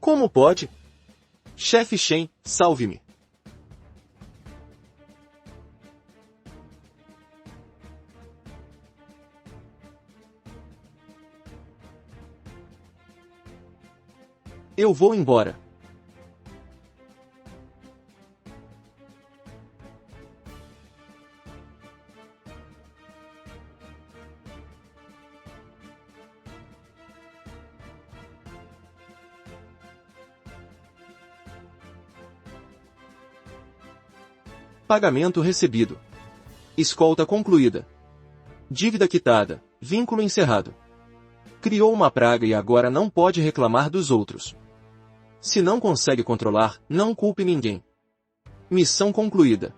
Como pode? Chefe Shen, salve-me. Eu vou embora. Pagamento recebido. Escolta concluída. Dívida quitada. Vínculo encerrado. Criou uma praga e agora não pode reclamar dos outros. Se não consegue controlar, não culpe ninguém. Missão concluída.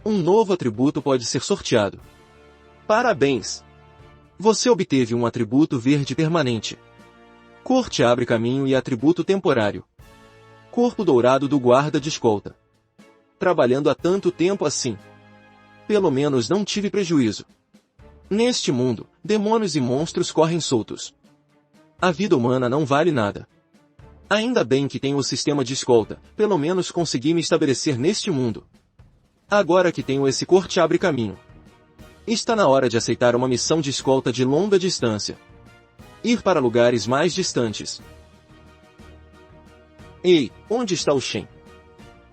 Um novo atributo pode ser sorteado. Parabéns! Você obteve um atributo verde permanente. Corte abre caminho e atributo temporário. Corpo dourado do guarda de escolta. Trabalhando há tanto tempo assim. Pelo menos não tive prejuízo. Neste mundo, demônios e monstros correm soltos. A vida humana não vale nada. Ainda bem que tenho o sistema de escolta, pelo menos consegui me estabelecer neste mundo. Agora que tenho esse corte abre caminho. Está na hora de aceitar uma missão de escolta de longa distância. Ir para lugares mais distantes. Ei, onde está o Shen?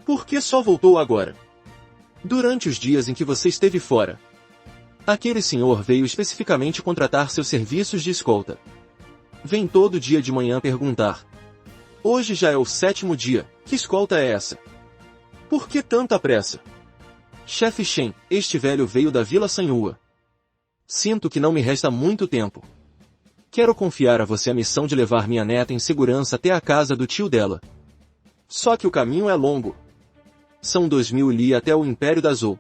Por que só voltou agora? Durante os dias em que você esteve fora, aquele senhor veio especificamente contratar seus serviços de escolta. Vem todo dia de manhã perguntar. Hoje já é o 7º dia, que escolta é essa? Por que tanta pressa? Chefe Shen, este velho veio da Vila Sanhua. Sinto que não me resta muito tempo. Quero confiar a você a missão de levar minha neta em segurança até a casa do tio dela. Só que o caminho é longo. São 2000 li até o Império da Zou.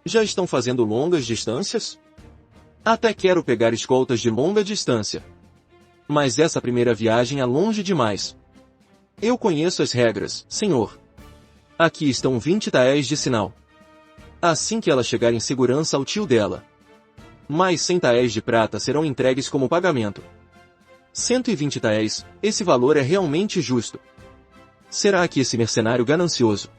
Já estão fazendo longas distâncias? Até quero pegar escoltas de longa distância. Mas essa primeira viagem é longe demais. Eu conheço as regras, senhor. Aqui estão 20 taéis de sinal. Assim que ela chegar em segurança ao tio dela. Mais 100 taéis de prata serão entregues como pagamento. 120 taéis, esse valor é realmente justo. Será que esse mercenário ganancioso,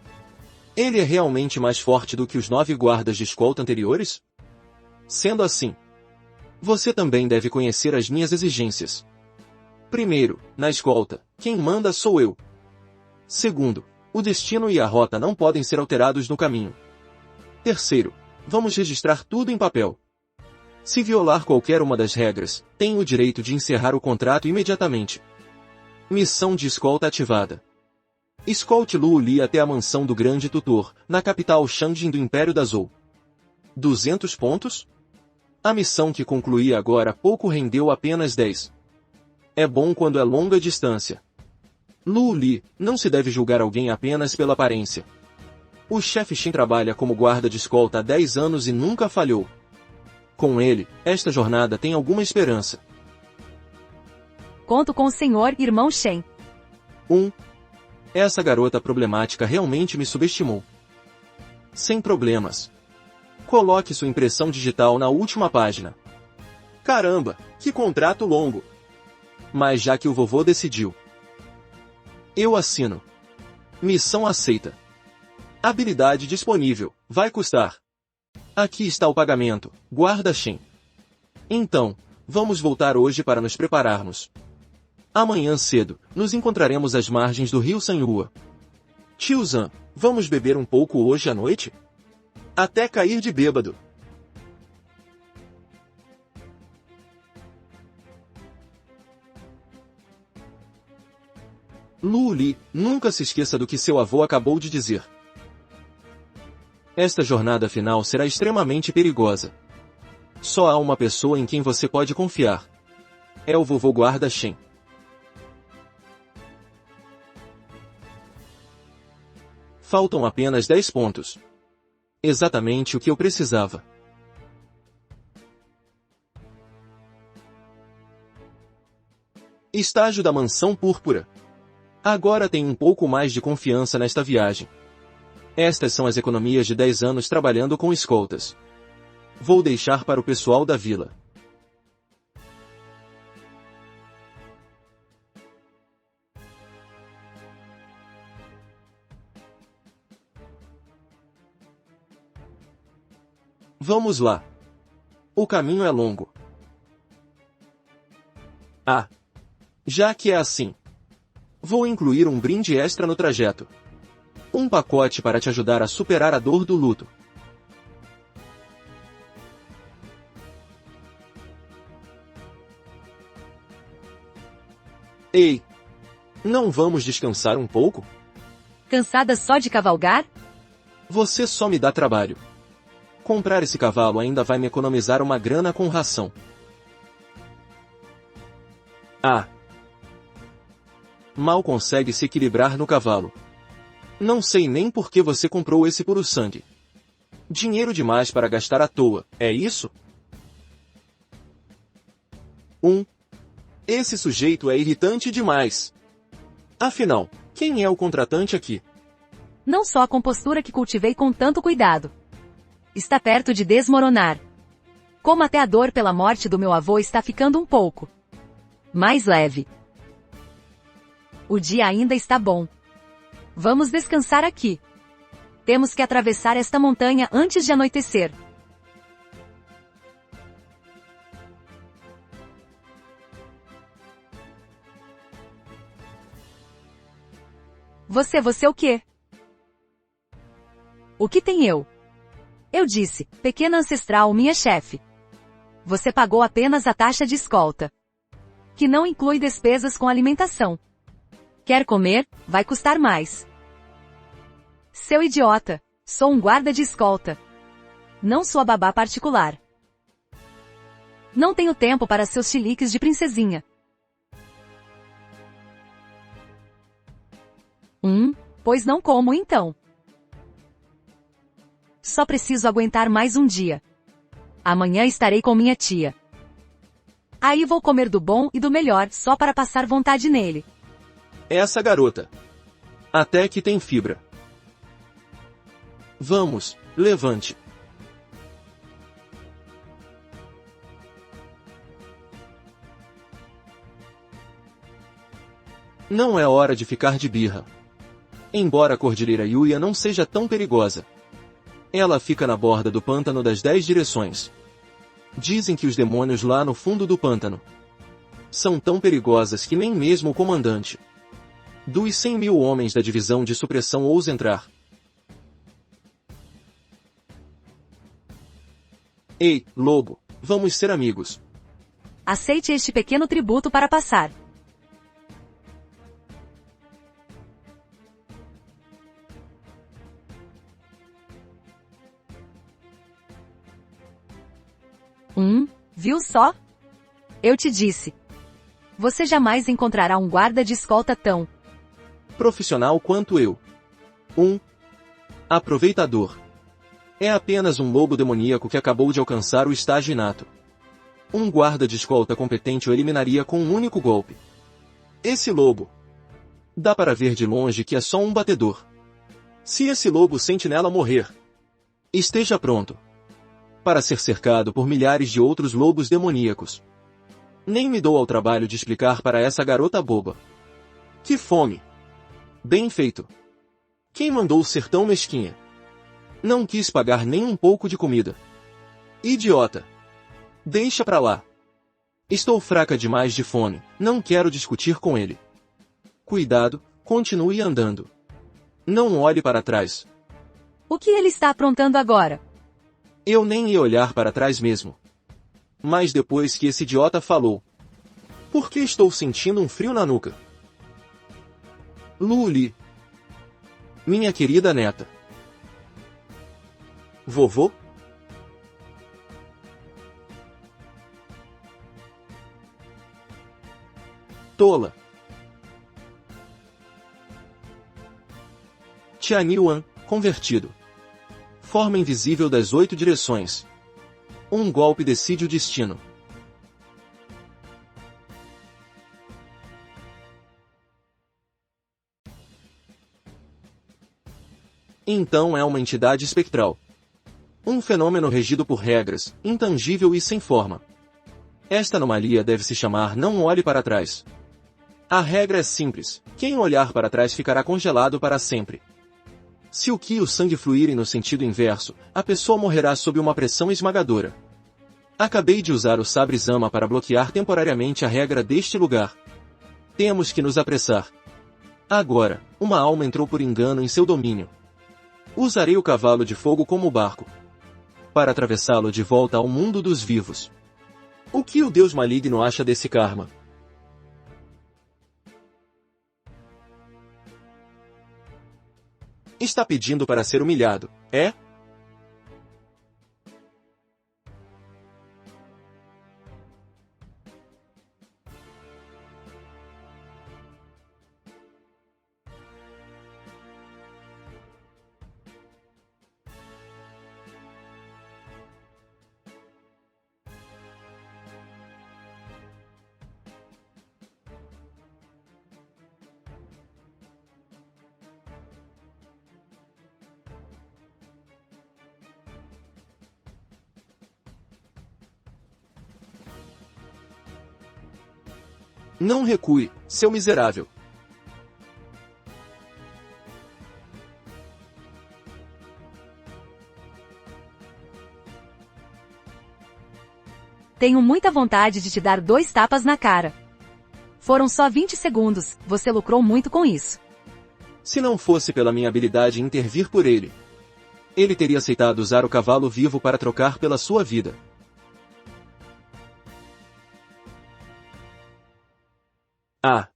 ele é realmente mais forte do que os 9 guardas de escolta anteriores? Sendo assim, você também deve conhecer as minhas exigências. Primeiro, na escolta, quem manda sou eu. Segundo, o destino e a rota não podem ser alterados no caminho. Terceiro, vamos registrar tudo em papel. Se violar qualquer uma das regras, tenho o direito de encerrar o contrato imediatamente. Missão de escolta ativada. Escolte Lu Li até a mansão do Grande Tutor, na capital Shangjin do Império da Zou. 200 pontos? A missão que concluí agora há pouco rendeu apenas 10. É bom quando é longa distância. Lu Li, não se deve julgar alguém apenas pela aparência. O chefe Shen trabalha como guarda de escolta há 10 anos e nunca falhou. Com ele, esta jornada tem alguma esperança. Conto com o senhor, irmão Shen. Essa garota problemática realmente me subestimou. Sem problemas. Coloque sua impressão digital na última página. Caramba, que contrato longo! Mas já que o vovô decidiu, eu assino. Missão aceita. Habilidade disponível, vai custar. Aqui está o pagamento, guarda Shen. Então, vamos voltar hoje para nos prepararmos. Amanhã cedo, nos encontraremos às margens do rio Sanhua. Tio Zan, vamos beber um pouco hoje à noite? Até cair de bêbado. Lu Li, nunca se esqueça do que seu avô acabou de dizer. Esta jornada final será extremamente perigosa. Só há uma pessoa em quem você pode confiar. É o vovô guarda Shen. Faltam apenas 10 pontos. Exatamente o que eu precisava. Estágio da Mansão Púrpura. Agora tenho um pouco mais de confiança nesta viagem. Estas são as economias de 10 anos trabalhando com escoltas. Vou deixar para o pessoal da vila. Vamos lá. O caminho é longo. Ah! Já que é assim, vou incluir um brinde extra no trajeto. Um pacote para te ajudar a superar a dor do luto. Ei! Não vamos descansar um pouco? Cansada só de cavalgar? Você só me dá trabalho. Comprar esse cavalo ainda vai me economizar uma grana com ração. Ah! Mal consegue se equilibrar no cavalo. Não sei nem por que você comprou esse puro sangue. Dinheiro demais para gastar à toa, é isso? Esse sujeito é irritante demais. Afinal, quem é o contratante aqui? Não só a compostura que cultivei com tanto cuidado. Está perto de desmoronar. Como até a dor pela morte do meu avô está ficando um pouco mais leve. O dia ainda está bom. Vamos descansar aqui. Temos que atravessar esta montanha antes de anoitecer. Você o quê? O que tem eu? Eu disse, pequena ancestral minha chefe. Você pagou apenas a taxa de escolta, que não inclui despesas com alimentação. Quer comer? Vai custar mais. Seu idiota, sou um guarda de escolta. Não sua babá particular. Não tenho tempo para seus chiliques de princesinha. Pois não como então. Só preciso aguentar mais um dia. Amanhã estarei com minha tia. Aí vou comer do bom e do melhor só para passar vontade nele. Essa garota. Até que tem fibra. Vamos, levante. Não é hora de ficar de birra. Embora a Cordilheira Yuya não seja tão perigosa, ela fica na borda do pântano das 10 direções. Dizem que os demônios lá no fundo do pântano são tão perigosas que nem mesmo o comandante dos 100.000 homens da divisão de supressão ousa entrar. Ei, lobo, vamos ser amigos. Aceite este pequeno tributo para passar. Viu só? Eu te disse. Você jamais encontrará um guarda de escolta tão profissional quanto eu. Aproveitador. É apenas um lobo demoníaco que acabou de alcançar o estágio inato. Um guarda de escolta competente o eliminaria com um único golpe. Esse lobo. Dá para ver de longe que é só um batedor. Se esse lobo sentinela morrer, esteja pronto para ser cercado por milhares de outros lobos demoníacos. Nem me dou ao trabalho de explicar para essa garota boba. Que fome! Bem feito. Quem mandou ser tão mesquinha? Não quis pagar nem um pouco de comida. Idiota! Deixa pra lá. Estou fraca demais de fome, não quero discutir com ele. Cuidado, continue andando. Não olhe para trás. O que ele está aprontando agora? Eu nem ia olhar para trás mesmo. Mas depois que esse idiota falou, por que estou sentindo um frio na nuca? Luli. Minha querida neta. Vovô? Tola. Tianyuan, convertido. Forma invisível das 8 direções. Um golpe decide o destino. Então é uma entidade espectral. Um fenômeno regido por regras, intangível e sem forma. Esta anomalia deve se chamar Não Olhe para Trás. A regra é simples, quem olhar para trás ficará congelado para sempre. Se o qi e o sangue fluírem no sentido inverso, a pessoa morrerá sob uma pressão esmagadora. Acabei de usar o sabre Zama para bloquear temporariamente a regra deste lugar. Temos que nos apressar. Agora, uma alma entrou por engano em seu domínio. Usarei o cavalo de fogo como barco para atravessá-lo de volta ao mundo dos vivos. O que o Deus maligno acha desse karma? Está pedindo para ser humilhado, é? Não recue, seu miserável. Tenho muita vontade de te dar 2 tapas na cara. Foram só 20 segundos, você lucrou muito com isso. Se não fosse pela minha habilidade em intervir por ele, ele teria aceitado usar o cavalo vivo para trocar pela sua vida. Ah!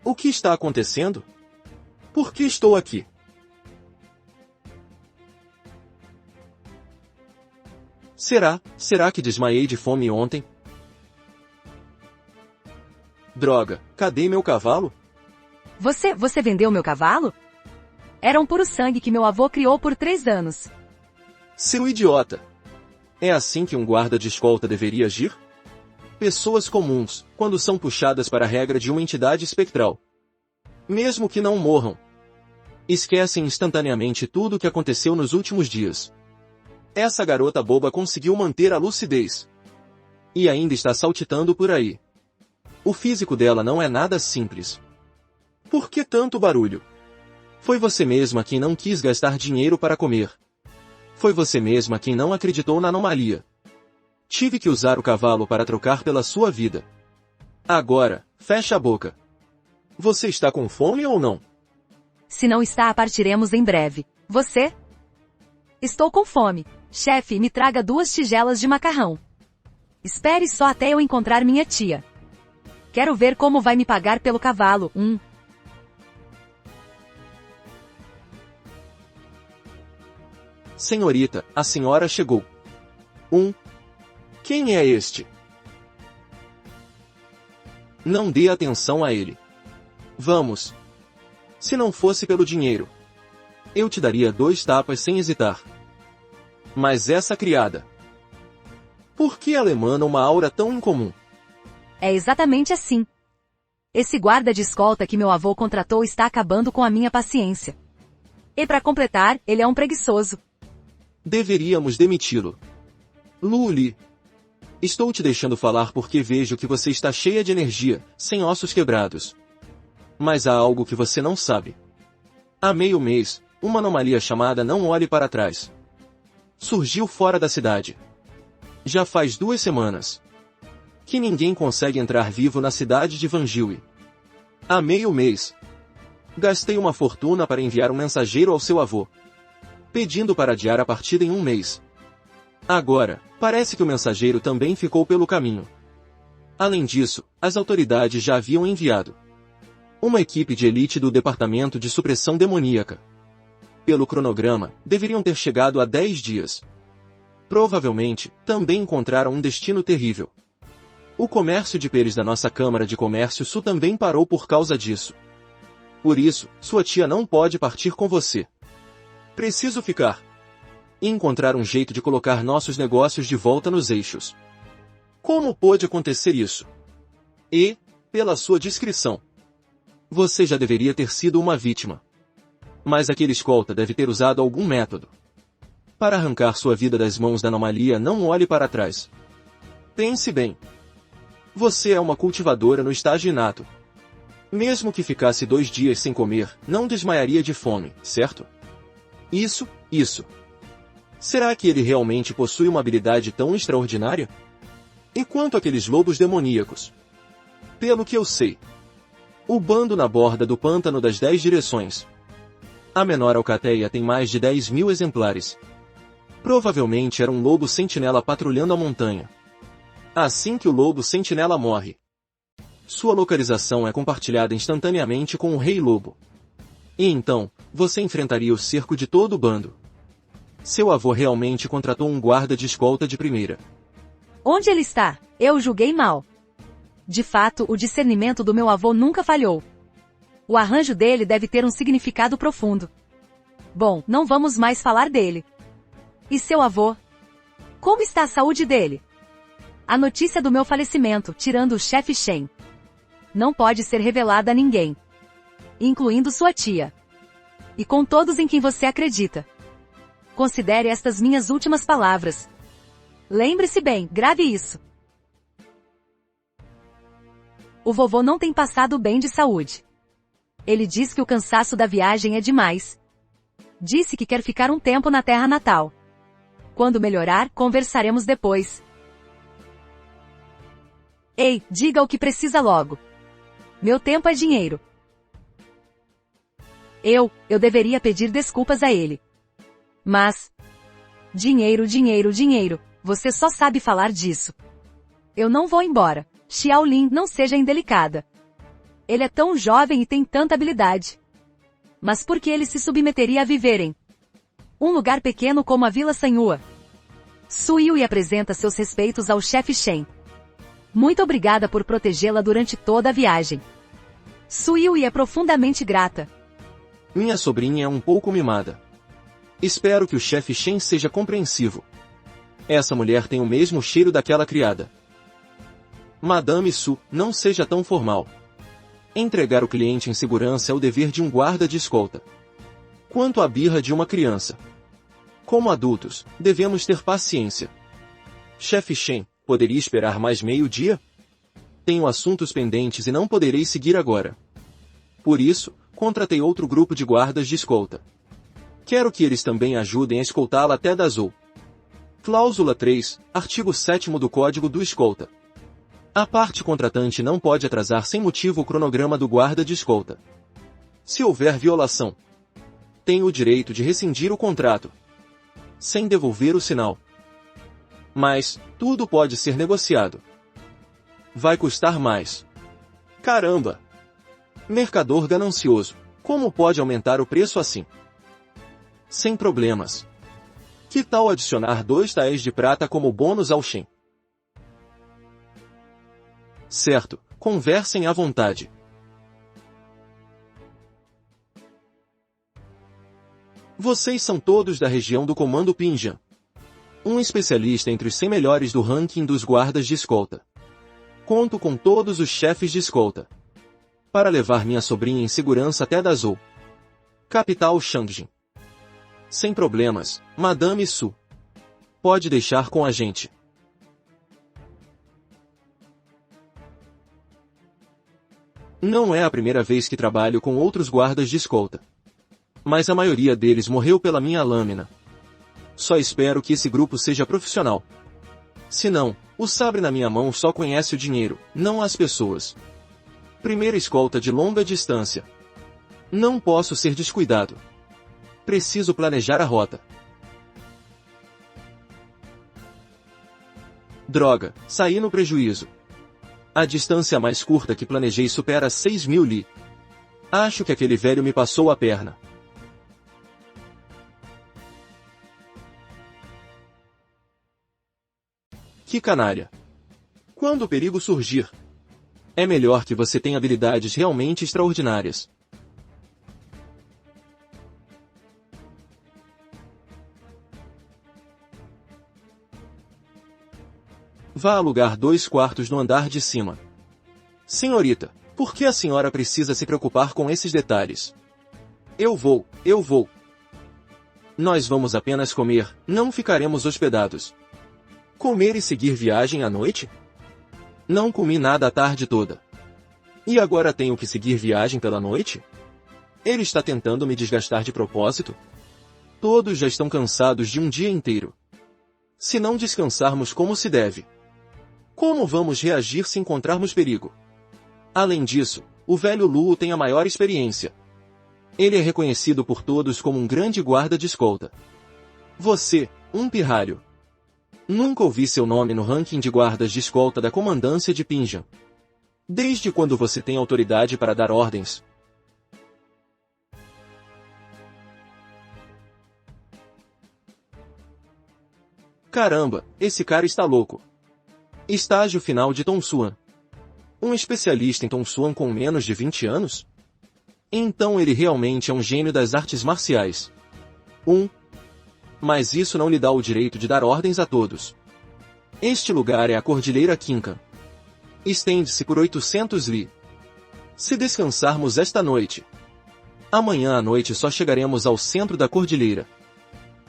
O que está acontecendo? Por que estou aqui? Será que desmaiei de fome ontem? Droga, cadê meu cavalo? Você vendeu meu cavalo? Era um puro sangue que meu avô criou por 3 anos. Seu idiota! É assim que um guarda de escolta deveria agir? Pessoas comuns, quando são puxadas para a regra de uma entidade espectral, mesmo que não morram, esquecem instantaneamente tudo o que aconteceu nos últimos dias. Essa garota boba conseguiu manter a lucidez. E ainda está saltitando por aí. O físico dela não é nada simples. Por que tanto barulho? Foi você mesma quem não quis gastar dinheiro para comer. Foi você mesma quem não acreditou na anomalia. Tive que usar o cavalo para trocar pela sua vida. Agora, fecha a boca. Você está com fome ou não? Se não está, partiremos em breve. Você? Estou com fome. Chefe, me traga 2 tigelas de macarrão. Espere só até eu encontrar minha tia. Quero ver como vai me pagar pelo cavalo. Senhorita, a senhora chegou. Quem é este? Não dê atenção a ele. Vamos. Se não fosse pelo dinheiro, eu te daria 2 tapas sem hesitar. Mas essa criada... Por que ela emana uma aura tão incomum? É exatamente assim. Esse guarda de escolta que meu avô contratou está acabando com a minha paciência. E para completar, ele é um preguiçoso. Deveríamos demiti-lo. Luli. Estou te deixando falar porque vejo que você está cheia de energia, sem ossos quebrados. Mas há algo que você não sabe. Há meio mês, uma anomalia chamada Não Olhe para Trás surgiu fora da cidade. Já faz 2 semanas que ninguém consegue entrar vivo na cidade de Vanjili. Há meio mês, gastei uma fortuna para enviar um mensageiro ao seu avô, pedindo para adiar a partida em 1 mês. Agora, parece que o mensageiro também ficou pelo caminho. Além disso, as autoridades já haviam enviado uma equipe de elite do Departamento de Supressão Demoníaca. Pelo cronograma, deveriam ter chegado há 10 dias. Provavelmente, também encontraram um destino terrível. O comércio de peles da nossa Câmara de Comércio Sul também parou por causa disso. Por isso, sua tia não pode partir com você. Preciso ficar e encontrar um jeito de colocar nossos negócios de volta nos eixos. Como pôde acontecer isso? E, pela sua descrição, você já deveria ter sido uma vítima. Mas aquele escolta deve ter usado algum método Para arrancar sua vida das mãos da anomalia, não olhe para trás. Pense bem. Você é uma cultivadora no estágio inato. Mesmo que ficasse 2 dias sem comer, não desmaiaria de fome, certo? Isso. Será que ele realmente possui uma habilidade tão extraordinária? E quanto àqueles lobos demoníacos? Pelo que eu sei, o bando na borda do pântano das 10 direções. A menor alcateia tem mais de 10.000 exemplares. Provavelmente era um lobo sentinela patrulhando a montanha. Assim que o lobo sentinela morre, sua localização é compartilhada instantaneamente com o Rei Lobo. E então, você enfrentaria o cerco de todo o bando. Seu avô realmente contratou um guarda de escolta de primeira. Onde ele está? Eu julguei mal. De fato, o discernimento do meu avô nunca falhou. O arranjo dele deve ter um significado profundo. Bom, não vamos mais falar dele. E seu avô? Como está a saúde dele? A notícia do meu falecimento, tirando o chefe Shen, não pode ser revelada a ninguém, incluindo sua tia. E com todos em quem você acredita. Considere estas minhas últimas palavras. Lembre-se bem, grave isso. O vovô não tem passado bem de saúde. Ele diz que o cansaço da viagem é demais. Disse que quer ficar um tempo na terra natal. Quando melhorar, conversaremos depois. Ei, diga o que precisa logo. Meu tempo é dinheiro. Eu deveria pedir desculpas a ele. Mas... Dinheiro. Você só sabe falar disso. Eu não vou embora. Xiaolin, não seja indelicada. Ele é tão jovem e tem tanta habilidade. Mas por que ele se submeteria a viver em um lugar pequeno como a Vila Sanhua? Su Yui apresenta seus respeitos ao chefe Shen. Muito obrigada por protegê-la durante toda a viagem. Su Yui é profundamente grata. Minha sobrinha é um pouco mimada. Espero que o chefe Shen seja compreensivo. Essa mulher tem o mesmo cheiro daquela criada. Madame Su, não seja tão formal. Entregar o cliente em segurança é o dever de um guarda de escolta. Quanto à birra de uma criança. Como adultos, devemos ter paciência. Chefe Shen, poderia esperar mais meio-dia? Tenho assuntos pendentes e não poderei seguir agora. Por isso, contratei outro grupo de guardas de escolta. Quero que eles também ajudem a escoltá-la até Dazhou. Cláusula 3, artigo 7º do Código do Escolta. A parte contratante não pode atrasar sem motivo o cronograma do guarda de escolta. Se houver violação, tem o direito de rescindir o contrato, sem devolver o sinal. Mas, tudo pode ser negociado. Vai custar mais. Caramba! Mercador ganancioso, como pode aumentar o preço assim? Sem problemas. Que tal adicionar 2 taéis de prata como bônus ao Shen? Certo, conversem à vontade. Vocês são todos da região do Comando Pinjan. Um especialista entre os 100 melhores do ranking dos guardas de escolta. Conto com todos os chefes de escolta. Para levar minha sobrinha em segurança até Dazhou. Capital Shangjin. Sem problemas, Madame Su. Pode deixar com a gente. Não é a primeira vez que trabalho com outros guardas de escolta. Mas a maioria deles morreu pela minha lâmina. Só espero que esse grupo seja profissional. Se não, o sabre na minha mão só conhece o dinheiro, não as pessoas. Primeira escolta de longa distância. Não posso ser descuidado. Preciso planejar a rota. Droga, saí no prejuízo. A distância mais curta que planejei supera 6.000 li. Acho que aquele velho me passou a perna. Que canalha! Quando o perigo surgir, é melhor que você tenha habilidades realmente extraordinárias. Vá alugar 2 quartos no andar de cima. Senhorita, por que a senhora precisa se preocupar com esses detalhes? Eu vou. Nós vamos apenas comer, não ficaremos hospedados. Comer e seguir viagem à noite? Não comi nada a tarde toda. E agora tenho que seguir viagem pela noite? Ele está tentando me desgastar de propósito? Todos já estão cansados de um dia inteiro. Se não descansarmos como se deve, como vamos reagir se encontrarmos perigo? Além disso, o velho Luo tem a maior experiência. Ele é reconhecido por todos como um grande guarda de escolta. Você, um pirralho. Nunca ouvi seu nome no ranking de guardas de escolta da comandância de Pinjan. Desde quando você tem autoridade para dar ordens? Caramba, esse cara está louco. Estágio final de Tongsuan. Um especialista em Tongsuan com menos de 20 anos? Então ele realmente é um gênio das artes marciais. Mas isso não lhe dá o direito de dar ordens a todos. Este lugar é a Cordilheira Qincan. Estende-se por 800 li. Se descansarmos esta noite, amanhã à noite só chegaremos ao centro da cordilheira.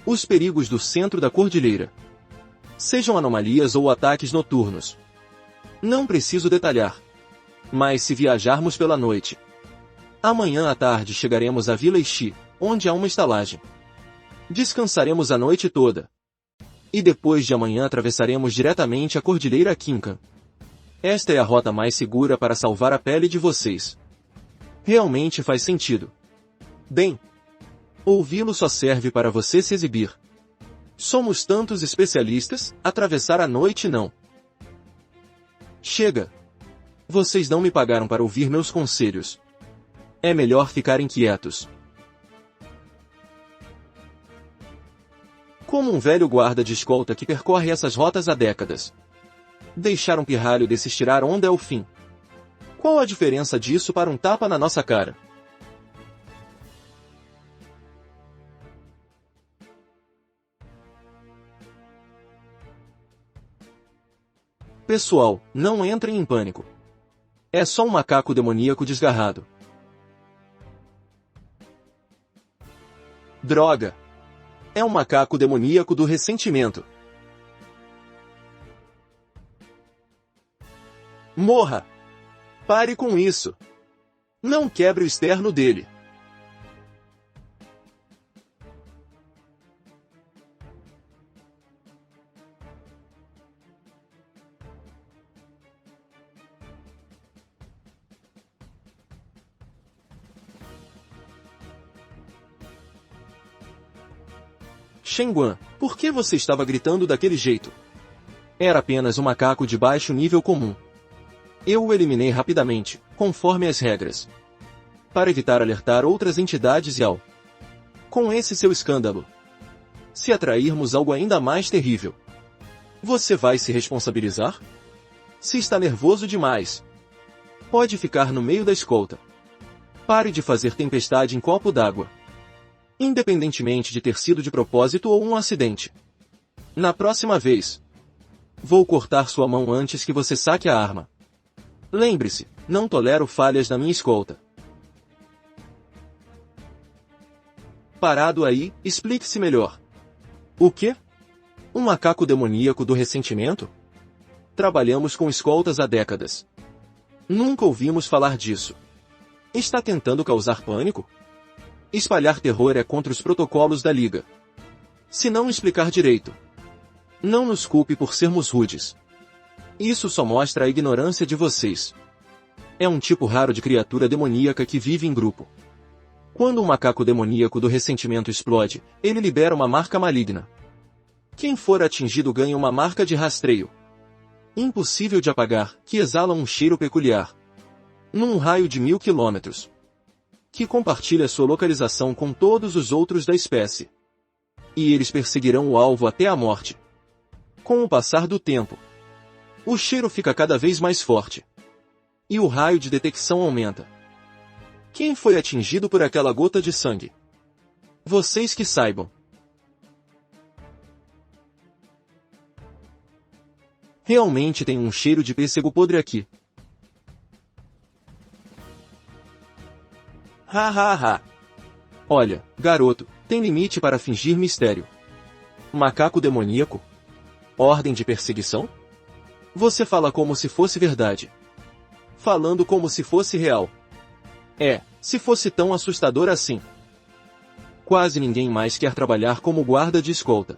Os perigos do centro da cordilheira. Sejam anomalias ou ataques noturnos. Não preciso detalhar. Mas se viajarmos pela noite, amanhã à tarde chegaremos à Vila Ixi, onde há uma estalagem. Descansaremos a noite toda. E depois de amanhã atravessaremos diretamente a Cordilheira Qincan. Esta é a rota mais segura para salvar a pele de vocês. Realmente faz sentido. Bem, ouvi-lo só serve para você se exibir. Somos tantos especialistas, atravessar a noite não. Chega. Vocês não me pagaram para ouvir meus conselhos. É melhor ficarem quietos. Como um velho guarda de escolta que percorre essas rotas há décadas. Deixar um pirralho desses tirar onda é o fim. Qual a diferença disso para um tapa na nossa cara? Pessoal, não entrem em pânico. É só um macaco demoníaco desgarrado. Droga! É um macaco demoníaco do ressentimento. Morra! Pare com isso! Não quebre o externo dele. Shenguan, por que você estava gritando daquele jeito? Era apenas um macaco de baixo nível comum. Eu o eliminei rapidamente, conforme as regras. Para evitar alertar outras entidades e com esse seu escândalo, se atrairmos algo ainda mais terrível, você vai se responsabilizar? Se está nervoso demais, pode ficar no meio da escolta. Pare de fazer tempestade em copo d'água. Independentemente de ter sido de propósito ou um acidente. Na próxima vez, vou cortar sua mão antes que você saque a arma. Lembre-se, não tolero falhas na minha escolta. Parado aí, explique-se melhor. O quê? Um macaco demoníaco do ressentimento? Trabalhamos com escoltas há décadas. Nunca ouvimos falar disso. Está tentando causar pânico? Espalhar terror é contra os protocolos da Liga. Se não explicar direito, não nos culpe por sermos rudes. Isso só mostra a ignorância de vocês. É um tipo raro de criatura demoníaca que vive em grupo. Quando um macaco demoníaco do ressentimento explode, ele libera uma marca maligna. Quem for atingido ganha uma marca de rastreio, impossível de apagar, que exala um cheiro peculiar, num raio de 1000 quilômetros, que compartilha sua localização com todos os outros da espécie. E eles perseguirão o alvo até a morte. Com o passar do tempo, o cheiro fica cada vez mais forte. E o raio de detecção aumenta. Quem foi atingido por aquela gota de sangue? Vocês que saibam. Realmente tem um cheiro de pêssego podre aqui. Ha ha ha. Olha, garoto, tem limite para fingir mistério. Macaco demoníaco? Ordem de perseguição? Você fala como se fosse verdade. Falando como se fosse real. Se fosse tão assustador assim. Quase ninguém mais quer trabalhar como guarda de escolta.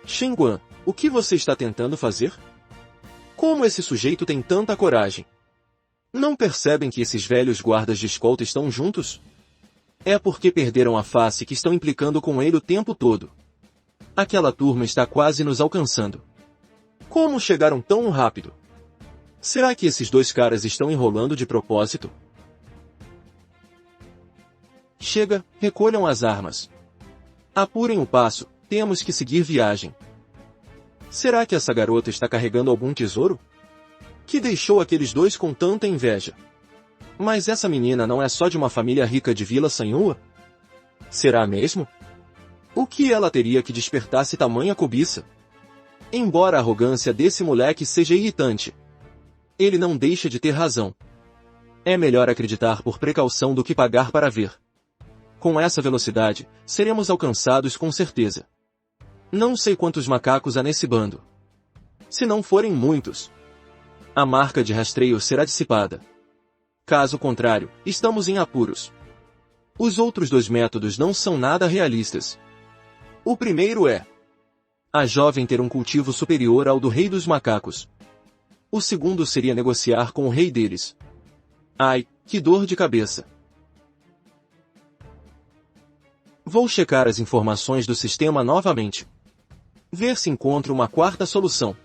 Shenguan, o que você está tentando fazer? Como esse sujeito tem tanta coragem? Não percebem que esses velhos guardas de escolta estão juntos? É porque perderam a face que estão implicando com ele o tempo todo. Aquela turma está quase nos alcançando. Como chegaram tão rápido? Será que esses dois caras estão enrolando de propósito? Chega, recolham as armas. Apurem o passo, temos que seguir viagem. Será que essa garota está carregando algum tesouro? Que deixou aqueles dois com tanta inveja? Mas essa menina não é só de uma família rica de Vila Sanhua? Será mesmo? O que ela teria que despertasse tamanha cobiça? Embora a arrogância desse moleque seja irritante, ele não deixa de ter razão. É melhor acreditar por precaução do que pagar para ver. Com essa velocidade, seremos alcançados com certeza. Não sei quantos macacos há nesse bando. Se não forem muitos, a marca de rastreio será dissipada. Caso contrário, estamos em apuros. Os outros dois métodos não são nada realistas. O primeiro é a jovem ter um cultivo superior ao do rei dos macacos. O segundo seria negociar com o rei deles. Ai, que dor de cabeça. Vou checar as informações do sistema novamente. Ver se encontro uma quarta solução.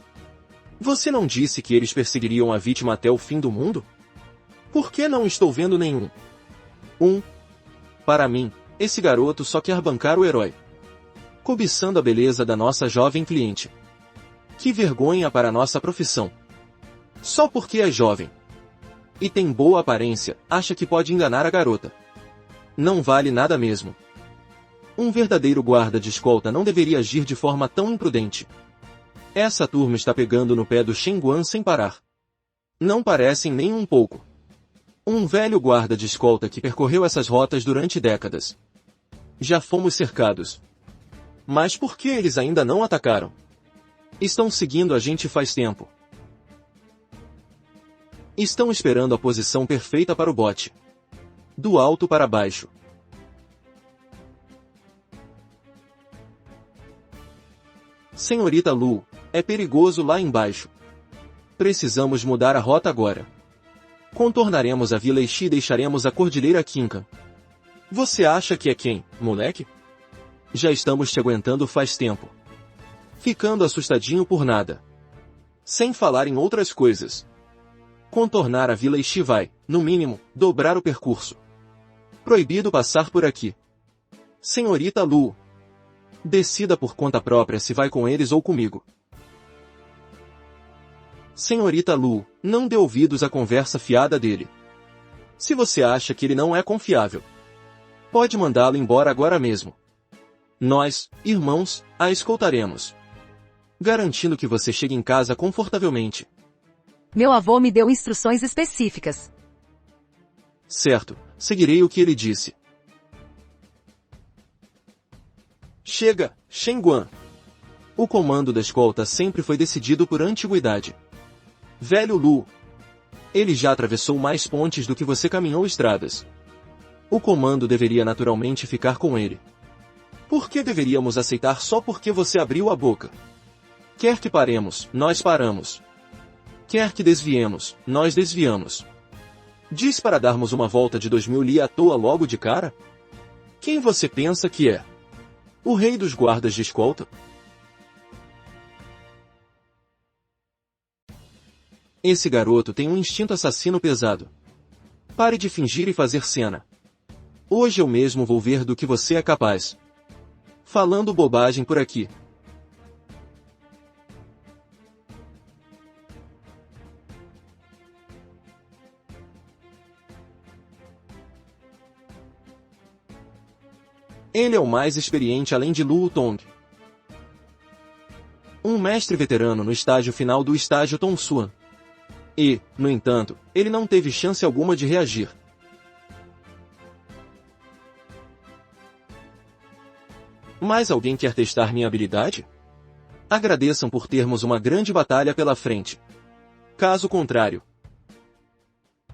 Você não disse que eles perseguiriam a vítima até o fim do mundo? Por que não estou vendo nenhum? Para mim, esse garoto só quer bancar o herói. Cobiçando a beleza da nossa jovem cliente. Que vergonha para nossa profissão. Só porque é jovem e tem boa aparência, acha que pode enganar a garota. Não vale nada mesmo. Um verdadeiro guarda de escolta não deveria agir de forma tão imprudente. Essa turma está pegando no pé do Shenguan sem parar. Não parecem nem um pouco. Um velho guarda de escolta que percorreu essas rotas durante décadas. Já fomos cercados. Mas por que eles ainda não atacaram? Estão seguindo a gente faz tempo. Estão esperando a posição perfeita para o bote. Do alto para baixo. Senhorita Lu, é perigoso lá embaixo. Precisamos mudar a rota agora. Contornaremos a Vila Ixi e deixaremos a Cordilheira Qinca. Você acha que é quem, moleque? Já estamos te aguentando faz tempo. Ficando assustadinho por nada. Sem falar em outras coisas. Contornar a Vila Ixi vai, no mínimo, dobrar o percurso. Proibido passar por aqui. Senhorita Lu. Decida por conta própria se vai com eles ou comigo. Senhorita Lu, não dê ouvidos à conversa fiada dele. Se você acha que ele não é confiável, pode mandá-lo embora agora mesmo. Nós, irmãos, a escoltaremos. Garantindo que você chegue em casa confortavelmente. Meu avô me deu instruções específicas. Certo, seguirei o que ele disse. Chega, Shenguan. O comando da escolta sempre foi decidido por antiguidade. Velho Lu. Ele já atravessou mais pontes do que você caminhou estradas. O comando deveria naturalmente ficar com ele. Por que deveríamos aceitar só porque você abriu a boca? Quer que paremos, nós paramos. Quer que desviemos, nós desviamos. Diz para darmos uma volta de 2000 li à toa logo de cara? Quem você pensa que é? O rei dos guardas de escolta? Esse garoto tem um instinto assassino pesado. Pare de fingir e fazer cena. Hoje eu mesmo vou ver do que você é capaz. Falando bobagem por aqui. Ele é o mais experiente além de Lu Tong. Um mestre veterano no estágio final do estágio Tongsuan. E, no entanto, ele não teve chance alguma de reagir. Mas alguém quer testar minha habilidade? Agradeçam por termos uma grande batalha pela frente. Caso contrário.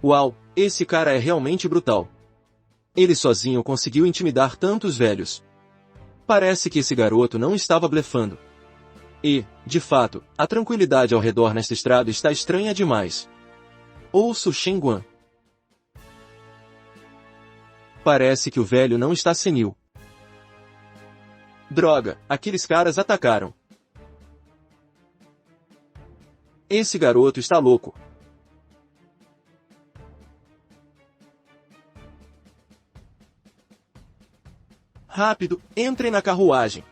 Uau, esse cara é realmente brutal. Ele sozinho conseguiu intimidar tantos velhos. Parece que esse garoto não estava blefando. E, de fato, a tranquilidade ao redor nesta estrada está estranha demais. Ouço Shen Guan. Parece que o velho não está senil. Droga, aqueles caras atacaram. Esse garoto está louco. Rápido, entrem na carruagem.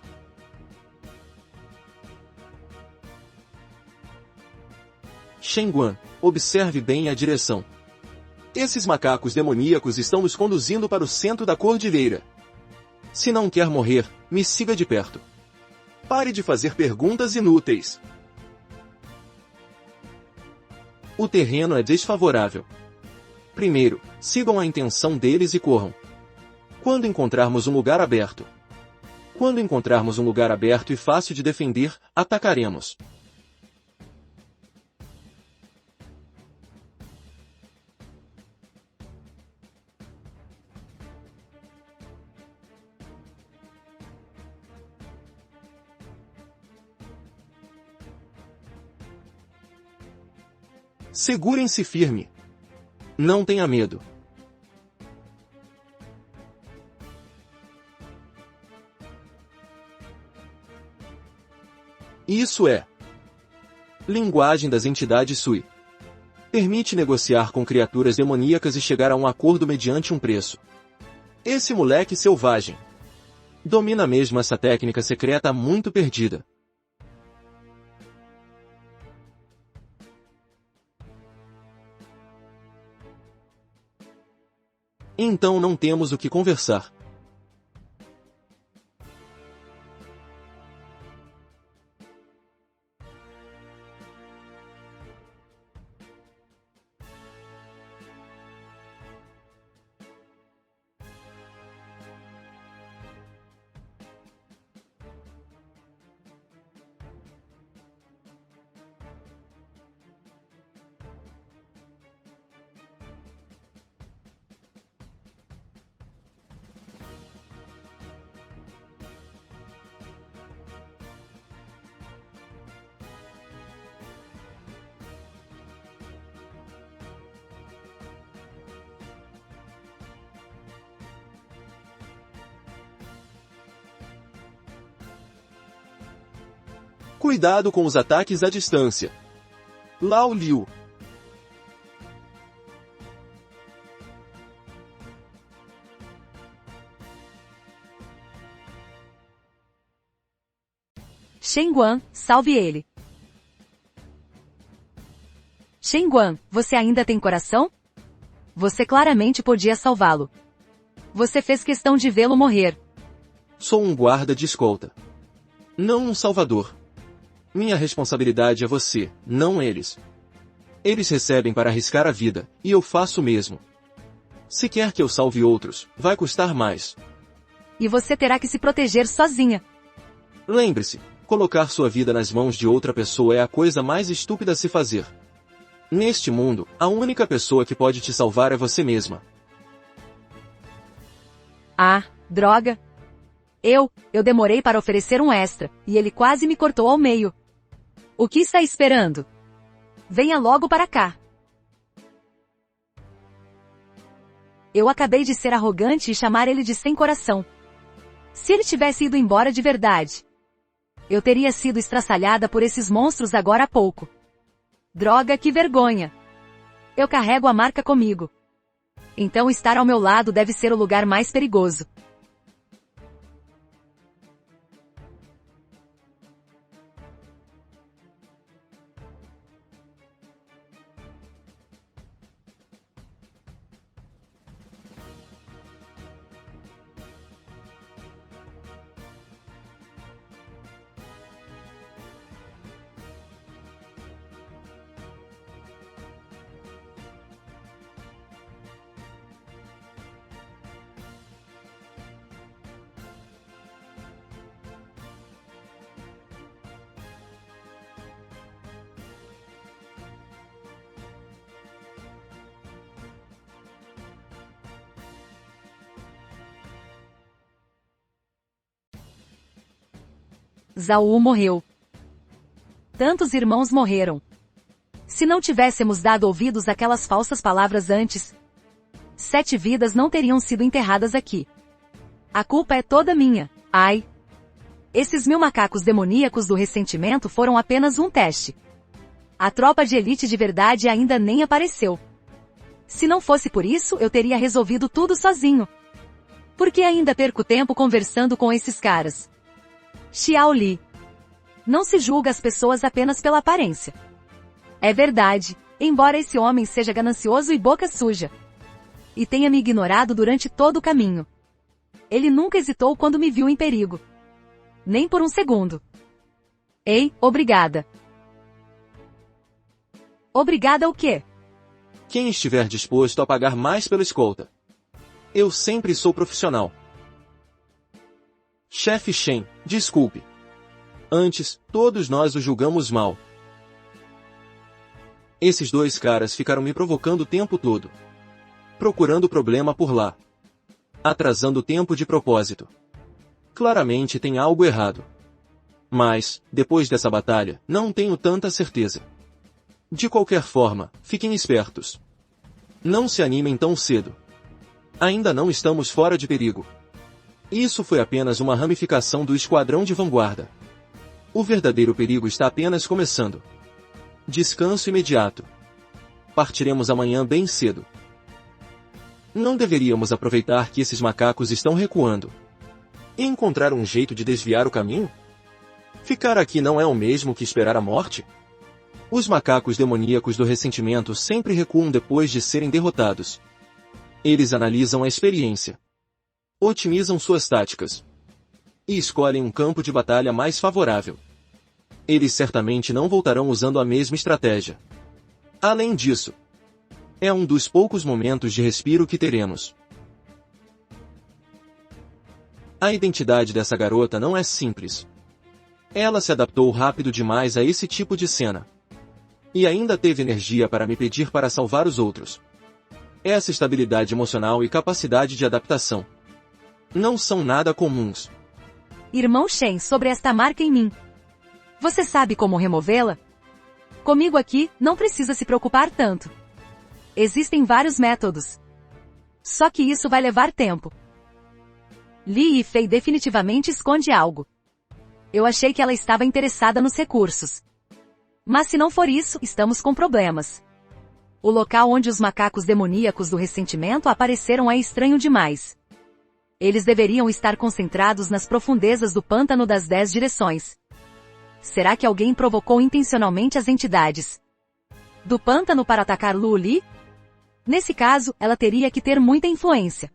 Shen Guan, observe bem a direção. Esses macacos demoníacos estão nos conduzindo para o centro da cordilheira. Se não quer morrer, me siga de perto. Pare de fazer perguntas inúteis. O terreno é desfavorável. Primeiro, sigam a intenção deles e corram. Quando encontrarmos um lugar aberto. Quando encontrarmos um lugar aberto e fácil de defender, atacaremos. Segurem-se firme. Não tenha medo. Isso é linguagem das entidades Sui. Permite negociar com criaturas demoníacas e chegar a um acordo mediante um preço. Esse moleque selvagem domina mesmo essa técnica secreta muito perdida. Então não temos o que conversar. Cuidado com os ataques à distância. Lao Liu. Shen Guan, salve ele. Shen Guan, você ainda tem coração? Você claramente podia salvá-lo. Você fez questão de vê-lo morrer. Sou um guarda de escolta. Não um salvador. Minha responsabilidade é você, não eles. Eles recebem para arriscar a vida, e eu faço o mesmo. Se quer que eu salve outros, vai custar mais. E você terá que se proteger sozinha. Lembre-se, colocar sua vida nas mãos de outra pessoa é a coisa mais estúpida a se fazer. Neste mundo, a única pessoa que pode te salvar é você mesma. Ah, droga. Eu demorei para oferecer um extra, e ele quase me cortou ao meio. O que está esperando? Venha logo para cá. Eu acabei de ser arrogante e chamar ele de sem coração. Se ele tivesse ido embora de verdade, eu teria sido estraçalhada por esses monstros agora há pouco. Droga, que vergonha. Eu carrego a marca comigo. Então estar ao meu lado deve ser o lugar mais perigoso. Zaú morreu. Tantos irmãos morreram. Se não tivéssemos dado ouvidos àquelas falsas palavras antes, 7 vidas não teriam sido enterradas aqui. A culpa é toda minha. Ai! Esses 1000 macacos demoníacos do ressentimento foram apenas um teste. A tropa de elite de verdade ainda nem apareceu. Se não fosse por isso, eu teria resolvido tudo sozinho. Por que ainda perco tempo conversando com esses caras? Xiao Li. Não se julga as pessoas apenas pela aparência. É verdade, embora esse homem seja ganancioso e boca suja. E tenha me ignorado durante todo o caminho. Ele nunca hesitou quando me viu em perigo. Nem por um segundo. Ei, obrigada. Obrigada o quê? Quem estiver disposto a pagar mais pela escolta. Eu sempre sou profissional. Chefe Shen, desculpe. Antes, todos nós o julgamos mal. Esses 2 caras ficaram me provocando o tempo todo. Procurando problema por lá. Atrasando o tempo de propósito. Claramente tem algo errado. Mas, depois dessa batalha, não tenho tanta certeza. De qualquer forma, fiquem espertos. Não se animem tão cedo. Ainda não estamos fora de perigo. Isso foi apenas uma ramificação do esquadrão de vanguarda. O verdadeiro perigo está apenas começando. Descanso imediato. Partiremos amanhã bem cedo. Não deveríamos aproveitar que esses macacos estão recuando e encontrar um jeito de desviar o caminho? Ficar aqui não é o mesmo que esperar a morte? Os macacos demoníacos do ressentimento sempre recuam depois de serem derrotados. Eles analisam a experiência, otimizam suas táticas e escolhem um campo de batalha mais favorável. Eles certamente não voltarão usando a mesma estratégia. Além disso, é um dos poucos momentos de respiro que teremos. A identidade dessa garota não é simples. Ela se adaptou rápido demais a esse tipo de cena. E ainda teve energia para me pedir para salvar os outros. Essa estabilidade emocional e capacidade de adaptação não são nada comuns. Irmão Shen, sobre esta marca em mim. Você sabe como removê-la? Comigo aqui, não precisa se preocupar tanto. Existem vários métodos. Só que isso vai levar tempo. Li Yifei definitivamente esconde algo. Eu achei que ela estava interessada nos recursos. Mas se não for isso, estamos com problemas. O local onde os macacos demoníacos do ressentimento apareceram é estranho demais. Eles deveriam estar concentrados nas profundezas do pântano das 10 direções. Será que alguém provocou intencionalmente as entidades do pântano para atacar Lu Li? Nesse caso, ela teria que ter muita influência.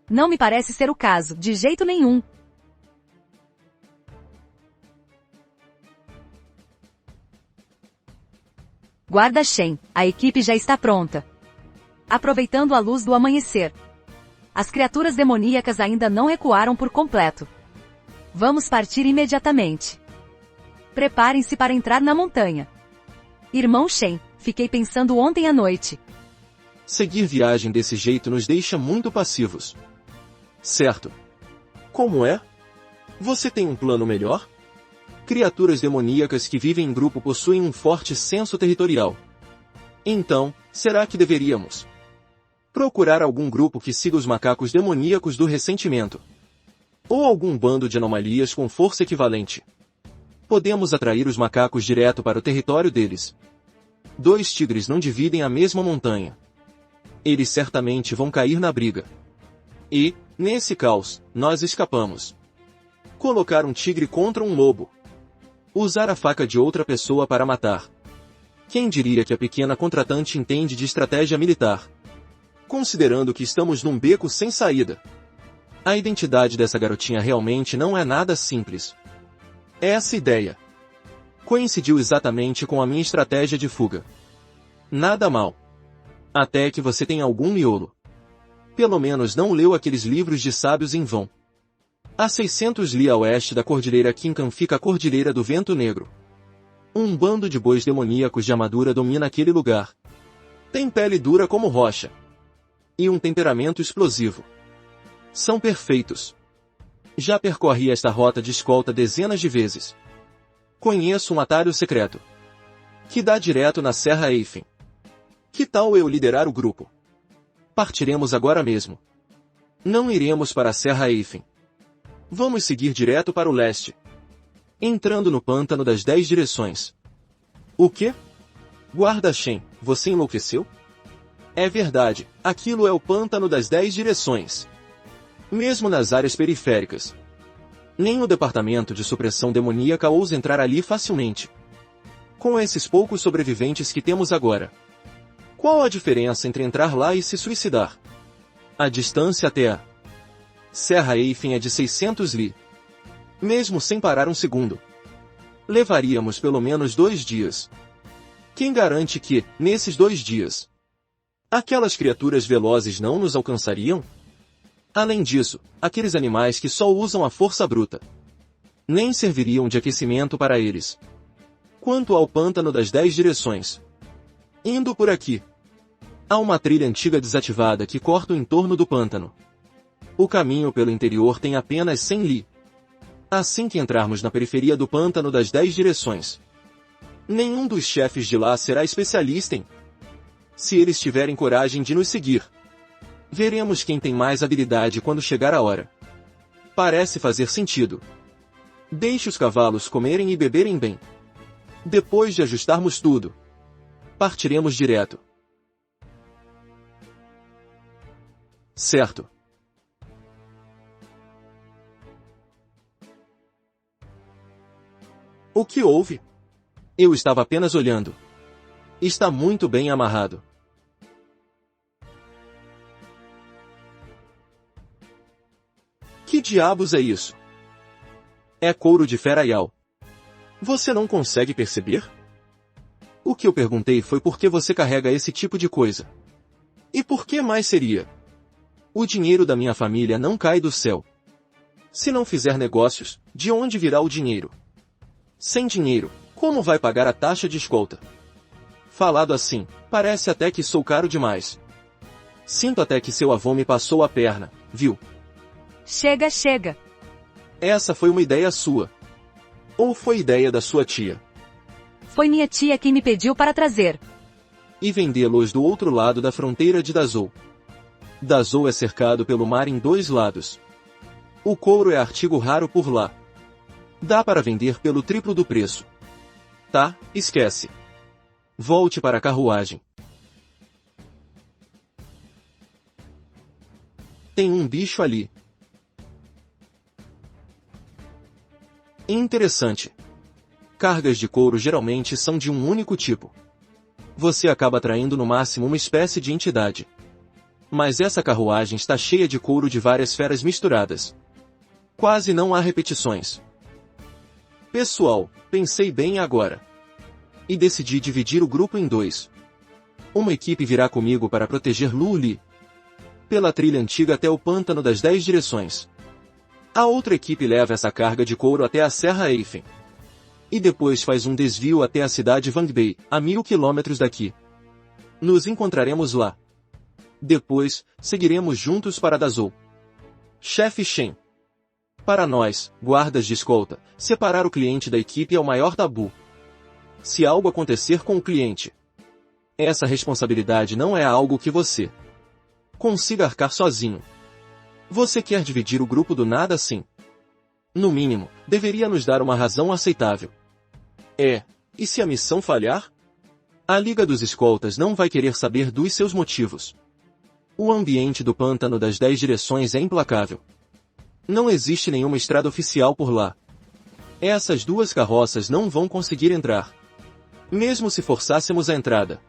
Não me parece ser o caso, de jeito nenhum. Guarda Shen, a equipe já está pronta. Aproveitando a luz do amanhecer. As criaturas demoníacas ainda não recuaram por completo. Vamos partir imediatamente. Preparem-se para entrar na montanha. Irmão Shen, fiquei pensando ontem à noite. Seguir viagem desse jeito nos deixa muito passivos. Certo. Como é? Você tem um plano melhor? Criaturas demoníacas que vivem em grupo possuem um forte senso territorial. Então, será que deveríamos procurar algum grupo que siga os macacos demoníacos do ressentimento? Ou algum bando de anomalias com força equivalente? Podemos atrair os macacos direto para o território deles. 2 tigres não dividem a mesma montanha. Eles certamente vão cair na briga. E, nesse caos, nós escapamos. Colocar um tigre contra um lobo. Usar a faca de outra pessoa para matar. Quem diria que a pequena contratante entende de estratégia militar? Considerando que estamos num beco sem saída. A identidade dessa garotinha realmente não é nada simples. Essa ideia coincidiu exatamente com a minha estratégia de fuga. Nada mal. Até que você tem algum miolo. Pelo menos não leu aqueles livros de sábios em vão. A 600 li a oeste da Cordilheira Kinkan fica a Cordilheira do Vento Negro. Um bando de bois demoníacos de armadura domina aquele lugar. Tem pele dura como rocha. E um temperamento explosivo. São perfeitos. Já percorri esta rota de escolta dezenas de vezes. Conheço um atalho secreto que dá direto na Serra Eiffel. Que tal eu liderar o grupo? Partiremos agora mesmo. Não iremos para a Serra Eiffel. Vamos seguir direto para o leste, entrando no pântano das 10 direções. O quê? Guarda Shen, você enlouqueceu? É verdade, aquilo é o pântano das 10 direções. Mesmo nas áreas periféricas. Nem o departamento de supressão demoníaca ousa entrar ali facilmente. Com esses poucos sobreviventes que temos agora. Qual a diferença entre entrar lá e se suicidar? A distância até a Serra Eiffel é de 600 li. Mesmo sem parar um segundo. Levaríamos pelo menos 2 dias. Quem garante que, nesses 2 dias, aquelas criaturas velozes não nos alcançariam? Além disso, aqueles animais que só usam a força bruta nem serviriam de aquecimento para eles. Quanto ao pântano das 10 direções. Indo por aqui. Há uma trilha antiga desativada que corta o entorno do pântano. O caminho pelo interior tem apenas 100 li. Assim que entrarmos na periferia do pântano das 10 direções. Nenhum dos chefes de lá será especialista em. Se eles tiverem coragem de nos seguir. Veremos quem tem mais habilidade quando chegar a hora. Parece fazer sentido. Deixe os cavalos comerem e beberem bem. Depois de ajustarmos tudo, partiremos direto. Certo. O que houve? Eu estava apenas olhando. Está muito bem amarrado. Que diabos é isso? É couro de feraial. Você não consegue perceber? O que eu perguntei foi por que você carrega esse tipo de coisa. E por que mais seria? O dinheiro da minha família não cai do céu. Se não fizer negócios, de onde virá o dinheiro? Sem dinheiro, como vai pagar a taxa de escolta? Falado assim, parece até que sou caro demais. Sinto até que seu avô me passou a perna, viu? Chega, chega. Essa foi uma ideia sua. Ou foi ideia da sua tia? Foi minha tia quem me pediu para trazer. E vendê-los do outro lado da fronteira de Dazhou. Dazhou é cercado pelo mar em 2 lados. O couro é artigo raro por lá. Dá para vender pelo triplo do preço. Tá, esquece. Volte para a carruagem. Tem um bicho ali. Interessante. Cargas de couro geralmente são de um único tipo. Você acaba atraindo no máximo uma espécie de entidade. Mas essa carruagem está cheia de couro de várias feras misturadas. Quase não há repetições. Pessoal, pensei bem agora. E decidi dividir o grupo em 2. Uma equipe virá comigo para proteger Lu Li, pela trilha antiga até o pântano das 10 direções. A outra equipe leva essa carga de couro até a Serra Eiffel. E depois faz um desvio até a cidade Wangbei, a 1000 quilômetros daqui. Nos encontraremos lá. Depois, seguiremos juntos para Dazhou. Chefe Shen. Para nós, guardas de escolta, separar o cliente da equipe é o maior tabu. Se algo acontecer com o cliente, essa responsabilidade não é algo que você consiga arcar sozinho. Você quer dividir o grupo do nada assim? No mínimo, deveria nos dar uma razão aceitável. E se a missão falhar? A Liga dos Escoltas não vai querer saber dos seus motivos. O ambiente do pântano das 10 direções é implacável. Não existe nenhuma estrada oficial por lá. Essas 2 carroças não vão conseguir entrar. Mesmo se forçássemos a entrada.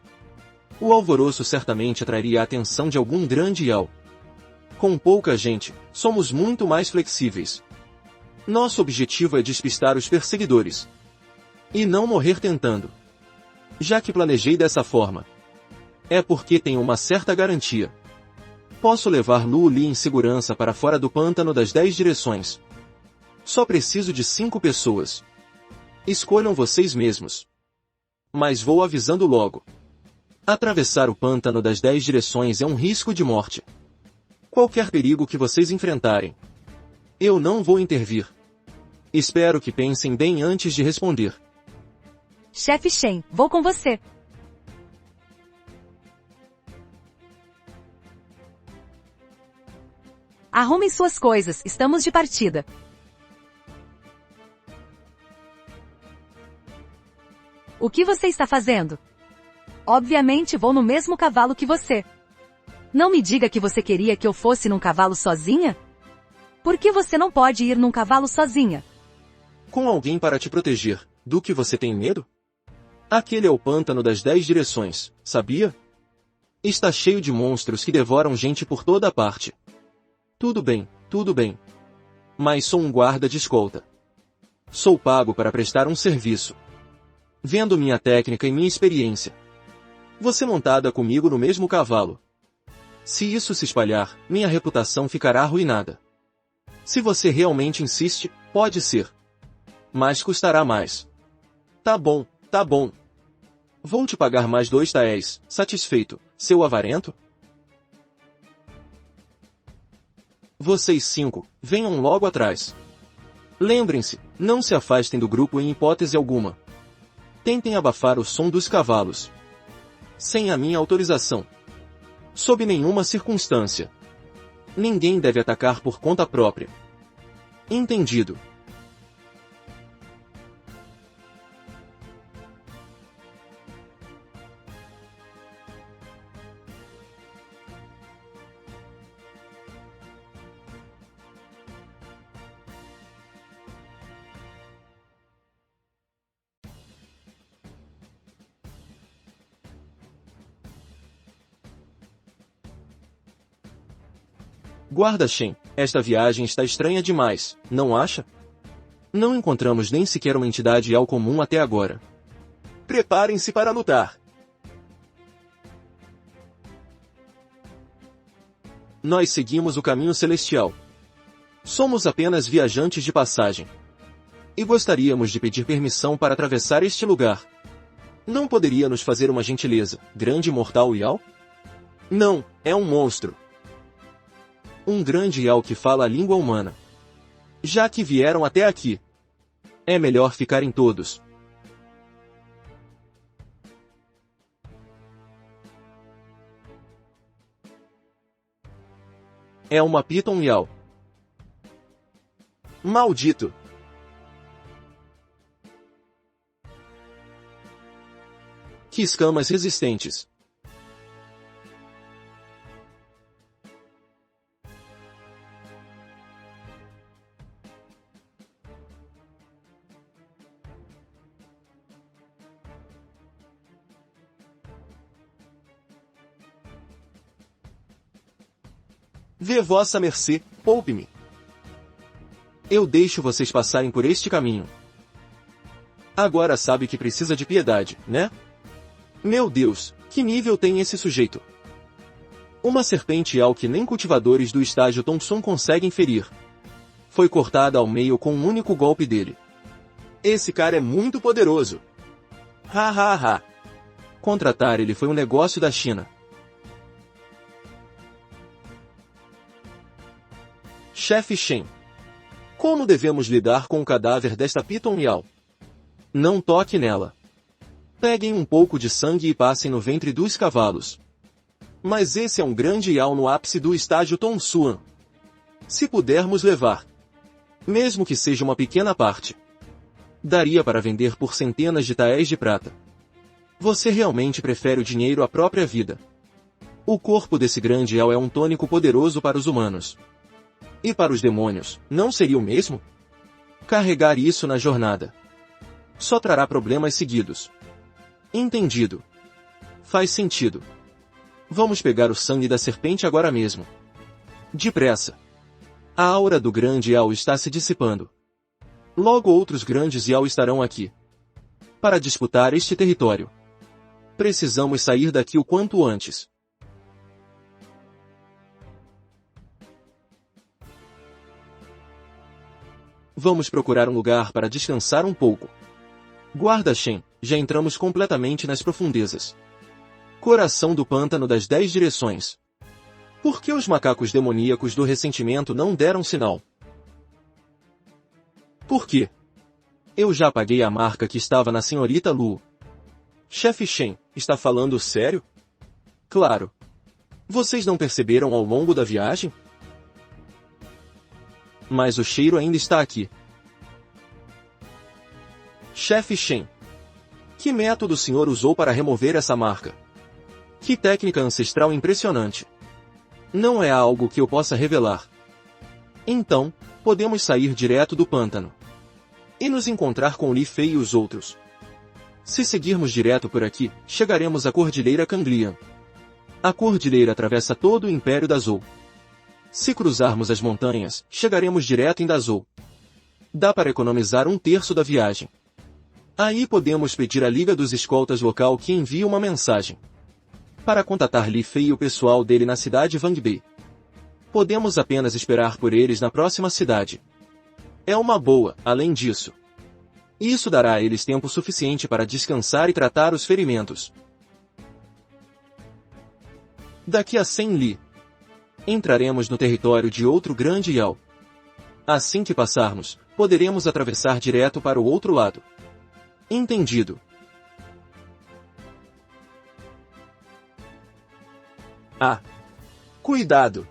O alvoroço certamente atrairia a atenção de algum grande Yao. Com pouca gente, somos muito mais flexíveis. Nosso objetivo é despistar os perseguidores. E não morrer tentando. Já que planejei dessa forma, é porque tenho uma certa garantia. Posso levar Lu Li em segurança para fora do pântano das 10 direções. Só preciso de 5 pessoas. Escolham vocês mesmos. Mas vou avisando logo. Atravessar o pântano das 10 direções é um risco de morte. Qualquer perigo que vocês enfrentarem, Eu não vou intervir. Espero que pensem bem antes de responder. Chefe Shen, vou com você. Arrumem suas coisas, estamos de partida. O que você está fazendo? Obviamente vou no mesmo cavalo que você. Não me diga que você queria que eu fosse num cavalo sozinha? Por que você não pode ir num cavalo sozinha? Com alguém para te proteger, do que você tem medo? Aquele é o pântano das 10 direções, sabia? Está cheio de monstros que devoram gente por toda parte. Tudo bem, tudo bem. Mas sou um guarda de escolta. Sou pago para prestar um serviço. Vendo minha técnica e minha experiência. Você montada comigo no mesmo cavalo. Se isso se espalhar, minha reputação ficará arruinada. Se você realmente insiste, pode ser. Mas custará mais. Tá bom, tá bom. Vou te pagar mais 2 taéis, satisfeito, seu avarento? Vocês 5, venham logo atrás. Lembrem-se, não se afastem do grupo em hipótese alguma. Tentem abafar o som dos cavalos. Sem a minha autorização. Sob nenhuma circunstância. Ninguém deve atacar por conta própria. Entendido. Guarda Shen, esta viagem está estranha demais, não acha? Não encontramos nem sequer uma entidade Yao comum até agora. Preparem-se para lutar. Nós seguimos o caminho celestial. Somos apenas viajantes de passagem. E gostaríamos de pedir permissão para atravessar este lugar. Não poderia nos fazer uma gentileza, grande imortal Yao? Não, é um monstro. Um grande Yao que fala a língua humana. Já que vieram até aqui, é melhor ficarem todos. É uma Piton Yao. Maldito! Que escamas resistentes! Vê vossa mercê, poupe-me. Eu deixo vocês passarem por este caminho. Agora sabe que precisa de piedade, né? Meu Deus, que nível tem esse sujeito? Uma serpente Yao que nem cultivadores do estágio Thompson conseguem ferir. Foi cortada ao meio com um único golpe dele. Esse cara é muito poderoso. Ha ha ha. Contratar ele foi um negócio da China. Chefe Shen. Como devemos lidar com o cadáver desta Piton Yao? Não toque nela. Peguem um pouco de sangue e passem no ventre dos cavalos. Mas esse é um grande Yao no ápice do estágio Tongsuan. Se pudermos levar, mesmo que seja uma pequena parte, daria para vender por centenas de taéis de prata. Você realmente prefere o dinheiro à própria vida. O corpo desse grande Yao é um tônico poderoso para os humanos. E para os demônios, não seria o mesmo? Carregar isso na jornada só trará problemas seguidos. Entendido. Faz sentido. Vamos pegar o sangue da serpente agora mesmo. Depressa. A aura do grande Yao está se dissipando. Logo outros grandes Yao estarão aqui para disputar este território. Precisamos sair daqui o quanto antes. Vamos procurar um lugar para descansar um pouco. Guarda Shen, já entramos completamente nas profundezas. Coração do pântano das 10 direções. Por que os macacos demoníacos do ressentimento não deram sinal? Por quê? Eu já paguei a marca que estava na senhorita Lu. Chefe Shen, está falando sério? Claro. Vocês não perceberam ao longo da viagem? Mas o cheiro ainda está aqui. Chefe Shen. Que método o senhor usou para remover essa marca? Que técnica ancestral impressionante. Não é algo que eu possa revelar. Então, podemos sair direto do pântano. E nos encontrar com Li Fei e os outros. Se seguirmos direto por aqui, chegaremos à Cordilheira Kanglian. A cordilheira atravessa todo o Império da Zhou. Se cruzarmos as montanhas, chegaremos direto em Dazhou. Dá para economizar 1/3 da viagem. Aí podemos pedir à Liga dos Escoltas local que envie uma mensagem para contatar Li Fei e o pessoal dele na cidade Wangbei. Podemos apenas esperar por eles na próxima cidade. É uma boa, além disso. Isso dará a eles tempo suficiente para descansar e tratar os ferimentos. Daqui a 100 li, entraremos no território de outro grande Yao. Assim que passarmos, poderemos atravessar direto para o outro lado. Entendido. Ah! Cuidado!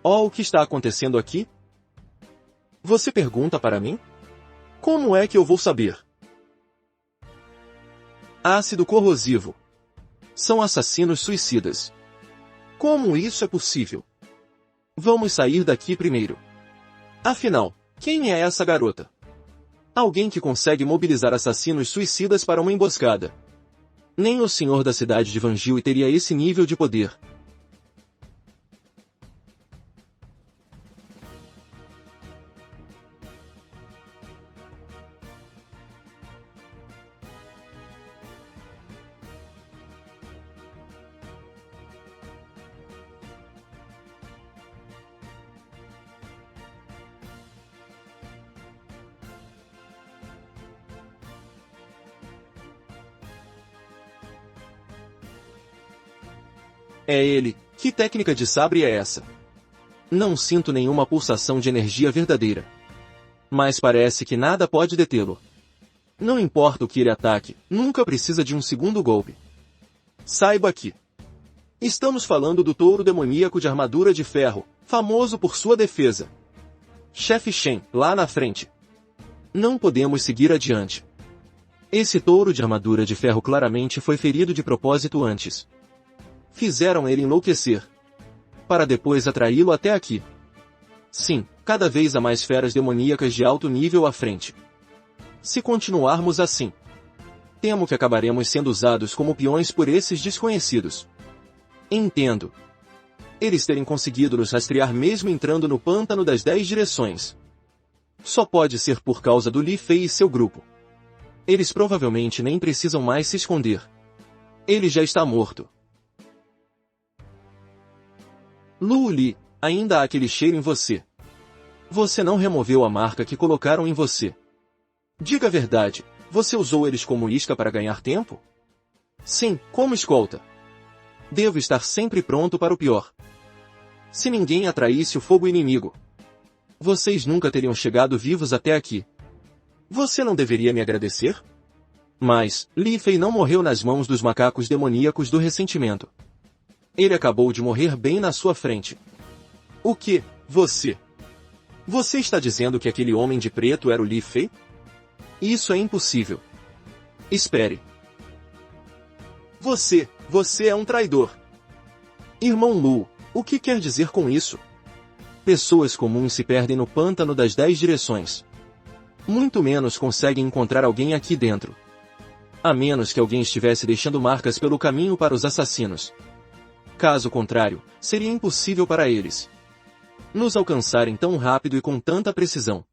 Oh, o que está acontecendo aqui? Você pergunta para mim? Como é que eu vou saber? Ácido corrosivo. São assassinos suicidas. Como isso é possível? Vamos sair daqui primeiro. Afinal, quem é essa garota? Alguém que consegue mobilizar assassinos suicidas para uma emboscada. Nem o senhor da cidade de Vanjil teria esse nível de poder. É ele. Que técnica de sabre é essa? Não sinto nenhuma pulsação de energia verdadeira. Mas parece que nada pode detê-lo. Não importa o que ele ataque, nunca precisa de um segundo golpe. Saiba que estamos falando do touro demoníaco de armadura de ferro, famoso por sua defesa. Chefe Shen, lá na frente. Não podemos seguir adiante. Esse touro de armadura de ferro claramente foi ferido de propósito antes. Fizeram ele enlouquecer, para depois atraí-lo até aqui. Sim, cada vez há mais feras demoníacas de alto nível à frente. Se continuarmos assim, temo que acabaremos sendo usados como peões por esses desconhecidos. Entendo. Eles terem conseguido nos rastrear mesmo entrando no pântano das 10 direções. Só pode ser por causa do Li Fei e seu grupo. Eles provavelmente nem precisam mais se esconder. Ele já está morto. Lu Li, ainda há aquele cheiro em você. Você não removeu a marca que colocaram em você. Diga a verdade, você usou eles como isca para ganhar tempo? Sim, como escolta. Devo estar sempre pronto para o pior. Se ninguém atraísse o fogo inimigo, vocês nunca teriam chegado vivos até aqui. Você não deveria me agradecer? Mas, Li Fei não morreu nas mãos dos macacos demoníacos do ressentimento. Ele acabou de morrer bem na sua frente. O que? Você? Você está dizendo que aquele homem de preto era o Li Fei? Isso é impossível. Espere. Você é um traidor. Irmão Lu, o que quer dizer com isso? Pessoas comuns se perdem no pântano das 10 direções. Muito menos conseguem encontrar alguém aqui dentro. A menos que alguém estivesse deixando marcas pelo caminho para os assassinos. Caso contrário, seria impossível para eles nos alcançarem tão rápido e com tanta precisão.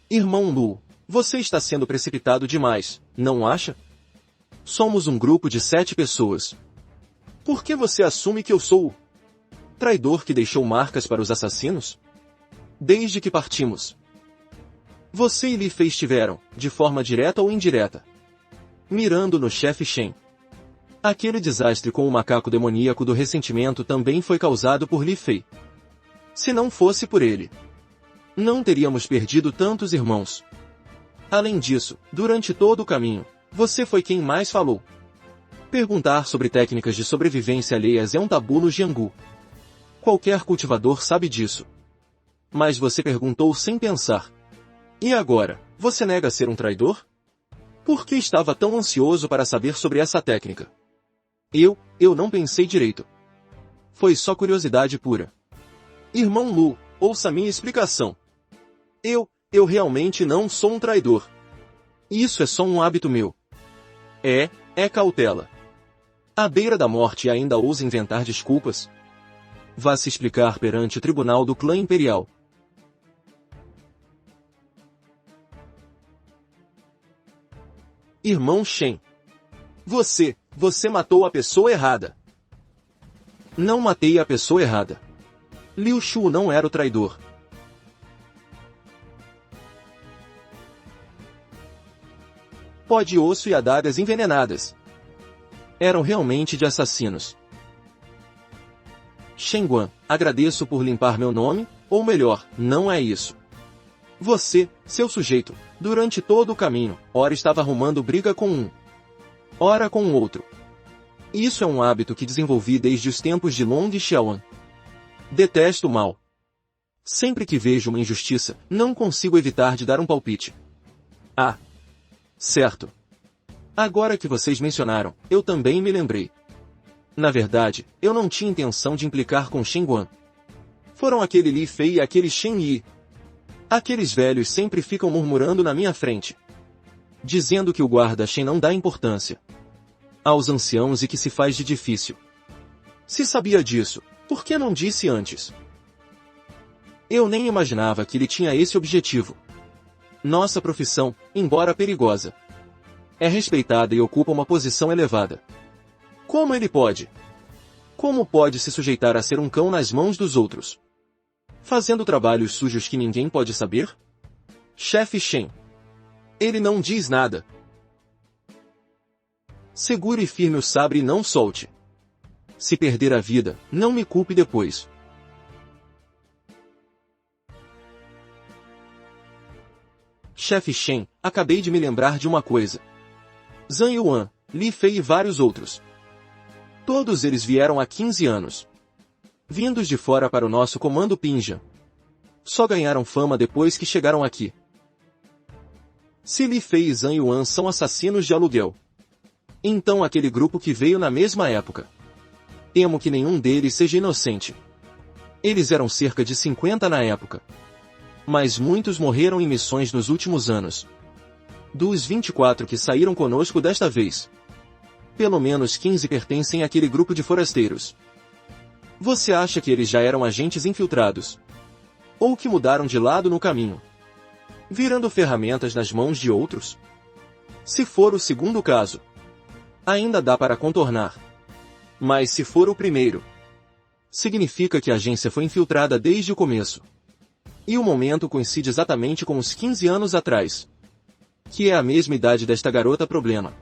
Irmão Lu, você está sendo precipitado demais, não acha? Somos um grupo de 7 pessoas. Por que você assume que eu sou o traidor que deixou marcas para os assassinos? Desde que partimos, você e Li Fei estiveram, de forma direta ou indireta, mirando no chefe Shen. Aquele desastre com o macaco demoníaco do ressentimento também foi causado por Li Fei. Se não fosse por ele, não teríamos perdido tantos irmãos. Além disso, durante todo o caminho, você foi quem mais falou. Perguntar sobre técnicas de sobrevivência alheias é um tabu no Jianghu. Qualquer cultivador sabe disso. Mas você perguntou sem pensar. E agora, você nega ser um traidor? Por que estava tão ansioso para saber sobre essa técnica? Eu não pensei direito. Foi só curiosidade pura. Irmão Lu, ouça minha explicação. Eu realmente não sou um traidor. Isso é só um hábito meu. É cautela. À beira da morte ainda ousa inventar desculpas? Vá se explicar perante o tribunal do clã imperial. Irmão Shen. Você matou a pessoa errada. Não matei a pessoa errada. Liu Shu não era o traidor. Pó de osso e adagas envenenadas. Eram realmente de assassinos. Shen Guan, agradeço por limpar meu nome, ou melhor, não é isso. Você, seu sujeito, durante todo o caminho, ora estava arrumando briga com um, ora com o outro. Isso é um hábito que desenvolvi desde os tempos de Long Xiaoan. Detesto o mal. Sempre que vejo uma injustiça, não consigo evitar de dar um palpite. Ah, certo. Agora que vocês mencionaram, eu também me lembrei. Na verdade, eu não tinha intenção de implicar com Shen Guan. Foram aquele Li Fei e aquele Shen Yi. Aqueles velhos sempre ficam murmurando na minha frente, dizendo que o guarda Shen não dá importância aos anciãos e que se faz de difícil. Se sabia disso, por que não disse antes? Eu nem imaginava que ele tinha esse objetivo. Nossa profissão, embora perigosa, é respeitada e ocupa uma posição elevada. Como ele pode? Como pode se sujeitar a ser um cão nas mãos dos outros? Fazendo trabalhos sujos que ninguém pode saber? Chefe Shen. Ele não diz nada. Segure firme o sabre e não solte. Se perder a vida, não me culpe depois. Chefe Shen, acabei de me lembrar de uma coisa. Zhang Yuan, Li Fei e vários outros. Todos eles vieram há 15 anos. Vindos de fora para o nosso comando Pinja. Só ganharam fama depois que chegaram aqui. Se Li Fei e Zhang Yuan são assassinos de aluguel, então aquele grupo que veio na mesma época, temo que nenhum deles seja inocente. Eles eram cerca de 50 na época. Mas muitos morreram em missões nos últimos anos. Dos 24 que saíram conosco desta vez, pelo menos 15 pertencem àquele grupo de forasteiros. Você acha que eles já eram agentes infiltrados? Ou que mudaram de lado no caminho, virando ferramentas nas mãos de outros? Se for o segundo caso, ainda dá para contornar. Mas se for o primeiro, significa que a agência foi infiltrada desde o começo. E o momento coincide exatamente com os 15 anos atrás, que é a mesma idade desta garota problema.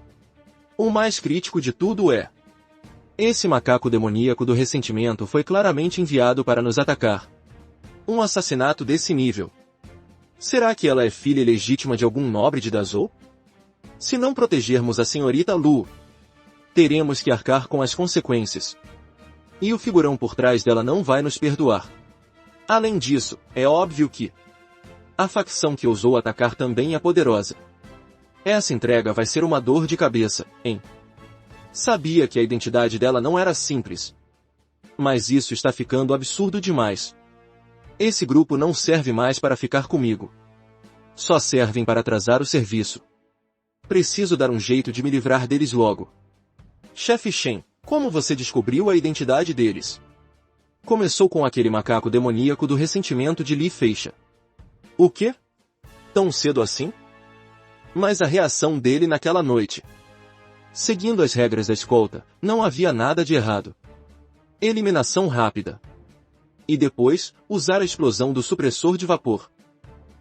O mais crítico de tudo é: esse macaco demoníaco do ressentimento foi claramente enviado para nos atacar. Um assassinato desse nível. Será que ela é filha ilegítima de algum nobre de Dazhou? Se não protegermos a senhorita Lu, teremos que arcar com as consequências. E o figurão por trás dela não vai nos perdoar. Além disso, é óbvio que a facção que ousou atacar também é poderosa. Essa entrega vai ser uma dor de cabeça, hein? Sabia que a identidade dela não era simples. Mas isso está ficando absurdo demais. Esse grupo não serve mais para ficar comigo. Só servem para atrasar o serviço. Preciso dar um jeito de me livrar deles logo. Chefe Shen, como você descobriu a identidade deles? Começou com aquele macaco demoníaco do ressentimento de Li Feixa. O quê? Tão cedo assim? Mas a reação dele naquela noite. Seguindo as regras da escolta, não havia nada de errado. Eliminação rápida. E depois, usar a explosão do supressor de vapor,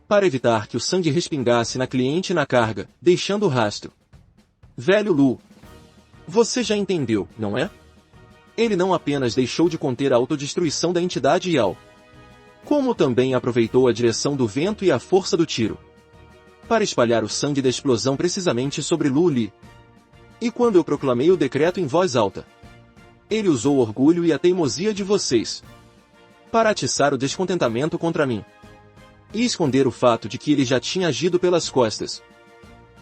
para evitar que o sangue respingasse na cliente e na carga, deixando o rastro. Velho Lu. Você já entendeu, não é? Ele não apenas deixou de conter a autodestruição da entidade Yao, como também aproveitou a direção do vento e a força do tiro para espalhar o sangue da explosão precisamente sobre Lu Li. E quando eu proclamei o decreto em voz alta, ele usou o orgulho e a teimosia de vocês para atiçar o descontentamento contra mim e esconder o fato de que ele já tinha agido pelas costas.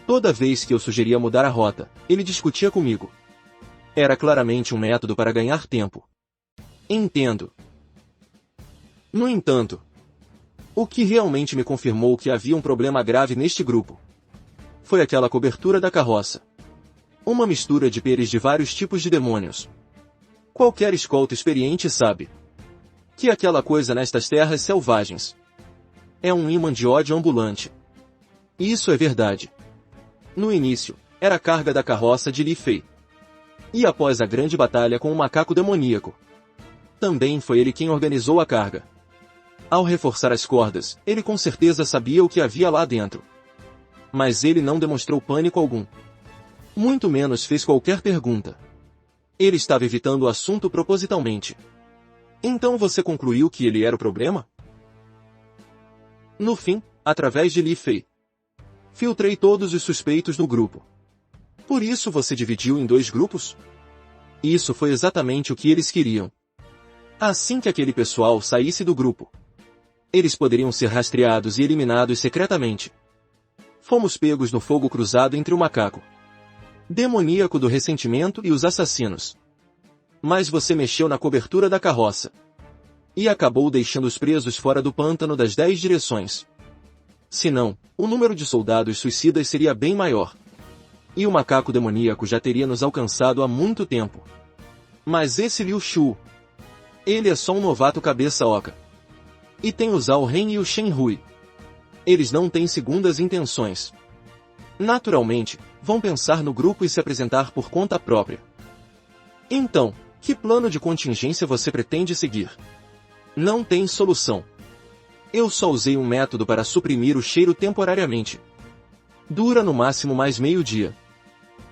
Toda vez que eu sugeria mudar a rota, ele discutia comigo. Era claramente um método para ganhar tempo. Entendo. No entanto, o que realmente me confirmou que havia um problema grave neste grupo foi aquela cobertura da carroça. Uma mistura de peres de vários tipos de demônios. Qualquer escolta experiente sabe que aquela coisa nestas terras selvagens é um imã de ódio ambulante. E isso é verdade. No início, era a carga da carroça de Li Fei. E após a grande batalha com o macaco demoníaco, também foi ele quem organizou a carga. Ao reforçar as cordas, ele com certeza sabia o que havia lá dentro. Mas ele não demonstrou pânico algum. Muito menos fez qualquer pergunta. Ele estava evitando o assunto propositalmente. Então você concluiu que ele era o problema? No fim, através de Li Fei, filtrei todos os suspeitos do grupo. Por isso você dividiu em 2 grupos? Isso foi exatamente o que eles queriam. Assim que aquele pessoal saísse do grupo, eles poderiam ser rastreados e eliminados secretamente. Fomos pegos no fogo cruzado entre o macaco demoníaco do ressentimento e os assassinos. Mas você mexeu na cobertura da carroça e acabou deixando os presos fora do pântano das 10 direções. Senão, o número de soldados suicidas seria bem maior. E o macaco demoníaco já teria nos alcançado há muito tempo. Mas esse Liu Shu, ele é só um novato cabeça oca. E tem o Zhao Ren e o Shen Hui. Eles não têm segundas intenções. Naturalmente, vão pensar no grupo e se apresentar por conta própria. Então, que plano de contingência você pretende seguir? Não tem solução. Eu só usei um método para suprimir o cheiro temporariamente. Dura no máximo mais meio-dia.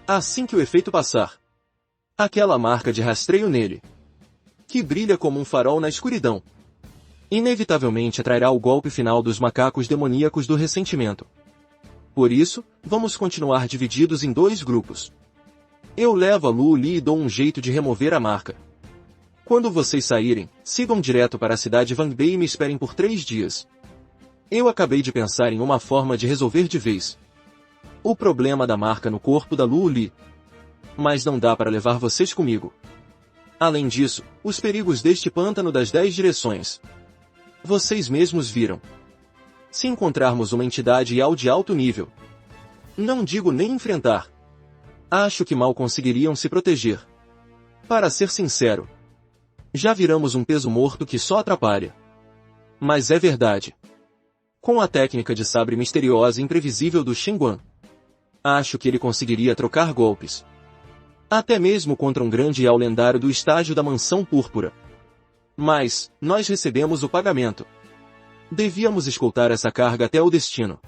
Assim que o efeito passar, aquela marca de rastreio nele, que brilha como um farol na escuridão, inevitavelmente atrairá o golpe final dos macacos demoníacos do ressentimento. Por isso, vamos continuar divididos em 2 grupos. Eu levo a Lu Li e dou um jeito de remover a marca. Quando vocês saírem, sigam direto para a cidade Wangbei e me esperem por 3 dias. Eu acabei de pensar em uma forma de resolver de vez o problema da marca no corpo da Lu Li. Mas não dá para levar vocês comigo. Além disso, os perigos deste pântano das 10 direções. Vocês mesmos viram. Se encontrarmos uma entidade Yao de alto nível, não digo nem enfrentar, acho que mal conseguiriam se proteger. Para ser sincero, já viramos um peso morto que só atrapalha. Mas é verdade. Com a técnica de sabre misteriosa e imprevisível do Shenguan, acho que ele conseguiria trocar golpes. Até mesmo contra um grande Yao lendário do estágio da Mansão Púrpura. Mas, nós recebemos o pagamento. Devíamos escoltar essa carga até o destino.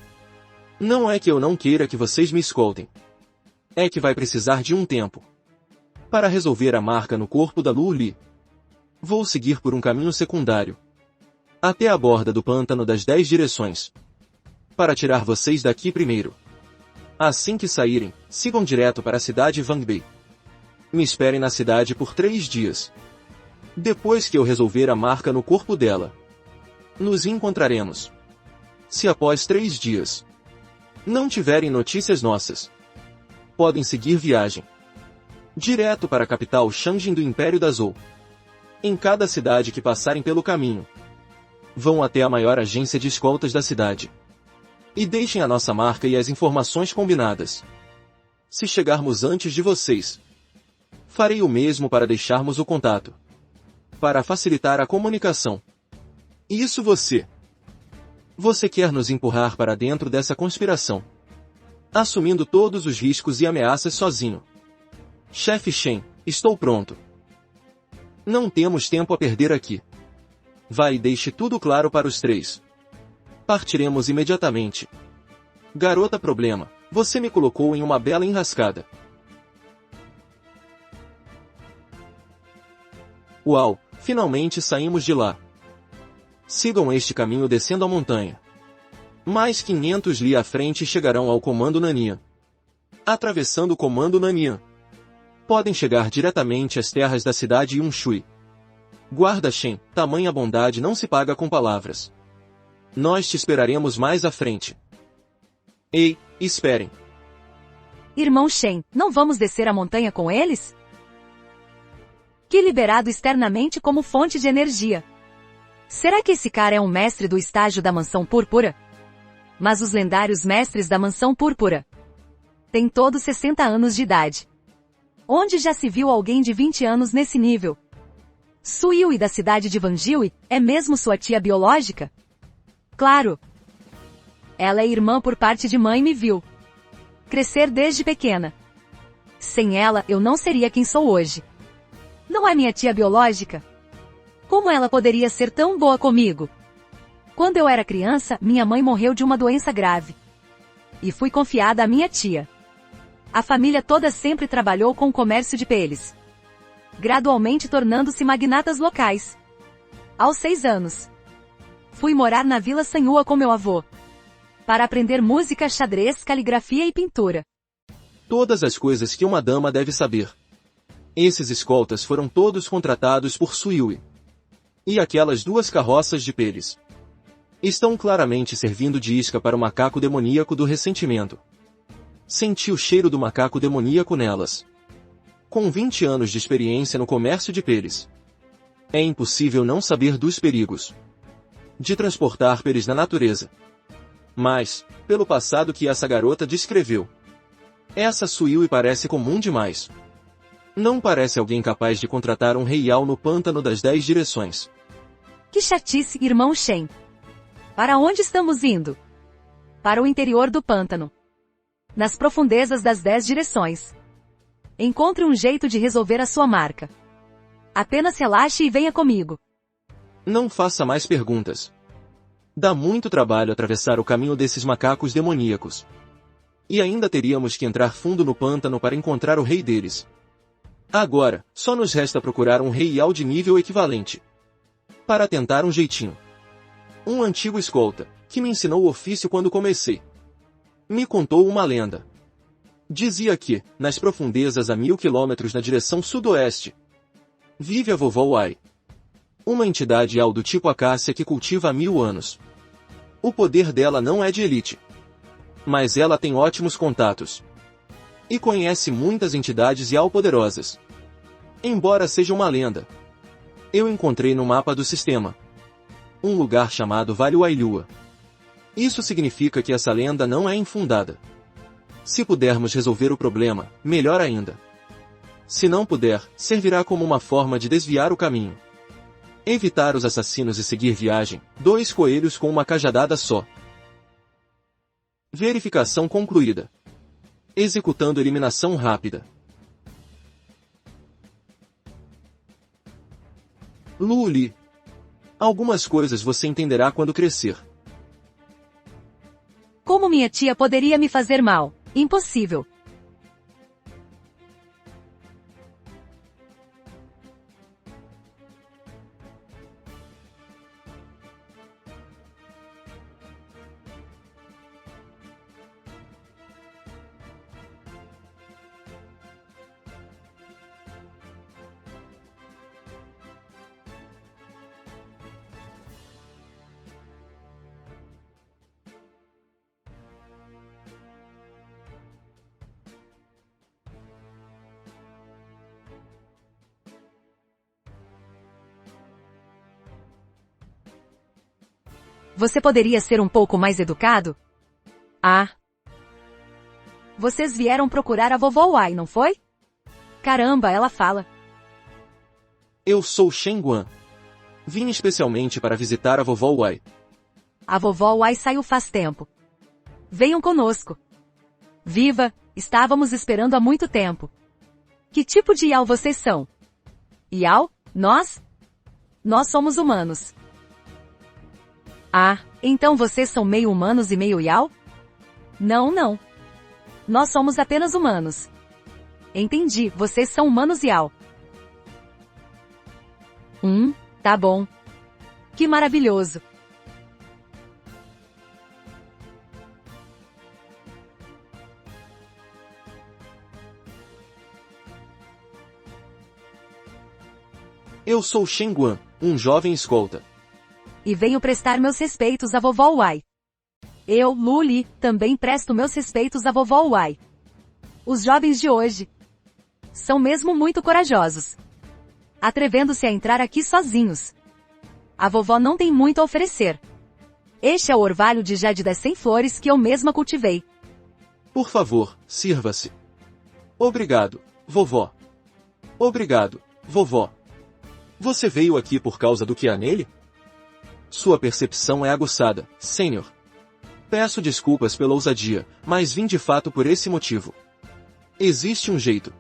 Não é que eu não queira que vocês me escoltem. É que vai precisar de um tempo para resolver a marca no corpo da Lu Li. Vou seguir por um caminho secundário até a borda do pântano das 10 direções para tirar vocês daqui primeiro. Assim que saírem, sigam direto para a cidade Wangbei. Me esperem na cidade por 3 dias. Depois que eu resolver a marca no corpo dela, nos encontraremos. Se após 3 dias não tiverem notícias nossas, podem seguir viagem direto para a capital Shangjin do Império da Zhou. Em cada cidade que passarem pelo caminho, vão até a maior agência de escoltas da cidade e deixem a nossa marca e as informações combinadas. Se chegarmos antes de vocês, farei o mesmo para deixarmos o contato, para facilitar a comunicação. Isso você quer nos empurrar para dentro dessa conspiração, assumindo todos os riscos e ameaças sozinho. Chefe Shen, estou pronto. Não temos tempo a perder aqui. Vá e deixe tudo claro para os 3. Partiremos imediatamente. Garota problema, você me colocou em uma bela enrascada. Uau, finalmente saímos de lá. Sigam este caminho descendo a montanha. Mais 500 li à frente chegarão ao Comando Nanian. Atravessando o Comando Nanian, podem chegar diretamente às terras da cidade Yunshui. Guarda Shen, tamanha bondade não se paga com palavras. Nós te esperaremos mais à frente. Ei, esperem. Irmão Shen, não vamos descer a montanha com eles? Que liberado externamente como fonte de energia. Será que esse cara é um mestre do estágio da Mansão Púrpura? Mas os lendários mestres da Mansão Púrpura têm todos 60 anos de idade. Onde já se viu alguém de 20 anos nesse nível? Su Yui da cidade de Vanjiui é mesmo sua tia biológica? Claro. Ela é irmã por parte de mãe e me viu crescer desde pequena. Sem ela, eu não seria quem sou hoje. Não é minha tia biológica? Como ela poderia ser tão boa comigo? Quando eu era criança, minha mãe morreu de uma doença grave. E fui confiada à minha tia. A família toda sempre trabalhou com o comércio de peles, gradualmente tornando-se magnatas locais. Aos 6 anos, fui morar na Vila Sanhua com meu avô, para aprender música, xadrez, caligrafia e pintura. Todas as coisas que uma dama deve saber. Esses escoltas foram todos contratados por Su Yui. E aquelas 2 carroças de peles estão claramente servindo de isca para o macaco demoníaco do ressentimento. Senti o cheiro do macaco demoníaco nelas. Com 20 anos de experiência no comércio de peles, é impossível não saber dos perigos de transportar peles na natureza. Mas, pelo passado que essa garota descreveu, essa Su Yui parece comum demais. Não parece alguém capaz de contratar um reial no pântano das 10 direções. Que chatice, irmão Shen. Para onde estamos indo? Para o interior do pântano. Nas profundezas das 10 direções. Encontre um jeito de resolver a sua marca. Apenas relaxe e venha comigo. Não faça mais perguntas. Dá muito trabalho atravessar o caminho desses macacos demoníacos. E ainda teríamos que entrar fundo no pântano para encontrar o rei deles. Agora, só nos resta procurar um reial de nível equivalente. Para tentar um jeitinho. Um antigo escolta, que me ensinou o ofício quando comecei, me contou uma lenda. Dizia que, nas profundezas a 1000 quilômetros na direção sudoeste, vive a vovó Wai. Uma entidade do tipo acácia que cultiva há 1000 anos. O poder dela não é de elite. Mas ela tem ótimos contatos. E conhece muitas entidades poderosas. Embora seja uma lenda, eu encontrei no mapa do sistema um lugar chamado Vale Wailua. Isso significa que essa lenda não é infundada. Se pudermos resolver o problema, melhor ainda. Se não puder, servirá como uma forma de desviar o caminho. Evitar os assassinos e seguir viagem, 2 coelhos com uma cajadada só. Verificação concluída. Executando eliminação rápida. Luli. Algumas coisas você entenderá quando crescer. Como minha tia poderia me fazer mal? Impossível. Você poderia ser um pouco mais educado? Ah. Vocês vieram procurar a vovó Wai, não foi? Caramba, ela fala. Eu sou Shen Guan. Vim especialmente para visitar a vovó Wai. A vovó Wai saiu faz tempo. Venham conosco. Viva, estávamos esperando há muito tempo. Que tipo de Yao vocês são? Yao? Nós? Nós somos humanos. Ah, então vocês são meio humanos e meio Yao? Não, não. Nós somos apenas humanos. Entendi, vocês são humanos Yao. Tá bom. Que maravilhoso. Eu sou Shen Guan, um jovem escolta. E venho prestar meus respeitos à vovó Wai. Eu, Lu Li, também presto meus respeitos à vovó Wai. Os jovens de hoje são mesmo muito corajosos, atrevendo-se a entrar aqui sozinhos. A vovó não tem muito a oferecer. Este é o orvalho de jade das 100 flores que eu mesma cultivei. Por favor, sirva-se. Obrigado, vovó. Obrigado, vovó. Você veio aqui por causa do que há nele? Sua percepção é aguçada, Senhor. Peço desculpas pela ousadia, mas vim de fato por esse motivo. Existe um jeito.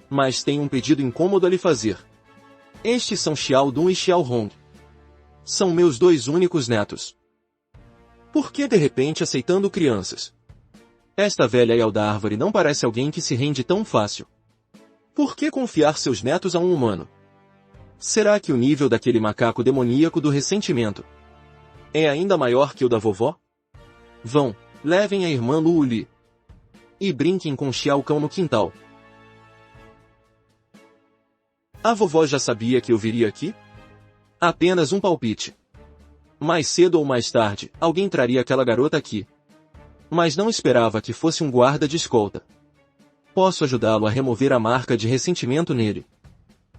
Mas tenho um pedido incômodo a lhe fazer. Estes são Xiao Dun e Xiao Hong. São meus 2 únicos netos. Por que de repente aceitando crianças? Esta velha Yao da árvore não parece alguém que se rende tão fácil. Por que confiar seus netos a um humano? Será que o nível daquele macaco demoníaco do ressentimento é ainda maior que o da vovó? Vão, levem a irmã Lu Li. E brinquem com Xiao Cão no quintal. A vovó já sabia que eu viria aqui? Apenas um palpite. Mais cedo ou mais tarde, alguém traria aquela garota aqui. Mas não esperava que fosse um guarda de escolta. Posso ajudá-lo a remover a marca de ressentimento nele.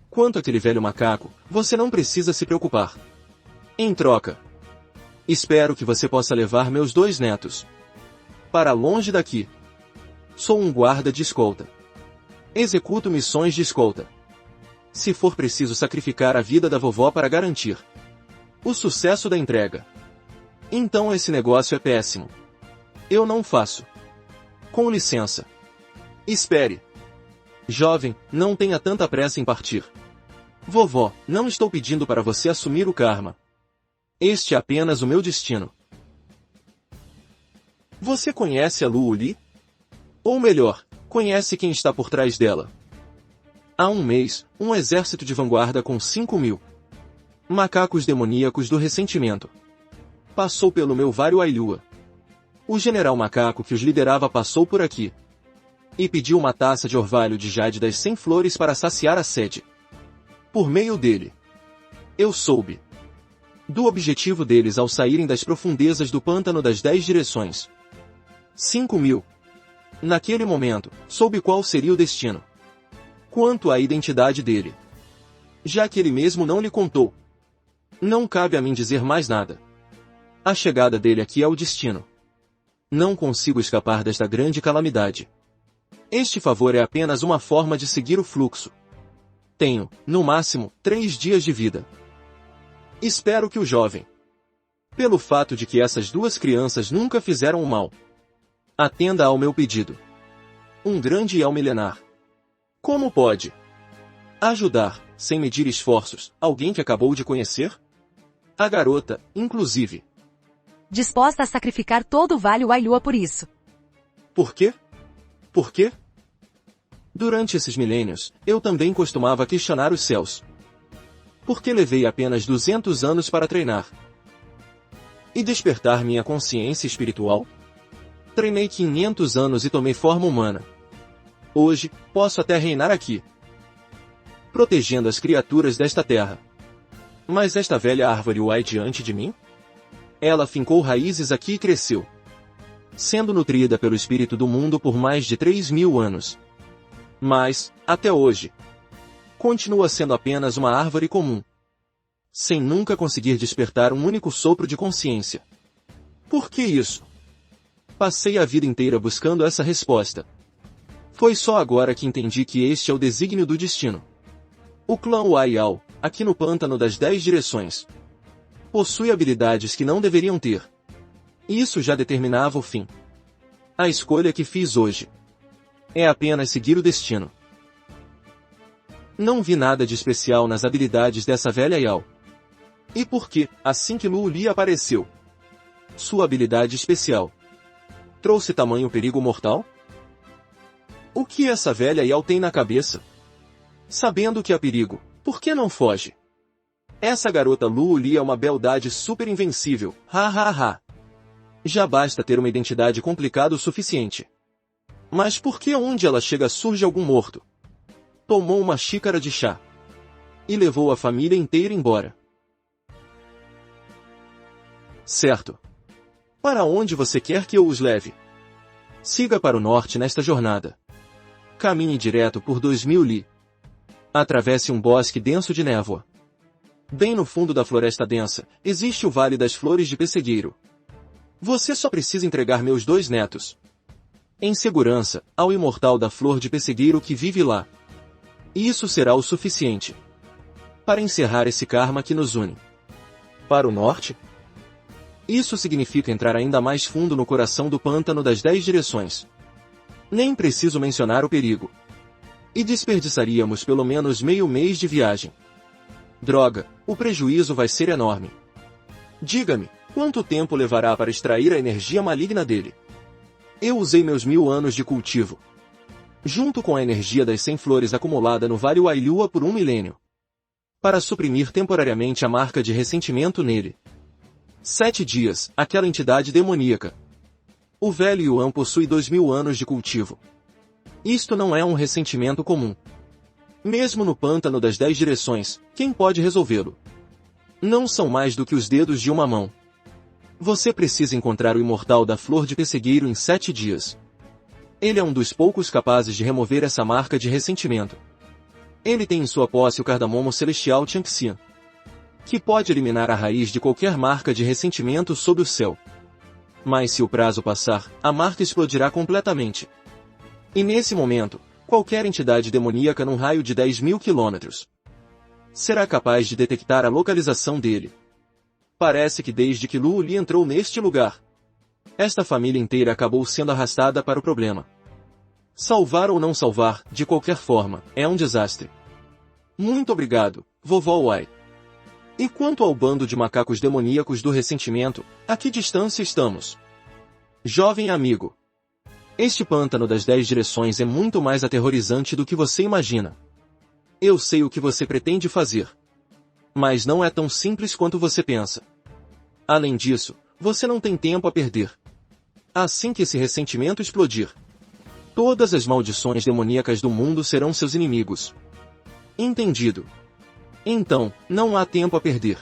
Quanto àquele velho macaco, você não precisa se preocupar. Em troca, espero que você possa levar meus 2 netos para longe daqui. Sou um guarda de escolta. Executo missões de escolta. Se for preciso sacrificar a vida da vovó para garantir o sucesso da entrega, então esse negócio é péssimo. Eu não faço. Com licença. Espere. Jovem, não tenha tanta pressa em partir. Vovó, não estou pedindo para você assumir o karma. Este é apenas o meu destino. Você conhece a Lu Li? Ou melhor, conhece quem está por trás dela? Há um mês, um exército de vanguarda com 5.000 macacos demoníacos do ressentimento passou pelo meu Vário Ailua. O general macaco que os liderava passou por aqui e pediu uma taça de orvalho de jade das 100 flores para saciar a sede. Por meio dele, eu soube do objetivo deles ao saírem das profundezas do pântano das 10 direções. 5.000. Naquele momento, soube qual seria o destino. Quanto à identidade dele, já que ele mesmo não lhe contou, não cabe a mim dizer mais nada. A chegada dele aqui é o destino. Não consigo escapar desta grande calamidade. Este favor é apenas uma forma de seguir o fluxo. Tenho, no máximo, 3 dias de vida. Espero que o jovem, pelo fato de que essas 2 crianças nunca fizeram o mal, atenda ao meu pedido. Um grande El milenar. Como pode ajudar, sem medir esforços, alguém que acabou de conhecer? A garota, inclusive. Disposta a sacrificar todo o Vale Wailua por isso. Por quê? Por quê? Durante esses milênios, eu também costumava questionar os céus. Por que levei apenas 200 anos para treinar e despertar minha consciência espiritual? Treinei 500 anos e tomei forma humana. Hoje, posso até reinar aqui, protegendo as criaturas desta terra. Mas esta velha árvore Wai diante de mim? Ela fincou raízes aqui e cresceu, sendo nutrida pelo espírito do mundo por mais de 3.000 anos. Mas, até hoje, continua sendo apenas uma árvore comum, sem nunca conseguir despertar um único sopro de consciência. Por que isso? Passei a vida inteira buscando essa resposta. Foi só agora que entendi que este é o desígnio do destino. O clã Waiao, aqui no pântano das 10 direções, possui habilidades que não deveriam ter. Isso já determinava o fim. A escolha que fiz hoje é apenas seguir o destino. Não vi nada de especial nas habilidades dessa velha Yao. E por que, assim que Lu Li apareceu, sua habilidade especial trouxe tamanho perigo mortal? O que essa velha Yao tem na cabeça? Sabendo que há perigo, por que não foge? Essa garota Luo Li é uma beldade super invencível, ha ha ha. Já basta ter uma identidade complicada o suficiente. Mas por que onde ela chega surge algum morto? Tomou uma xícara de chá. E levou a família inteira embora. Certo. Para onde você quer que eu os leve? Siga para o norte nesta jornada. Caminhe direto por 2000 li. Atravesse um bosque denso de névoa. Bem no fundo da floresta densa, existe o Vale das Flores de Pessegueiro. Você só precisa entregar meus 2 netos. Em segurança, ao imortal da Flor de Pessegueiro que vive lá. E isso será o suficiente para encerrar esse karma que nos une. Para o norte? Isso significa entrar ainda mais fundo no coração do pântano das 10 direções. Nem preciso mencionar o perigo. E desperdiçaríamos pelo menos meio mês de viagem. Droga, o prejuízo vai ser enorme. Diga-me, quanto tempo levará para extrair a energia maligna dele? Eu usei meus 1000 anos de cultivo, junto com a energia das 100 flores acumulada no Vale Wailua por 1 milênio, para suprimir temporariamente a marca de ressentimento nele. 7 dias, aquela entidade demoníaca. O velho Yuan possui 2000 anos de cultivo. Isto não é um ressentimento comum. Mesmo no pântano das 10 direções, quem pode resolvê-lo? Não são mais do que os dedos de uma mão. Você precisa encontrar o imortal da Flor de Pessegueiro em 7 dias. Ele é um dos poucos capazes de remover essa marca de ressentimento. Ele tem em sua posse o cardamomo celestial Tianxian, que pode eliminar a raiz de qualquer marca de ressentimento sob o céu. Mas se o prazo passar, a marca explodirá completamente. E nesse momento, qualquer entidade demoníaca num raio de 10.000 quilômetros será capaz de detectar a localização dele. Parece que desde que Luo Li entrou neste lugar, esta família inteira acabou sendo arrastada para o problema. Salvar ou não salvar, de qualquer forma, é um desastre. Muito obrigado, vovó Wai. E quanto ao bando de macacos demoníacos do ressentimento, a que distância estamos? Jovem amigo. Este pântano das 10 direções é muito mais aterrorizante do que você imagina. Eu sei o que você pretende fazer. Mas não é tão simples quanto você pensa. Além disso, você não tem tempo a perder. Assim que esse ressentimento explodir, todas as maldições demoníacas do mundo serão seus inimigos. Entendido? Então, não há tempo a perder.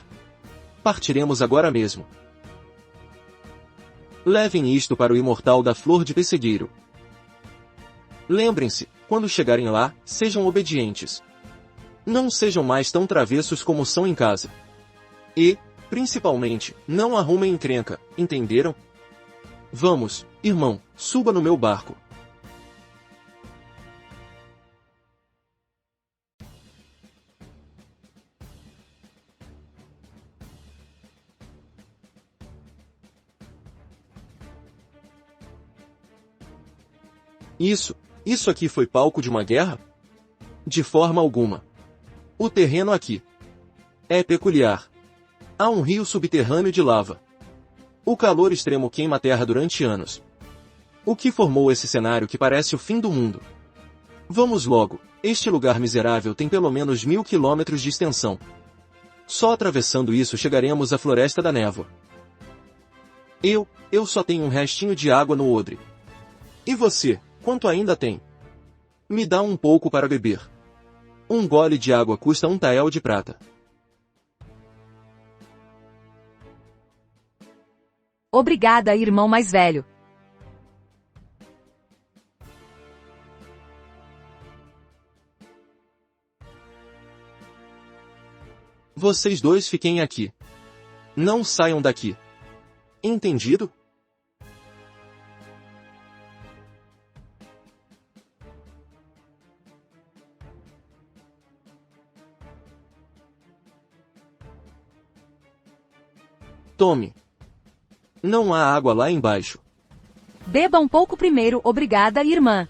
Partiremos agora mesmo. Levem isto para o imortal da Flor de Pessegueiro. Lembrem-se, quando chegarem lá, sejam obedientes. Não sejam mais tão travessos como são em casa. E, principalmente, não arrumem encrenca, entenderam? Vamos, irmão, suba no meu barco. Isso aqui foi palco de uma guerra? De forma alguma. O terreno aqui é peculiar. Há um rio subterrâneo de lava. O calor extremo queima a terra durante anos. O que formou esse cenário que parece o fim do mundo? Vamos logo, este lugar miserável tem pelo menos 1000 quilômetros de extensão. Só atravessando isso chegaremos à Floresta da Névoa. Eu só tenho um restinho de água no odre. E você, quanto ainda tem? Me dá um pouco para beber. Um gole de água custa 1 tael de prata. Obrigada, irmão mais velho. Vocês dois fiquem aqui. Não saiam daqui. Entendido? Tome. Não há água lá embaixo. Beba um pouco primeiro, obrigada, irmã.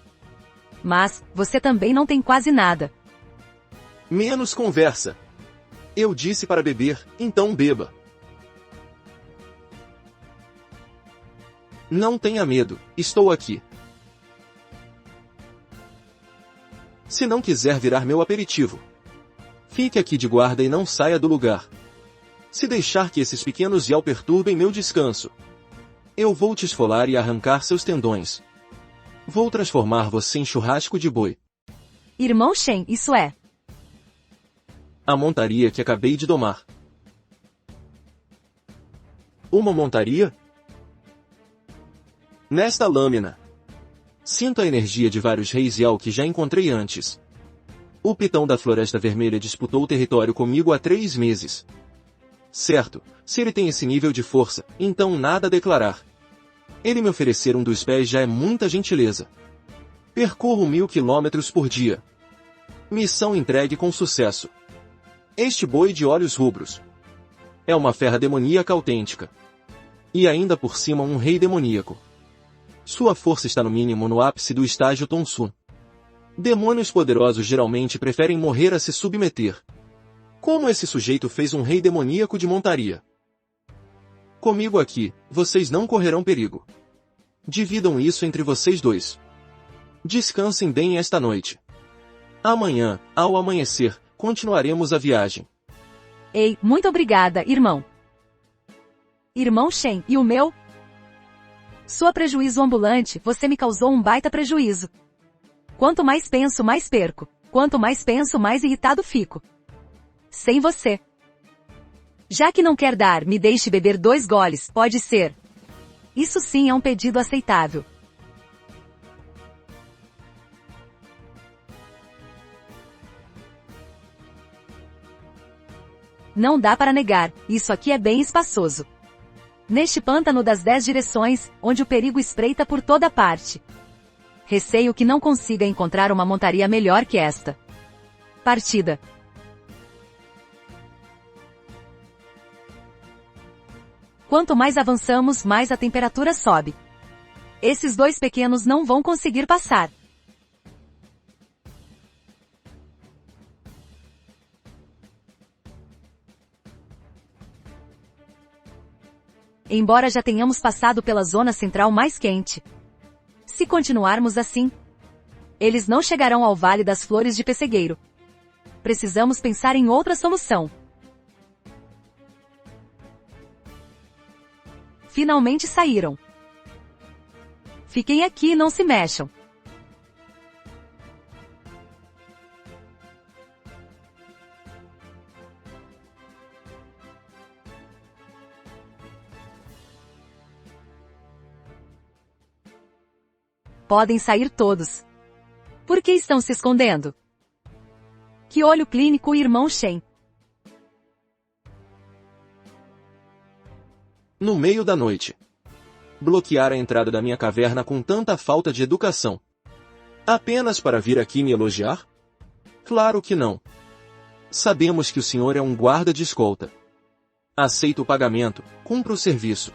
Mas, você também não tem quase nada. Menos conversa. Eu disse para beber, então beba. Não tenha medo, estou aqui. Se não quiser virar meu aperitivo, Fique aqui de guarda e não saia do lugar. Se deixar que esses pequenos Yao perturbem meu descanso, eu vou te esfolar e arrancar seus tendões. Vou transformar você em churrasco de boi. Irmão Shen, isso é. A montaria que acabei de domar. Uma montaria? Nesta lâmina, sinto a energia de vários reis Yao que já encontrei antes. O Pitão da Floresta Vermelha disputou o território comigo há 3 meses. Certo, se ele tem esse nível de força, então nada a declarar. Ele me oferecer um dos pés já é muita gentileza. Percorro 1000 quilômetros por dia. Missão entregue com sucesso. Este boi de olhos rubros é uma fera demoníaca autêntica. E ainda por cima um rei demoníaco. Sua força está no mínimo no ápice do estágio Tonsun. Demônios poderosos geralmente preferem morrer a se submeter. Como esse sujeito fez um rei demoníaco de montaria? Comigo aqui, vocês não correrão perigo. Dividam isso entre vocês dois. Descansem bem esta noite. Amanhã, ao amanhecer, continuaremos a viagem. Ei, muito obrigada, irmão. Irmão Shen, e o meu? Sua prejuízo ambulante, você me causou um baita prejuízo. Quanto mais penso, mais perco. Quanto mais penso, mais irritado fico. Sem você. Já que não quer dar, me deixe beber 2 goles, pode ser. Isso sim é um pedido aceitável. Não dá para negar, isso aqui é bem espaçoso. Neste pântano das 10 direções, onde o perigo espreita por toda parte. Receio que não consiga encontrar uma montaria melhor que esta. Partida. Quanto mais avançamos, mais a temperatura sobe. Esses 2 pequenos não vão conseguir passar. Embora já tenhamos passado pela zona central mais quente. Se continuarmos assim, eles não chegarão ao Vale das Flores de Pessegueiro. Precisamos pensar em outra solução. Finalmente saíram. Fiquem aqui e não se mexam. Podem sair todos. Por que estão se escondendo? Que olho clínico, irmão Shen. No meio da noite. Bloquear a entrada da minha caverna com tanta falta de educação. Apenas para vir aqui me elogiar? Claro que não. Sabemos que o senhor é um guarda de escolta. Aceito o pagamento, cumpra o serviço.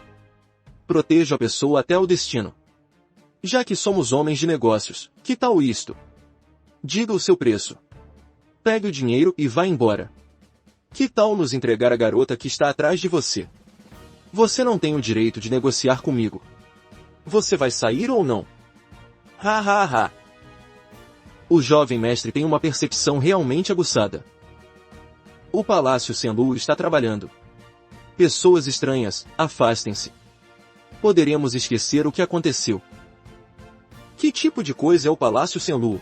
Proteja a pessoa até o destino. Já que somos homens de negócios, que tal isto? Diga o seu preço. Pegue o dinheiro e vá embora. Que tal nos entregar a garota que está atrás de você? Você não tem o direito de negociar comigo. Você vai sair ou não? Ha ha ha. O jovem mestre tem uma percepção realmente aguçada. O Palácio Senlu está trabalhando. Pessoas estranhas, afastem-se. Poderemos esquecer o que aconteceu. Que tipo de coisa é o Palácio Senlu?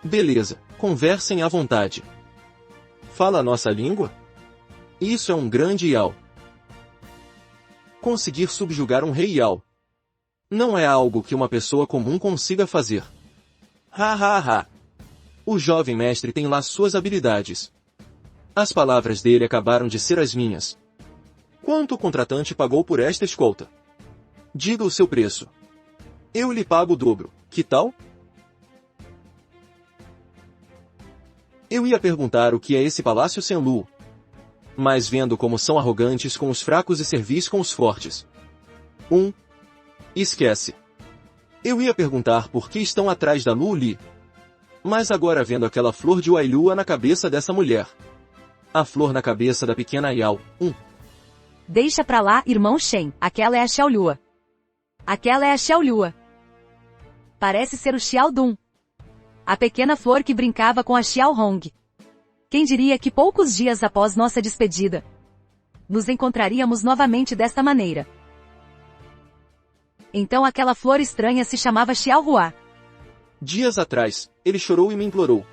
Beleza, conversem à vontade. Fala a nossa língua? Isso é um grande Yao. Conseguir subjugar um rei Yao não é algo que uma pessoa comum consiga fazer. Ha ha ha. O jovem mestre tem lá suas habilidades. As palavras dele acabaram de ser as minhas. Quanto o contratante pagou por esta escolta? Diga o seu preço. Eu lhe pago o dobro, que tal? Eu ia perguntar o que é esse Palácio Senlu. Mas vendo como são arrogantes com os fracos e servis com os fortes. Esquece. Eu ia perguntar por que estão atrás da Lu Li. Mas agora vendo aquela flor de Wailua na cabeça dessa mulher. A flor na cabeça da pequena Yao. Deixa pra lá, irmão Shen, aquela é a Xiaolua. Aquela é a Xiaolua. Parece ser o Xiaodun. A pequena flor que brincava com a Xiaohong. Quem diria que poucos dias após nossa despedida, nos encontraríamos novamente desta maneira? Então aquela flor estranha se chamava Xiaohua. Dias atrás, ele chorou e me implorou,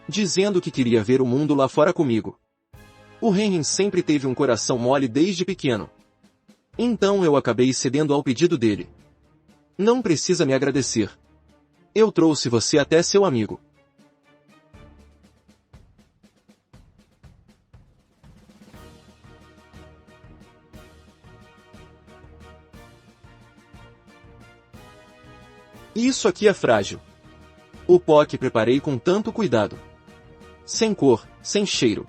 dizendo que queria ver o mundo lá fora comigo. O Renren sempre teve um coração mole desde pequeno. Então eu acabei cedendo ao pedido dele. Não precisa me agradecer. Eu trouxe você até seu amigo. Isso aqui é frágil. O pó que preparei com tanto cuidado. Sem cor, sem cheiro.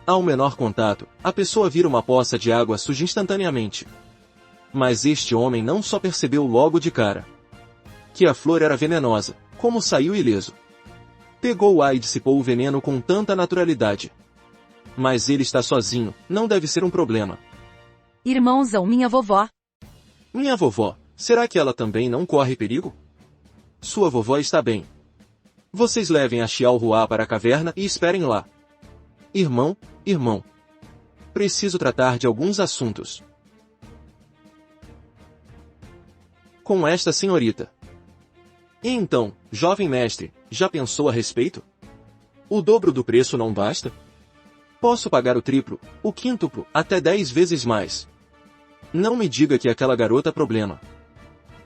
Ao menor contato, a pessoa vira uma poça de água suja instantaneamente. Mas este homem não só percebeu logo de cara que a flor era venenosa, como saiu ileso. Pegou-a e dissipou o veneno com tanta naturalidade. Mas ele está sozinho, não deve ser um problema. Irmãozão, minha vovó. Minha vovó, será que ela também não corre perigo? Sua vovó está bem. Vocês levem a Xiaohua para a caverna e esperem lá. Irmão. Preciso tratar de alguns assuntos com esta senhorita. E então, jovem mestre, já pensou a respeito? O dobro do preço não basta? Posso pagar o triplo, o quíntuplo, até 10 vezes mais. Não me diga que aquela garota problema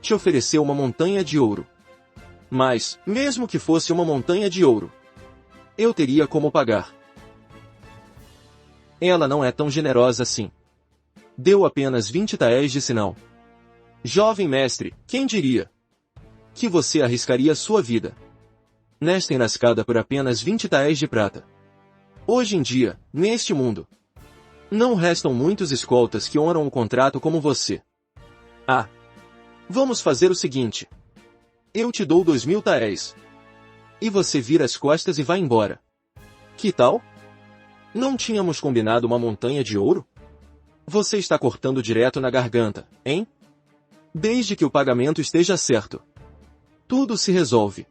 te ofereceu uma montanha de ouro. Mas, mesmo que fosse uma montanha de ouro, eu teria como pagar. Ela não é tão generosa assim. Deu apenas 20 taéis de sinal. Jovem mestre, quem diria que você arriscaria sua vida nesta enrascada por apenas 20 taéis de prata? Hoje em dia, neste mundo, não restam muitos escoltas que honram o contrato como você. Ah! Vamos fazer o seguinte. Eu te dou 2000 taéis. E você vira as costas e vai embora. Que tal? Não tínhamos combinado uma montanha de ouro? Você está cortando direto na garganta, hein? Desde que o pagamento esteja certo, tudo se resolve.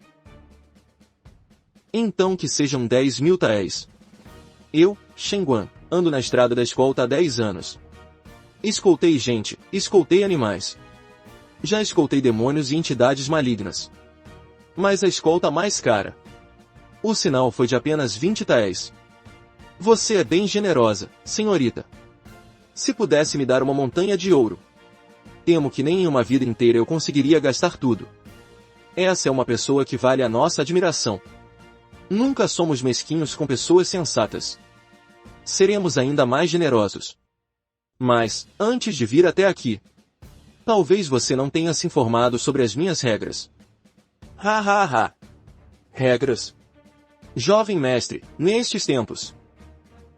Então que sejam 10.000 taéis. Eu, Shen Guan, ando na estrada da escolta há 10 anos. Escoltei gente, escoltei animais. Já escoltei demônios e entidades malignas. Mas a escolta mais cara. O sinal foi de apenas 20 taéis. Você é bem generosa, senhorita. Se pudesse me dar uma montanha de ouro, temo que nem em uma vida inteira eu conseguiria gastar tudo. Essa é uma pessoa que vale a nossa admiração. Nunca somos mesquinhos com pessoas sensatas. Seremos ainda mais generosos. Mas, antes de vir até aqui, talvez você não tenha se informado sobre as minhas regras. Ha. Regras? Jovem mestre, nestes tempos,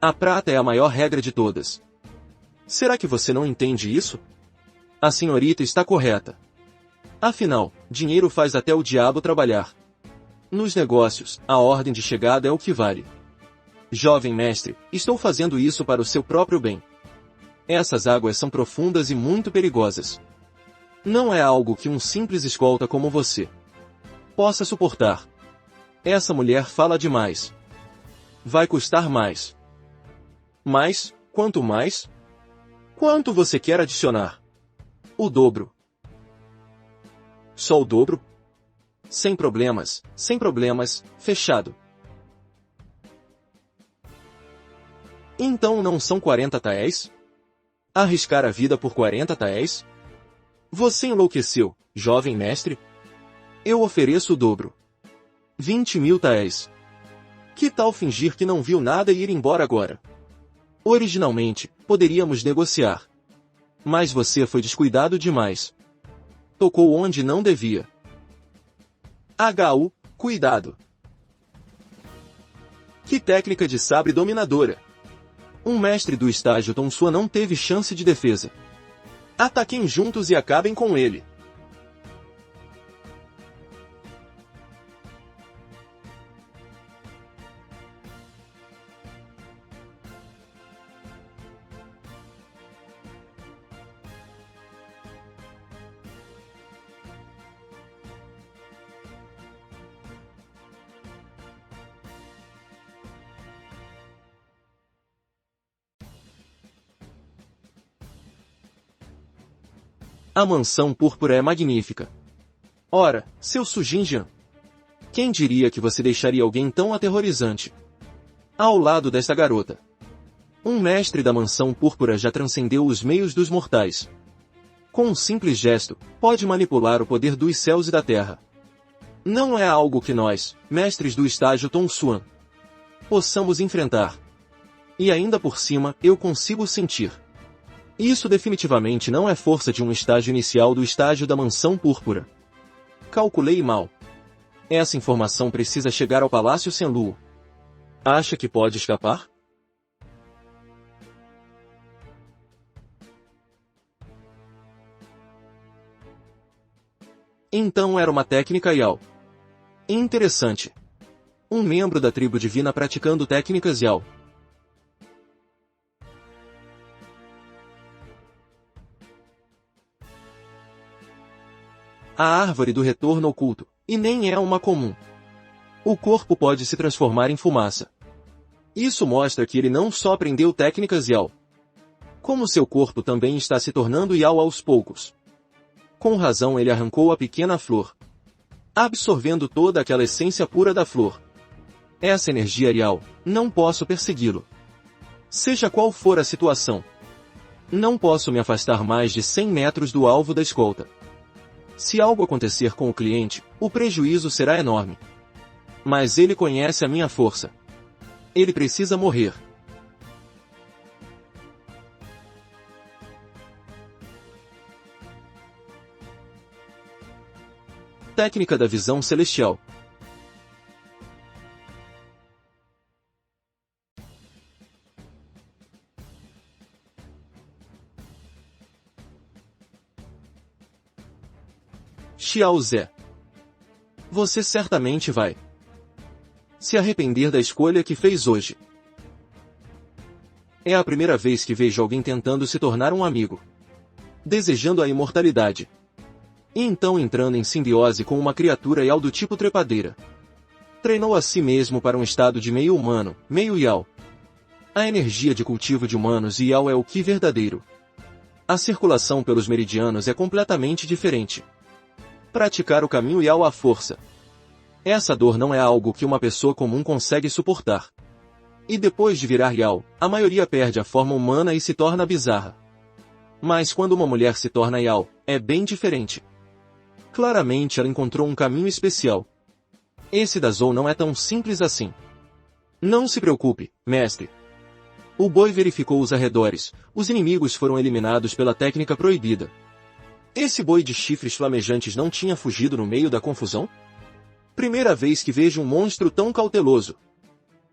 a prata é a maior regra de todas. Será que você não entende isso? A senhorita está correta. Afinal, dinheiro faz até o diabo trabalhar. Nos negócios, a ordem de chegada é o que vale. Jovem mestre, estou fazendo isso para o seu próprio bem. Essas águas são profundas e muito perigosas. Não é algo que um simples escolta como você possa suportar. Essa mulher fala demais. Vai custar mais. Mais? Quanto mais? Quanto você quer adicionar? O dobro. Só o dobro? Sem problemas, fechado. Então não são 40 taéis? Arriscar a vida por 40 taéis? Você enlouqueceu, jovem mestre? Eu ofereço o dobro. 20.000 taéis. Que tal fingir que não viu nada e ir embora agora? Originalmente, poderíamos negociar. Mas você foi descuidado demais. Tocou onde não devia. Cuidado. Que técnica de sabre dominadora. Um mestre do estágio Tong Sua não teve chance de defesa. Ataquem juntos e acabem com ele. A mansão púrpura é magnífica. Ora, seu Sujinjian. Quem diria que você deixaria alguém tão aterrorizante ao lado desta garota? Um mestre da mansão púrpura já transcendeu os meios dos mortais. Com um simples gesto, pode manipular o poder dos céus e da terra. Não é algo que nós, mestres do estágio Tongsuan, possamos enfrentar. E ainda por cima, eu consigo sentir. Isso definitivamente não é força de um estágio inicial do estágio da mansão púrpura. Calculei mal. Essa informação precisa chegar ao Palácio Senlu. Acha que pode escapar? Então era uma técnica Yao. Interessante. Um membro da tribo divina praticando técnicas Yao. A árvore do retorno oculto, e nem é uma comum. O corpo pode se transformar em fumaça. Isso mostra que ele não só aprendeu técnicas Yao, como seu corpo também está se tornando Yao aos poucos. Com razão ele arrancou a pequena flor, absorvendo toda aquela essência pura da flor. Essa energia Yao, não posso persegui-lo. Seja qual for a situação. Não posso me afastar mais de 100 metros do alvo da escolta. Se algo acontecer com o cliente, o prejuízo será enorme. Mas ele conhece a minha força. Ele precisa morrer. Técnica da visão celestial. Xiao Zé. Você certamente vai se arrepender da escolha que fez hoje. É a primeira vez que vejo alguém tentando se tornar um amigo, desejando a imortalidade, e então entrando em simbiose com uma criatura Yao do tipo trepadeira. Treinou a si mesmo para um estado de meio humano, meio Yao. A energia de cultivo de humanos e Yao é o Qi verdadeiro. A circulação pelos meridianos é completamente diferente. Praticar o caminho Yao à força. Essa dor não é algo que uma pessoa comum consegue suportar. E depois de virar Yao, a maioria perde a forma humana e se torna bizarra. Mas quando uma mulher se torna Yao, é bem diferente. Claramente ela encontrou um caminho especial. Esse da Zou não é tão simples assim. Não se preocupe, mestre. O boi verificou os arredores, os inimigos foram eliminados pela técnica proibida. Esse boi de chifres flamejantes não tinha fugido no meio da confusão? Primeira vez que vejo um monstro tão cauteloso,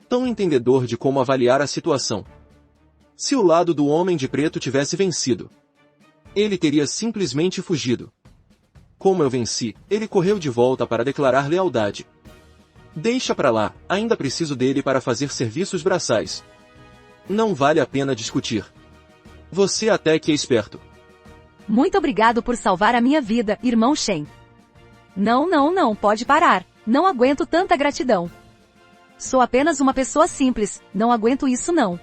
tão entendedor de como avaliar a situação. Se o lado do homem de preto tivesse vencido, ele teria simplesmente fugido. Como eu venci, ele correu de volta para declarar lealdade. Deixa pra lá, ainda preciso dele para fazer serviços braçais. Não vale a pena discutir. Você até que é esperto. Muito obrigado por salvar a minha vida, irmão Shen. Não, pode parar. Não aguento tanta gratidão. Sou apenas uma pessoa simples, não aguento isso não.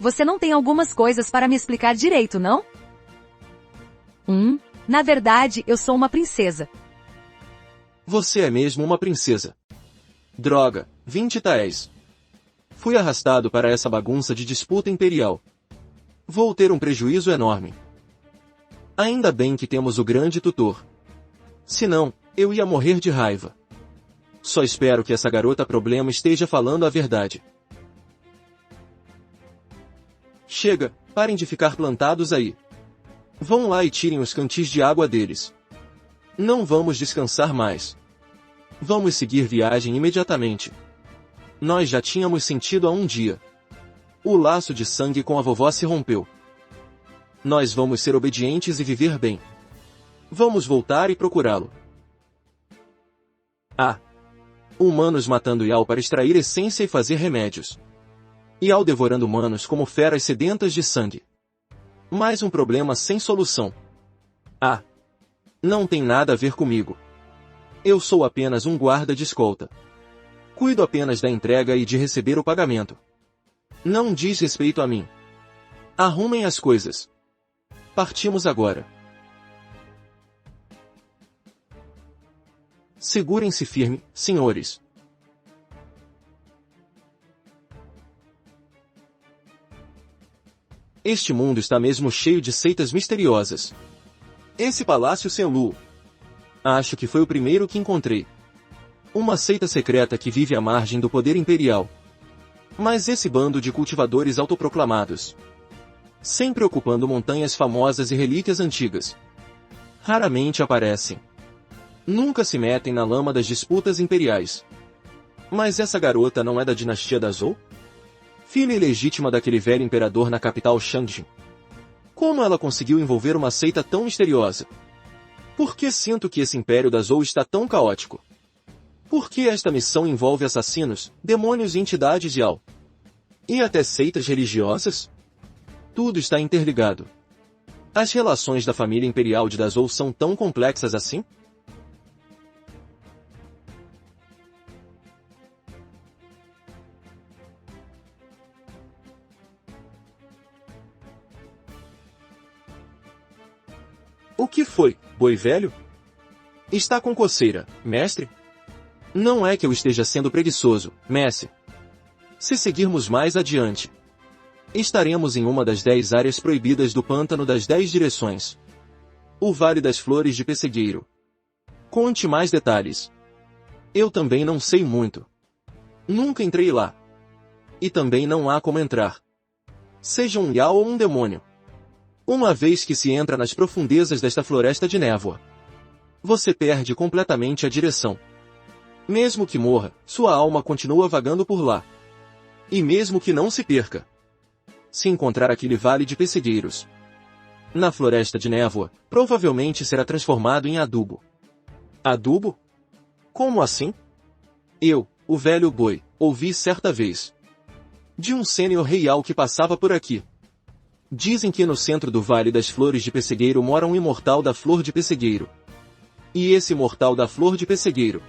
Você não tem algumas coisas para me explicar direito, não? Na verdade, eu sou uma princesa. Você é mesmo uma princesa. Droga, 20 taéis. Fui arrastado para essa bagunça de disputa imperial. Vou ter um prejuízo enorme. Ainda bem que temos o grande tutor. Senão, eu ia morrer de raiva. Só espero que essa garota problema esteja falando a verdade. Chega, parem de ficar plantados aí. Vão lá e tirem os cantis de água deles. Não vamos descansar mais. Vamos seguir viagem imediatamente. Nós já tínhamos sentido há um dia. O laço de sangue com a vovó se rompeu. Nós vamos ser obedientes e viver bem. Vamos voltar e procurá-lo. Humanos matando Yao para extrair essência e fazer remédios. Yao devorando humanos como feras sedentas de sangue. Mais um problema sem solução. Não tem nada a ver comigo. Eu sou apenas um guarda de escolta. Cuido apenas da entrega e de receber o pagamento. Não diz respeito a mim. Arrumem as coisas. Partimos agora. Segurem-se firme, senhores. Este mundo está mesmo cheio de seitas misteriosas. Esse palácio Senlu. Acho que foi o primeiro que encontrei. Uma seita secreta que vive à margem do poder imperial. Mas esse bando de cultivadores autoproclamados, sempre ocupando montanhas famosas e relíquias antigas, raramente aparecem. Nunca se metem na lama das disputas imperiais. Mas essa garota não é da dinastia da Zhou? Filha ilegítima daquele velho imperador na capital Shangjin. Como ela conseguiu envolver uma seita tão misteriosa? Por que sinto que esse império da Zhou está tão caótico? Por que esta missão envolve assassinos, demônios e entidades de Al? E até seitas religiosas? Tudo está interligado. As relações da família imperial de Dazhou são tão complexas assim? O que foi, boi velho? Está com coceira, mestre? Não é que eu esteja sendo preguiçoso, mestre. Se seguirmos mais adiante, estaremos em uma das 10 áreas proibidas do Pântano das 10 Direções. O Vale das Flores de Pessegueiro. Conte mais detalhes. Eu também não sei muito. Nunca entrei lá. E também não há como entrar. Seja um Yao ou um demônio. Uma vez que se entra nas profundezas desta floresta de névoa, você perde completamente a direção. Mesmo que morra, sua alma continua vagando por lá. E mesmo que não se perca, se encontrar aquele vale de pessegueiros na floresta de névoa, provavelmente será transformado em adubo. Adubo? Como assim? Eu, o velho boi, ouvi certa vez de um sênior real que passava por aqui. Dizem que no centro do Vale das Flores de Pessegueiro mora um imortal da Flor de Pessegueiro. E esse imortal da Flor de Pessegueiro,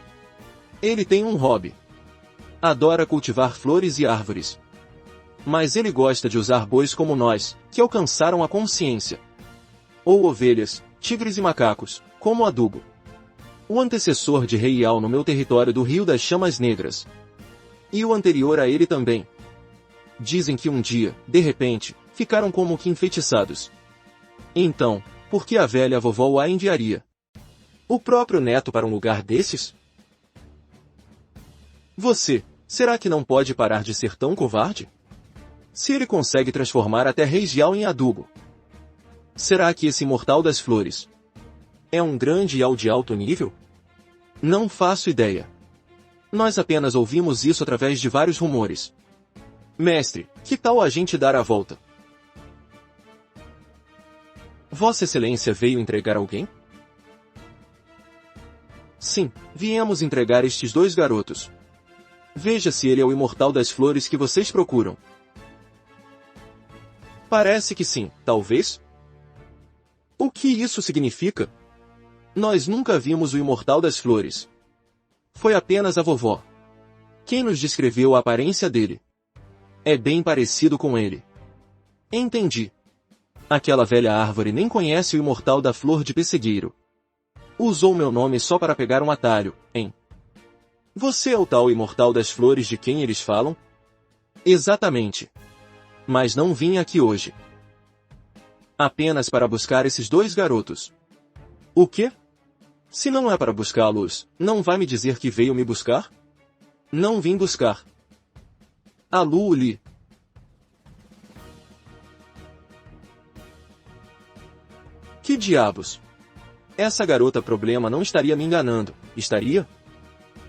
ele tem um hobby. Adora cultivar flores e árvores. Mas ele gosta de usar bois como nós, que alcançaram a consciência. Ou ovelhas, tigres e macacos, como adubo. O antecessor de Rei Yao no meu território do Rio das Chamas Negras. E o anterior a ele também. Dizem que um dia, de repente, ficaram como que enfeitiçados. Então, por que a velha vovó a enviaria? O próprio neto para um lugar desses? Você, será que não pode parar de ser tão covarde? Se ele consegue transformar até Rei Jiao em adubo, será que esse imortal das flores é um grande Yao de alto nível? Não faço ideia. Nós apenas ouvimos isso através de vários rumores. Mestre, que tal a gente dar a volta? Vossa Excelência veio entregar alguém? Sim, viemos entregar estes 2 garotos. Veja se ele é o imortal das flores que vocês procuram. Parece que sim, talvez? O que isso significa? Nós nunca vimos o imortal das flores. Foi apenas a vovó quem nos descreveu a aparência dele. É bem parecido com ele. Entendi. Aquela velha árvore nem conhece o imortal da Flor de Pessegueiro. Usou meu nome só para pegar um atalho, hein? Você é o tal imortal das flores de quem eles falam? Exatamente. Mas não vim aqui hoje apenas para buscar esses 2 garotos. O quê? Se não é para buscá-los, não vai me dizer que veio me buscar? Não vim buscar a Lu Li. Que diabos? Essa garota problema não estaria me enganando, estaria?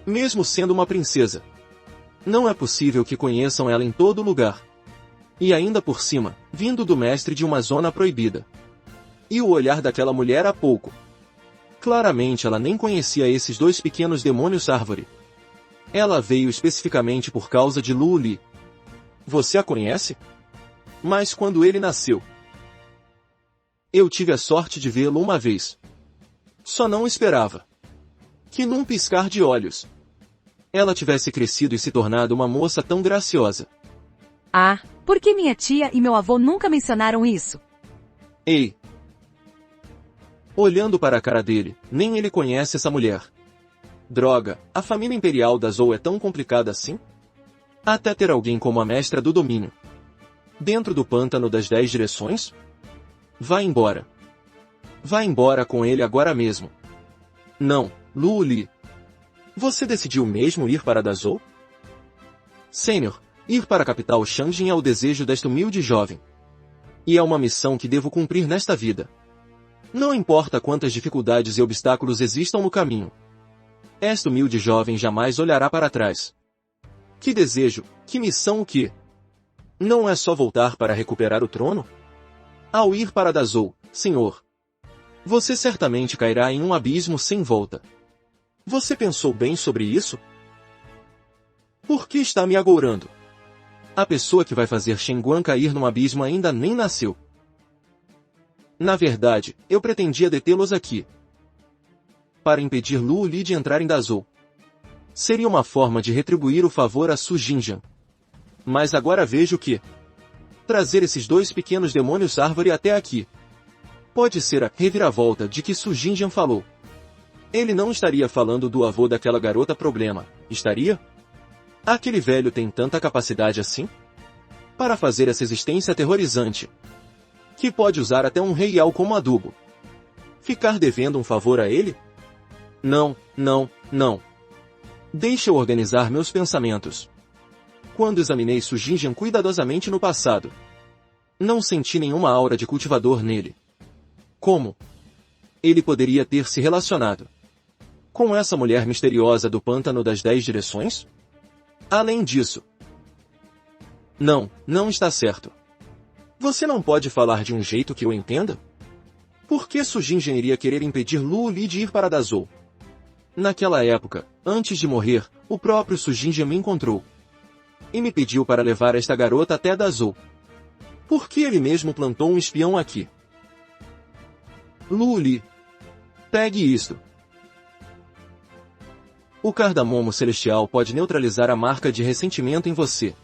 Mesmo sendo uma princesa. Não é possível que conheçam ela em todo lugar. E ainda por cima, vindo do mestre de uma zona proibida. E o olhar daquela mulher há pouco. Claramente ela nem conhecia esses 2 pequenos demônios árvore. Ela veio especificamente por causa de Lu Li. Você a conhece? Mas quando ele nasceu, eu tive a sorte de vê-lo uma vez. Só não esperava que num piscar de olhos ela tivesse crescido e se tornado uma moça tão graciosa. Ah, por que minha tia e meu avô nunca mencionaram isso? Ei, Olhando para a cara dele, nem ele conhece essa mulher. Droga, a família imperial da Zou é tão complicada assim? Até ter alguém como a mestra do domínio. Dentro do pântano das 10 direções? Vá embora. Vá embora com ele agora mesmo. Não, Lu Li. Você decidiu mesmo ir para Dazhou? Sênior, ir para a capital Shangjin é o desejo desta humilde jovem. E é uma missão que devo cumprir nesta vida. Não importa quantas dificuldades e obstáculos existam no caminho. Esta humilde jovem jamais olhará para trás. Que desejo, que missão o quê? Não é só voltar para recuperar o trono? Ao ir para Dazhou, senhor, você certamente cairá em um abismo sem volta. Você pensou bem sobre isso? Por que está me agourando? A pessoa que vai fazer Shen Guan cair num abismo ainda nem nasceu. Na verdade, eu pretendia detê-los aqui, para impedir Lu Li de entrar em Dazhou. Seria uma forma de retribuir o favor a Su Jinjiang. Mas agora vejo que trazer esses 2 pequenos demônios árvore até aqui pode ser a reviravolta de que Su Jinjiang falou. Ele não estaria falando do avô daquela garota problema, estaria? Aquele velho tem tanta capacidade assim? Para fazer essa existência aterrorizante, que pode usar até um real como adubo. Ficar devendo um favor a ele? Não, não, não. Deixe eu organizar meus pensamentos. Quando examinei Su Jinjiang cuidadosamente no passado, não senti nenhuma aura de cultivador nele. Como ele poderia ter se relacionado com essa mulher misteriosa do pântano das 10 direções? Além disso, não está certo. Você não pode falar de um jeito que eu entenda? Por que Su Jinjiang iria querer impedir Lu Li de ir para Dazhou? Naquela época, antes de morrer, o próprio Su Jinjiang me encontrou e me pediu para levar esta garota até Dazhou. Por que ele mesmo plantou um espião aqui? Lu Li, pegue isto. O cardamomo celestial pode neutralizar a marca de ressentimento em você.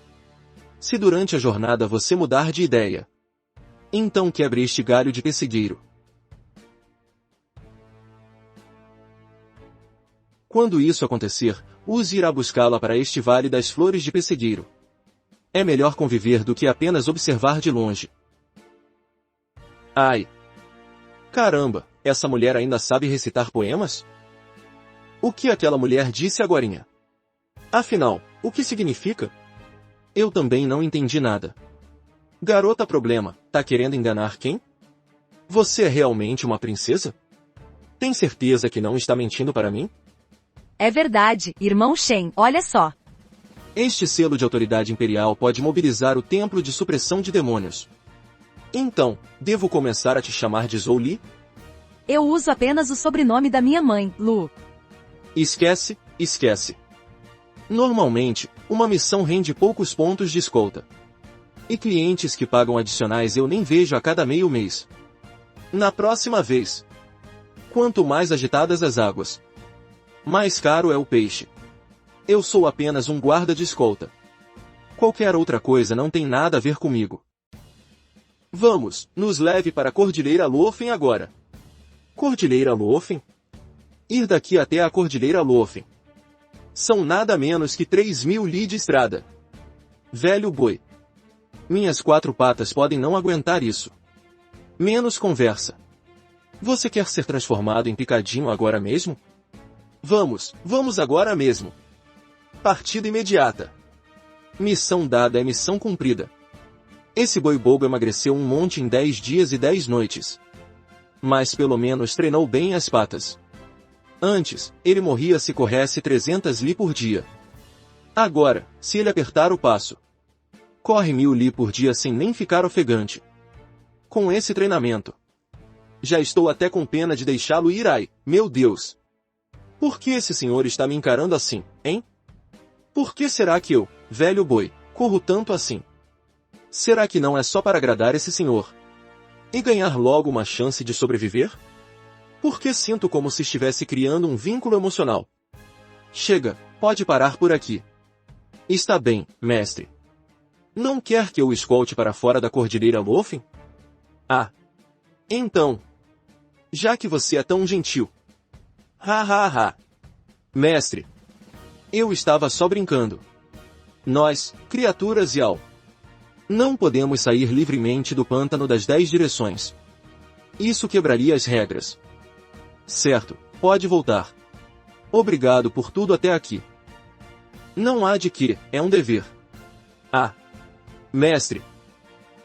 Se durante a jornada você mudar de ideia, então quebre este galho de pessegueiro. Quando isso acontecer, use irá buscá-la para este vale das flores de pessegueiro. É melhor conviver do que apenas observar de longe. Ai! Caramba, essa mulher ainda sabe recitar poemas? O que aquela mulher disse agorinha? Afinal, o que significa? Eu também não entendi nada. Garota problema, tá querendo enganar quem? Você é realmente uma princesa? Tem certeza que não está mentindo para mim? É verdade, irmão Shen, olha só. Este selo de autoridade imperial pode mobilizar o templo de supressão de demônios. Então, devo começar a te chamar de Zou Li? Eu uso apenas o sobrenome da minha mãe, Lu. Esquece, esquece. Normalmente, uma missão rende poucos pontos de escolta. E clientes que pagam adicionais eu nem vejo a cada meio mês. Na próxima vez, quanto mais agitadas as águas, mais caro é o peixe. Eu sou apenas um guarda de escolta. Qualquer outra coisa não tem nada a ver comigo. Vamos, nos leve para a Cordilheira Luofen agora. Cordilheira Luofen? Ir daqui até a Cordilheira Luofen são nada menos que 3.000 li de estrada. Velho boi. Minhas 4 patas podem não aguentar isso. Menos conversa. Você quer ser transformado em picadinho agora mesmo? Vamos agora mesmo. Partida imediata. Missão dada é missão cumprida. Esse boi bobo emagreceu um monte em 10 dias e 10 noites. Mas pelo menos treinou bem as patas. Antes, ele morria se corresse 300 li por dia. Agora, se ele apertar o passo, corre 1000 li por dia sem nem ficar ofegante. Com esse treinamento, já estou até com pena de deixá-lo ir. Ai, meu Deus! Por que esse senhor está me encarando assim, hein? Por que será que eu, velho boi, corro tanto assim? Será que não é só para agradar esse senhor e ganhar logo uma chance de sobreviver? Porque sinto como se estivesse criando um vínculo emocional. Chega, pode parar por aqui. Está bem, mestre. Não quer que eu o escolte para fora da Cordilheira Luofen? Ah. Então. Já que você é tão gentil. Ha ha ha. Mestre. Eu estava só brincando. Nós, criaturas Yao, não podemos sair livremente do pântano das 10 direções. Isso quebraria as regras. Certo, pode voltar. Obrigado por tudo até aqui. Não há de que, é um dever. Ah. Mestre.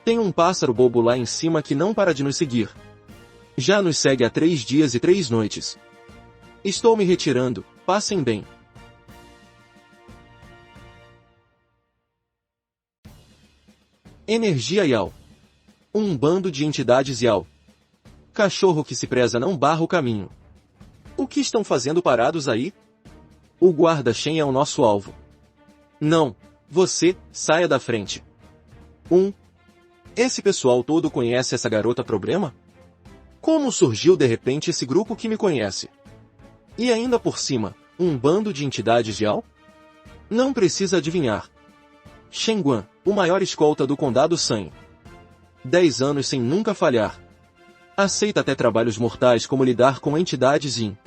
Tem um pássaro bobo lá em cima que não para de nos seguir. Já nos segue há 3 dias e 3 noites. Estou me retirando, passem bem. Energia Yao. Um bando de entidades Yao. Cachorro que se preza não barra o caminho. O que estão fazendo parados aí? O guarda Shen é o nosso alvo. Não, você, saia da frente. Esse pessoal todo conhece essa garota problema? Como surgiu de repente esse grupo que me conhece? E ainda por cima, um bando de entidades Yao? Não precisa adivinhar. Shen Guan, o maior escolta do Condado San. 10 anos sem nunca falhar. Aceita até trabalhos mortais como lidar com entidades Yin.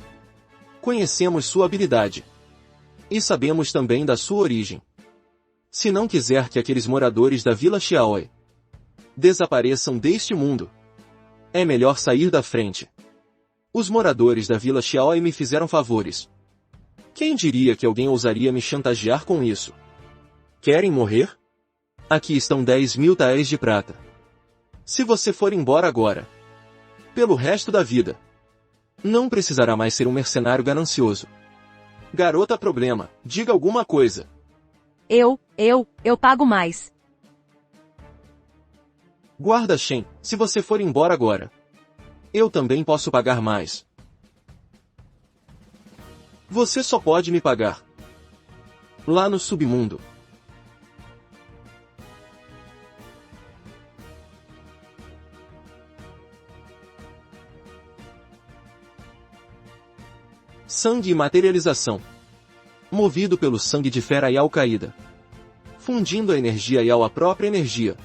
Conhecemos sua habilidade. E sabemos também da sua origem. Se não quiser que aqueles moradores da Vila Xiaoi desapareçam deste mundo, é melhor sair da frente. Os moradores da Vila Xiaoi me fizeram favores. Quem diria que alguém ousaria me chantagear com isso? Querem morrer? Aqui estão 10.000 taéis de prata. Se você for embora agora, pelo resto da vida, não precisará mais ser um mercenário ganancioso. Garota problema, diga alguma coisa. Eu pago mais. Guarda Shen, se você for embora agora, eu também posso pagar mais. Você só pode me pagar lá no submundo. Sangue e materialização. Movido pelo sangue de Fera Yao caída. Fundindo a energia Yao à própria energia.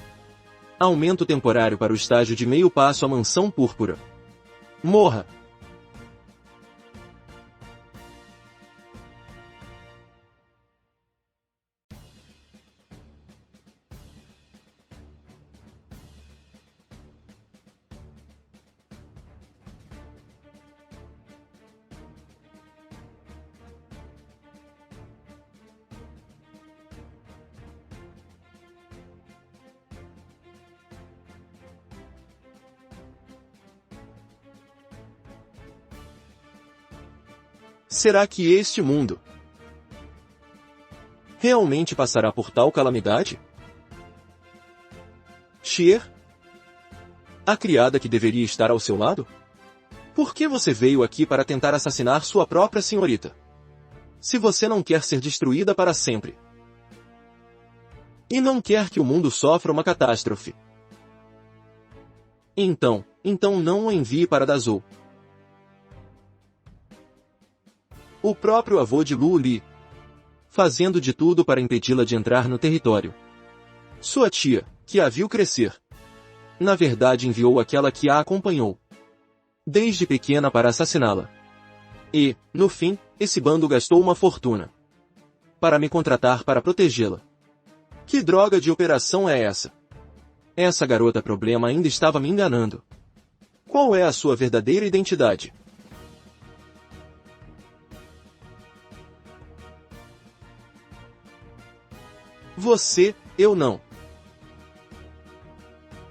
Aumento temporário para o estágio de meio passo à mansão púrpura. Morra! Será que este mundo realmente passará por tal calamidade? Xier? A criada que deveria estar ao seu lado? Por que você veio aqui para tentar assassinar sua própria senhorita? Se você não quer ser destruída para sempre. E não quer que o mundo sofra uma catástrofe. Então não o envie para Dazhou. O próprio avô de Lu Li, fazendo de tudo para impedi-la de entrar no território. Sua tia, que a viu crescer, na verdade enviou aquela que a acompanhou desde pequena para assassiná-la. E, no fim, esse bando gastou uma fortuna para me contratar para protegê-la. Que droga de operação é essa? Essa garota problema ainda estava me enganando. Qual é a sua verdadeira identidade? Você, eu não.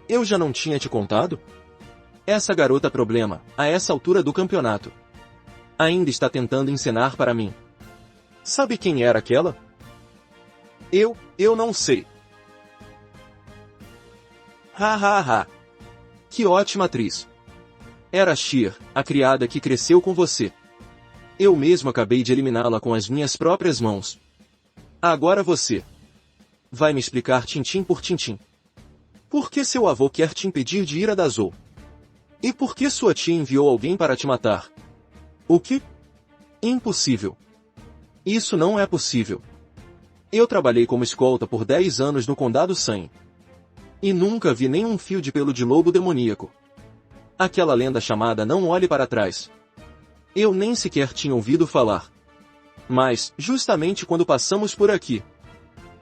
Eu já não tinha te contado? Essa garota problema, a essa altura do campeonato, ainda está tentando encenar para mim. Sabe quem era aquela? Eu não sei. Ha ha ha. Que ótima atriz. Era Xier, a criada que cresceu com você. Eu mesmo acabei de eliminá-la com as minhas próprias mãos. Agora você vai me explicar tintim por tintim. Por que seu avô quer te impedir de ir a Dazhou? E por que sua tia enviou alguém para te matar? O que? Impossível. Isso não é possível. Eu trabalhei como escolta por 10 anos no Condado San. E nunca vi nenhum fio de pelo de lobo demoníaco Aquela lenda chamada Não Olhe para Trás. Eu nem sequer tinha ouvido falar. Mas, justamente quando passamos por aqui,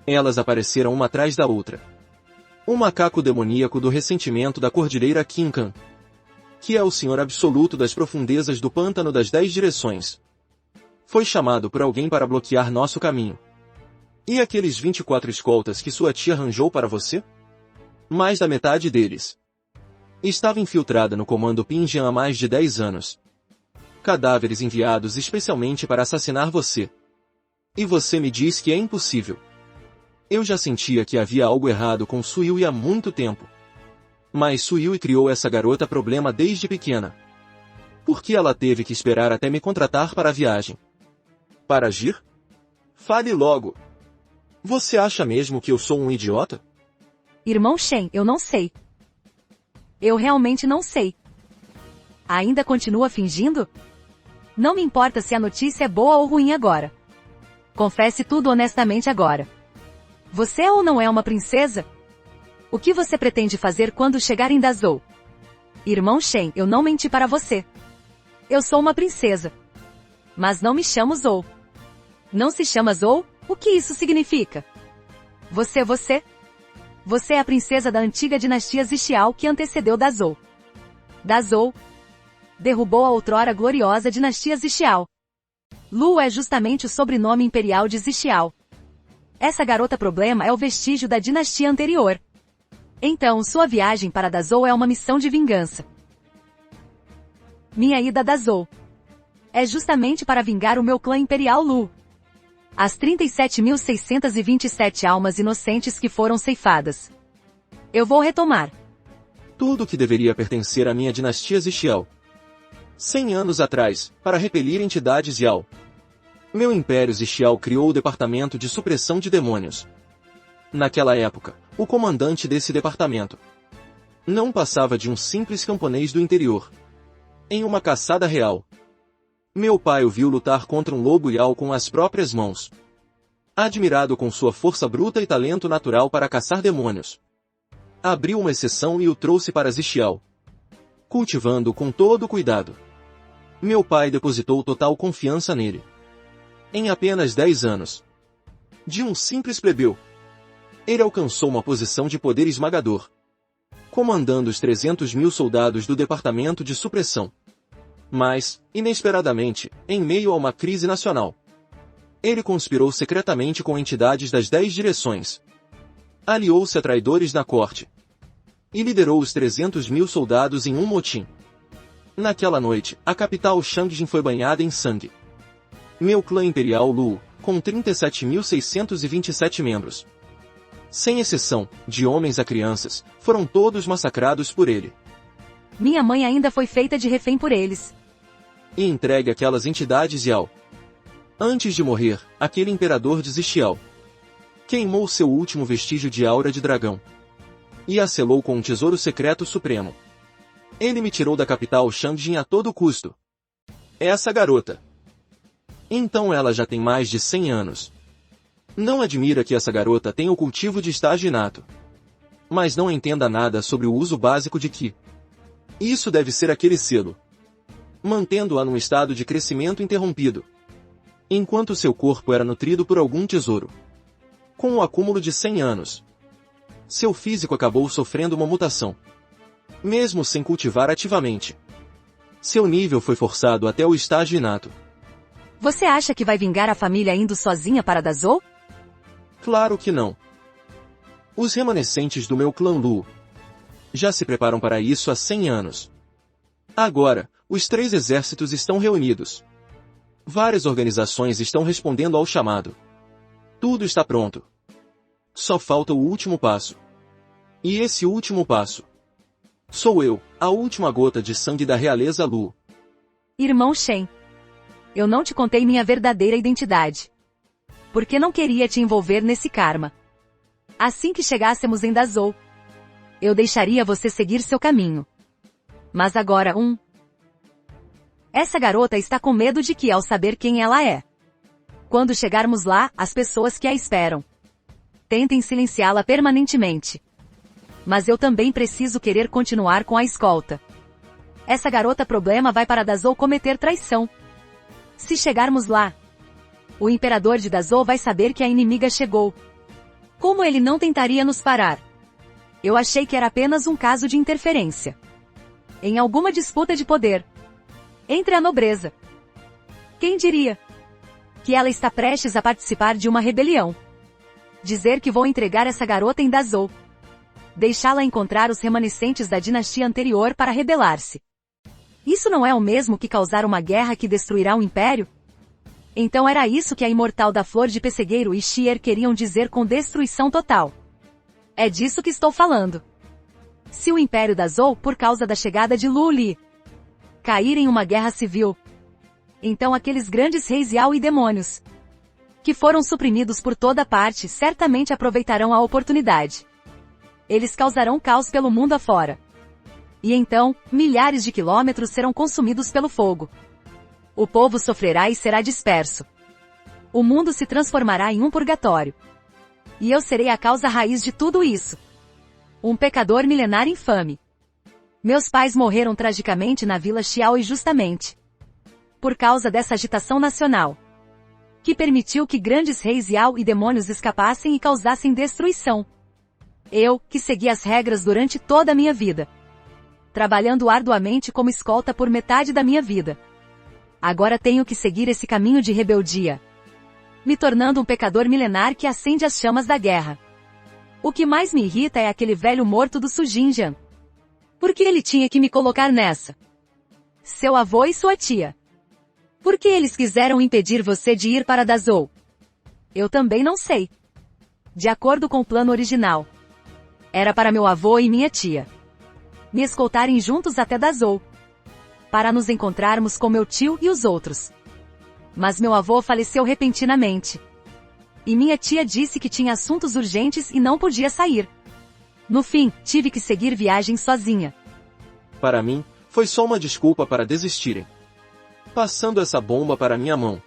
elas apareceram uma atrás da outra. O macaco demoníaco do ressentimento da cordilheira Kinkan, que é o senhor absoluto das profundezas do pântano das 10 direções, foi chamado por alguém para bloquear nosso caminho. E aqueles 24 escoltas que sua tia arranjou para você? Mais da metade deles estava infiltrada no comando Pinjian há mais de 10 anos. Cadáveres enviados especialmente para assassinar você. E você me diz que é impossível. Eu já sentia que havia algo errado com Suyui há muito tempo. Mas Suyui criou essa garota problema desde pequena. Por que ela teve que esperar até me contratar para a viagem? Para agir? Fale logo. Você acha mesmo que eu sou um idiota? Irmão Shen, eu não sei. Eu realmente não sei. Ainda continua fingindo? Não me importa se a notícia é boa ou ruim agora. Confesse tudo honestamente agora. Você é ou não é uma princesa? O que você pretende fazer quando chegar em Dazhou? Irmão Shen, eu não menti para você. Eu sou uma princesa. Mas não me chamo Zou. Não se chama Zou? O que isso significa? Você é a princesa da antiga dinastia Zixiao que antecedeu Dazhou. Dazhou derrubou a outrora gloriosa dinastia Zixiao. Lu é justamente o sobrenome imperial de Zixiao. Essa garota problema é o vestígio da dinastia anterior. Então, sua viagem para Dazhou é uma missão de vingança. Minha ida a Dazhou é justamente para vingar o meu clã imperial Lu. As 37.627 almas inocentes que foram ceifadas. Eu vou retomar tudo que deveria pertencer à minha dinastia Zixiao. 100 anos atrás, para repelir entidades Yao. Meu império Zixiao criou o Departamento de Supressão de Demônios. Naquela época, o comandante desse departamento não passava de um simples camponês do interior. Em uma caçada real, meu pai o viu lutar contra um lobo Yao com as próprias mãos. Admirado com sua força bruta e talento natural para caçar demônios, abriu uma exceção e o trouxe para Zixiao, cultivando com todo cuidado. Meu pai depositou total confiança nele. Em apenas 10 anos, de um simples plebeu, ele alcançou uma posição de poder esmagador, comandando os 300.000 soldados do Departamento de Supressão. Mas, inesperadamente, em meio a uma crise nacional, ele conspirou secretamente com entidades das 10 direções, aliou-se a traidores na corte e liderou os 300.000 soldados em um motim. Naquela noite, a capital Shangjin foi banhada em sangue. Meu clã imperial Lu, com 37.627 membros, sem exceção, de homens a crianças, foram todos massacrados por ele. Minha mãe ainda foi feita de refém por eles. E entregue àquelas entidades Yao. Antes de morrer, aquele imperador de Zixiao queimou seu último vestígio de aura de dragão e a selou com um tesouro secreto supremo. Ele me tirou da capital Shangjin a todo custo. Essa garota. Então ela já tem mais de 100 anos. Não admira que essa garota tenha o cultivo de estágio inato. Mas não entenda nada sobre o uso básico de Qi. Isso deve ser aquele selo, mantendo-a num estado de crescimento interrompido, enquanto seu corpo era nutrido por algum tesouro. Com o acúmulo de 100 anos, seu físico acabou sofrendo uma mutação. Mesmo sem cultivar ativamente, seu nível foi forçado até o estágio inato. Você acha que vai vingar a família indo sozinha para Dazhou? Claro que não. Os remanescentes do meu clã Lu já se preparam para isso há 100 anos. Agora, os 3 exércitos estão reunidos. Várias organizações estão respondendo ao chamado. Tudo está pronto. Só falta o último passo. E esse último passo sou eu, a última gota de sangue da realeza Lu. Irmão Shen, eu não te contei minha verdadeira identidade, porque não queria te envolver nesse karma. Assim que chegássemos em Dazhou, eu deixaria você seguir seu caminho. Mas agora essa garota está com medo de que, ao saber quem ela é, quando chegarmos lá, as pessoas que a esperam tentem silenciá-la permanentemente. Mas eu também preciso querer continuar com a escolta. essa garota problema vai para Dazhou cometer traição. Se chegarmos lá, o imperador de Dazhou vai saber que a inimiga chegou. Como ele não tentaria nos parar? Eu achei que era apenas um caso de interferência em alguma disputa de poder entre a nobreza. Quem diria que ela está prestes a participar de uma rebelião? Dizer que vou entregar essa garota em Dazhou, deixá-la encontrar os remanescentes da dinastia anterior para rebelar-se. Isso não é o mesmo que causar uma guerra que destruirá o império? Então era isso que a imortal da flor de pessegueiro e Xier queriam dizer com destruição total. É disso que estou falando. Se o império Dazhou, por causa da chegada de Lu Li, cair em uma guerra civil, então aqueles grandes reis Yao e demônios, que foram suprimidos por toda parte, certamente aproveitarão a oportunidade. Eles causarão caos pelo mundo afora. E então, milhares de quilômetros serão consumidos pelo fogo. O povo sofrerá e será disperso. O mundo se transformará em um purgatório. E eu serei a causa raiz de tudo isso. Um pecador milenar infame. Meus pais morreram tragicamente na vila Xiaoi justamente por causa dessa agitação nacional, que permitiu que grandes reis Yao e demônios escapassem e causassem destruição. Eu, que segui as regras durante toda a minha vida, trabalhando arduamente como escolta por metade da minha vida, agora tenho que seguir esse caminho de rebeldia, me tornando um pecador milenar que acende as chamas da guerra. O que mais me irrita é aquele velho morto do Su Jinjiang. Por que ele tinha que me colocar nessa? Seu avô e sua tia. Por que eles quiseram impedir você de ir para Dazhou? Eu também não sei. De acordo com o plano original, era para meu avô e minha tia me escoltarem juntos até Dazhou, para nos encontrarmos com meu tio e os outros. Mas meu avô faleceu repentinamente. E minha tia disse que tinha assuntos urgentes e não podia sair. No fim, tive que seguir viagem sozinha. Para mim, foi só uma desculpa para desistirem, passando essa bomba para minha mão,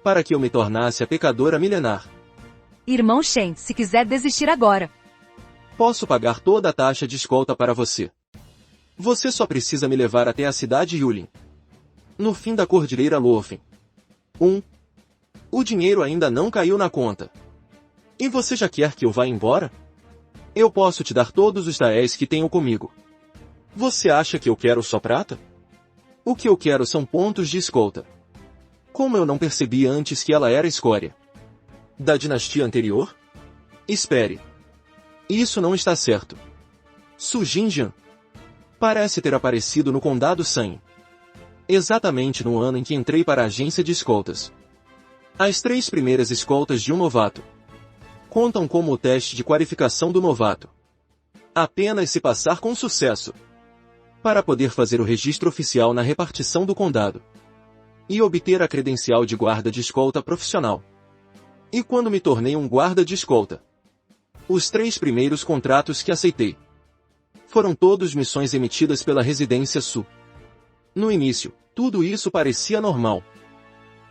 para que eu me tornasse a pecadora milenar. Irmão Shen, se quiser desistir agora, posso pagar toda a taxa de escolta para você. Você só precisa me levar até a cidade Yulin, no fim da Cordilheira Lofen. O dinheiro ainda não caiu na conta. E você já quer que eu vá embora? Eu posso te dar todos os taéis que tenho comigo. Você acha que eu quero só prata? O que eu quero são pontos de escolta. Como eu não percebi antes que ela era escória da dinastia anterior? Espere. Isso não está certo. Su Jinjiang parece ter aparecido no Condado San, exatamente no ano em que entrei para a agência de escoltas. As 3 primeiras escoltas de um novato contam como o teste de qualificação do novato. Apenas se passar com sucesso para poder fazer o registro oficial na repartição do condado e obter a credencial de guarda de escolta profissional. E quando me tornei um guarda de escolta, os 3 primeiros contratos que aceitei foram todos missões emitidas pela Residência Su. No início, tudo isso parecia normal.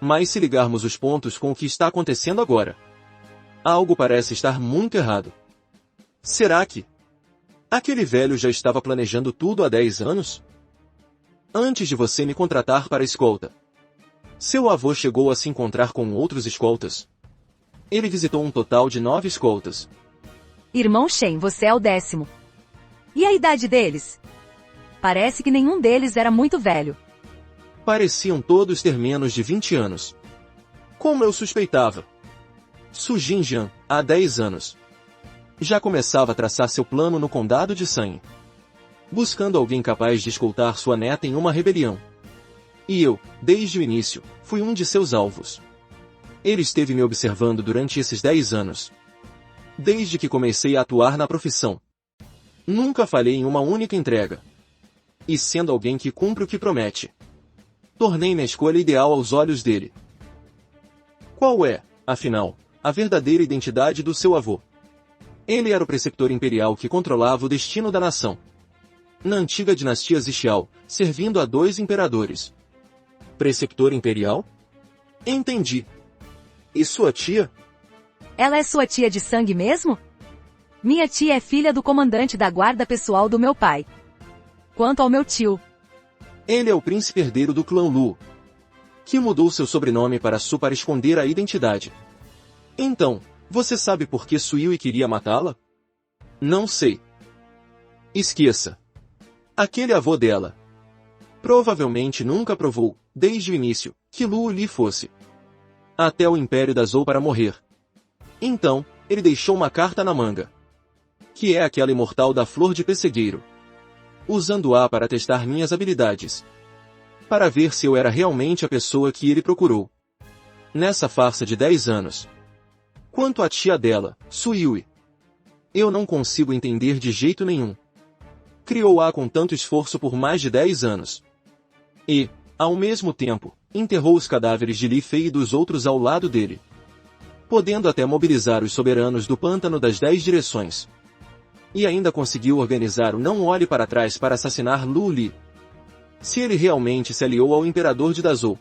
Mas se ligarmos os pontos com o que está acontecendo agora, algo parece estar muito errado. Será que aquele velho já estava planejando tudo há 10 anos? Antes de você me contratar para escolta, seu avô chegou a se encontrar com outros escoltas. Ele visitou um total de 9 escoltas. Irmão Shen, você é o 10º. E a idade deles? Parece que nenhum deles era muito velho. Pareciam todos ter menos de 20 anos. Como eu suspeitava. Su Jinjiang, há 10 anos, já começava a traçar seu plano no condado de San, buscando alguém capaz de escoltar sua neta em uma rebelião. E eu, desde o início, fui um de seus alvos. Ele esteve me observando durante esses 10 anos. Desde que comecei a atuar na profissão. Nunca falhei em uma única entrega. E sendo alguém que cumpre o que promete, tornei-me a escolha ideal aos olhos dele. Qual é, afinal, a verdadeira identidade do seu avô? Ele era o preceptor imperial que controlava o destino da nação. Na antiga dinastia Zixiao, servindo a 2 imperadores. Preceptor imperial? Entendi. E sua tia? Ela é sua tia de sangue mesmo? Minha tia é filha do comandante da guarda pessoal do meu pai. Quanto ao meu tio, Ele é o príncipe herdeiro do clã Lu, que mudou seu sobrenome para Su para esconder a identidade. Então, você sabe por que Suyui queria matá-la? Não sei. Esqueça. Aquele avô dela provavelmente nunca provou, desde o início, que Lu Li fosse até o Império da Zou para morrer. Então, ele deixou uma carta na manga, que é aquela imortal da flor de pessegueiro, usando-a para testar minhas habilidades, para ver se eu era realmente a pessoa que ele procurou nessa farsa de 10 anos. Quanto à tia dela, Suyui, eu não consigo entender de jeito nenhum. Criou-a com tanto esforço por mais de 10 anos. E, ao mesmo tempo, enterrou os cadáveres de Li Fei e dos outros ao lado dele, podendo até mobilizar os soberanos do pântano das 10 direções. E ainda conseguiu organizar o Não Olhe para Trás para assassinar Lu Li. Se ele realmente se aliou ao Imperador de Dazhou,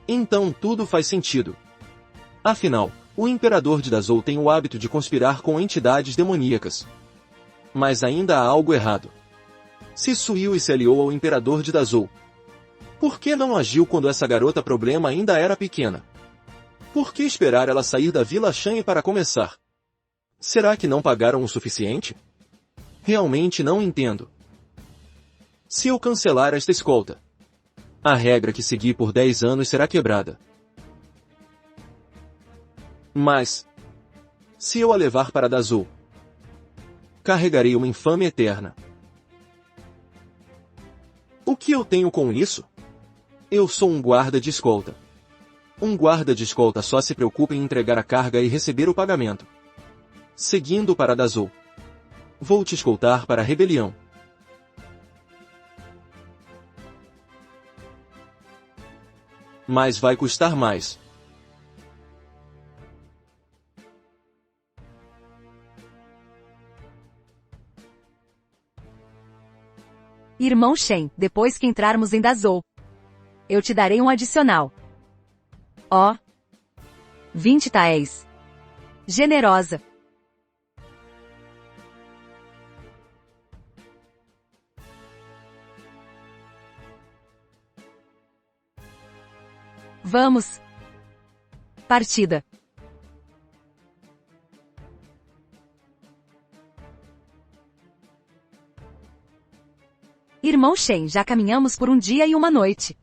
então tudo faz sentido. Afinal, o Imperador de Dazhou tem o hábito de conspirar com entidades demoníacas. Mas ainda há algo errado. Se Suyui se aliou ao Imperador de Dazhou, por que não agiu quando essa garota problema ainda era pequena? Por que esperar ela sair da Vila Shan para começar? Será que não pagaram o suficiente? Realmente não entendo. Se eu cancelar esta escolta, a regra que segui por 10 anos será quebrada. Mas, se eu a levar para Dazhou, carregarei uma infâmia eterna. O que eu tenho com isso? Eu sou um guarda de escolta. Um guarda de escolta só se preocupa em entregar a carga e receber o pagamento. Seguindo para Dazhou, vou te escoltar para a rebelião. Mas vai custar mais. Irmão Shen, depois que entrarmos em Dazhou, eu te darei um adicional. Ó. 20 taéis. Generosa. Vamos. Partida. Irmão Shen, já caminhamos por um dia e uma noite.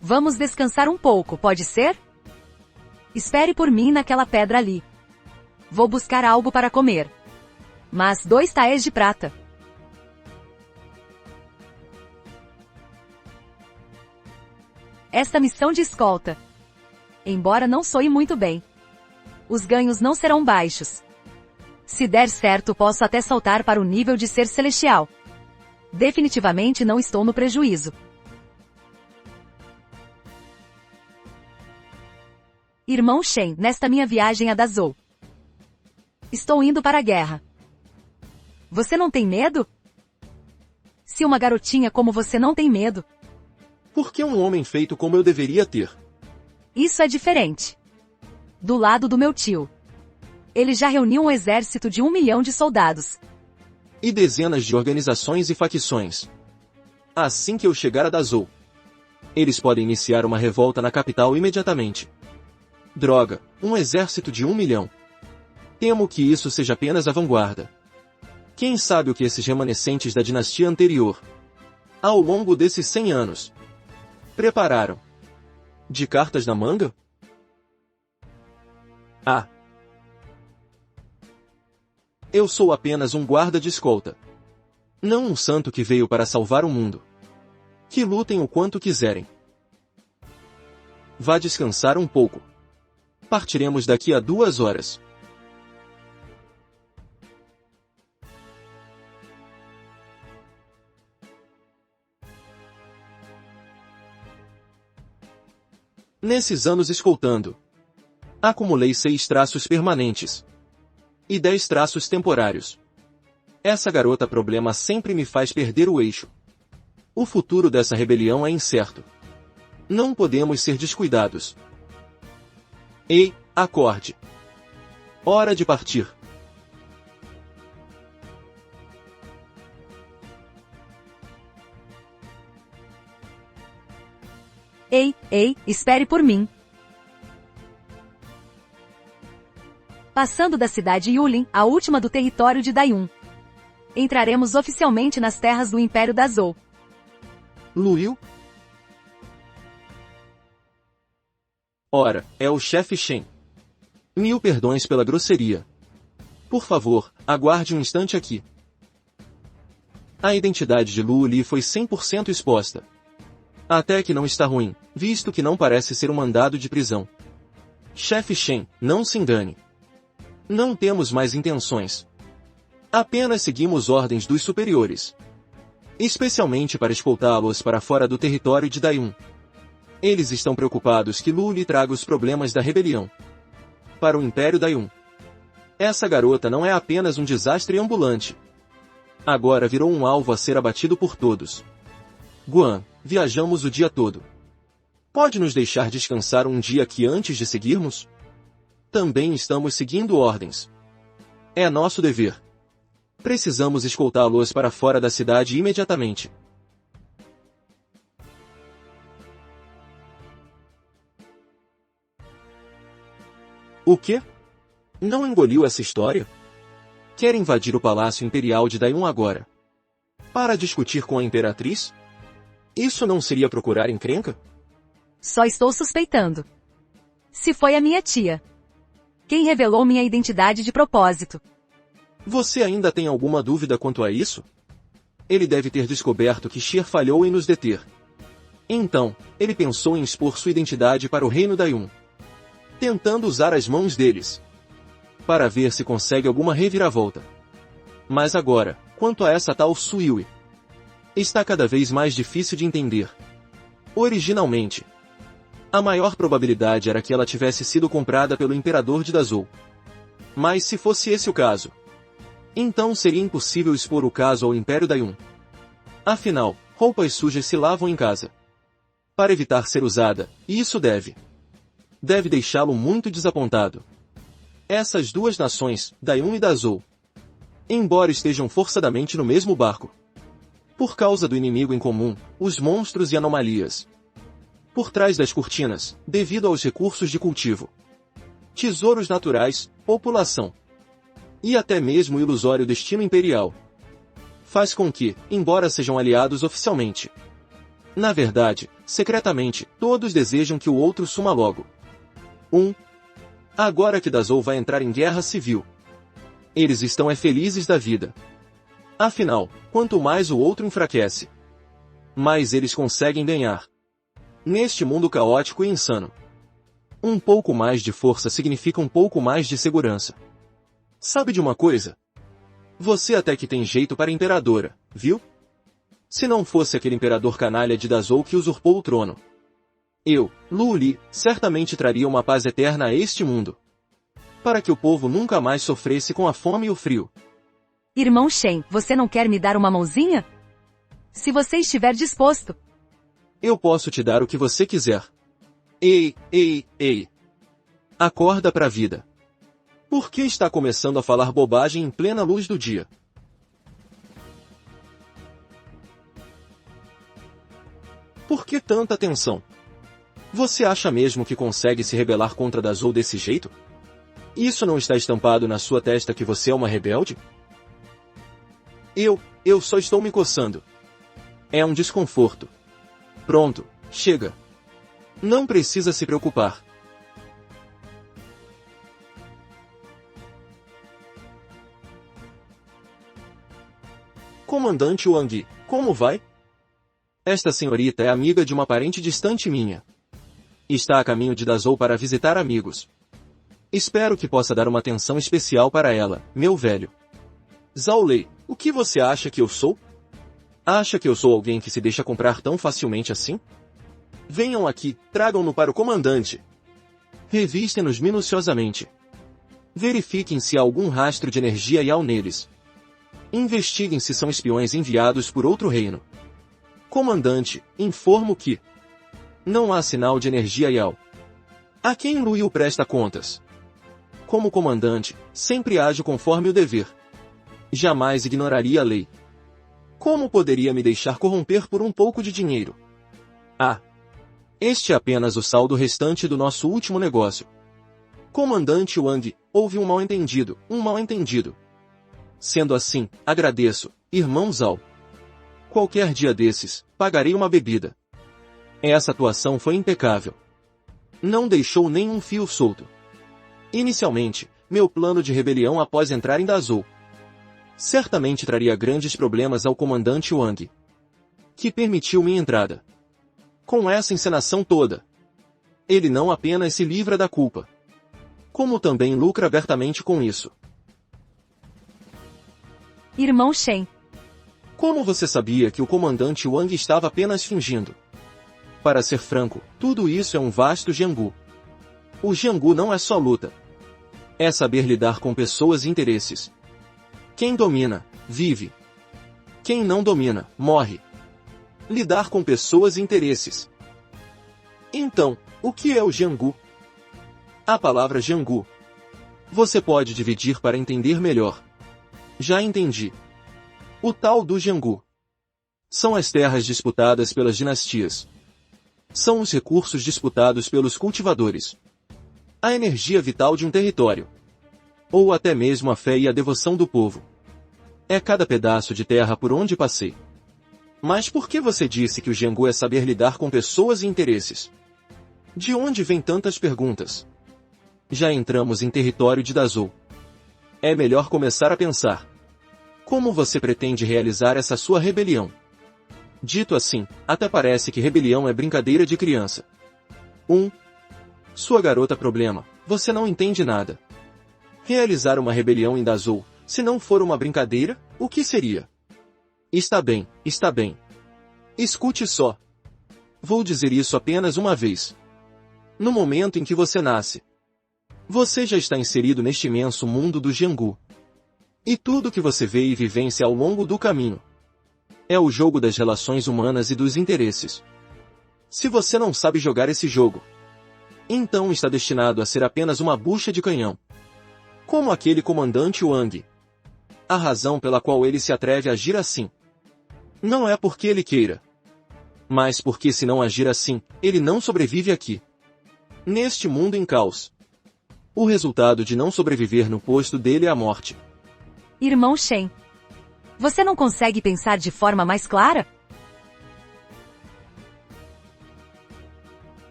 Vamos descansar um pouco, pode ser? Espere por mim naquela pedra ali. Vou buscar algo para comer. Mas 2 taéis de prata. Esta missão de escolta, embora não soe muito bem, os ganhos não serão baixos. Se der certo, posso até saltar para o nível de ser celestial. Definitivamente não estou no prejuízo. Irmão Shen, nesta minha viagem a Dazhou, estou indo para a guerra. Você não tem medo? Se uma garotinha como você não tem medo, por que um homem feito como eu deveria ter? Isso é diferente. Do lado do meu tio, ele já reuniu um exército de 1 milhão de soldados. E dezenas de organizações e facções. Assim que eu chegar a Dazhou, eles podem iniciar uma revolta na capital imediatamente. Droga, um exército de 1 milhão. Temo que isso seja apenas a vanguarda. Quem sabe o que esses remanescentes da dinastia anterior, ao longo desses 100 anos, prepararam? De cartas na manga? Ah! Eu sou apenas um guarda de escolta. Não um santo que veio para salvar o mundo. Que lutem o quanto quiserem. Vá descansar um pouco. Partiremos daqui a 2 horas. Nesses anos escoltando, acumulei 6 traços permanentes e 10 traços temporários. Essa garota problema sempre me faz perder o eixo. O futuro dessa rebelião é incerto. Não podemos ser descuidados. Ei, acorde. Hora de partir. Ei, espere por mim. Passando da cidade Yulin, a última do território de Dayun. Entraremos oficialmente nas terras do Império da Zou. Luil? Ora, é o chefe Shen. 1000 perdões pela grosseria. Por favor, aguarde um instante aqui. A identidade de Lu Li foi 100% exposta. Até que não está ruim, visto que não parece ser um mandado de prisão. Chefe Shen, não se engane. Não temos mais intenções. Apenas seguimos ordens dos superiores. Especialmente para escoltá-los para fora do território de Dayun. Eles estão preocupados que Lu Li traga os problemas da rebelião para o Império Dayun. Essa garota não é apenas um desastre ambulante. Agora virou um alvo a ser abatido por todos. Guan, viajamos o dia todo. Pode nos deixar descansar um dia aqui antes de seguirmos? Também estamos seguindo ordens. É nosso dever. Precisamos escoltá-los para fora da cidade imediatamente. O quê? Não engoliu essa história? Quer invadir o Palácio Imperial de Dayun agora? Para discutir com a Imperatriz? Isso não seria procurar encrenca? Só estou suspeitando. Se foi a minha tia. Quem revelou minha identidade de propósito? Você ainda tem alguma dúvida quanto a isso? Ele deve ter descoberto que Shir falhou em nos deter. Então, ele pensou em expor sua identidade para o reino Dayun. Tentando usar as mãos deles. Para ver se consegue alguma reviravolta. Mas agora, quanto a essa tal Suiwi, está cada vez mais difícil de entender. Originalmente, a maior probabilidade era que ela tivesse sido comprada pelo Imperador de Dazou. Mas se fosse esse o caso, então seria impossível expor o caso ao Império Dayun. Afinal, roupas sujas se lavam em casa. Para evitar ser usada, isso deve deixá-lo muito desapontado. Essas duas nações, Dayun e Dazou, embora estejam forçadamente no mesmo barco, por causa do inimigo em comum, os monstros e anomalias. Por trás das cortinas, devido aos recursos de cultivo, tesouros naturais, população, e até mesmo o ilusório destino imperial, faz com que, embora sejam aliados oficialmente, na verdade, secretamente, todos desejam que o outro suma logo. Agora que Dazou vai entrar em guerra civil, eles estão felizes da vida. Afinal, quanto mais o outro enfraquece, mais eles conseguem ganhar. Neste mundo caótico e insano, um pouco mais de força significa um pouco mais de segurança. Sabe de uma coisa? Você até que tem jeito para imperadora, viu? Se não fosse aquele imperador canalha de Dazou que usurpou o trono, eu, Lu Li, certamente traria uma paz eterna a este mundo. Para que o povo nunca mais sofresse com a fome e o frio. Irmão Shen, você não quer me dar uma mãozinha? Se você estiver disposto. Eu posso te dar o que você quiser. Ei. Acorda pra vida. Por que está começando a falar bobagem em plena luz do dia? Por que tanta tensão? Você acha mesmo que consegue se rebelar contra Dazou desse jeito? Isso não está estampado na sua testa que você é uma rebelde? Eu só estou me coçando. É um desconforto. Pronto, chega. Não precisa se preocupar. Comandante Wang, como vai? Esta senhorita é amiga de uma parente distante minha. Está a caminho de Dazou para visitar amigos. Espero que possa dar uma atenção especial para ela, meu velho. Zhao Lei, o que você acha que eu sou? Acha que eu sou alguém que se deixa comprar tão facilmente assim? Venham aqui, tragam-no para o comandante. Revistem-nos minuciosamente. Verifiquem se há algum rastro de energia Yao neles. Investiguem se são espiões enviados por outro reino. Comandante, informo que não há sinal de energia Yao. A quem Lu Yu presta contas? Como comandante, sempre ajo conforme o dever. Jamais ignoraria a lei. Como poderia me deixar corromper por um pouco de dinheiro? Este é apenas o saldo restante do nosso último negócio. Comandante Wang, houve um mal-entendido, Sendo assim, agradeço, irmão Zhao. Qualquer dia desses, pagarei uma bebida. Essa atuação foi impecável. Não deixou nenhum fio solto. Inicialmente, meu plano de rebelião após entrar em Dazhou certamente traria grandes problemas ao comandante Wang, que permitiu minha entrada. Com essa encenação toda, ele não apenas se livra da culpa, como também lucra abertamente com isso. Irmão Shen. Como você sabia que o comandante Wang estava apenas fingindo? Para ser franco, tudo isso é um vasto Jianghu. O Jianghu não é só luta. É saber lidar com pessoas e interesses. Quem domina, vive. Quem não domina, morre. Lidar com pessoas e interesses. Então, o que é o Jianghu? A palavra Jianghu. Você pode dividir para entender melhor. Já entendi. O tal do Jianghu. São as terras disputadas pelas dinastias. São os recursos disputados pelos cultivadores. A energia vital de um território. Ou até mesmo a fé e a devoção do povo. É cada pedaço de terra por onde passei. Mas por que você disse que o Jianghu é saber lidar com pessoas e interesses? De onde vêm tantas perguntas? Já entramos em território de Dazhou. É melhor começar a pensar. Como você pretende realizar essa sua rebelião? Dito assim, até parece que rebelião é brincadeira de criança. Sua garota problema, você não entende nada. Realizar uma rebelião em Dazhou, se não for uma brincadeira, o que seria? Está bem, está bem. Escute só. Vou dizer isso apenas uma vez. No momento em que você nasce, você já está inserido neste imenso mundo do Jianghu. E tudo que você vê e vivencia ao longo do caminho é o jogo das relações humanas e dos interesses. Se você não sabe jogar esse jogo, então está destinado a ser apenas uma bucha de canhão. Como aquele comandante Wang. A razão pela qual ele se atreve a agir assim não é porque ele queira, mas porque se não agir assim, ele não sobrevive aqui. Neste mundo em caos. O resultado de não sobreviver no posto dele é a morte. Irmão Shen. Você não consegue pensar de forma mais clara?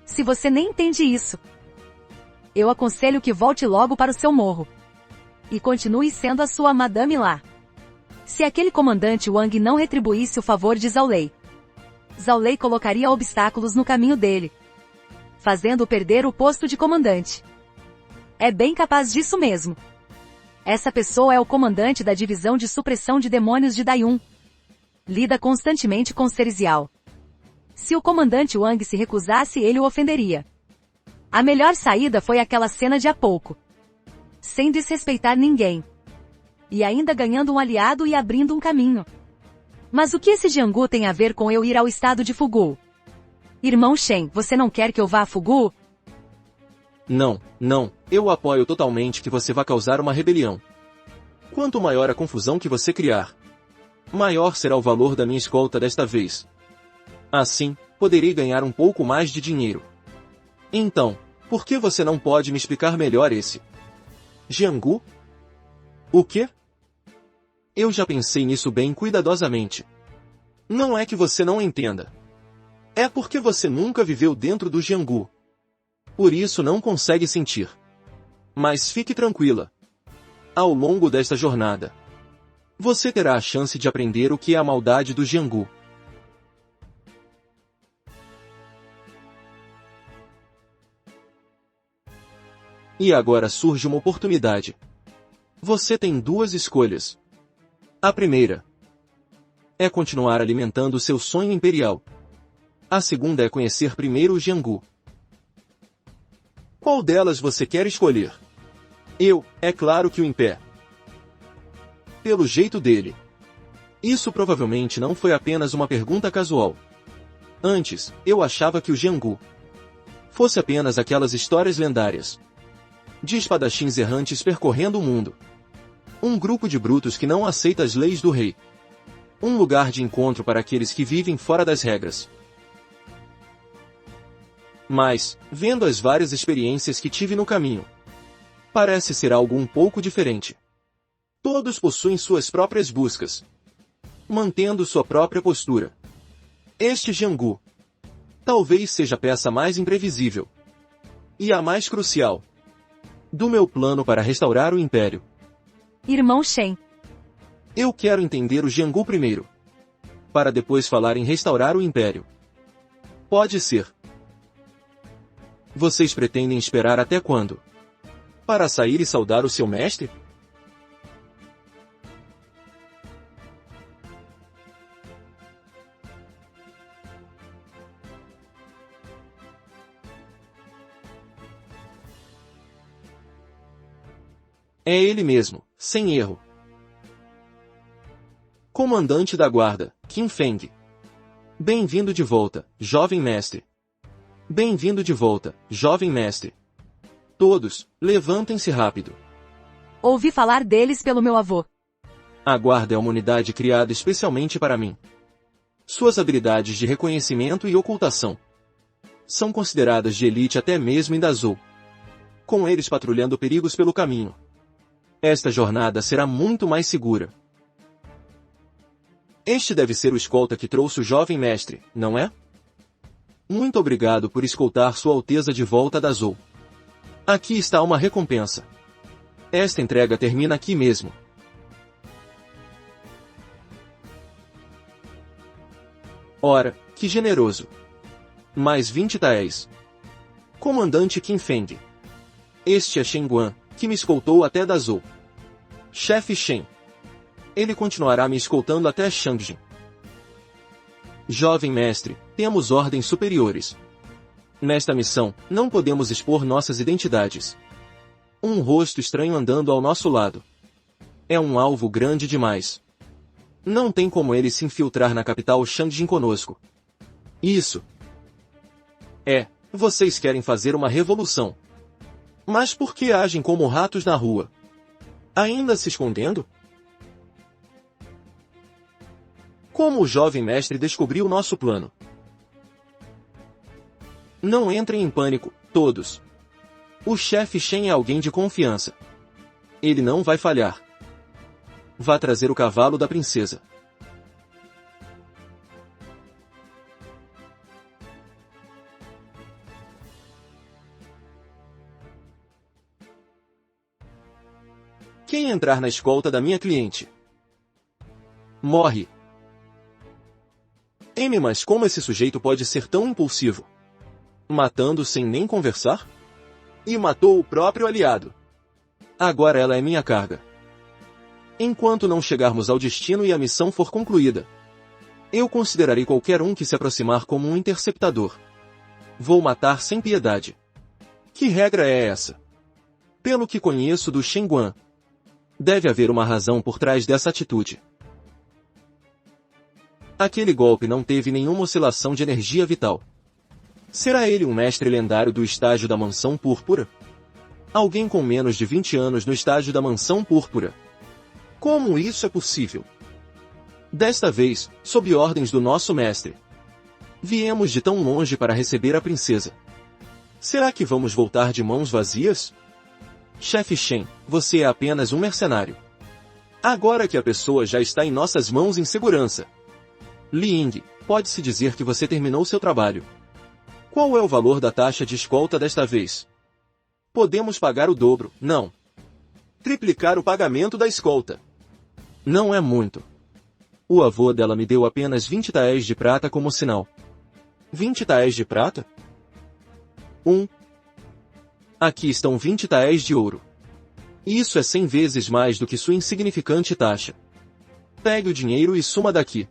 Se você nem entende isso, eu aconselho que volte logo para o seu morro. E continue sendo a sua madame lá. Se aquele comandante Wang não retribuísse o favor de Zhao Lei, Zhao Lei colocaria obstáculos no caminho dele, fazendo-o perder o posto de comandante. É bem capaz disso mesmo. Essa pessoa é o comandante da divisão de supressão de demônios de Dayun. Lida constantemente com Serizial. Se o comandante Wang se recusasse, ele o ofenderia. A melhor saída foi aquela cena de há pouco. Sem desrespeitar ninguém. E ainda ganhando um aliado e abrindo um caminho. Mas o que esse Jianghu tem a ver com eu ir ao estado de Fugu? Irmão Shen, você não quer que eu vá a Fugu? Não, eu apoio totalmente que você vá causar uma rebelião. Quanto maior a confusão que você criar, maior será o valor da minha escolta desta vez. Assim, poderei ganhar um pouco mais de dinheiro. Então, por que você não pode me explicar melhor esse Jianghu? O quê? Eu já pensei nisso bem cuidadosamente. Não é que você não entenda. É porque você nunca viveu dentro do Jianghu. Por isso não consegue sentir. Mas fique tranquila. Ao longo desta jornada, você terá a chance de aprender o que é a maldade do Jianghu. E agora surge uma oportunidade. Você tem duas escolhas. A primeira é continuar alimentando seu sonho imperial. A segunda é conhecer primeiro o Jianghu. Qual delas você quer escolher? É claro que o Impé. Pelo jeito dele. Isso provavelmente não foi apenas uma pergunta casual. Antes, eu achava que o Jianghu fosse apenas aquelas histórias lendárias de espadachins errantes percorrendo o mundo. Um grupo de brutos que não aceita as leis do rei. Um lugar de encontro para aqueles que vivem fora das regras. Mas, vendo as várias experiências que tive no caminho, parece ser algo um pouco diferente. Todos possuem suas próprias buscas, mantendo sua própria postura. Este Jianghu talvez seja a peça mais imprevisível e a mais crucial do meu plano para restaurar o Império. Irmão Shen, Eu quero entender o Jianghu primeiro, para depois falar em restaurar o Império. Pode ser. Vocês pretendem esperar até quando? Para sair e saudar o seu mestre? É ele mesmo, sem erro. Comandante da guarda, Qin Feng. Bem-vindo de volta, jovem mestre. Bem-vindo de volta, jovem mestre. Todos, levantem-se rápido. ouvi falar deles pelo meu avô. A guarda é uma unidade criada especialmente para mim. Suas habilidades de reconhecimento e ocultação são consideradas de elite até mesmo em Dazhou. Com eles patrulhando perigos pelo caminho, esta jornada será muito mais segura. Este deve ser o escolta que trouxe o jovem mestre, não é? Muito obrigado por escoltar Sua Alteza de volta a Dazhou. Aqui está uma recompensa. Esta entrega termina aqui mesmo. Ora, que generoso. Mais 20 taéis. Comandante Qin Feng. Este é Shen Guan, que me escoltou até Dazhou. Chefe Shen. Ele continuará me escoltando até Shangjin. Jovem mestre, temos ordens superiores. Nesta missão, não podemos expor nossas identidades. Um rosto estranho andando ao nosso lado. É um alvo grande demais. Não tem como ele se infiltrar na capital Shangjin conosco. Isso. Vocês querem fazer uma revolução. Mas por que agem como ratos na rua? Ainda se escondendo? Como o jovem mestre descobriu nosso plano? Não entrem em pânico, todos. O chefe Shen é alguém de confiança. Ele não vai falhar. Vá trazer o cavalo da princesa. Quem entrar na escolta da minha cliente morre. Mas como esse sujeito pode ser tão impulsivo? Matando sem nem conversar? E matou o próprio aliado. Agora ela é minha carga. Enquanto não chegarmos ao destino e a missão for concluída, eu considerarei qualquer um que se aproximar como um interceptador. Vou matar sem piedade. Que regra é essa? Pelo que conheço do Shen Guan, deve haver uma razão por trás dessa atitude. Aquele golpe não teve nenhuma oscilação de energia vital. Será ele um mestre lendário do estágio da Mansão Púrpura? Alguém com menos de 20 anos no estágio da Mansão Púrpura. Como isso é possível? Desta vez, sob ordens do nosso mestre, viemos de tão longe para receber a princesa. Será que vamos voltar de mãos vazias? Chefe Shen, você é apenas um mercenário. Agora que a pessoa já está em nossas mãos em segurança, Li Ying, pode-se dizer que você terminou seu trabalho. Qual é o valor da taxa de escolta desta vez? Podemos pagar o dobro, não. Triplicar o pagamento da escolta. Não é muito. O avô dela me deu apenas 20 taéis de prata como sinal. 20 taéis de prata? Aqui estão 20 taéis de ouro. Isso é 100 vezes mais do que sua insignificante taxa. Pegue o dinheiro e suma daqui.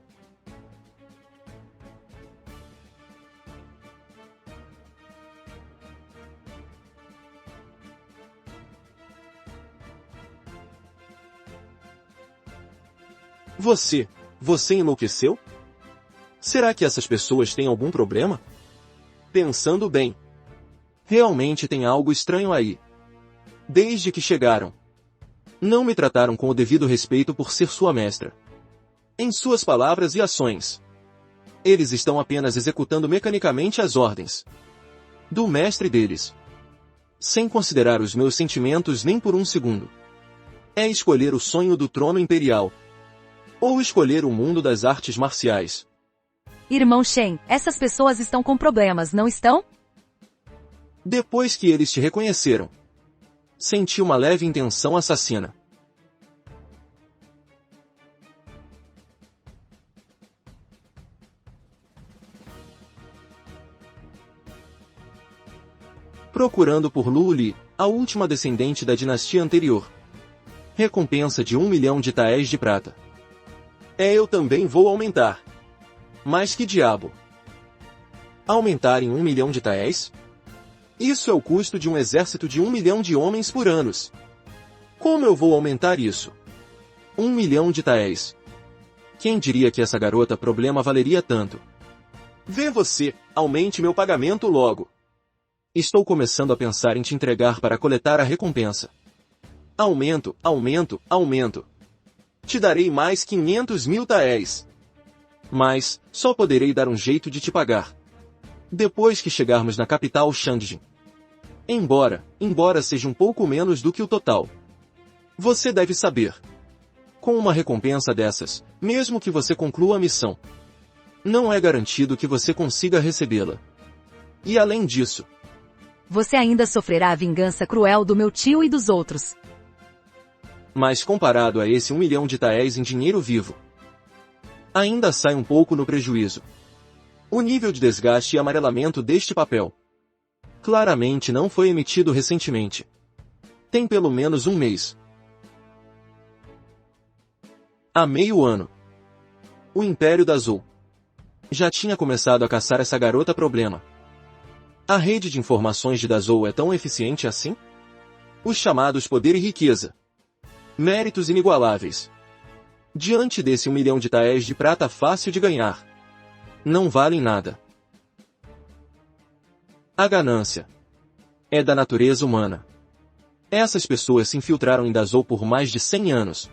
Você enlouqueceu? Será que essas pessoas têm algum problema? Pensando bem, realmente tem algo estranho aí. Desde que chegaram, não me trataram com o devido respeito por ser sua mestra. Em suas palavras e ações, eles estão apenas executando mecanicamente as ordens. do mestre deles. Sem considerar os meus sentimentos nem por um segundo. É escolher o sonho do trono imperial. Ou escolher o mundo das artes marciais. Irmão Shen, essas pessoas estão com problemas, não estão? Depois que eles te reconheceram, senti uma leve intenção assassina. Procurando por Lu Li, a última descendente da dinastia anterior. Recompensa de 1 milhão de taéis de prata. Eu também vou aumentar. Mas que diabo? Aumentar em 1 milhão de taéis? Isso é o custo de um exército de 1 milhão de homens por anos. Como eu vou aumentar isso? 1 milhão de taéis. Quem diria que essa garota problema valeria tanto? Vê você, aumente meu pagamento logo. Estou começando a pensar em te entregar para coletar a recompensa. Aumento, aumento, aumento. Te darei mais 500 mil taéis. Mas, só poderei dar um jeito de te pagar. Depois que chegarmos na capital Shangjin. Embora seja um pouco menos do que o total. Você deve saber. Com uma recompensa dessas, mesmo que você conclua a missão, não é garantido que você consiga recebê-la. E além disso, você ainda sofrerá a vingança cruel do meu tio e dos outros. Mas comparado a esse 1 milhão de taéis em dinheiro vivo, ainda sai um pouco no prejuízo. O nível de desgaste e amarelamento deste papel claramente não foi emitido recentemente. Tem pelo menos um mês. Há meio ano, o Império da Zou já tinha começado a caçar essa garota problema. A rede de informações de Dazou é tão eficiente assim? Os chamados poder e riqueza. Méritos inigualáveis. Diante desse 1 milhão de taéis de prata fácil de ganhar, não valem nada. A ganância é da natureza humana. Essas pessoas se infiltraram em Dazou por mais de 100 anos.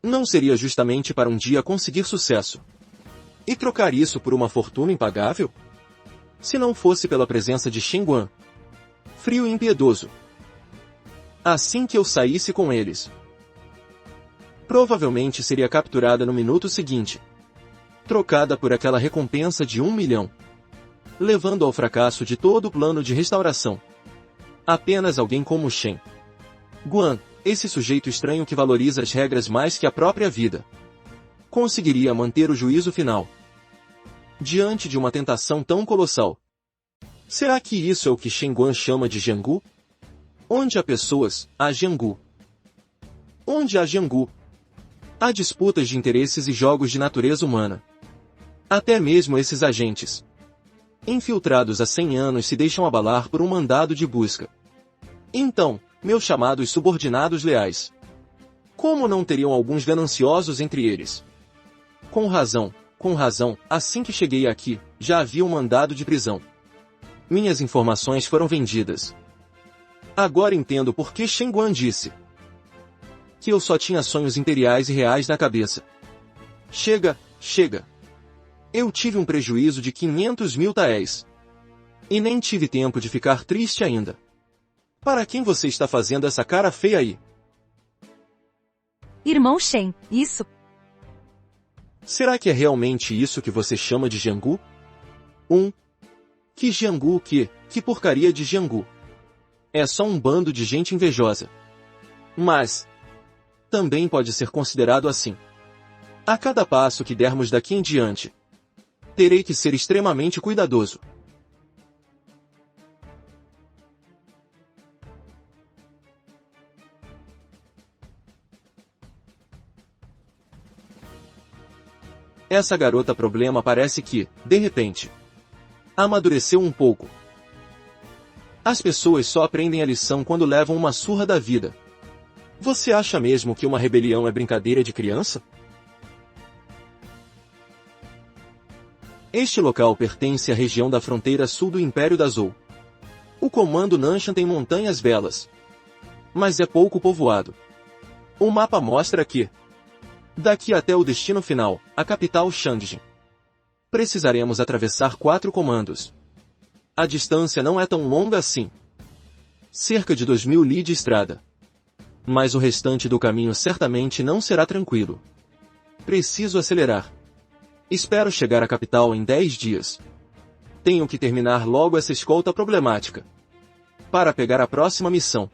Não seria justamente para um dia conseguir sucesso e trocar isso por uma fortuna impagável? Se não fosse pela presença de Shen Guan, frio e impiedoso. Assim que eu saísse com eles, provavelmente seria capturada no minuto seguinte, trocada por aquela recompensa de 1 milhão, levando ao fracasso de todo o plano de restauração. Apenas alguém como Shen Guan, esse sujeito estranho que valoriza as regras mais que a própria vida, conseguiria manter o juízo final diante de uma tentação tão colossal. Será que isso é o que Shen Guan chama de Jianggu? Onde há pessoas, há Jianggu. Onde há Jianggu, há disputas de interesses e jogos de natureza humana. Até mesmo esses agentes, infiltrados há 100 anos, se deixam abalar por um mandado de busca. Então, meus chamados subordinados leais, como não teriam alguns gananciosos entre eles? Com razão, assim que cheguei aqui, já havia um mandado de prisão. Minhas informações foram vendidas. Agora entendo por que Shen Guan disse que eu só tinha sonhos imperiais e reais na cabeça. Chega. Eu tive um prejuízo de 500 mil taéis. E nem tive tempo de ficar triste ainda. Para quem você está fazendo essa cara feia aí? Irmão Shen, isso. Será que é realmente isso que você chama de Jianggu? Que Jianggu o quê? Que porcaria de Jianggu? É só um bando de gente invejosa. Mas também pode ser considerado assim. A cada passo que dermos daqui em diante, terei que ser extremamente cuidadoso. Essa garota problema parece que, de repente, amadureceu um pouco. As pessoas só aprendem a lição quando levam uma surra da vida. Você acha mesmo que uma rebelião é brincadeira de criança? Este local pertence à região da fronteira sul do Império da Zou. O comando Nanshan tem montanhas belas, mas é pouco povoado. O mapa mostra que, daqui até o destino final, a capital Shangjin, precisaremos atravessar 4 comandos. A distância não é tão longa assim. Cerca de 2000 li de estrada. Mas o restante do caminho certamente não será tranquilo. Preciso acelerar. Espero chegar à capital em 10 dias. Tenho que terminar logo essa escolta problemática. Para pegar a próxima missão.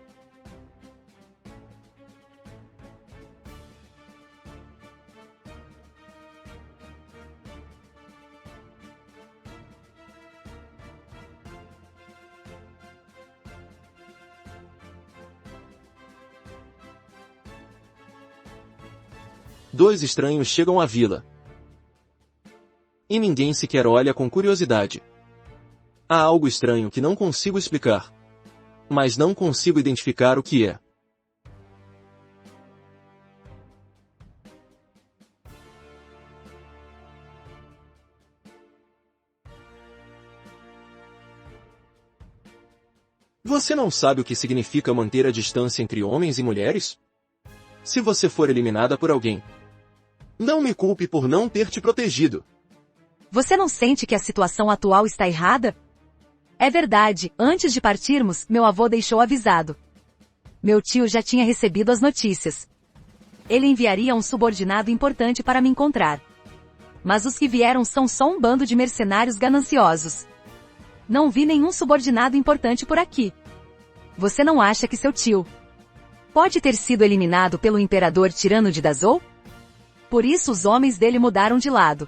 Dois estranhos chegam à vila. E ninguém sequer olha com curiosidade. Há algo estranho que não consigo explicar. Mas não consigo identificar o que é. Você não sabe o que significa manter a distância entre homens e mulheres? Se você for eliminada por alguém, não me culpe por não ter te protegido. Você não sente que a situação atual está errada? É verdade, antes de partirmos, meu avô deixou avisado. Meu tio já tinha recebido as notícias. Ele enviaria um subordinado importante para me encontrar. Mas os que vieram são só um bando de mercenários gananciosos. Não vi nenhum subordinado importante por aqui. Você não acha que seu tio pode ter sido eliminado pelo imperador tirano de Dazou? Por isso os homens dele mudaram de lado,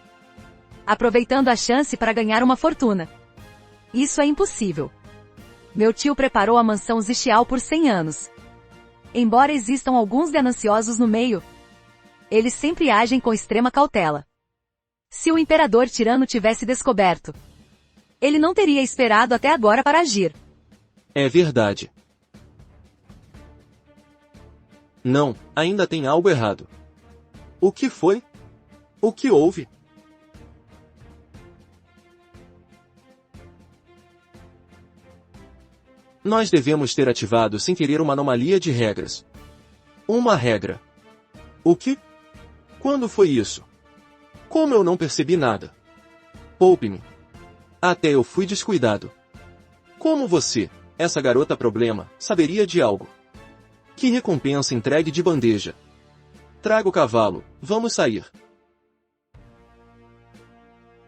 aproveitando a chance para ganhar uma fortuna. Isso é impossível. Meu tio preparou a mansão Zixiao por 100 anos. Embora existam alguns gananciosos no meio, eles sempre agem com extrema cautela. Se o imperador tirano tivesse descoberto, ele não teria esperado até agora para agir. É verdade. Não, ainda tem algo errado. O que foi? O que houve? Nós devemos ter ativado sem querer uma anomalia de regras. Uma regra. O que? Quando foi isso? Como eu não percebi nada? Poupe-me. Até eu fui descuidado. Como você, essa garota problema, saberia de algo? Que recompensa entregue de bandeja. Traga o cavalo, vamos sair.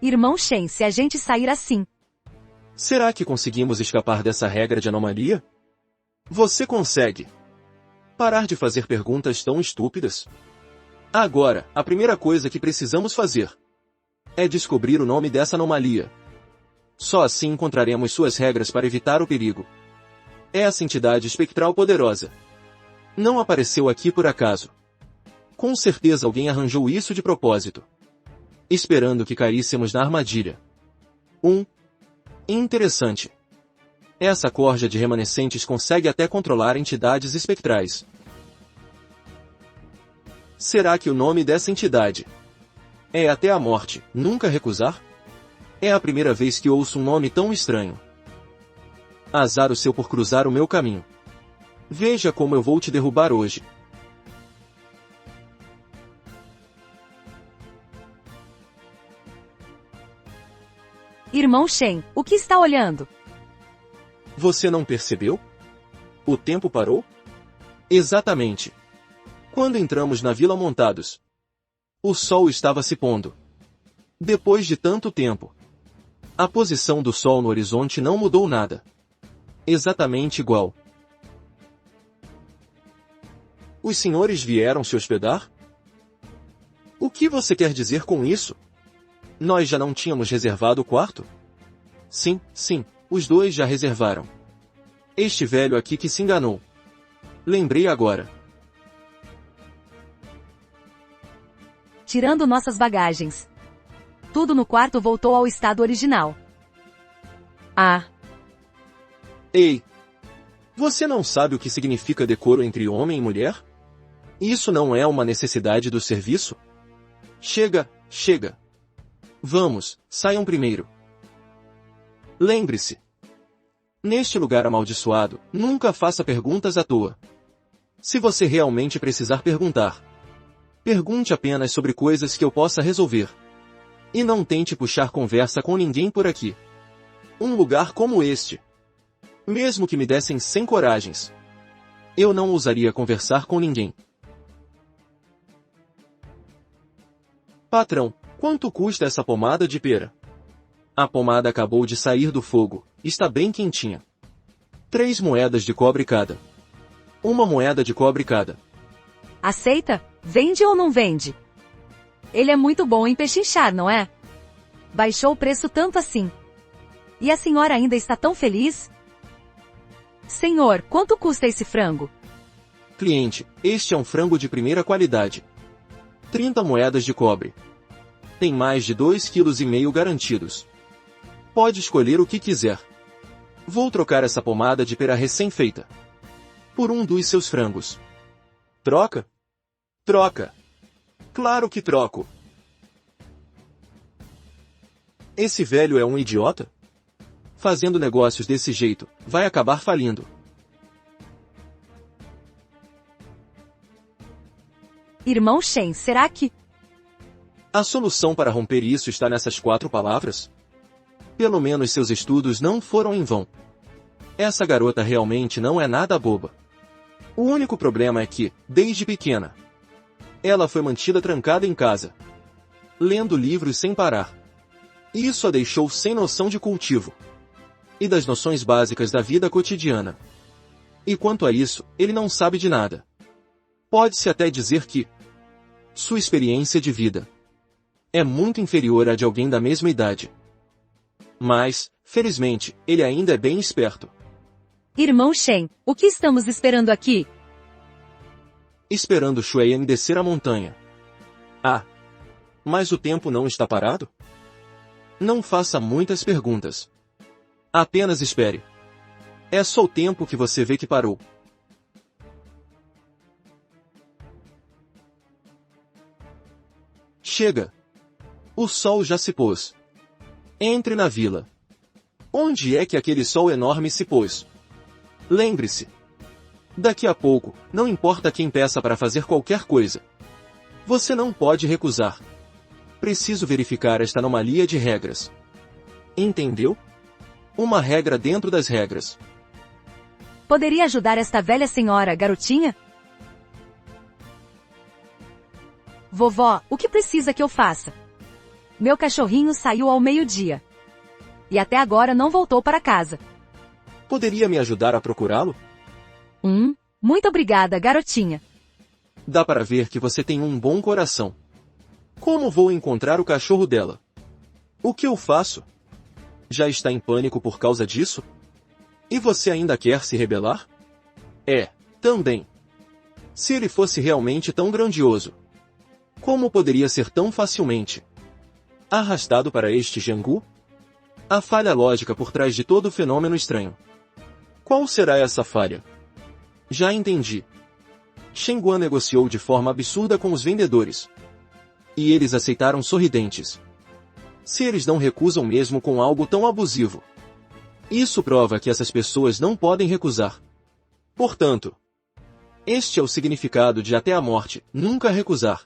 Irmão Shen, se a gente sair assim, será que conseguimos escapar dessa regra de anomalia? Você consegue. Parar de fazer perguntas tão estúpidas? Agora, a primeira coisa que precisamos fazer é descobrir o nome dessa anomalia. Só assim encontraremos suas regras para evitar o perigo. Essa entidade espectral poderosa não apareceu aqui por acaso. Com certeza alguém arranjou isso de propósito, esperando que caíssemos na armadilha. Interessante. Essa corja de remanescentes consegue até controlar entidades espectrais. Será que o nome dessa entidade é até a morte, nunca recusar? É a primeira vez que ouço um nome tão estranho. Azar o seu por cruzar o meu caminho. Veja como eu vou te derrubar hoje. Irmão Shen, o que está olhando? Você não percebeu? O tempo parou? Exatamente. Quando entramos na vila montados, o sol estava se pondo. Depois de tanto tempo, a posição do sol no horizonte não mudou nada. Exatamente igual. Os senhores vieram se hospedar? O que você quer dizer com isso? Nós já não tínhamos reservado o quarto? Sim, os dois já reservaram. Este velho aqui que se enganou. Lembrei agora. Tirando nossas bagagens, tudo no quarto voltou ao estado original. Ei! Você não sabe o que significa decoro entre homem e mulher? Isso não é uma necessidade do serviço? Chega! Vamos, saiam primeiro. Lembre-se. Neste lugar amaldiçoado, nunca faça perguntas à toa. Se você realmente precisar perguntar, pergunte apenas sobre coisas que eu possa resolver. E não tente puxar conversa com ninguém por aqui. Um lugar como este. Mesmo que me dessem 100 coragens, eu não ousaria conversar com ninguém. Patrão, quanto custa essa pomada de pera? A pomada acabou de sair do fogo, está bem quentinha. 3 moedas de cobre cada. 1 moeda de cobre cada. Aceita? Vende ou não vende? Ele é muito bom em pechinchar, não é? Baixou o preço tanto assim. E a senhora ainda está tão feliz? Senhor, quanto custa esse frango? Cliente, este é um frango de primeira qualidade. 30 moedas de cobre. Tem mais de 2,5 kg garantidos. Pode escolher o que quiser. Vou trocar essa pomada de pera recém-feita por um dos seus frangos. Troca? Troca. Claro que troco. Esse velho é um idiota? Fazendo negócios desse jeito, vai acabar falindo. Irmão Shen, será que... A solução para romper isso está nessas 4 palavras? Pelo menos seus estudos não foram em vão. Essa garota realmente não é nada boba. O único problema é que, desde pequena, ela foi mantida trancada em casa, lendo livros sem parar. Isso a deixou sem noção de cultivo e das noções básicas da vida cotidiana. E quanto a isso, ele não sabe de nada. Pode-se até dizer que sua experiência de vida é muito inferior à de alguém da mesma idade. Mas, felizmente, ele ainda é bem esperto. Irmão Shen, o que estamos esperando aqui? Esperando Xueyan descer a montanha. Ah! Mas o tempo não está parado? Não faça muitas perguntas. Apenas espere. É só o tempo que você vê que parou. Chega! O sol já se pôs. Entre na vila. Onde é que aquele sol enorme se pôs? Lembre-se. Daqui a pouco, não importa quem peça para fazer qualquer coisa. Você não pode recusar. Preciso verificar esta anomalia de regras. Entendeu? Uma regra dentro das regras. Poderia ajudar esta velha senhora, garotinha? Vovó, o que precisa que eu faça? Meu cachorrinho saiu ao meio-dia. E até agora não voltou para casa. Poderia me ajudar a procurá-lo? Muito obrigada, garotinha. Dá para ver que você tem um bom coração. Como vou encontrar o cachorro dela? O que eu faço? Já está em pânico por causa disso? E você ainda quer se rebelar? Também. Se ele fosse realmente tão grandioso, como poderia ser tão facilmente arrastado para este Jianghu? A falha lógica por trás de todo o fenômeno estranho. Qual será essa falha? Já entendi. Shen Guan negociou de forma absurda com os vendedores. E eles aceitaram sorridentes. Se eles não recusam mesmo com algo tão abusivo, isso prova que essas pessoas não podem recusar. Portanto, este é o significado de até a morte, nunca recusar.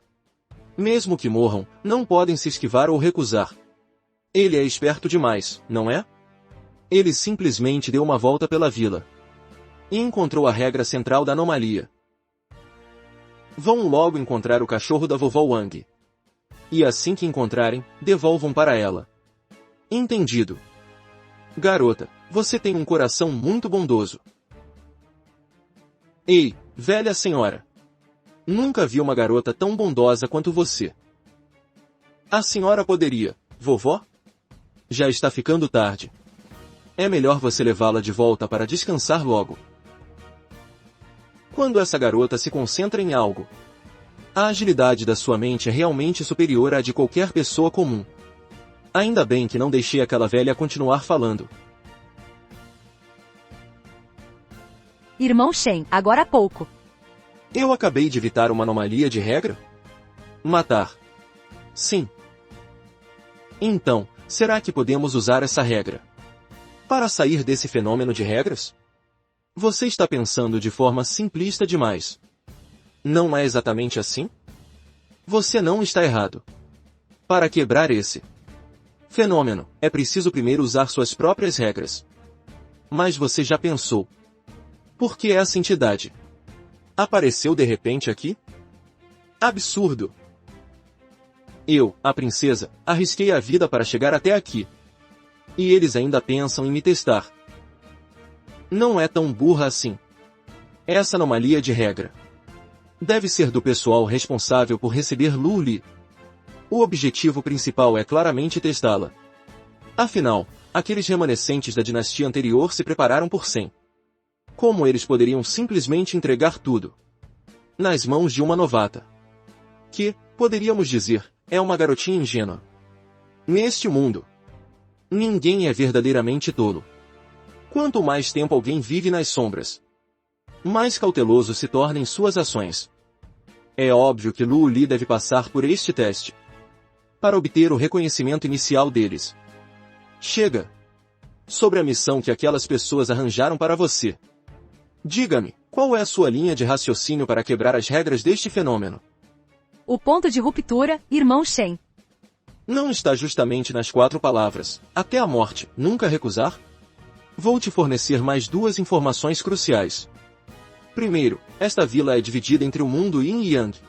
Mesmo que morram, não podem se esquivar ou recusar. Ele é esperto demais, não é? Ele simplesmente deu uma volta pela vila e encontrou a regra central da anomalia. Vão logo encontrar o cachorro da vovó Wang. E assim que encontrarem, devolvam para ela. Entendido. Garota, você tem um coração muito bondoso. Ei, velha senhora. Nunca vi uma garota tão bondosa quanto você. A senhora poderia, vovó? Já está ficando tarde. É melhor você levá-la de volta para descansar logo. Quando essa garota se concentra em algo, a agilidade da sua mente é realmente superior à de qualquer pessoa comum. Ainda bem que não deixei aquela velha continuar falando. Irmão Shen, agora há pouco. Eu acabei de evitar uma anomalia de regra? Matar. Sim. Então, será que podemos usar essa regra para sair desse fenômeno de regras? Você está pensando de forma simplista demais. Não é exatamente assim? Você não está errado. Para quebrar esse Fenômeno, é preciso primeiro usar suas próprias regras. Mas você já pensou? Por que essa entidade apareceu de repente aqui? Absurdo! Eu, a princesa, arrisquei a vida para chegar até aqui. E eles ainda pensam em me testar. Não é tão burra assim. Essa anomalia de regra deve ser do pessoal responsável por receber Lu Li. O objetivo principal é claramente testá-la. Afinal, aqueles remanescentes da dinastia anterior se prepararam por 100. Como eles poderiam simplesmente entregar tudo nas mãos de uma novata? Que, poderíamos dizer, é uma garotinha ingênua. Neste mundo, ninguém é verdadeiramente tolo. Quanto mais tempo alguém vive nas sombras, mais cauteloso se torna em suas ações. É óbvio que Lu Li deve passar por este teste para obter o reconhecimento inicial deles. Chega! Sobre a missão que aquelas pessoas arranjaram para você. Diga-me, qual é a sua linha de raciocínio para quebrar as regras deste fenômeno? O ponto de ruptura, irmão Shen. Não está justamente nas 4 palavras, até a morte, nunca recusar? Vou te fornecer mais 2 informações cruciais. Primeiro, esta vila é dividida entre o mundo Yin e Yang.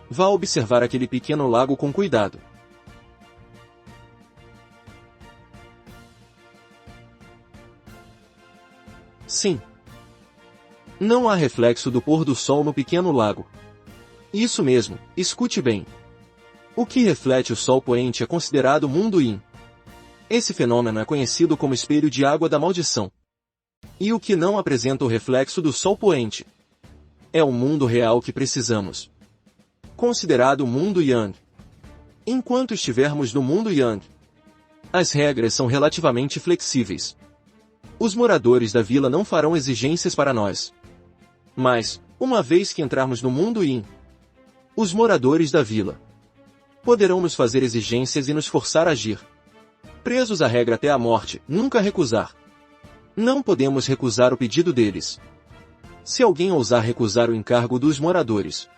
Vá observar aquele pequeno lago com cuidado. Sim. Não há reflexo do pôr do sol no pequeno lago. Isso mesmo, escute bem. O que reflete o sol poente é considerado mundo Yin. Esse fenômeno é conhecido como espelho de água da maldição. E o que não apresenta o reflexo do sol poente é o mundo real que precisamos, considerado mundo Yang. Enquanto estivermos no mundo Yang, as regras são relativamente flexíveis. Os moradores da vila não farão exigências para nós. Mas, uma vez que entrarmos no mundo Yin, os moradores da vila poderão nos fazer exigências e nos forçar a agir. Presos à regra até a morte, nunca recusar. Não podemos recusar o pedido deles. Se alguém ousar recusar o encargo dos moradores,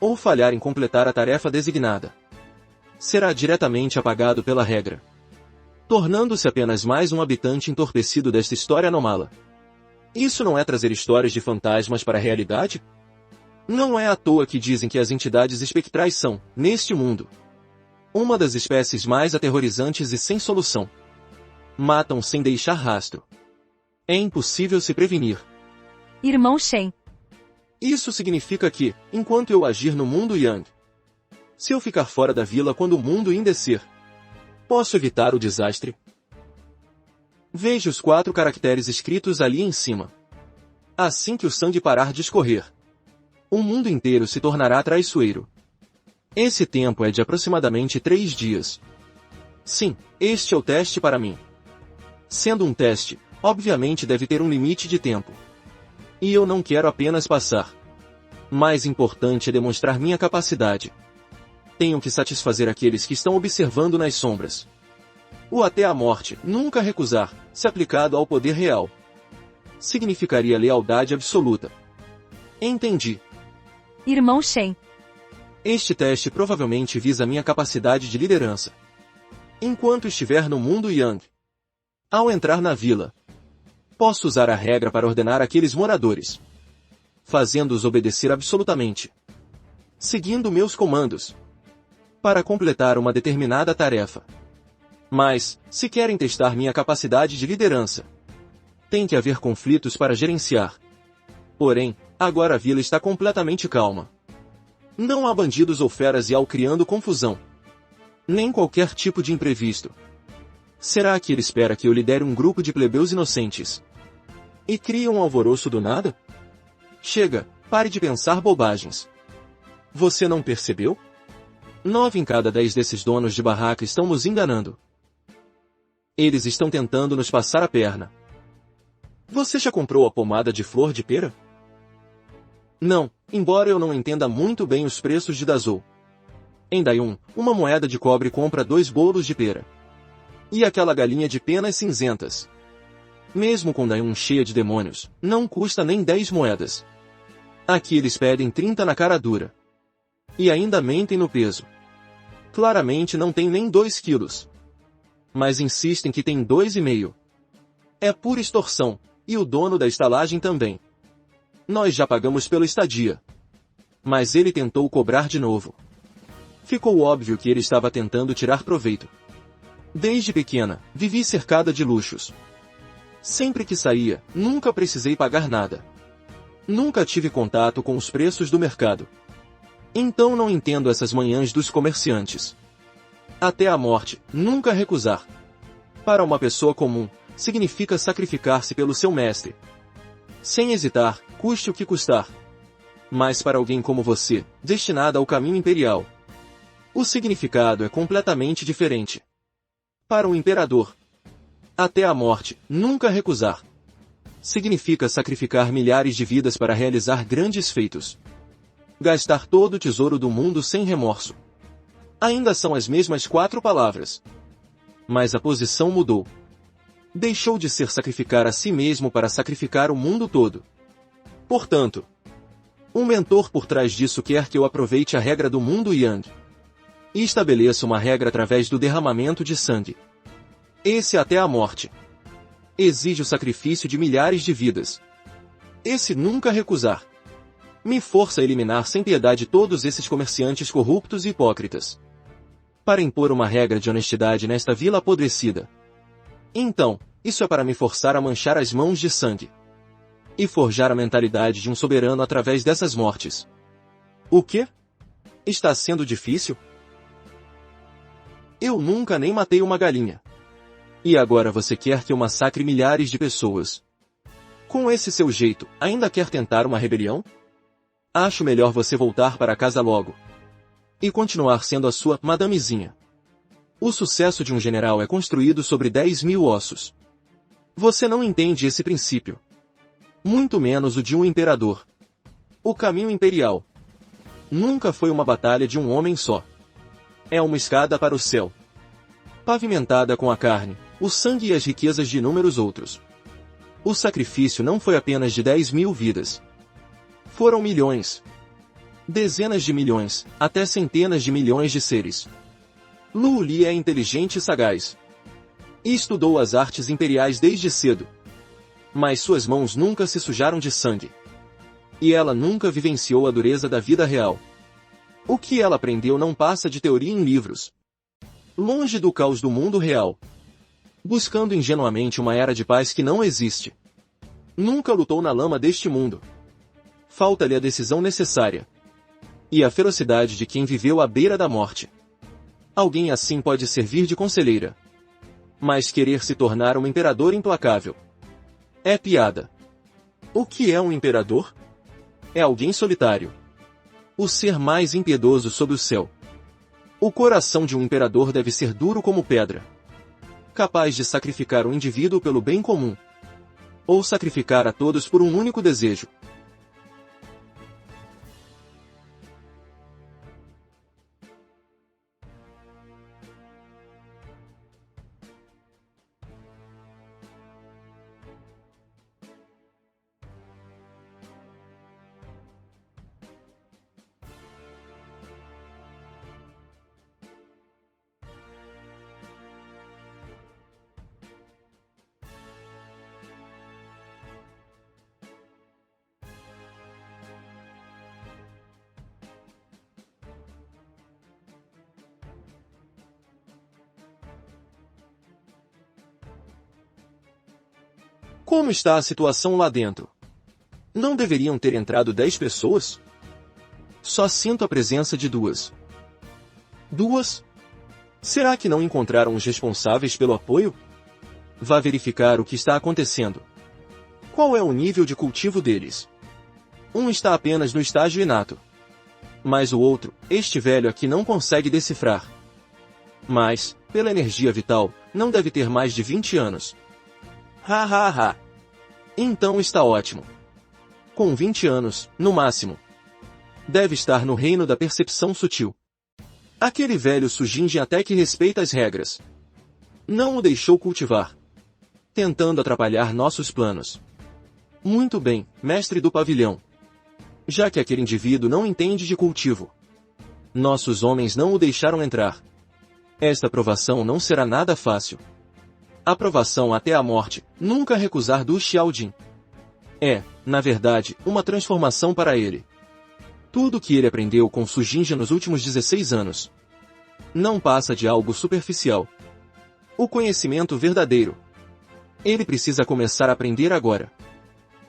ou falhar em completar a tarefa designada, será diretamente apagado pela regra, tornando-se apenas mais um habitante entorpecido desta história anômala. Isso não é trazer histórias de fantasmas para a realidade? Não é à toa que dizem que as entidades espectrais são, neste mundo, uma das espécies mais aterrorizantes e sem solução. Matam sem deixar rastro. É impossível se prevenir. Irmão Shen. Isso significa que, enquanto eu agir no mundo Yang, se eu ficar fora da vila quando o mundo Yin descer, posso evitar o desastre? Veja os 4 caracteres escritos ali em cima. Assim que o sangue parar de escorrer, o mundo inteiro se tornará traiçoeiro. Esse tempo é de aproximadamente 3 dias. Sim, este é o teste para mim. Sendo um teste, obviamente deve ter um limite de tempo. E eu não quero apenas passar. Mais importante é demonstrar minha capacidade. Tenho que satisfazer aqueles que estão observando nas sombras. O até a morte, nunca recusar, se aplicado ao poder real, significaria lealdade absoluta. Entendi. Irmão Shen. Este teste provavelmente visa minha capacidade de liderança. Enquanto estiver no mundo Yang, ao entrar na vila, posso usar a regra para ordenar aqueles moradores, fazendo-os obedecer absolutamente, seguindo meus comandos, para completar uma determinada tarefa. Mas, se querem testar minha capacidade de liderança, tem que haver conflitos para gerenciar. Porém, agora a vila está completamente calma. Não há bandidos ou feras e criando confusão. Nem qualquer tipo de imprevisto. Será que ele espera que eu lidere um grupo de plebeus inocentes e crie um alvoroço do nada? Chega, pare de pensar bobagens. Você não percebeu? 9 em cada 10 desses donos de barraca estão nos enganando. Eles estão tentando nos passar a perna. Você já comprou a pomada de flor de pera? Não, embora eu não entenda muito bem os preços de Dazou. Em Dayun, uma moeda de cobre compra 2 bolos de pera. E aquela galinha de penas cinzentas, mesmo com Dayun cheia de demônios, não custa nem 10 moedas. Aqui eles pedem 30 na cara dura. E ainda mentem no peso. Claramente não tem nem 2 quilos. Mas insistem que tem 2,5. É pura extorsão, e o dono da estalagem também. Nós já pagamos pela estadia. Mas ele tentou cobrar de novo. Ficou óbvio que ele estava tentando tirar proveito. Desde pequena, vivi cercada de luxos. Sempre que saía, nunca precisei pagar nada. Nunca tive contato com os preços do mercado. Então não entendo essas manhãs dos comerciantes. Até a morte, nunca recusar. Para uma pessoa comum, significa sacrificar-se pelo seu mestre. Sem hesitar, custe o que custar. Mas para alguém como você, destinada ao caminho imperial, o significado é completamente diferente. Para o imperador, até a morte, nunca recusar. Significa sacrificar milhares de vidas para realizar grandes feitos. Gastar todo o tesouro do mundo sem remorso. Ainda são as mesmas 4 palavras. Mas a posição mudou. Deixou de ser sacrificar a si mesmo para sacrificar o mundo todo. Portanto, um mentor por trás disso quer que eu aproveite a regra do mundo Yang. E estabeleça uma regra através do derramamento de sangue. Esse até a morte. Exige o sacrifício de milhares de vidas. Esse nunca recusar. Me força a eliminar sem piedade todos esses comerciantes corruptos e hipócritas. Para impor uma regra de honestidade nesta vila apodrecida. Então, isso é para me forçar a manchar as mãos de sangue. E forjar a mentalidade de um soberano através dessas mortes. O quê? Está sendo difícil? Eu nunca nem matei uma galinha. E agora você quer que eu massacre milhares de pessoas? Com esse seu jeito, ainda quer tentar uma rebelião? Acho melhor você voltar para casa logo. E continuar sendo a sua madamezinha. O sucesso de um general é construído sobre 10.000 ossos. Você não entende esse princípio. Muito menos o de um imperador. O caminho imperial nunca foi uma batalha de um homem só. É uma escada para o céu. Pavimentada com a carne, o sangue e as riquezas de inúmeros outros. O sacrifício não foi apenas de 10.000 vidas. Foram milhões. Dezenas de milhões, até centenas de milhões de seres. Lu Li é inteligente e sagaz. E estudou as artes imperiais desde cedo. Mas suas mãos nunca se sujaram de sangue. E ela nunca vivenciou a dureza da vida real. O que ela aprendeu não passa de teoria em livros. Longe do caos do mundo real. Buscando ingenuamente uma era de paz que não existe. Nunca lutou na lama deste mundo. Falta-lhe a decisão necessária. E a ferocidade de quem viveu à beira da morte. Alguém assim pode servir de conselheira. Mas querer se tornar um imperador implacável é piada. O que é um imperador? É alguém solitário. O ser mais impiedoso sob o céu. O coração de um imperador deve ser duro como pedra. Capaz de sacrificar um indivíduo pelo bem comum. Ou sacrificar a todos por um único desejo. Como está a situação lá dentro? Não deveriam ter entrado 10 pessoas? Só sinto a presença de 2. 2? Será que não encontraram os responsáveis pelo apoio? Vá verificar o que está acontecendo. Qual é o nível de cultivo deles? Um está apenas no estágio inato. Mas o outro, este velho aqui não consegue decifrar. Mas, pela energia vital, não deve ter mais de 20 anos. Ha ha ha. Então está ótimo. Com 20 anos, no máximo. Deve estar no reino da percepção sutil. Aquele velho Sujinji até que respeita as regras. Não o deixou cultivar. Tentando atrapalhar nossos planos. Muito bem, mestre do pavilhão. Já que aquele indivíduo não entende de cultivo. Nossos homens não o deixaram entrar. Esta provação não será nada fácil. A provação até a morte, nunca recusar do Xiaojin. É, na verdade, uma transformação para ele. Tudo que ele aprendeu com Su Jinja nos últimos 16 anos não passa de algo superficial. O conhecimento verdadeiro. Ele precisa começar a aprender agora.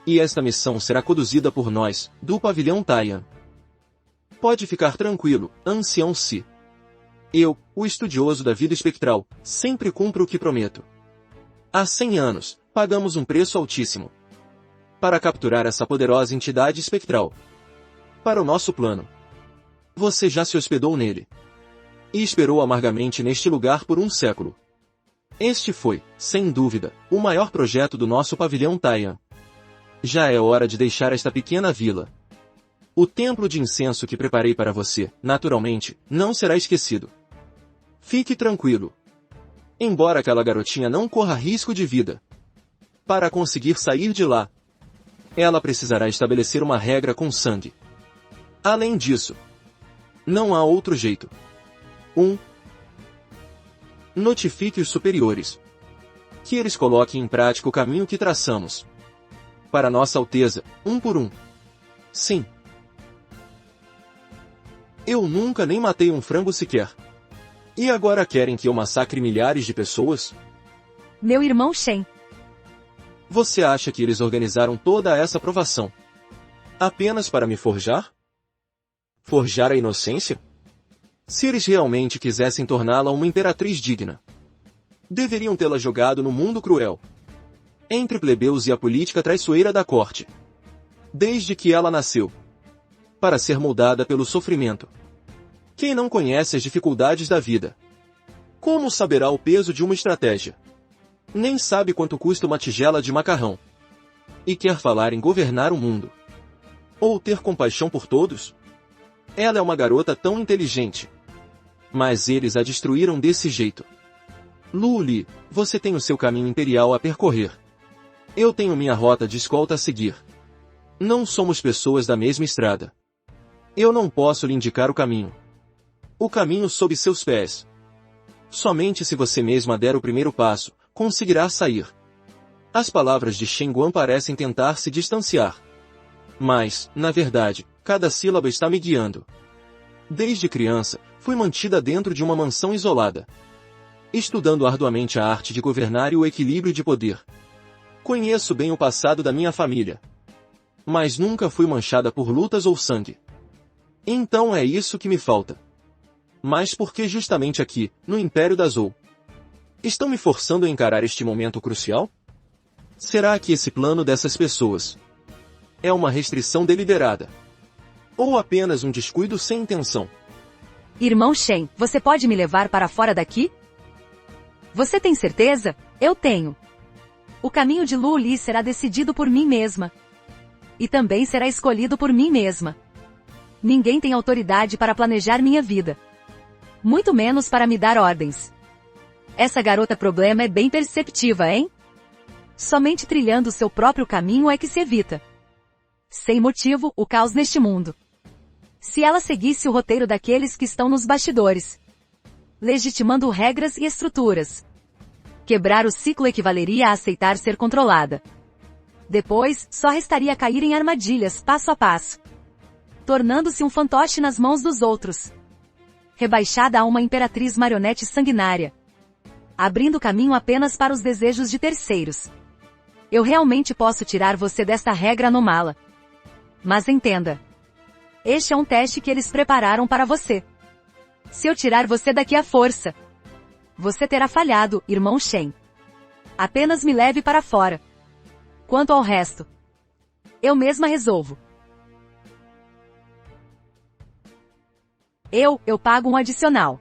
E esta missão será conduzida por nós, do pavilhão Taiyan. Pode ficar tranquilo, ancião Si. Eu, o estudioso da vida espectral, sempre cumpro o que prometo. Há 100 anos, pagamos um preço altíssimo para capturar essa poderosa entidade espectral. Para o nosso plano. Você já se hospedou nele. E esperou amargamente neste lugar por um século. Este foi, sem dúvida, o maior projeto do nosso pavilhão Taiyan. Já é hora de deixar esta pequena vila. O templo de incenso que preparei para você, naturalmente, não será esquecido. Fique tranquilo. Embora aquela garotinha não corra risco de vida. Para conseguir sair de lá, ela precisará estabelecer uma regra com sangue. Além disso, não há outro jeito. 1. Notifique os superiores. Que eles coloquem em prática o caminho que traçamos. Para Nossa Alteza, um por um. Sim. Eu nunca nem matei um frango sequer. E agora querem que eu massacre milhares de pessoas? Meu irmão Shen. Você acha que eles organizaram toda essa provação apenas para me forjar? Forjar a inocência? Se eles realmente quisessem torná-la uma imperatriz digna, deveriam tê-la jogado no mundo cruel, entre plebeus e a política traiçoeira da corte, desde que ela nasceu, para ser moldada pelo sofrimento. Quem não conhece as dificuldades da vida, como saberá o peso de uma estratégia? Nem sabe quanto custa uma tigela de macarrão. E quer falar em governar o mundo. Ou ter compaixão por todos? Ela é uma garota tão inteligente. Mas eles a destruíram desse jeito. Lu Li, você tem o seu caminho imperial a percorrer. Eu tenho minha rota de escolta a seguir. Não somos pessoas da mesma estrada. Eu não posso lhe indicar o caminho. O caminho sob seus pés. Somente se você mesma der o primeiro passo, conseguirá sair. As palavras de Shen Guan parecem tentar se distanciar. Mas, na verdade, cada sílaba está me guiando. Desde criança, fui mantida dentro de uma mansão isolada, estudando arduamente a arte de governar e o equilíbrio de poder. Conheço bem o passado da minha família, mas nunca fui manchada por lutas ou sangue. Então é isso que me falta. Mas por que justamente aqui, no Império da Zou? Estão me forçando a encarar este momento crucial? Será que esse plano dessas pessoas é uma restrição deliberada? Ou apenas um descuido sem intenção? Irmão Shen, você pode me levar para fora daqui? Você tem certeza? Eu tenho. O caminho de Lu Li será decidido por mim mesma. E também será escolhido por mim mesma. Ninguém tem autoridade para planejar minha vida. Muito menos para me dar ordens. Essa garota problema é bem perceptiva, hein? Somente trilhando seu próprio caminho é que se evita, sem motivo, o caos neste mundo. Se ela seguisse o roteiro daqueles que estão nos bastidores, legitimando regras e estruturas, quebrar o ciclo equivaleria a aceitar ser controlada. Depois, só restaria cair em armadilhas passo a passo, tornando-se um fantoche nas mãos dos outros, rebaixada a uma imperatriz marionete sanguinária, abrindo caminho apenas para os desejos de terceiros. Eu realmente posso tirar você desta regra anômala. Mas entenda. Este é um teste que eles prepararam para você. Se eu tirar você daqui à força, você terá falhado, irmão Shen. Apenas me leve para fora. Quanto ao resto, eu mesma resolvo. Eu pago um adicional.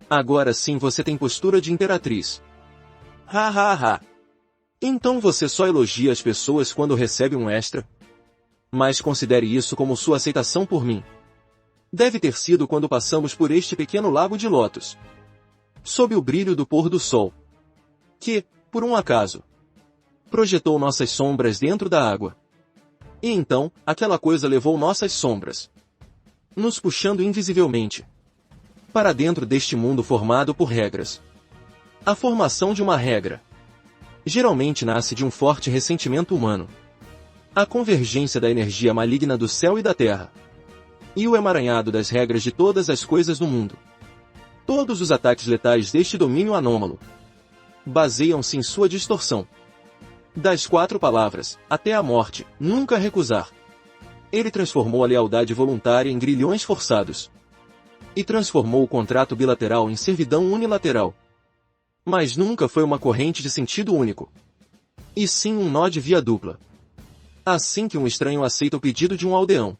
Agora sim você tem postura de imperatriz. Ha ha ha. Então você só elogia as pessoas quando recebe um extra? Mas considere isso como sua aceitação por mim. Deve ter sido quando passamos por este pequeno lago de lótus, sob o brilho do pôr do sol, que, por um acaso, projetou nossas sombras dentro da água. E então, aquela coisa levou nossas sombras nos puxando invisivelmente para dentro deste mundo formado por regras. A formação de uma regra geralmente nasce de um forte ressentimento humano. A convergência da energia maligna do céu e da terra. E o emaranhado das regras de todas as coisas no mundo. Todos os ataques letais deste domínio anômalo baseiam-se em sua distorção. Das 4 palavras, até a morte, nunca recusar. Ele transformou a lealdade voluntária em grilhões forçados. E transformou o contrato bilateral em servidão unilateral. Mas nunca foi uma corrente de sentido único. E sim um nó de via dupla. Assim que um estranho aceita o pedido de um aldeão.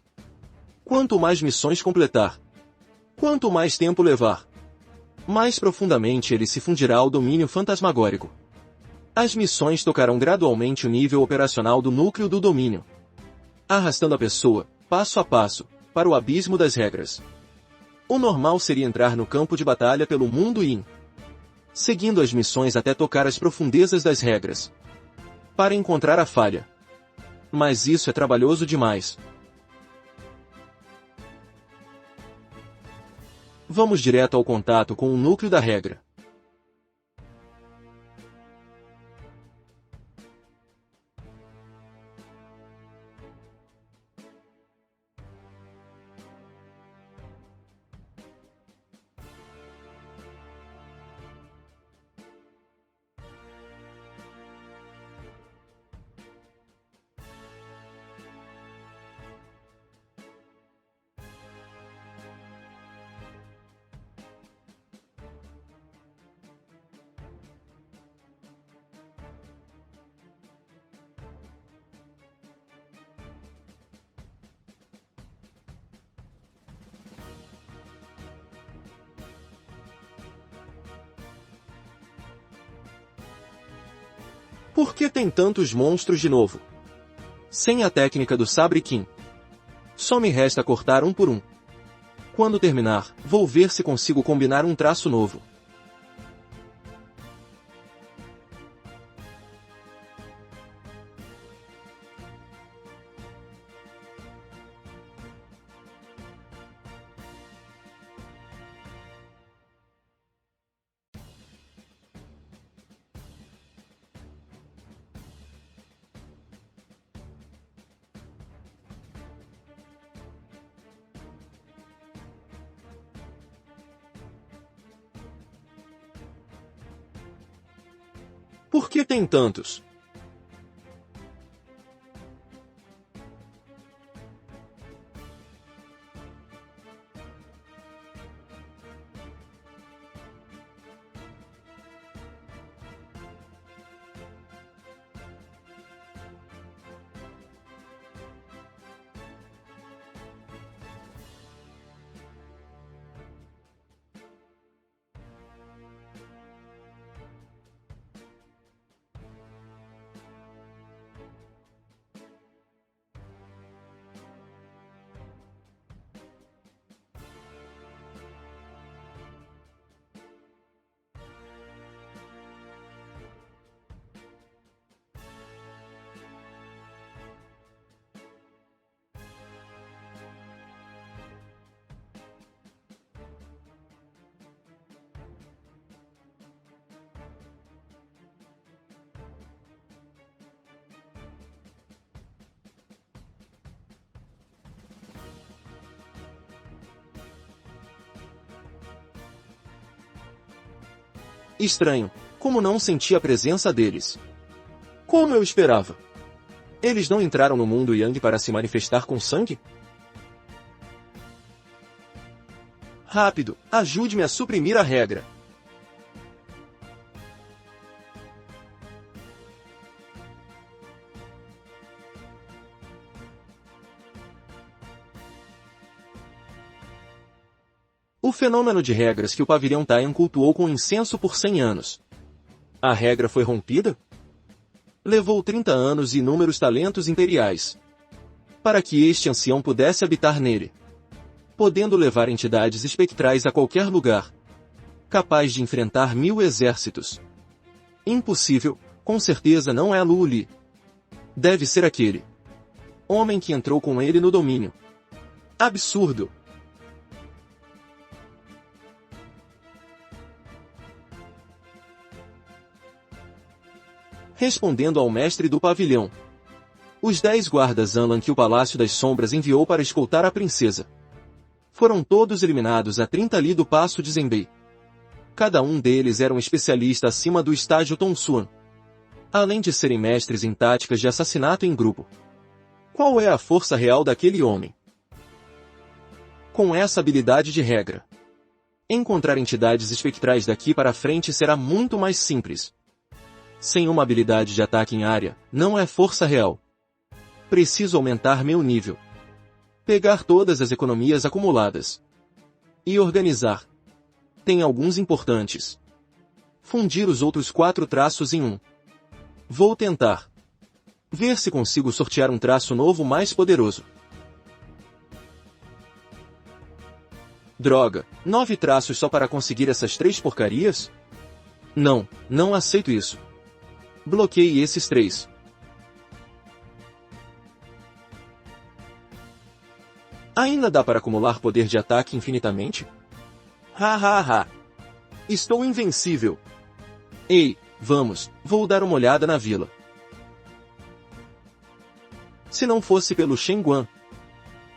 Quanto mais missões completar, quanto mais tempo levar, mais profundamente ele se fundirá ao domínio fantasmagórico. As missões tocarão gradualmente o nível operacional do núcleo do domínio, arrastando a pessoa, passo a passo, para o abismo das regras. O normal seria entrar no campo de batalha pelo mundo e seguindo as missões até tocar as profundezas das regras, para encontrar a falha. Mas isso é trabalhoso demais. Vamos direto ao contato com o núcleo da regra. Por que tem tantos monstros de novo? Sem a técnica do Sabre Kim. Só me resta cortar um por um. Quando terminar, vou ver se consigo combinar um traço novo. Por que tem tantos? Estranho, como não senti a presença deles. Como eu esperava. Eles não entraram no mundo Yang para se manifestar com sangue? Rápido, ajude-me a suprimir a regra. O fenômeno de regras que o pavilhão Taian cultuou com incenso por 100 anos. A regra foi rompida? Levou 30 anos e inúmeros talentos imperiais para que este ancião pudesse habitar nele, podendo levar entidades espectrais a qualquer lugar, capaz de enfrentar 1000 exércitos. Impossível, com certeza não é Lu Li. Deve ser aquele homem que entrou com ele no domínio. Absurdo! Respondendo ao mestre do pavilhão. Os 10 guardas Anlan que o Palácio das Sombras enviou para escoltar a princesa. Foram todos eliminados a 30 li do Passo de Zenbei. Cada um deles era um especialista acima do estágio Tonsuan. Além de serem mestres em táticas de assassinato em grupo. Qual é a força real daquele homem? Com essa habilidade de regra, encontrar entidades espectrais daqui para frente será muito mais simples. Sem uma habilidade de ataque em área, não é força real. Preciso aumentar meu nível. Pegar todas as economias acumuladas. E organizar. Tem alguns importantes. Fundir os outros 4 traços em um. Vou tentar. Ver se consigo sortear um traço novo mais poderoso. Droga, 9 traços só para conseguir essas 3 porcarias? Não aceito isso. Bloqueie esses 3. Ainda dá para acumular poder de ataque infinitamente? Ha. Estou invencível. Ei, vamos, vou dar uma olhada na vila. Se não fosse pelo Shen Guan,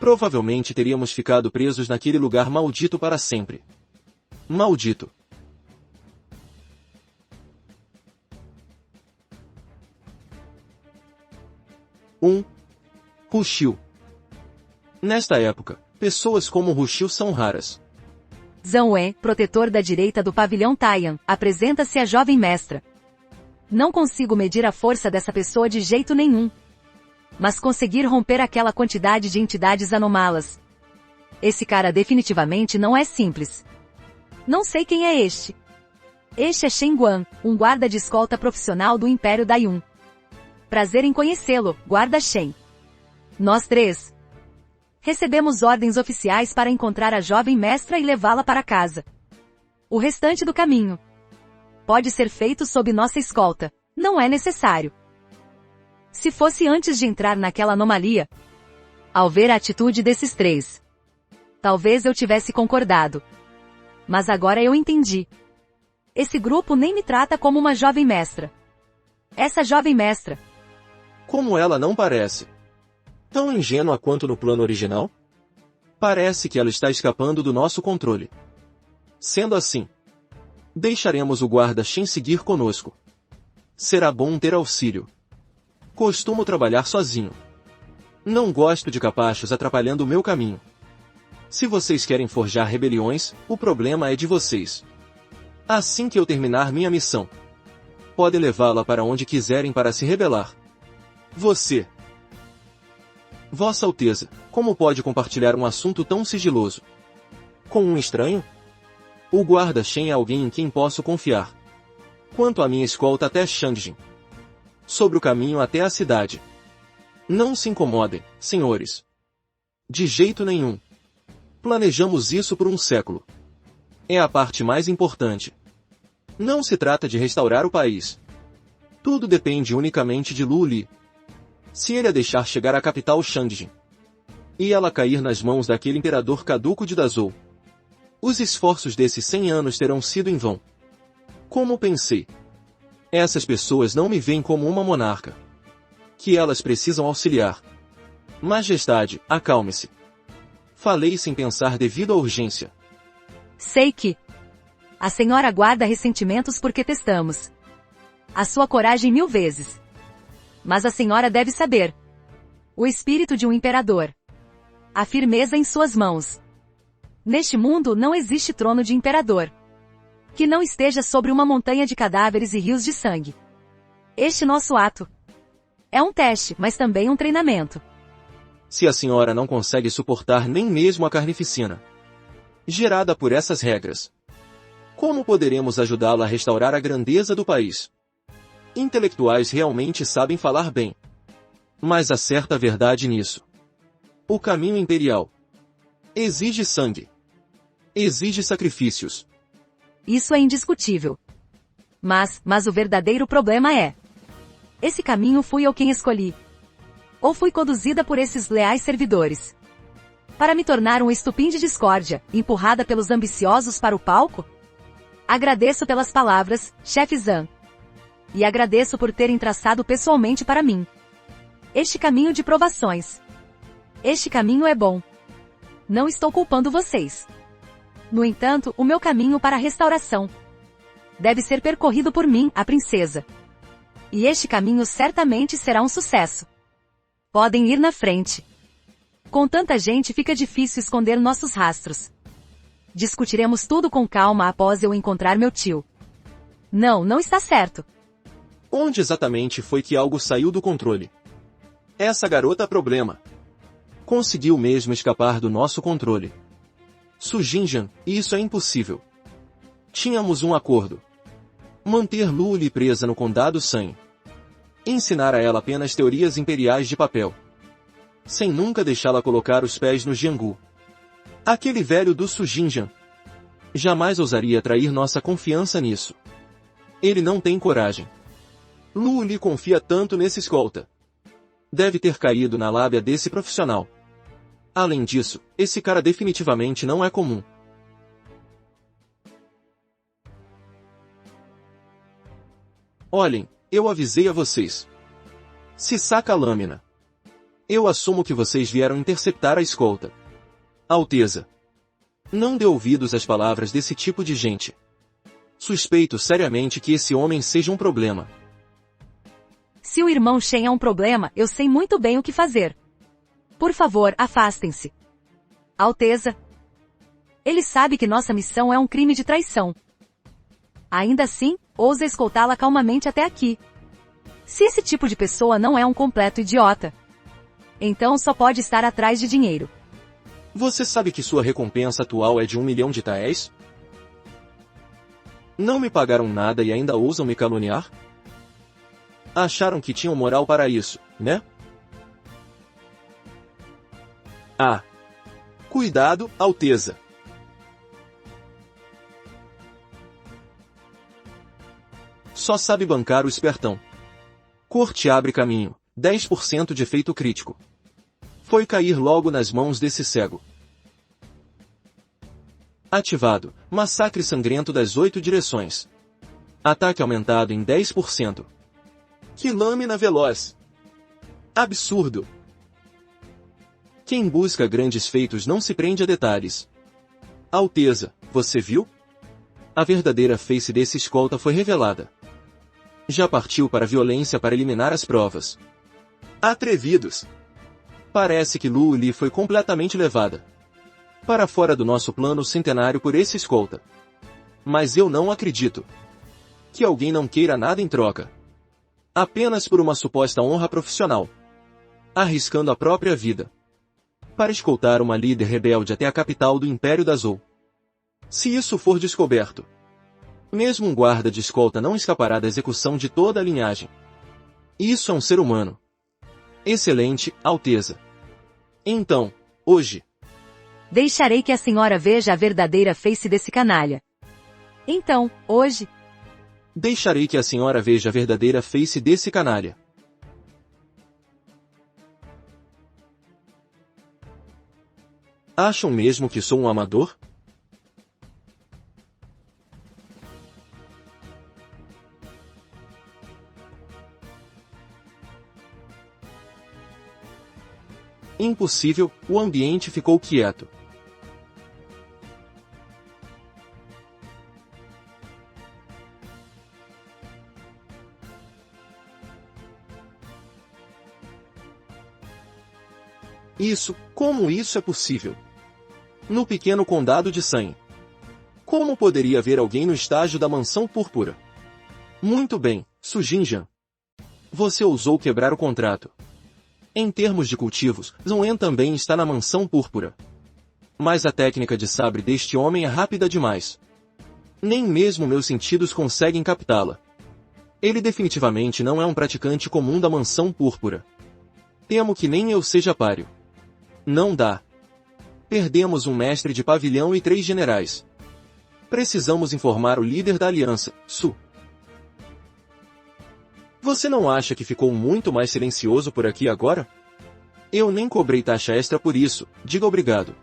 provavelmente teríamos ficado presos naquele lugar maldito para sempre. Maldito. Ruxiu. Nesta época, pessoas como Ruxiu são raras. Zhang Wen, protetor da direita do pavilhão Taiyan, apresenta-se a jovem mestra. Não consigo medir a força dessa pessoa de jeito nenhum. Mas conseguir romper aquela quantidade de entidades anomalas. Esse cara definitivamente não é simples. Não sei quem é este. Este é Shen Guan, um guarda de escolta profissional do Império Dayun. Prazer em conhecê-lo, guarda Shen. Nós 3 recebemos ordens oficiais para encontrar a jovem mestra e levá-la para casa. O restante do caminho pode ser feito sob nossa escolta. Não é necessário. Se fosse antes de entrar naquela anomalia, ao ver a atitude desses 3, talvez eu tivesse concordado. Mas agora eu entendi. Esse grupo nem me trata como uma jovem mestra. Essa jovem mestra. Como ela não parece tão ingênua quanto no plano original? Parece que ela está escapando do nosso controle. Sendo assim, deixaremos o guarda Shen seguir conosco. Será bom ter auxílio. Costumo trabalhar sozinho. Não gosto de capachos atrapalhando o meu caminho. Se vocês querem forjar rebeliões, o problema é de vocês. Assim que eu terminar minha missão, podem levá-la para onde quiserem para se rebelar. Você. Vossa Alteza, como pode compartilhar um assunto tão sigiloso com um estranho? O guarda Shen é alguém em quem posso confiar. Quanto à minha escolta até Shangjin, sobre o caminho até a cidade, não se incomodem, senhores. De jeito nenhum. Planejamos isso por um século. É a parte mais importante. Não se trata de restaurar o país. Tudo depende unicamente de Lu Li. Se ele a deixar chegar à capital Shangjin, e ela cair nas mãos daquele imperador caduco de Dazhou, os esforços desses 100 anos terão sido em vão. Como pensei. Essas pessoas não me veem como uma monarca que elas precisam auxiliar. Majestade, acalme-se. Falei sem pensar devido à urgência. Sei que a senhora guarda ressentimentos porque testamos a sua coragem 1000 vezes. Mas a senhora deve saber. O espírito de um imperador. A firmeza em suas mãos. Neste mundo não existe trono de imperador que não esteja sobre uma montanha de cadáveres e rios de sangue. Este nosso ato é um teste, mas também um treinamento. Se a senhora não consegue suportar nem mesmo a carnificina gerada por essas regras, como poderemos ajudá-la a restaurar a grandeza do país? Intelectuais realmente sabem falar bem. Mas há certa verdade nisso. O caminho imperial exige sangue. Exige sacrifícios. Isso é indiscutível. Mas o verdadeiro problema é: esse caminho fui eu quem escolhi? Ou fui conduzida por esses leais servidores para me tornar um estupim de discórdia, empurrada pelos ambiciosos para o palco? Agradeço pelas palavras, chefe Zhang. E agradeço por terem traçado pessoalmente para mim este caminho de provações. Este caminho é bom. Não estou culpando vocês. No entanto, o meu caminho para a restauração deve ser percorrido por mim, a princesa. E este caminho certamente será um sucesso. Podem ir na frente. Com tanta gente fica difícil esconder nossos rastros. Discutiremos tudo com calma após eu encontrar meu tio. Não está certo. Onde exatamente foi que algo saiu do controle? Essa garota problema conseguiu mesmo escapar do nosso controle. Su Jinjian, isso é impossível. Tínhamos um acordo. Manter Lu Li presa no Condado San. Ensinar a ela apenas teorias imperiais de papel. Sem nunca deixá-la colocar os pés no Jianghu. Aquele velho do Su Jinjian jamais ousaria trair nossa confiança nisso. Ele não tem coragem. Lu Li confia tanto nesse escolta. Deve ter caído na lábia desse profissional. Além disso, esse cara definitivamente não é comum. Olhem, eu avisei a vocês. Se saca a lâmina. Eu assumo que vocês vieram interceptar a escolta. Alteza. Não dê ouvidos às palavras desse tipo de gente. Suspeito seriamente que esse homem seja um problema. Se o irmão Shen é um problema, eu sei muito bem o que fazer. Por favor, afastem-se. Alteza. Ele sabe que nossa missão é um crime de traição. Ainda assim, ousa escoltá-la calmamente até aqui. Se esse tipo de pessoa não é um completo idiota, então só pode estar atrás de dinheiro. Você sabe que sua recompensa atual é de 1 milhão de taéis? Não me pagaram nada e ainda ousam me caluniar? Acharam que tinham moral para isso, né? Ah! Cuidado, Alteza! Só sabe bancar o espertão. Corte abre caminho, 10% de efeito crítico. Foi cair logo nas mãos desse cego. Ativado, massacre sangrento das 8 direções. Ataque aumentado em 10%. Que lâmina veloz! Absurdo! Quem busca grandes feitos não se prende a detalhes. Alteza, você viu? A verdadeira face desse escolta foi revelada. Já partiu para a violência para eliminar as provas. Atrevidos! Parece que Lu Li foi completamente levada para fora do nosso plano centenário por esse escolta. Mas eu não acredito que alguém não queira nada em troca. Apenas por uma suposta honra profissional. Arriscando a própria vida para escoltar uma líder rebelde até a capital do Império da Zou. Se isso for descoberto, mesmo um guarda de escolta não escapará da execução de toda a linhagem. Isso é um ser humano. Excelente, Alteza. Então, hoje, deixarei que a senhora veja a verdadeira face desse canalha. Então, hoje, deixarei que a senhora veja a verdadeira face desse canalha. Acham mesmo que sou um amador? Impossível, o ambiente ficou quieto. Como isso é possível? No pequeno condado de San. Como poderia haver alguém no estágio da mansão púrpura? Muito bem, Su Jinjian. Você ousou quebrar o contrato. Em termos de cultivos, Zhuan também está na mansão púrpura. Mas a técnica de sabre deste homem é rápida demais. Nem mesmo meus sentidos conseguem captá-la. Ele definitivamente não é um praticante comum da mansão púrpura. Temo que nem eu seja páreo. Não dá. Perdemos um mestre de pavilhão e 3 generais. Precisamos informar o líder da aliança, Su. Você não acha que ficou muito mais silencioso por aqui agora? Eu nem cobrei taxa extra por isso, diga obrigado.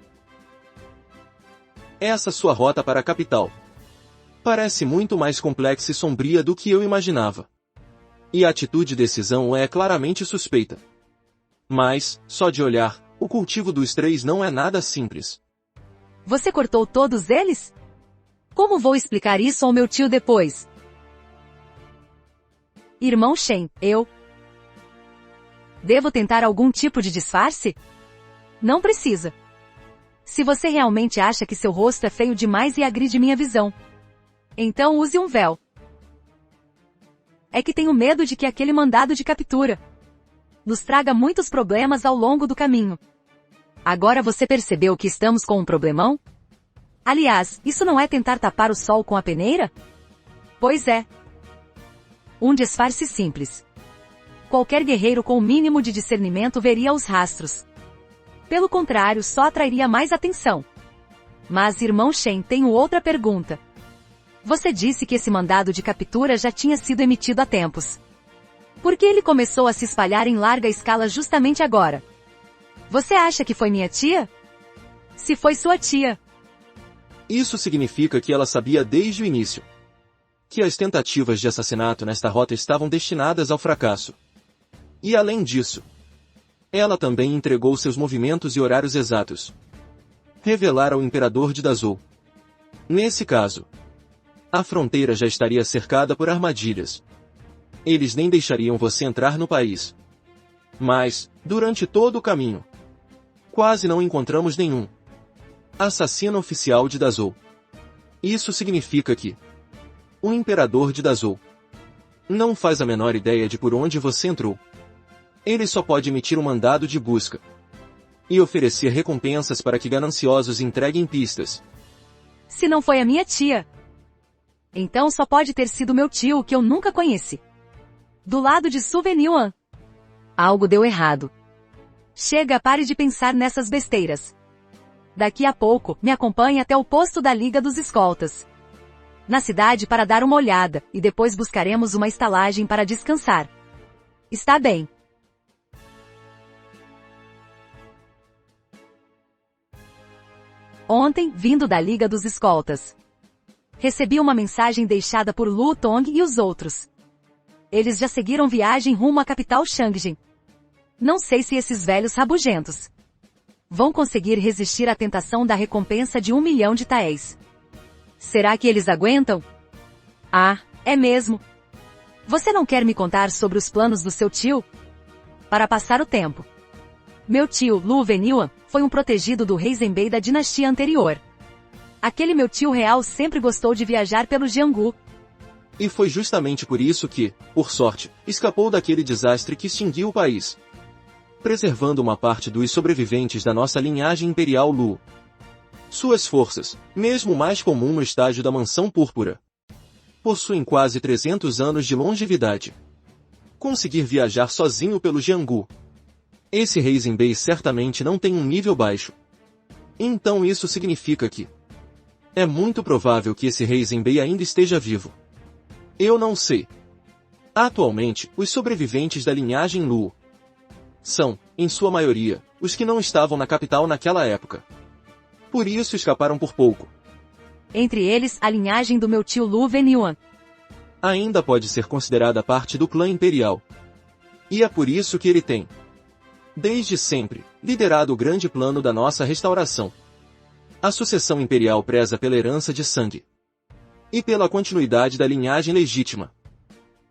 Essa sua rota para a capital parece muito mais complexa e sombria do que eu imaginava. E a atitude desse Zhang é claramente suspeita. Mas, só de olhar, o cultivo dos 3 não é nada simples. Você cortou todos eles? Como vou explicar isso ao meu tio depois? Irmão Shen, eu... Devo tentar algum tipo de disfarce? Não precisa. Se você realmente acha que seu rosto é feio demais e agride minha visão, então use um véu. É que tenho medo de que aquele mandado de captura nos traga muitos problemas ao longo do caminho. Agora você percebeu que estamos com um problemão? Aliás, isso não é tentar tapar o sol com a peneira? Pois é. Um disfarce simples. Qualquer guerreiro com o mínimo de discernimento veria os rastros. Pelo contrário, só atrairia mais atenção. Mas, irmão Shen, tenho outra pergunta. Você disse que esse mandado de captura já tinha sido emitido há tempos. Por que ele começou a se espalhar em larga escala justamente agora? Você acha que foi minha tia? Se foi sua tia. Isso significa que ela sabia desde o início que as tentativas de assassinato nesta rota estavam destinadas ao fracasso. E além disso, ela também entregou seus movimentos e horários exatos. Revelar ao imperador de Dazhou. Nesse caso, a fronteira já estaria cercada por armadilhas. Eles nem deixariam você entrar no país. Mas, durante todo o caminho, quase não encontramos nenhum assassino oficial de Dazhou. Isso significa que o imperador de Dazhou não faz a menor ideia de por onde você entrou. Ele só pode emitir um mandado de busca e oferecer recompensas para que gananciosos entreguem pistas. Se não foi a minha tia, então só pode ter sido meu tio que eu nunca conheci. Do lado de Su Venyuan. Algo deu errado. Chega, pare de pensar nessas besteiras. Daqui a pouco, me acompanhe até o posto da Liga dos Escoltas na cidade para dar uma olhada, e depois buscaremos uma estalagem para descansar. Está bem. Ontem, vindo da Liga dos Escoltas, recebi uma mensagem deixada por Lu Tong e os outros. Eles já seguiram viagem rumo à capital Changjin. Não sei se esses velhos rabugentos vão conseguir resistir à tentação da recompensa de 1 milhão de taéis. Será que eles aguentam? Ah, é mesmo. Você não quer me contar sobre os planos do seu tio? Para passar o tempo. Meu tio, Lu Venyuan, foi um protegido do rei Zhenbei da dinastia anterior. Aquele meu tio real sempre gostou de viajar pelo Jianghu. E foi justamente por isso que, por sorte, escapou daquele desastre que extinguiu o país, preservando uma parte dos sobreviventes da nossa linhagem imperial Lu. Suas forças, mesmo mais comum no estágio da Mansão Púrpura, possuem quase 300 anos de longevidade. Conseguir viajar sozinho pelo Jianghu. Esse rei Zhenbei certamente não tem um nível baixo. Então isso significa que é muito provável que esse rei Zhenbei ainda esteja vivo. Eu não sei. Atualmente, os sobreviventes da linhagem Lu são, em sua maioria, os que não estavam na capital naquela época. Por isso escaparam por pouco. Entre eles, a linhagem do meu tio Lu Venyuan ainda pode ser considerada parte do clã imperial. E é por isso que ele tem, desde sempre, liderado o grande plano da nossa restauração. A sucessão imperial preza pela herança de sangue e pela continuidade da linhagem legítima.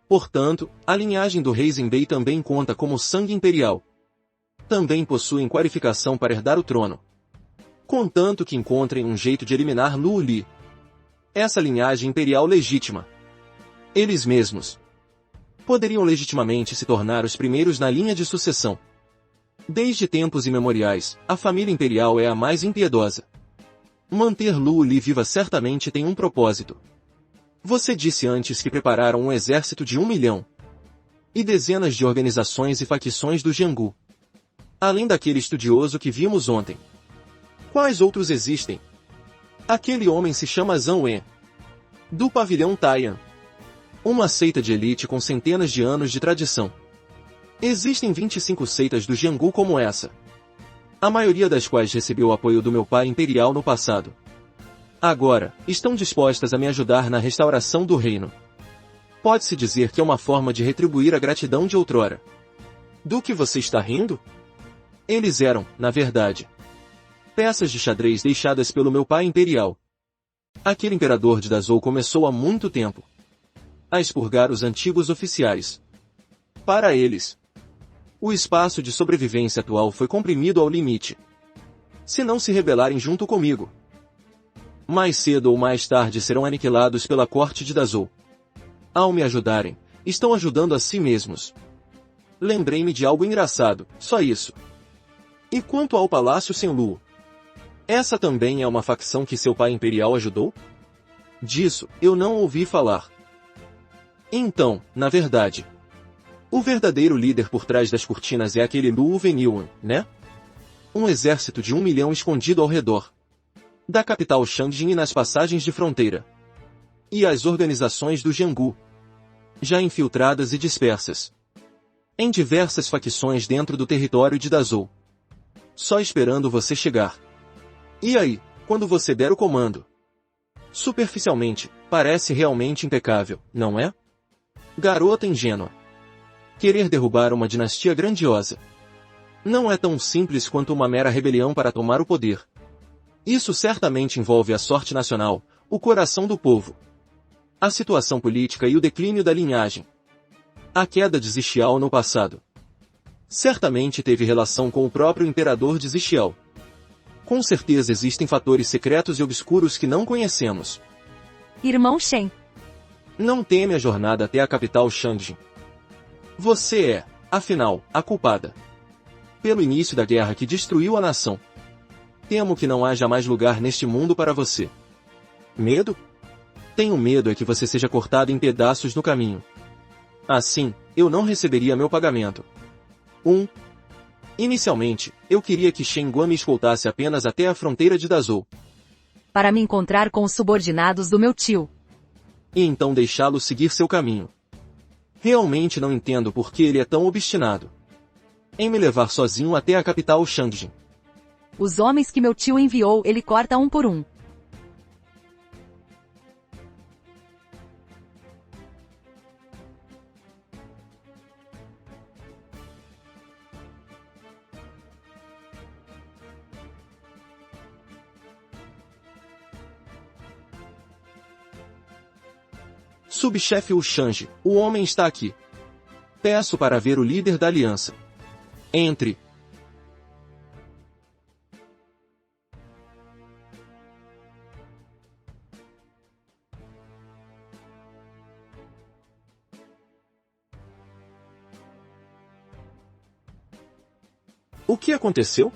Portanto, a linhagem do rei Zhenbei também conta como sangue imperial. Também possuem qualificação para herdar o trono, contanto que encontrem um jeito de eliminar Lu Li, essa linhagem imperial legítima. Eles mesmos poderiam legitimamente se tornar os primeiros na linha de sucessão. Desde tempos imemoriais, a família imperial é a mais impiedosa. Manter Lu Li viva certamente tem um propósito. Você disse antes que prepararam um exército de 1 milhão e dezenas de organizações e facções do Jianghu, além daquele estudioso que vimos ontem. Quais outros existem? Aquele homem se chama Zhang Wen, do pavilhão Taiyan, uma seita de elite com centenas de anos de tradição. Existem 25 seitas do Jianghu como essa, a maioria das quais recebeu o apoio do meu pai imperial no passado. Agora, estão dispostas a me ajudar na restauração do reino. Pode-se dizer que é uma forma de retribuir a gratidão de outrora. Do que você está rindo? Eles eram, na verdade, peças de xadrez deixadas pelo meu pai imperial. Aquele imperador de Dazhou começou há muito tempo a expurgar os antigos oficiais. Para eles, o espaço de sobrevivência atual foi comprimido ao limite. Se não se rebelarem junto comigo, mais cedo ou mais tarde serão aniquilados pela corte de Dazhou. Ao me ajudarem, estão ajudando a si mesmos. Lembrei-me de algo engraçado, só isso. E quanto ao Palácio Senlu? Essa também é uma facção que seu pai imperial ajudou? Disso, eu não ouvi falar. Então, na verdade, o verdadeiro líder por trás das cortinas é aquele Luo Venilwan, né? Um exército de 1 milhão escondido ao redor da capital Shangjin e nas passagens de fronteira. E as organizações do Jianghu, já infiltradas e dispersas em diversas facções dentro do território de Dazhou, só esperando você chegar. E aí, quando você der o comando? Superficialmente, parece realmente impecável, não é? Garota ingênua. Querer derrubar uma dinastia grandiosa não é tão simples quanto uma mera rebelião para tomar o poder. Isso certamente envolve a sorte nacional, o coração do povo, a situação política e o declínio da linhagem. A queda de Zixiao no passado certamente teve relação com o próprio imperador de Zixiao. Com certeza existem fatores secretos e obscuros que não conhecemos. Irmão Shen. Não teme a jornada até a capital Shangjin. Você é, afinal, a culpada pelo início da guerra que destruiu a nação. Temo que não haja mais lugar neste mundo para você. Medo? Tenho medo é que você seja cortado em pedaços no caminho. Assim, eu não receberia meu pagamento. Inicialmente, eu queria que Shen Guan me escoltasse apenas até a fronteira de Dazhou, Para me encontrar com os subordinados do meu tio. e então deixá-lo seguir seu caminho. Realmente não entendo por que ele é tão obstinado em me levar sozinho até a capital Shangjin. Os homens que meu tio enviou ele corta um por um. Subchefe Ushanji, o homem está aqui. Peço para ver o líder da aliança. Entre. O que aconteceu?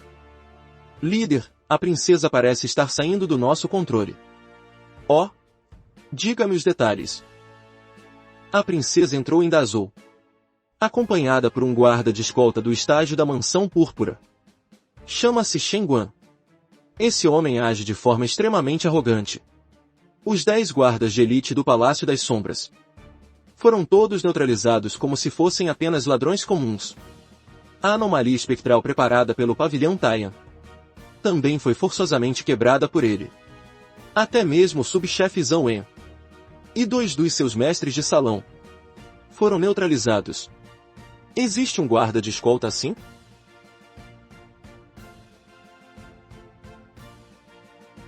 Líder, a princesa parece estar saindo do nosso controle. Oh! Diga-me os detalhes. A princesa entrou em Dazhou, acompanhada por um guarda de escolta do estágio da Mansão Púrpura. Chama-se Shen Guan. Esse homem age de forma extremamente arrogante. Os 10 guardas de elite do Palácio das Sombras foram todos neutralizados como se fossem apenas ladrões comuns. A anomalia espectral preparada pelo pavilhão Taiyan também foi forçosamente quebrada por ele. Até mesmo o subchefe Zhao Wen e 2 dos seus mestres de salão foram neutralizados. Existe um guarda de escolta assim?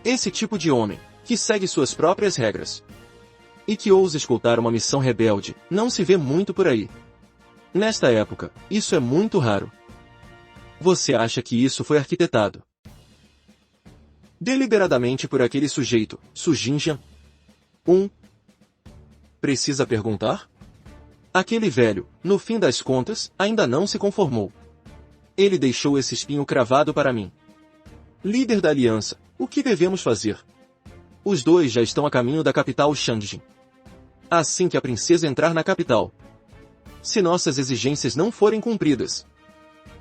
Esse tipo de homem, que segue suas próprias regras e que ousa escoltar uma missão rebelde, não se vê muito por aí. Nesta época, isso é muito raro. Você acha que isso foi arquitetado deliberadamente por aquele sujeito, Su Jinjian? Precisa perguntar? Aquele velho, no fim das contas, ainda não se conformou. Ele deixou esse espinho cravado para mim. Líder da aliança, o que devemos fazer? Os 2 já estão a caminho da capital Shangjin. Assim que a princesa entrar na capital, se nossas exigências não forem cumpridas,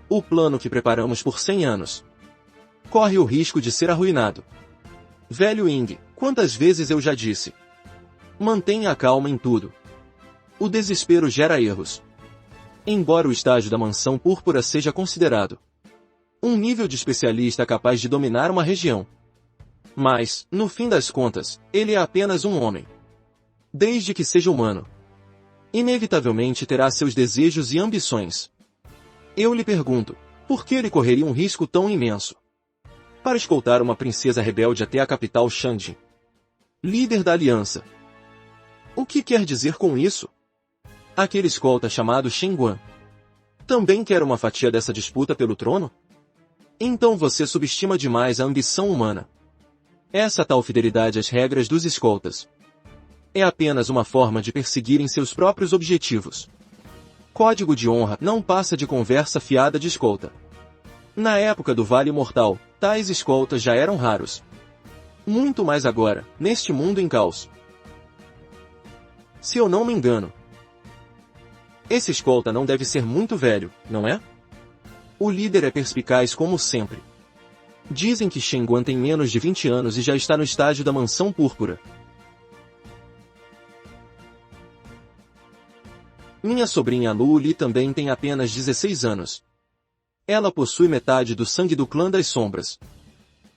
o plano que preparamos por 100 anos corre o risco de ser arruinado. Velho Ying, quantas vezes eu já disse? Mantenha a calma em tudo. O desespero gera erros. Embora o estágio da Mansão Púrpura seja considerado um nível de especialista capaz de dominar uma região, mas, no fim das contas, ele é apenas um homem. Desde que seja humano, Inevitavelmente terá seus desejos e ambições. Eu lhe pergunto, por que ele correria um risco tão imenso? Para escoltar uma princesa rebelde até a capital Shanding, líder da aliança. O que quer dizer com isso? Aquele escolta chamado Shen Guan também quer uma fatia dessa disputa pelo trono? Então você subestima demais a ambição humana. Essa tal fidelidade às regras dos escoltas é apenas uma forma de perseguirem seus próprios objetivos. Código de honra não passa de conversa fiada de escolta. Na época do Vale Mortal, tais escoltas já eram raros. Muito mais agora, neste mundo em caos. Se eu não me engano, esse escolta não deve ser muito velho, não é? O líder é perspicaz como sempre. Dizem que Shen Guan tem menos de 20 anos e já está no estágio da Mansão Púrpura. Minha sobrinha Lu Li também tem apenas 16 anos. Ela possui metade do sangue do clã das sombras.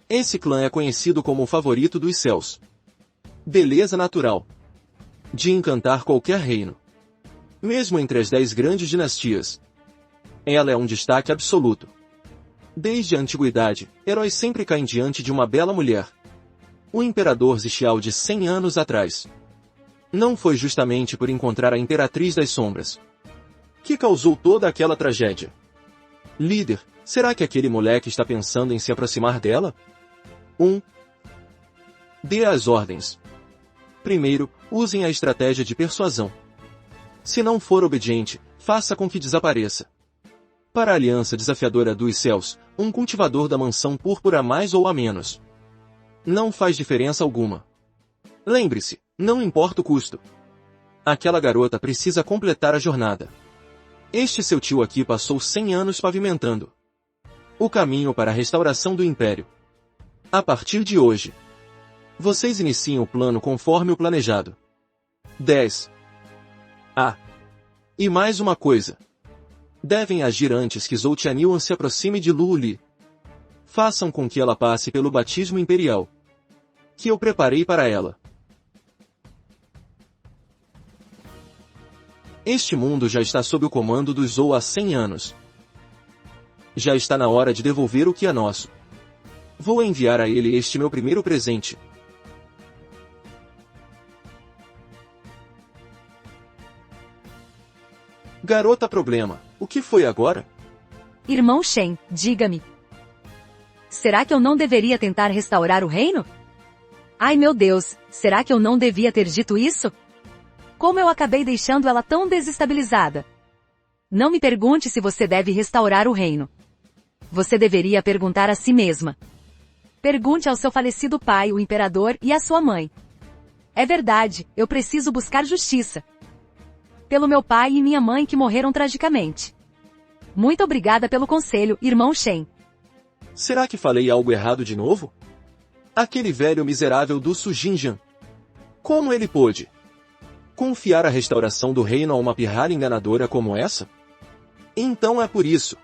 Esse clã é conhecido como o favorito dos céus. Beleza natural de encantar qualquer reino. Mesmo entre as 10 grandes dinastias, ela é um destaque absoluto. Desde a antiguidade, heróis sempre caem diante de uma bela mulher. O imperador Zixiao de 100 anos atrás não foi justamente por encontrar a Imperatriz das Sombras que causou toda aquela tragédia. Líder, será que aquele moleque está pensando em se aproximar dela? Dê as ordens. Primeiro, usem a estratégia de persuasão. Se não for obediente, faça com que desapareça. Para a aliança desafiadora dos céus, um cultivador da Mansão Púrpura a mais ou a menos não faz diferença alguma. Lembre-se, não importa o custo. Aquela garota precisa completar a jornada. Este seu tio aqui passou 100 anos pavimentando o caminho para a restauração do Império. A partir de hoje, vocês iniciam o plano conforme o planejado. 10. E mais uma coisa. Devem agir antes que Zhou Tianyuan se aproxime de Lu Li. Façam com que ela passe pelo batismo imperial que eu preparei para ela. Este mundo já está sob o comando dos Zhou há 100 anos. Já está na hora de devolver o que é nosso. Vou enviar a ele este meu primeiro presente. Garota problema, o que foi agora? Irmão Shen, diga-me. Será que eu não deveria tentar restaurar o reino? Ai meu Deus, será que eu não devia ter dito isso? Como eu acabei deixando ela tão desestabilizada? Não me pergunte se você deve restaurar o reino. Você deveria perguntar a si mesma. Pergunte ao seu falecido pai, o imperador, e à sua mãe. É verdade, eu preciso buscar justiça. Pelo meu pai e minha mãe que morreram tragicamente. Muito obrigada pelo conselho, irmão Shen. Será que falei algo errado de novo? Aquele velho miserável do Sujinjan. Como ele pôde confiar a restauração do reino a uma pirralha enganadora como essa? Então é por isso.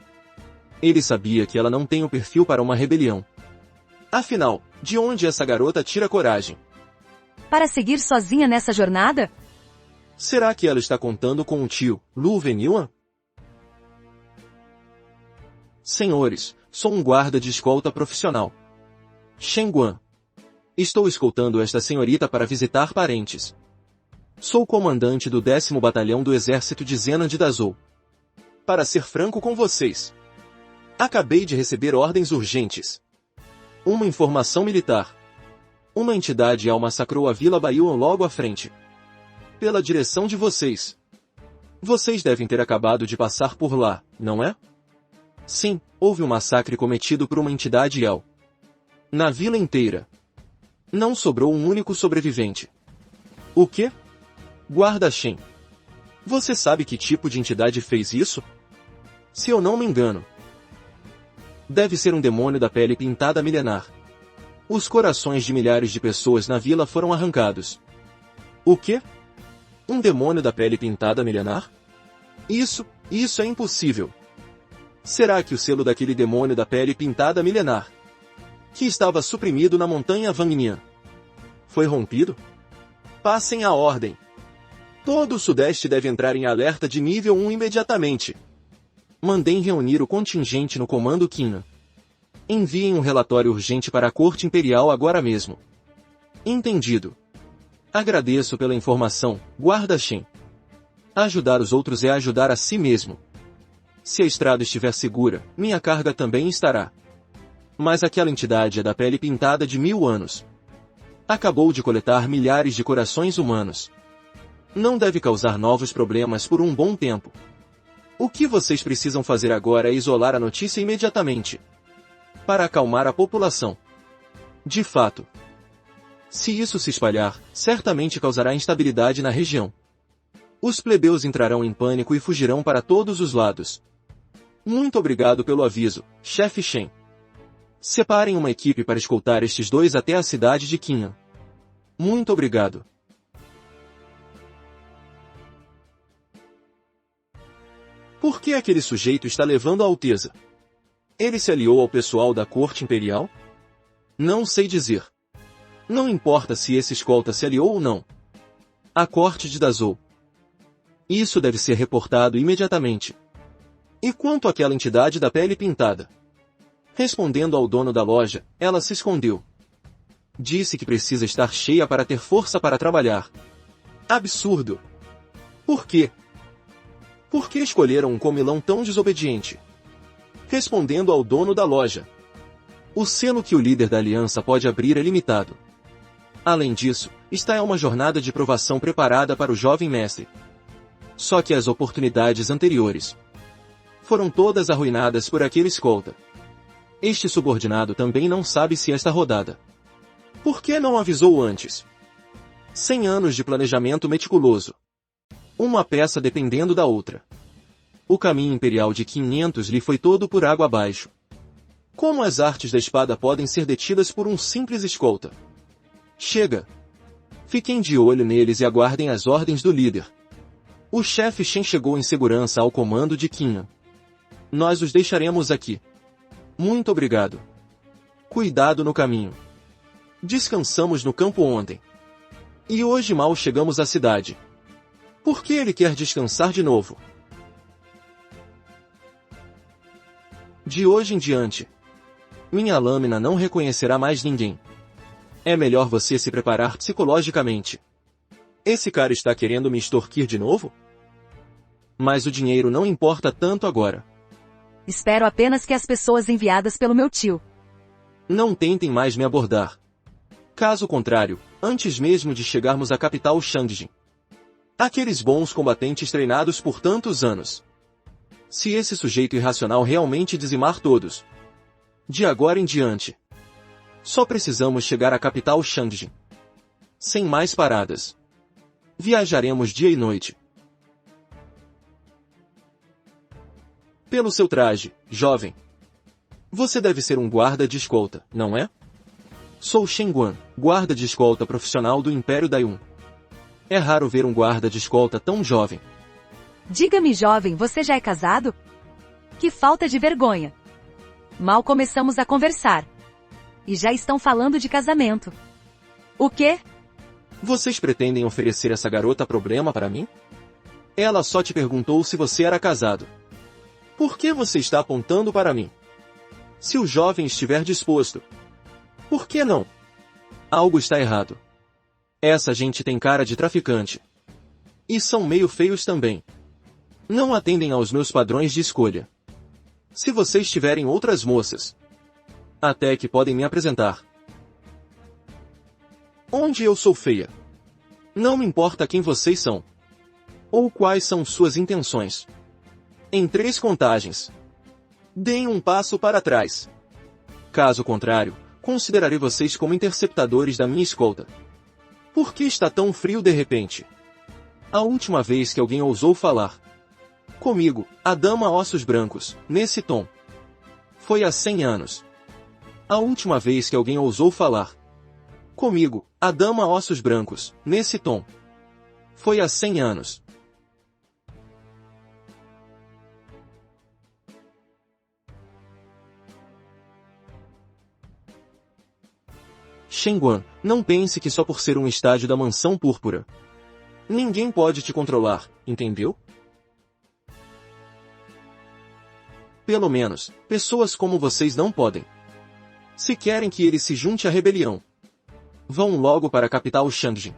Ele sabia que ela não tem o perfil para uma rebelião. Afinal, de onde essa garota tira coragem? Para seguir sozinha nessa jornada? Será que ela está contando com o tio, Lu Venyuan? Senhores, sou um guarda de escolta profissional. Shen Guan. Estou escoltando esta senhorita para visitar parentes. Sou comandante do 10º Batalhão do Exército de Zenan de Dazhou. Para ser franco com vocês, acabei de receber ordens urgentes. Uma informação militar. Uma entidade Al massacrou a Vila Baiuan logo à frente. Pela direção de vocês. Vocês devem ter acabado de passar por lá, não é? Sim, houve um massacre cometido por uma entidade Al. Na vila inteira. Não sobrou um único sobrevivente. O quê? Guarda Shen. Você sabe que tipo de entidade fez isso? Se eu não me engano, deve ser um demônio da pele pintada milenar. Os corações de milhares de pessoas na vila foram arrancados. O quê? Um demônio da pele pintada milenar? Isso é impossível. Será que o selo daquele demônio da pele pintada milenar, que estava suprimido na montanha Wangnian, foi rompido? Passem a ordem. Todo o Sudeste deve entrar em alerta de nível 1 imediatamente. Mandem reunir o contingente no comando Qin. Enviem um relatório urgente para a Corte Imperial agora mesmo. Entendido. Agradeço pela informação, Guarda Shen. Ajudar os outros é ajudar a si mesmo. Se a estrada estiver segura, minha carga também estará. Mas aquela entidade é da pele pintada de 1000 anos. Acabou de coletar milhares de corações humanos. Não deve causar novos problemas por um bom tempo. O que vocês precisam fazer agora é isolar a notícia imediatamente. Para acalmar a população. De fato. Se isso se espalhar, certamente causará instabilidade na região. Os plebeus entrarão em pânico e fugirão para todos os lados. Muito obrigado pelo aviso, chefe Shen. Separem uma equipe para escoltar estes dois até a cidade de Qin. Muito obrigado. Por que aquele sujeito está levando a Alteza? Ele se aliou ao pessoal da Corte Imperial? Não sei dizer. Não importa se esse escolta se aliou ou não. A Corte de Dazhou. Isso deve ser reportado imediatamente. E quanto àquela entidade da pele pintada? Respondendo ao dono da loja, ela se escondeu. Disse que precisa estar cheia para ter força para trabalhar. Absurdo! Por quê? Por que escolheram um comilão tão desobediente? Respondendo ao dono da loja. O selo que o líder da aliança pode abrir é limitado. Além disso, está uma jornada de provação preparada para o jovem mestre. Só que as oportunidades anteriores foram todas arruinadas por aquele escolta. Este subordinado também não sabe se esta rodada. Por que não avisou antes? 100 anos de planejamento meticuloso. Uma peça dependendo da outra. O caminho imperial de 500 lhe foi todo por água abaixo. Como as artes da espada podem ser detidas por um simples escolta? Chega! Fiquem de olho neles e aguardem as ordens do líder. O chefe Shen chegou em segurança ao comando de Qin. Nós os deixaremos aqui. Muito obrigado. Cuidado no caminho. Descansamos no campo ontem. E hoje mal chegamos à cidade. Por que ele quer descansar de novo? De hoje em diante, minha lâmina não reconhecerá mais ninguém. É melhor você se preparar psicologicamente. Esse cara está querendo me extorquir de novo? Mas o dinheiro não importa tanto agora. Espero apenas que as pessoas enviadas pelo meu tio não tentem mais me abordar. Caso contrário, antes mesmo de chegarmos à capital Shangjin. Aqueles bons combatentes treinados por tantos anos. Se esse sujeito irracional realmente dizimar todos. De agora em diante. Só precisamos chegar à capital Shangjin. Sem mais paradas. Viajaremos dia e noite. Pelo seu traje, jovem. Você deve ser um guarda de escolta, não é? Sou Shen Guan, guarda de escolta profissional do Império Daiyun. É raro ver um guarda de escolta tão jovem. Diga-me, jovem, você já é casado? Que falta de vergonha. Mal começamos a conversar. E já estão falando de casamento. O quê? Vocês pretendem oferecer essa garota problema para mim? Ela só te perguntou se você era casado. Por que você está apontando para mim? Se o jovem estiver disposto. Por que não? Algo está errado. Essa gente tem cara de traficante. E são meio feios também. Não atendem aos meus padrões de escolha. Se vocês tiverem outras moças, até que podem me apresentar. Onde eu sou feia? Não me importa quem vocês são. Ou quais são suas intenções. Em 3 contagens. Deem um passo para trás. Caso contrário, considerarei vocês como interceptadores da minha escolta. Por que está tão frio de repente? A última vez que alguém ousou falar comigo, a dama ossos brancos, nesse tom, foi há 100 anos. A última vez que alguém ousou falar comigo, a dama ossos brancos, nesse tom, foi há 100 anos. Shen Guan, não pense que só por ser um estádio da Mansão Púrpura Ninguém pode te controlar, entendeu? Pelo menos, pessoas como vocês não podem. Se querem que ele se junte à rebelião, vão logo para a capital Shangjin.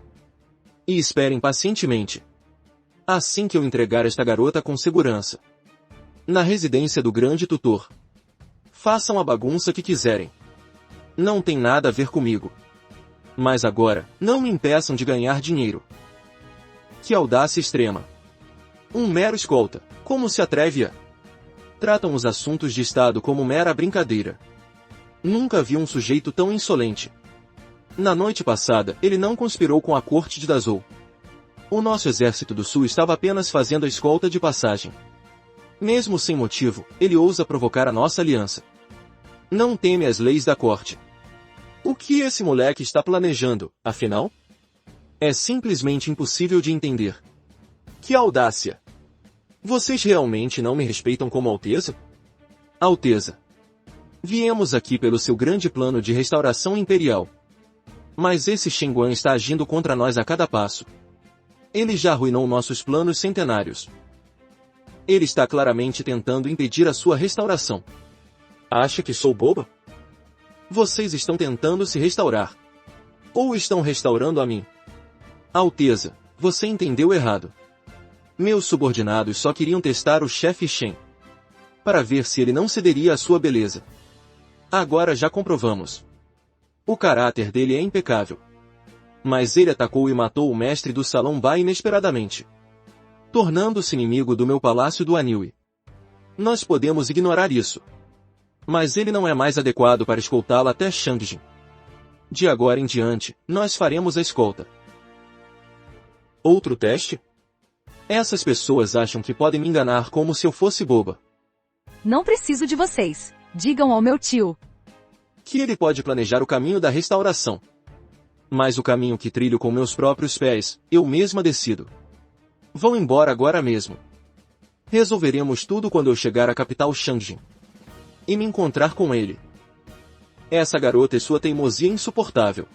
E esperem pacientemente. Assim que eu entregar esta garota com segurança na residência do grande tutor, façam a bagunça que quiserem. Não tem nada a ver comigo. Mas agora, não me impeçam de ganhar dinheiro. Que audácia extrema. Um mero escolta, como se atreve a... Tratam os assuntos de Estado como mera brincadeira. Nunca vi um sujeito tão insolente. Na noite passada, ele não conspirou com a corte de Dazhou. O nosso exército do sul estava apenas fazendo a escolta de passagem. Mesmo sem motivo, ele ousa provocar a nossa aliança. Não teme as leis da corte. O que esse moleque está planejando, afinal? É simplesmente impossível de entender. Que audácia! Vocês realmente não me respeitam como Alteza? Alteza. Viemos aqui pelo seu grande plano de restauração imperial. Mas esse Shen Guan está agindo contra nós a cada passo. Ele já arruinou nossos planos centenários. Ele está claramente tentando impedir a sua restauração. Acha que sou boba? Vocês estão tentando se restaurar. Ou estão restaurando a mim? Alteza, você entendeu errado. Meus subordinados só queriam testar o chefe Shen, para ver se ele não cederia à sua beleza. Agora já comprovamos. O caráter dele é impecável. Mas ele atacou e matou o mestre do Salão Ba inesperadamente, tornando-se inimigo do meu palácio do Anhui. Nós podemos ignorar isso. Mas ele não é mais adequado para escoltá-la até Shangjin. De agora em diante, nós faremos a escolta. Outro teste? Essas pessoas acham que podem me enganar como se eu fosse boba. Não preciso de vocês. Digam ao meu tio que ele pode planejar o caminho da restauração. Mas o caminho que trilho com meus próprios pés, eu mesma decido. Vão embora agora mesmo. Resolveremos tudo quando eu chegar à capital Shangjin e me encontrar com ele. Essa garota e sua teimosia insuportável.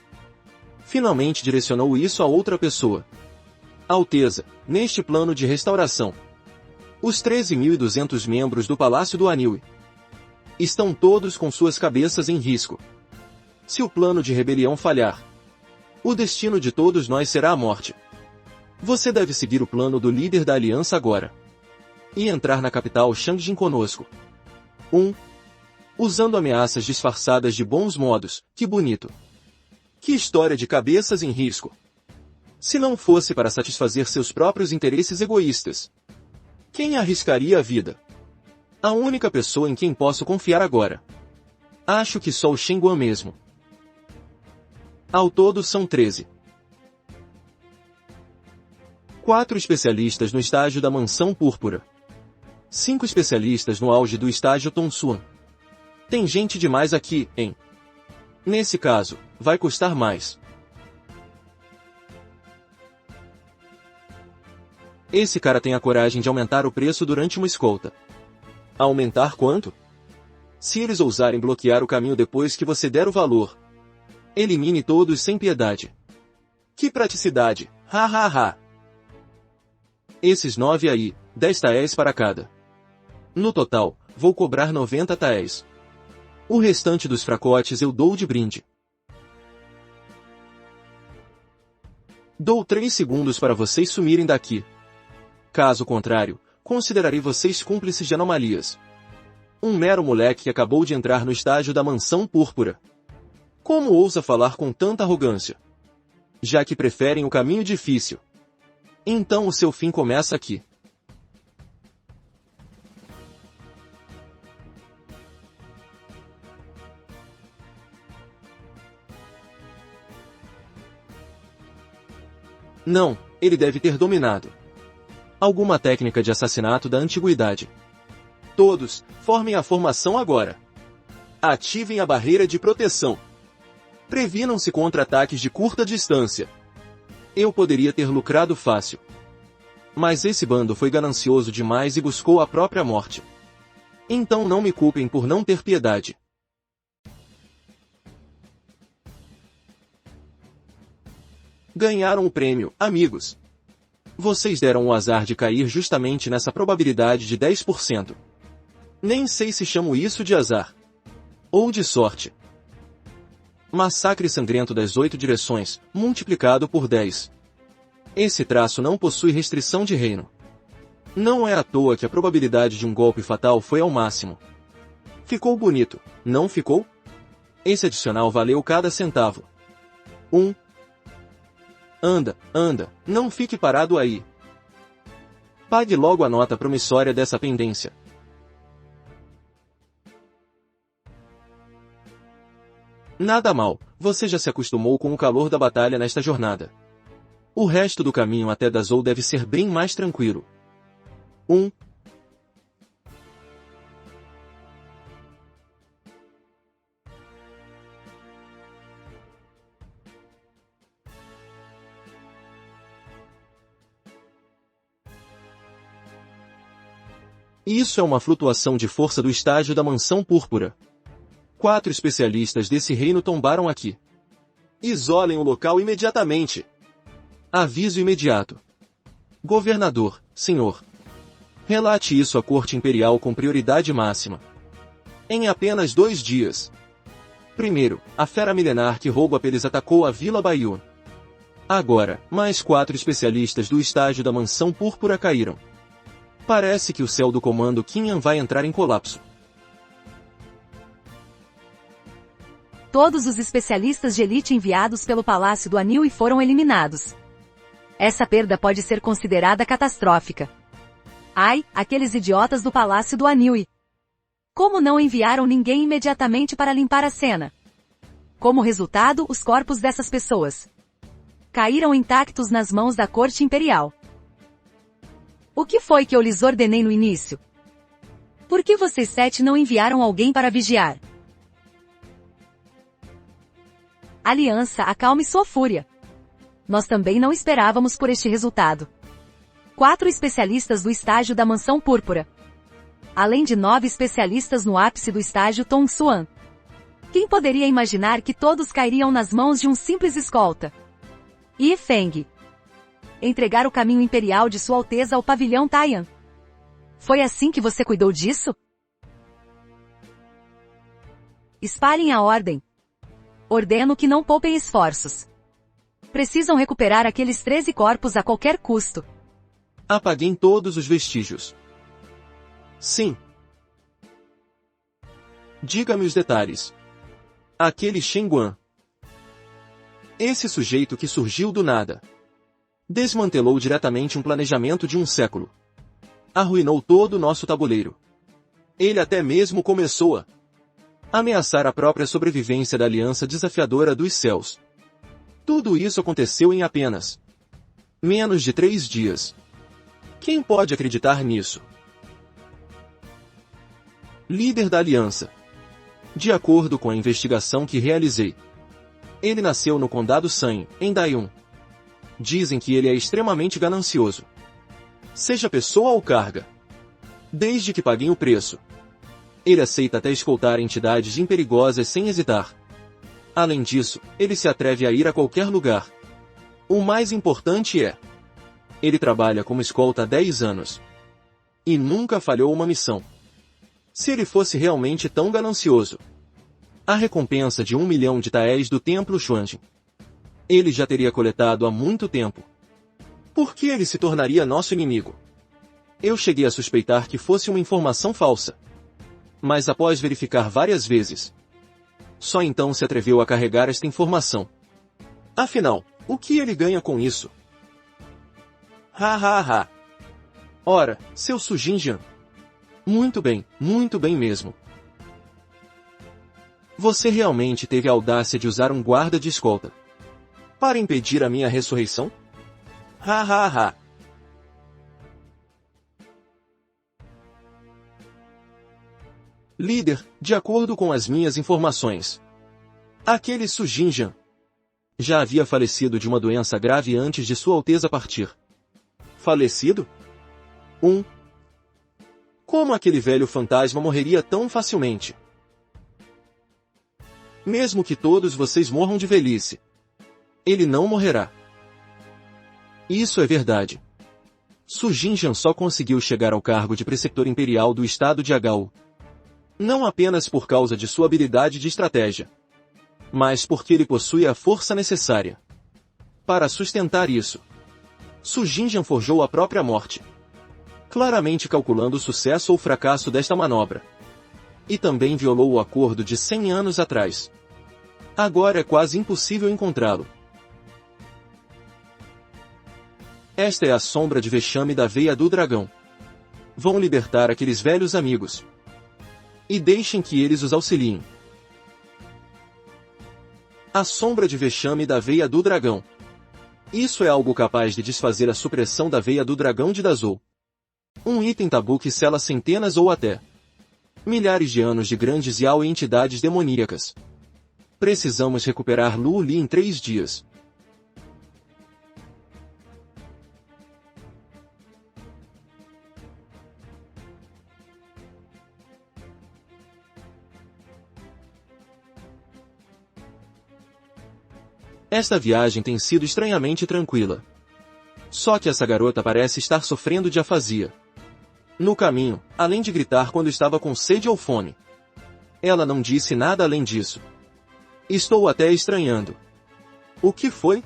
Finalmente direcionou isso a outra pessoa. Alteza, neste plano de restauração, os 13.200 membros do Palácio do Anhui estão todos com suas cabeças em risco. Se o plano de rebelião falhar, o destino de todos nós será a morte. Você deve seguir o plano do líder da aliança agora e entrar na capital Shangjin conosco. 1. Usando ameaças disfarçadas de bons modos. Que bonito. Que história de cabeças em risco. Se não fosse para satisfazer seus próprios interesses egoístas, quem arriscaria a vida? A única pessoa em quem posso confiar agora. Acho que só o Shen Guan mesmo. Ao todo são 13. 4 especialistas no estágio da Mansão Púrpura. 5 especialistas no auge do estágio Tongsuan. Tem gente demais aqui, hein? Nesse caso, vai custar mais. Esse cara tem a coragem de aumentar o preço durante uma escolta. Aumentar quanto? Se eles ousarem bloquear o caminho depois que você der o valor, elimine todos sem piedade. Que praticidade! Ha ha ha! Esses 9 aí, 10 taéis para cada. No total, vou cobrar 90 taéis. O restante dos fracotes eu dou de brinde. Dou 3 segundos para vocês sumirem daqui. Caso contrário, considerarei vocês cúmplices de anomalias. Um mero moleque que acabou de entrar no estágio da Mansão Púrpura. Como ousa falar com tanta arrogância? Já que preferem o caminho difícil. Então o seu fim começa aqui. Não, ele deve ter dominado alguma técnica de assassinato da antiguidade. Todos, formem a formação agora. Ativem a barreira de proteção. Previnam-se contra ataques de curta distância. Eu poderia ter lucrado fácil. Mas esse bando foi ganancioso demais e buscou a própria morte. Então não me culpem por não ter piedade. Ganharam o prêmio, amigos. Vocês deram o azar de cair justamente nessa probabilidade de 10%. Nem sei se chamo isso de azar. Ou de sorte. Massacre sangrento das 8 direções, multiplicado por 10. Esse traço não possui restrição de reino. Não é à toa que a probabilidade de um golpe fatal foi ao máximo. Ficou bonito, não ficou? Esse adicional valeu cada centavo. 1. Anda, não fique parado aí. Pague logo a nota promissória dessa pendência. Nada mal, você já se acostumou com o calor da batalha nesta jornada. O resto do caminho até Dazou deve ser bem mais tranquilo. 1. Isso é uma flutuação de força do estágio da Mansão Púrpura. 4 especialistas desse reino tombaram aqui. Isolem o local imediatamente. Aviso imediato. Governador, senhor. Relate isso à Corte Imperial com prioridade máxima. Em apenas 2 dias. Primeiro, a fera milenar que rouba peles atacou a Vila Bayou. Agora, mais 4 especialistas do estágio da Mansão Púrpura caíram. Parece que o céu do comando Kinhan vai entrar em colapso. Todos os especialistas de elite enviados pelo Palácio do Anil foram eliminados. Essa perda pode ser considerada catastrófica. Ai, aqueles idiotas do Palácio do Anil. Como não enviaram ninguém imediatamente para limpar a cena? Como resultado, os corpos dessas pessoas caíram intactos nas mãos da Corte Imperial. O que foi que eu lhes ordenei no início? Por que vocês 7 não enviaram alguém para vigiar? Aliança, acalme sua fúria. Nós também não esperávamos por este resultado. 4 especialistas do estágio da Mansão Púrpura. Além de 9 especialistas no ápice do estágio Tong Xuan. Quem poderia imaginar que todos cairiam nas mãos de um simples escolta? Yi Feng. Entregar o caminho imperial de Sua Alteza ao pavilhão Taiyan. Foi assim que você cuidou disso? Espalhem a ordem. Ordeno que não poupem esforços. Precisam recuperar aqueles 13 corpos a qualquer custo. Apaguem todos os vestígios. Sim. Diga-me os detalhes. Aquele Shen Guan. Esse sujeito que surgiu do nada. Desmantelou diretamente um planejamento de um século. Arruinou todo o nosso tabuleiro. Ele até mesmo começou a ameaçar a própria sobrevivência da aliança desafiadora dos céus. Tudo isso aconteceu em apenas menos de 3 dias. Quem pode acreditar nisso? Líder da aliança. De acordo com a investigação que realizei, ele nasceu no Condado San, em Dayun. Dizem que ele é extremamente ganancioso. Seja pessoa ou carga. Desde que paguem o preço. Ele aceita até escoltar entidades imperigosas sem hesitar. Além disso, ele se atreve a ir a qualquer lugar. O mais importante é: ele trabalha como escolta há 10 anos. E nunca falhou uma missão. Se ele fosse realmente tão ganancioso, a recompensa de 1 milhão de taéis do Templo Xuanjin ele já teria coletado há muito tempo. Por que ele se tornaria nosso inimigo? Eu cheguei a suspeitar que fosse uma informação falsa. Mas após verificar várias vezes, só então se atreveu a carregar esta informação. Afinal, o que ele ganha com isso? Ha. Ora, seu Su Jinjian. Muito bem mesmo. Você realmente teve a audácia de usar um guarda de escolta para impedir a minha ressurreição? Ha. Líder, de acordo com as minhas informações, aquele Su Jinjian já havia falecido de uma doença grave antes de Sua Alteza partir. Falecido? Como aquele velho fantasma morreria tão facilmente? Mesmo que todos vocês morram de velhice, ele não morrerá. Isso é verdade. Su Jinjiang só conseguiu chegar ao cargo de preceptor imperial do estado de Agao. Não apenas por causa de sua habilidade de estratégia, mas porque ele possui a força necessária para sustentar isso. Su Jinjiang forjou a própria morte, claramente calculando o sucesso ou fracasso desta manobra. E também violou o acordo de 100 anos atrás. Agora é quase impossível encontrá-lo. Esta é a sombra de vexame da veia do dragão. Vão libertar aqueles velhos amigos. E deixem que eles os auxiliem. A sombra de vexame da veia do dragão. Isso é algo capaz de desfazer a supressão da veia do dragão de Dazhou. Um item tabu que sela centenas ou até milhares de anos de grandes Yao e entidades demoníacas. Precisamos recuperar Lu Li em 3 dias. Esta viagem tem sido estranhamente tranquila. Só que essa garota parece estar sofrendo de afasia. No caminho, além de gritar quando estava com sede ou fome, ela não disse nada além disso. Estou até estranhando. O que foi?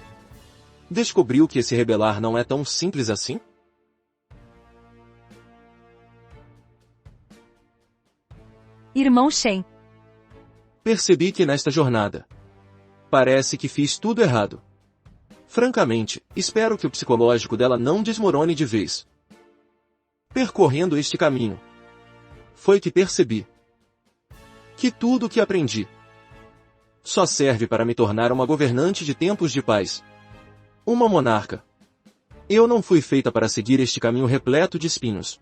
Descobriu que se rebelar não é tão simples assim? Irmão Shen. Percebi que nesta jornada parece que fiz tudo errado. Francamente, espero que o psicológico dela não desmorone de vez. Percorrendo este caminho, foi que percebi que tudo o que aprendi só serve para me tornar uma governante de tempos de paz. Uma monarca. Eu não fui feita para seguir este caminho repleto de espinhos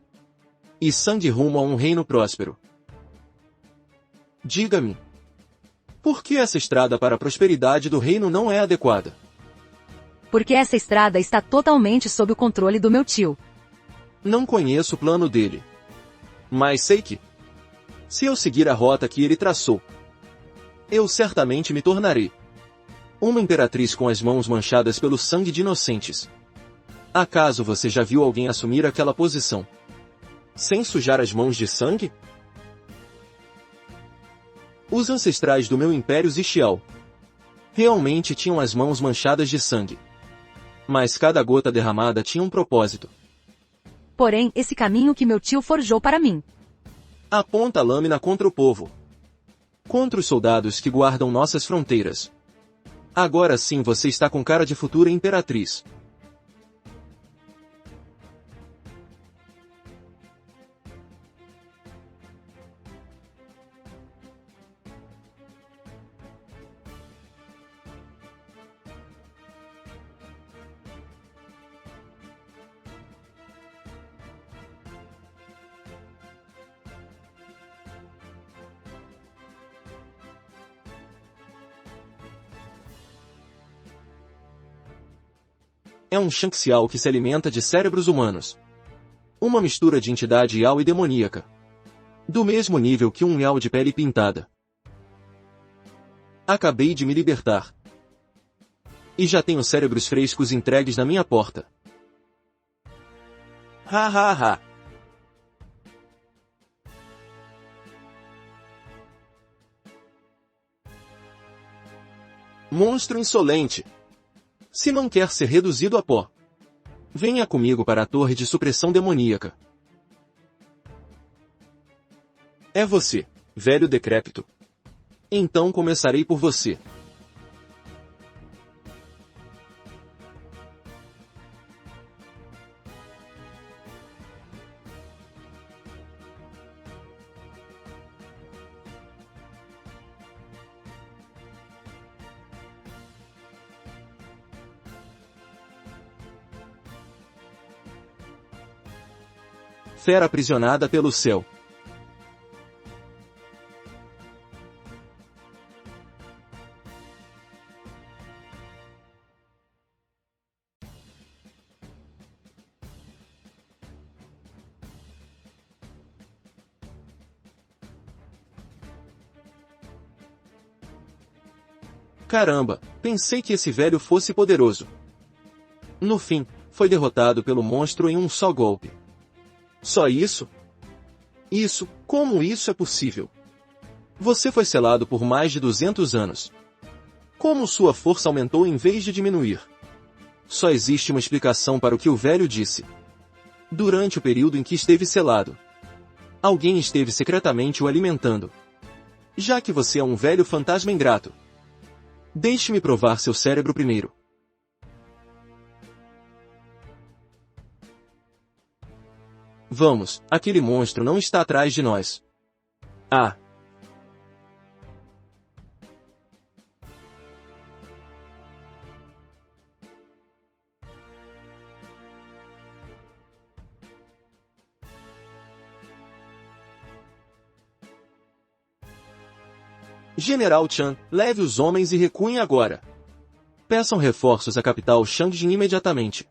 e sangue rumo a um reino próspero. Diga-me, por que essa estrada para a prosperidade do reino não é adequada? Porque essa estrada está totalmente sob o controle do meu tio. Não conheço o plano dele, mas sei que, se eu seguir a rota que ele traçou, eu certamente me tornarei uma imperatriz com as mãos manchadas pelo sangue de inocentes. Acaso você já viu alguém assumir aquela posição sem sujar as mãos de sangue? Os ancestrais do meu Império Zixiao realmente tinham as mãos manchadas de sangue. Mas cada gota derramada tinha um propósito. Porém, esse caminho que meu tio forjou para mim. Aponta a lâmina contra o povo. Contra os soldados que guardam nossas fronteiras. Agora sim você está com cara de futura imperatriz. É um Shanxiao que se alimenta de cérebros humanos. Uma mistura de entidade Yao e demoníaca. Do mesmo nível que um Yao de pele pintada. Acabei de me libertar. E já tenho cérebros frescos entregues na minha porta. Ha ha ha. Monstro insolente! Se não quer ser reduzido a pó, venha comigo para a torre de supressão demoníaca. É você, velho decrépito. Então começarei por você. Fera aprisionada pelo céu. Caramba, pensei que esse velho fosse poderoso. No fim, foi derrotado pelo monstro em um só golpe. Só isso? Como isso é possível? Você foi selado por mais de 200 anos. Como sua força aumentou em vez de diminuir? Só existe uma explicação para o que o velho disse. Durante o período em que esteve selado, alguém esteve secretamente o alimentando. Já que você é um velho fantasma ingrato, deixe-me provar seu cérebro primeiro. Vamos, aquele monstro não está atrás de nós. Ah! General Chan, leve os homens e recuem agora. Peçam reforços à capital Changjin imediatamente.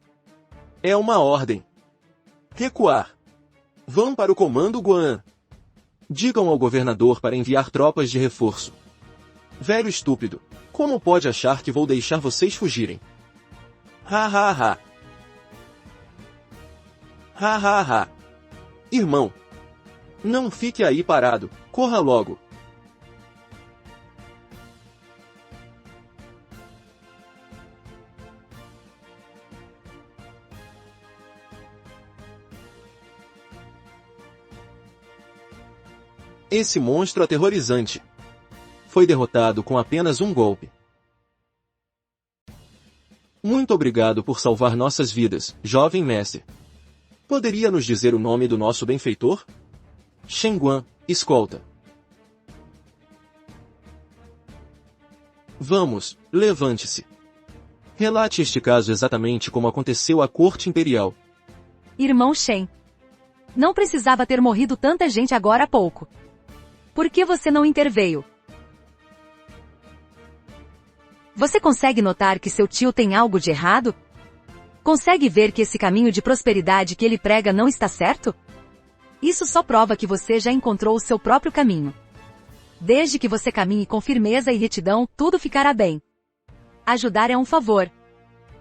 É uma ordem. Recuar. Vão para o comando Guan. Digam ao governador para enviar tropas de reforço. Velho estúpido, como pode achar que vou deixar vocês fugirem? Ha ha ha. Ha ha ha. Irmão. Não fique aí parado, corra logo. Esse monstro aterrorizante foi derrotado com apenas um golpe. Muito obrigado por salvar nossas vidas, jovem mestre. Poderia nos dizer o nome do nosso benfeitor? Shen Guan, escolta. Vamos, levante-se. Relate este caso exatamente como aconteceu à corte imperial. Irmão Shen. Não precisava ter morrido tanta gente agora há pouco. Por que você não interveio? Você consegue notar que seu tio tem algo de errado? Consegue ver que esse caminho de prosperidade que ele prega não está certo? Isso só prova que você já encontrou o seu próprio caminho. Desde que você caminhe com firmeza e retidão, tudo ficará bem. Ajudar é um favor.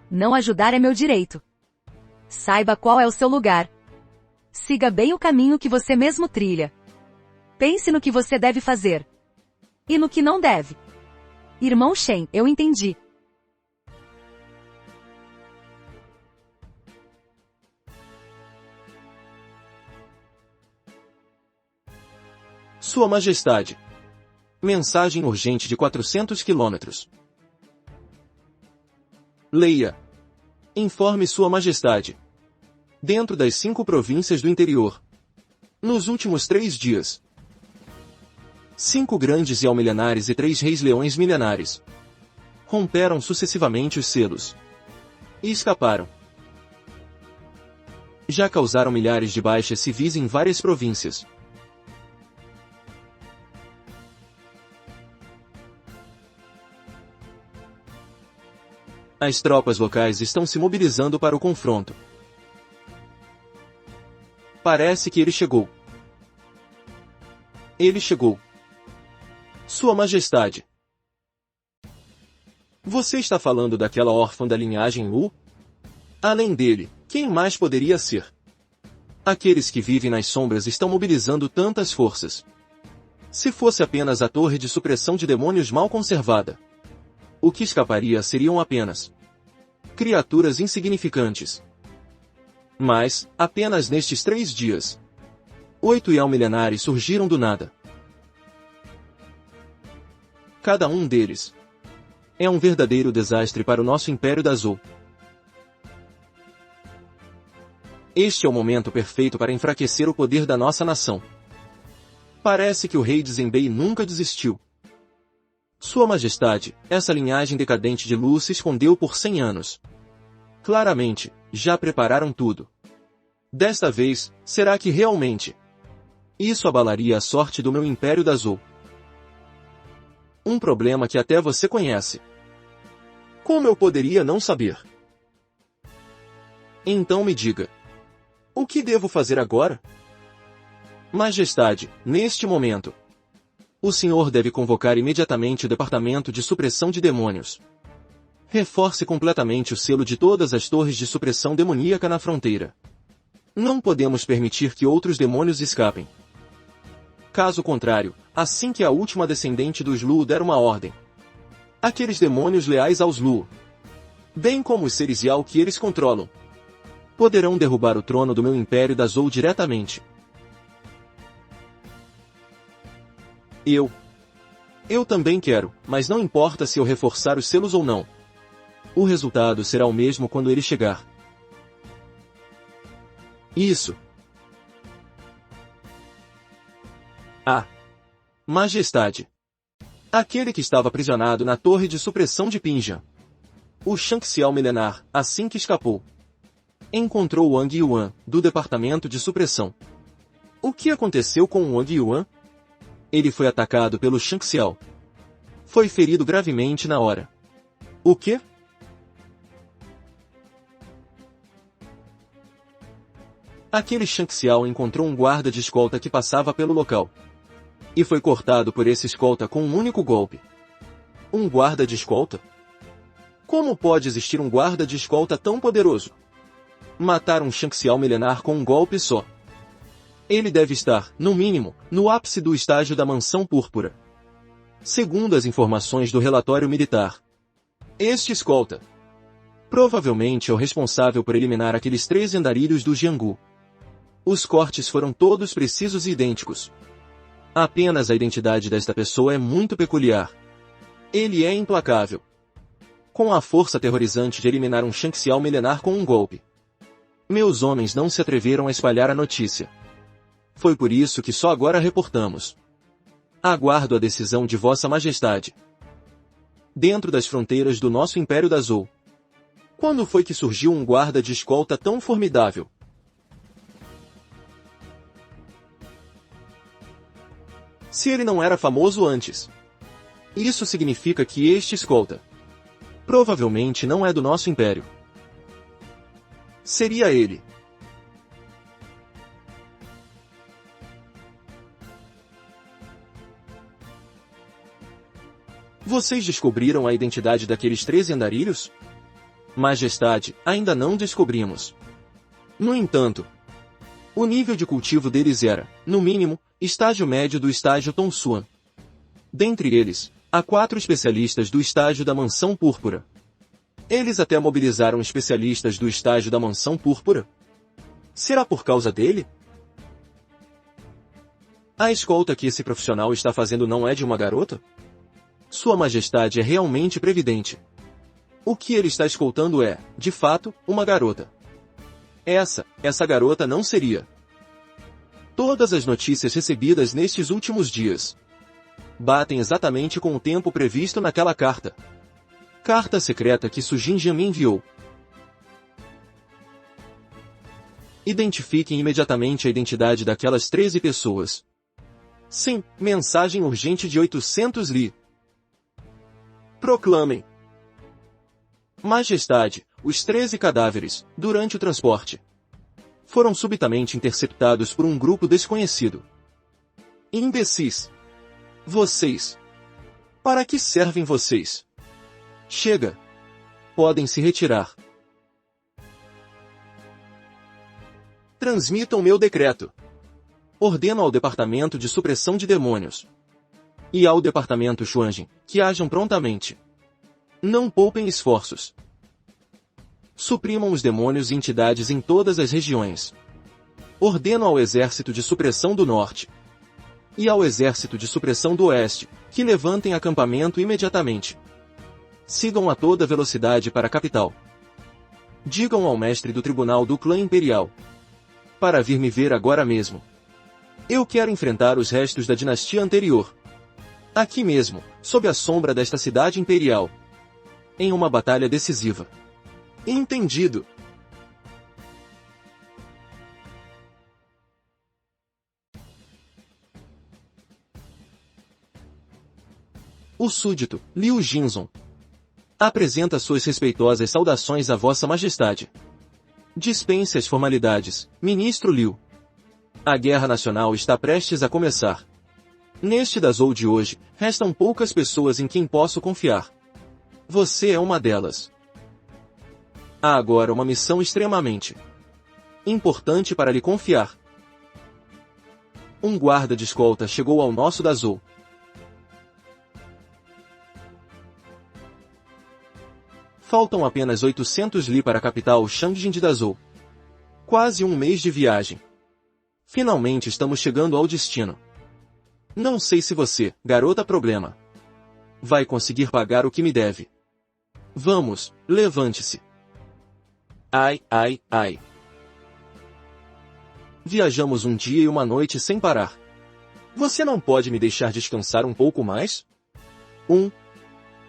Não ajudar é meu direito. Saiba qual é o seu lugar. Siga bem o caminho que você mesmo trilha. Pense no que você deve fazer. E no que não deve. Irmão Shen, eu entendi. Sua Majestade. Mensagem urgente de 400 quilômetros. Leia. Informe Sua Majestade. Dentro das 5 províncias do interior. Nos últimos 3 dias. 5 grandes Yao milenares e 3 reis leões milenares romperam sucessivamente os selos e escaparam. Já causaram milhares de baixas civis em várias províncias. As tropas locais estão se mobilizando para o confronto. Parece que ele chegou. Ele chegou. Sua Majestade. Você está falando daquela órfã da linhagem Wu? Além dele, quem mais poderia ser? Aqueles que vivem nas sombras estão mobilizando tantas forças. Se fosse apenas a torre de supressão de demônios mal conservada, o que escaparia seriam apenas criaturas insignificantes. Mas, apenas nestes 3 dias, 8 Yao milenares surgiram do nada. Cada um deles é um verdadeiro desastre para o nosso Império da Zou. Este é o momento perfeito para enfraquecer o poder da nossa nação. Parece que o rei de Zenbei nunca desistiu. Sua Majestade, essa linhagem decadente de Lu se escondeu por 100 anos. Claramente, já prepararam tudo. Desta vez, será que realmente isso abalaria a sorte do meu Império da Zou? Um problema que até você conhece. Como eu poderia não saber? Então me diga. O que devo fazer agora? Majestade, neste momento, o senhor deve convocar imediatamente o Departamento de Supressão de Demônios. Reforce completamente o selo de todas as torres de supressão demoníaca na fronteira. Não podemos permitir que outros demônios escapem. Caso contrário, assim que a última descendente dos Lu der uma ordem, aqueles demônios leais aos Lu, bem como os seres Yao que eles controlam, poderão derrubar o trono do meu império da Zou diretamente. Eu também quero, mas não importa se eu reforçar os selos ou não. O resultado será o mesmo quando ele chegar. Isso. Ah! Majestade! Aquele que estava aprisionado na torre de supressão de Pinjan. O Shangxiao milenar, assim que escapou, encontrou Wang Yuan, do departamento de supressão. O que aconteceu com Wang Yuan? Ele foi atacado pelo Shangxiao. Foi ferido gravemente na hora. O quê? Aquele Shangxiao encontrou um guarda de escolta que passava pelo local. E foi cortado por esse escolta com um único golpe. Um guarda de escolta? Como pode existir um guarda de escolta tão poderoso? Matar um Shangxiao milenar com um golpe só. Ele deve estar, no mínimo, no ápice do estágio da Mansão Púrpura. Segundo as informações do relatório militar, este escolta provavelmente é o responsável por eliminar aqueles 3 andarilhos do Jianghu. Os cortes foram todos precisos e idênticos. Apenas a identidade desta pessoa é muito peculiar. Ele é implacável, com a força aterrorizante de eliminar um Shangxiao milenar com um golpe. Meus homens não se atreveram a espalhar a notícia. Foi por isso que só agora reportamos. Aguardo a decisão de Vossa Majestade. Dentro das fronteiras do nosso Império da Zou, quando foi que surgiu um guarda de escolta tão formidável? Se ele não era famoso antes, isso significa que este escolta provavelmente não é do nosso Império. Seria ele. Vocês descobriram a identidade daqueles 13 andarilhos? Majestade, ainda não descobrimos. No entanto, o nível de cultivo deles era, no mínimo, estágio médio do estágio Tongsuan. Dentre eles, há 4 especialistas do estágio da Mansão Púrpura. Eles até mobilizaram especialistas do estágio da Mansão Púrpura. Será por causa dele? A escolta que esse profissional está fazendo não é de uma garota? Sua Majestade é realmente previdente. O que ele está escoltando é, de fato, uma garota. Essa garota não seria. Todas as notícias recebidas nestes últimos dias batem exatamente com o tempo previsto naquela carta. Carta secreta que Su Jinjian me enviou. Identifiquem imediatamente a identidade daquelas 13 pessoas. Sim, mensagem urgente de 800 li. Proclamem. Majestade, os 13 cadáveres, durante o transporte, foram subitamente interceptados por um grupo desconhecido. Imbecis. Vocês. Para que servem vocês? Chega. Podem se retirar. Transmitam meu decreto. Ordeno ao Departamento de Supressão de Demônios e ao Departamento Xuanjin que ajam prontamente. Não poupem esforços. Suprimam os demônios e entidades em todas as regiões. Ordeno ao Exército de Supressão do Norte e ao Exército de Supressão do Oeste que levantem acampamento imediatamente. Sigam a toda velocidade para a capital. Digam ao mestre do Tribunal do Clã Imperial para vir me ver agora mesmo. Eu quero enfrentar os restos da dinastia anterior. Aqui mesmo, sob a sombra desta cidade imperial. Em uma batalha decisiva. Entendido. O súdito, Liu Jinzong, apresenta suas respeitosas saudações a Vossa Majestade. Dispense as formalidades, Ministro Liu. A guerra nacional está prestes a começar. Neste da Zou de hoje, restam poucas pessoas em quem posso confiar. Você é uma delas. Há agora uma missão extremamente importante para lhe confiar. Um guarda de escolta chegou ao nosso Dazhou. Faltam apenas 800 li para a capital Changjin de Dazhou. Quase um mês de viagem. Finalmente estamos chegando ao destino. Não sei se você, garota problema, vai conseguir pagar o que me deve. Vamos, levante-se. Ai, ai, ai. Viajamos um dia e uma noite sem parar. Você não pode me deixar descansar um pouco mais?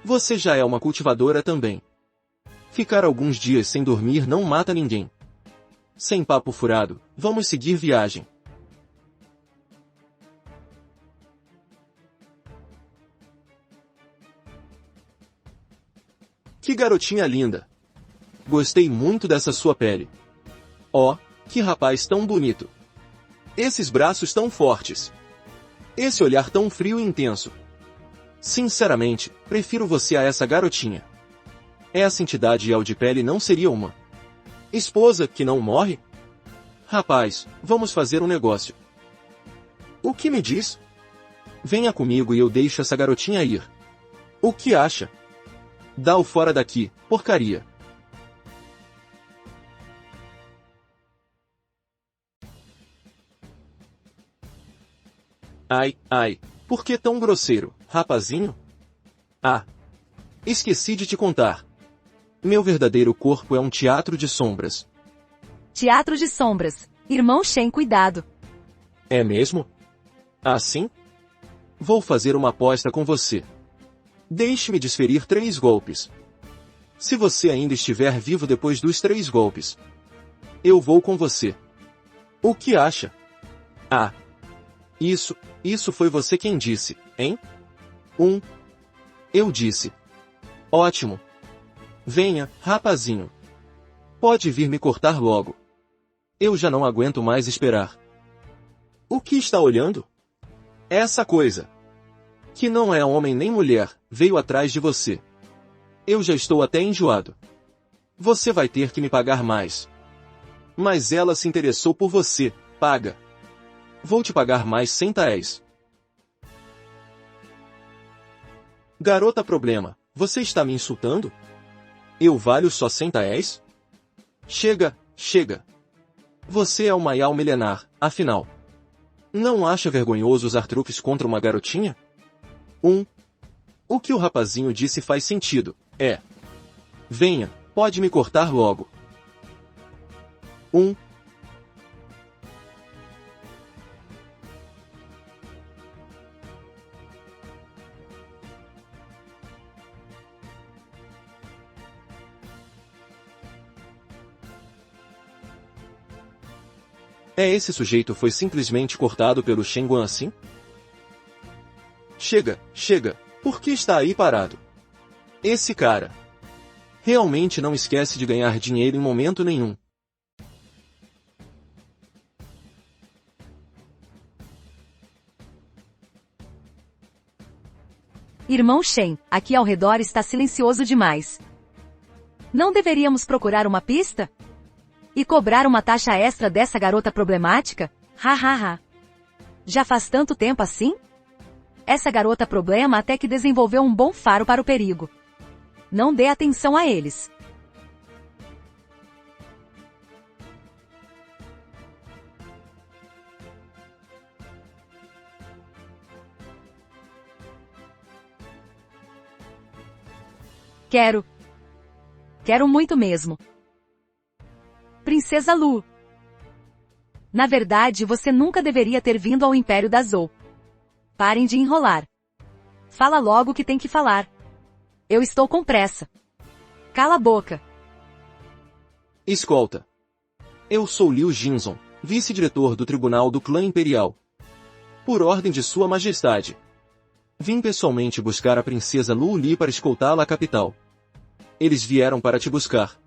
Você já é uma cultivadora também. Ficar alguns dias sem dormir não mata ninguém. Sem papo furado, vamos seguir viagem. Que garotinha linda! Gostei muito dessa sua pele. Oh, que rapaz tão bonito! Esses braços tão fortes! Esse olhar tão frio e intenso! Sinceramente, prefiro você a essa garotinha. Essa entidade de pele não seria uma esposa que não morre? Rapaz, vamos fazer um negócio. O que me diz? Venha comigo e eu deixo essa garotinha ir. O que acha? Dá-o fora daqui, porcaria. Ai, ai, por que tão grosseiro, rapazinho? Ah, esqueci de te contar. Meu verdadeiro corpo é um teatro de sombras. Teatro de sombras. Irmão Shen, cuidado. É mesmo? Assim? Vou fazer uma aposta com você. Deixe-me desferir 3 golpes. Se você ainda estiver vivo depois dos 3 golpes, eu vou com você. O que acha? Ah. Isso foi você quem disse, hein? Eu disse. Ótimo. Venha, rapazinho. Pode vir me cortar logo. Eu já não aguento mais esperar. O que está olhando? Essa coisa, que não é homem nem mulher, veio atrás de você. Eu já estou até enjoado. Você vai ter que me pagar mais. Mas ela se interessou por você, paga. Vou te pagar mais 100 taéis. Garota problema, você está me insultando? Eu valho só 100 taéis? Chega, chega. Você é uma Yao milenar, afinal. Não acha vergonhoso usar truques contra uma garotinha? O que o rapazinho disse faz sentido, é. Venha, pode me cortar logo. Esse sujeito foi simplesmente cortado pelo Shen Guan assim? Chega, chega, por que está aí parado? Esse cara realmente não esquece de ganhar dinheiro em momento nenhum. Irmão Shen, aqui ao redor está silencioso demais. Não deveríamos procurar uma pista? E cobrar uma taxa extra dessa garota problemática? Ha. Já faz tanto tempo assim? Essa garota problema até que desenvolveu um bom faro para o perigo. Não dê atenção a eles. Quero muito mesmo. Princesa Lu. Na verdade, você nunca deveria ter vindo ao Império da Zou. Parem de enrolar. Fala logo o que tem que falar. Eu estou com pressa. Cala a boca. Escolta. Eu sou Liu Jinzong, vice-diretor do Tribunal do Clã Imperial. Por ordem de Sua Majestade. Vim pessoalmente buscar a princesa Lu Li para escoltá-la à capital. Eles vieram para te buscar.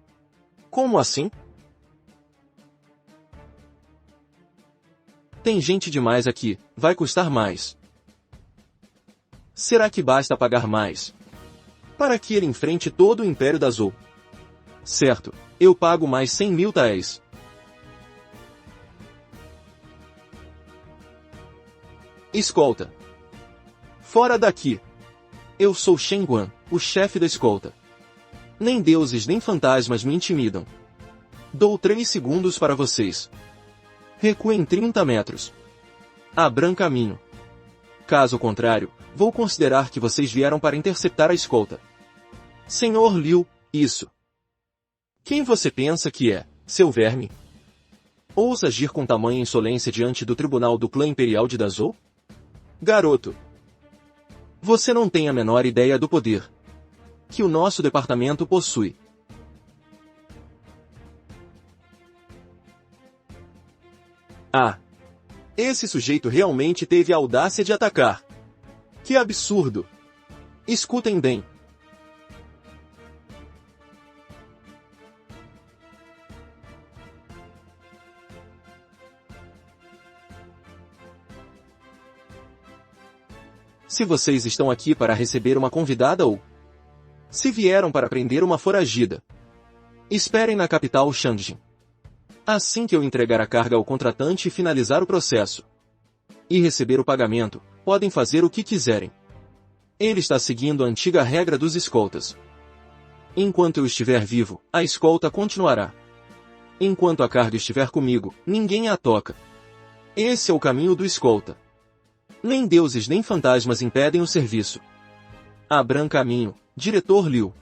Como assim? Tem gente demais aqui, vai custar mais. Será que basta pagar mais para que ele enfrente todo o Império da Zou. Certo, eu pago mais 100.000 taéis. Escolta. Fora daqui. Eu sou Shen Guan, o chefe da escolta. Nem deuses nem fantasmas me intimidam. Dou 3 segundos para vocês. Recuem 30 metros. Abram caminho. Caso contrário, vou considerar que vocês vieram para interceptar a escolta. Senhor Liu, isso. Quem você pensa que é, seu verme? Ousa agir com tamanha insolência diante do tribunal do clã imperial de Dazhou? Garoto. Você não tem a menor ideia do poder que o nosso departamento possui. Ah! Esse sujeito realmente teve a audácia de atacar. Que absurdo! Escutem bem. Se vocês estão aqui para receber uma convidada ou se vieram para prender uma foragida, esperem na capital Shangjin. Assim que eu entregar a carga ao contratante e finalizar o processo e receber o pagamento, podem fazer o que quiserem. Ele está seguindo a antiga regra dos escoltas. Enquanto eu estiver vivo, a escolta continuará. Enquanto a carga estiver comigo, ninguém a toca. Esse é o caminho do escolta. Nem deuses nem fantasmas impedem o serviço. Abram caminho, diretor Liu.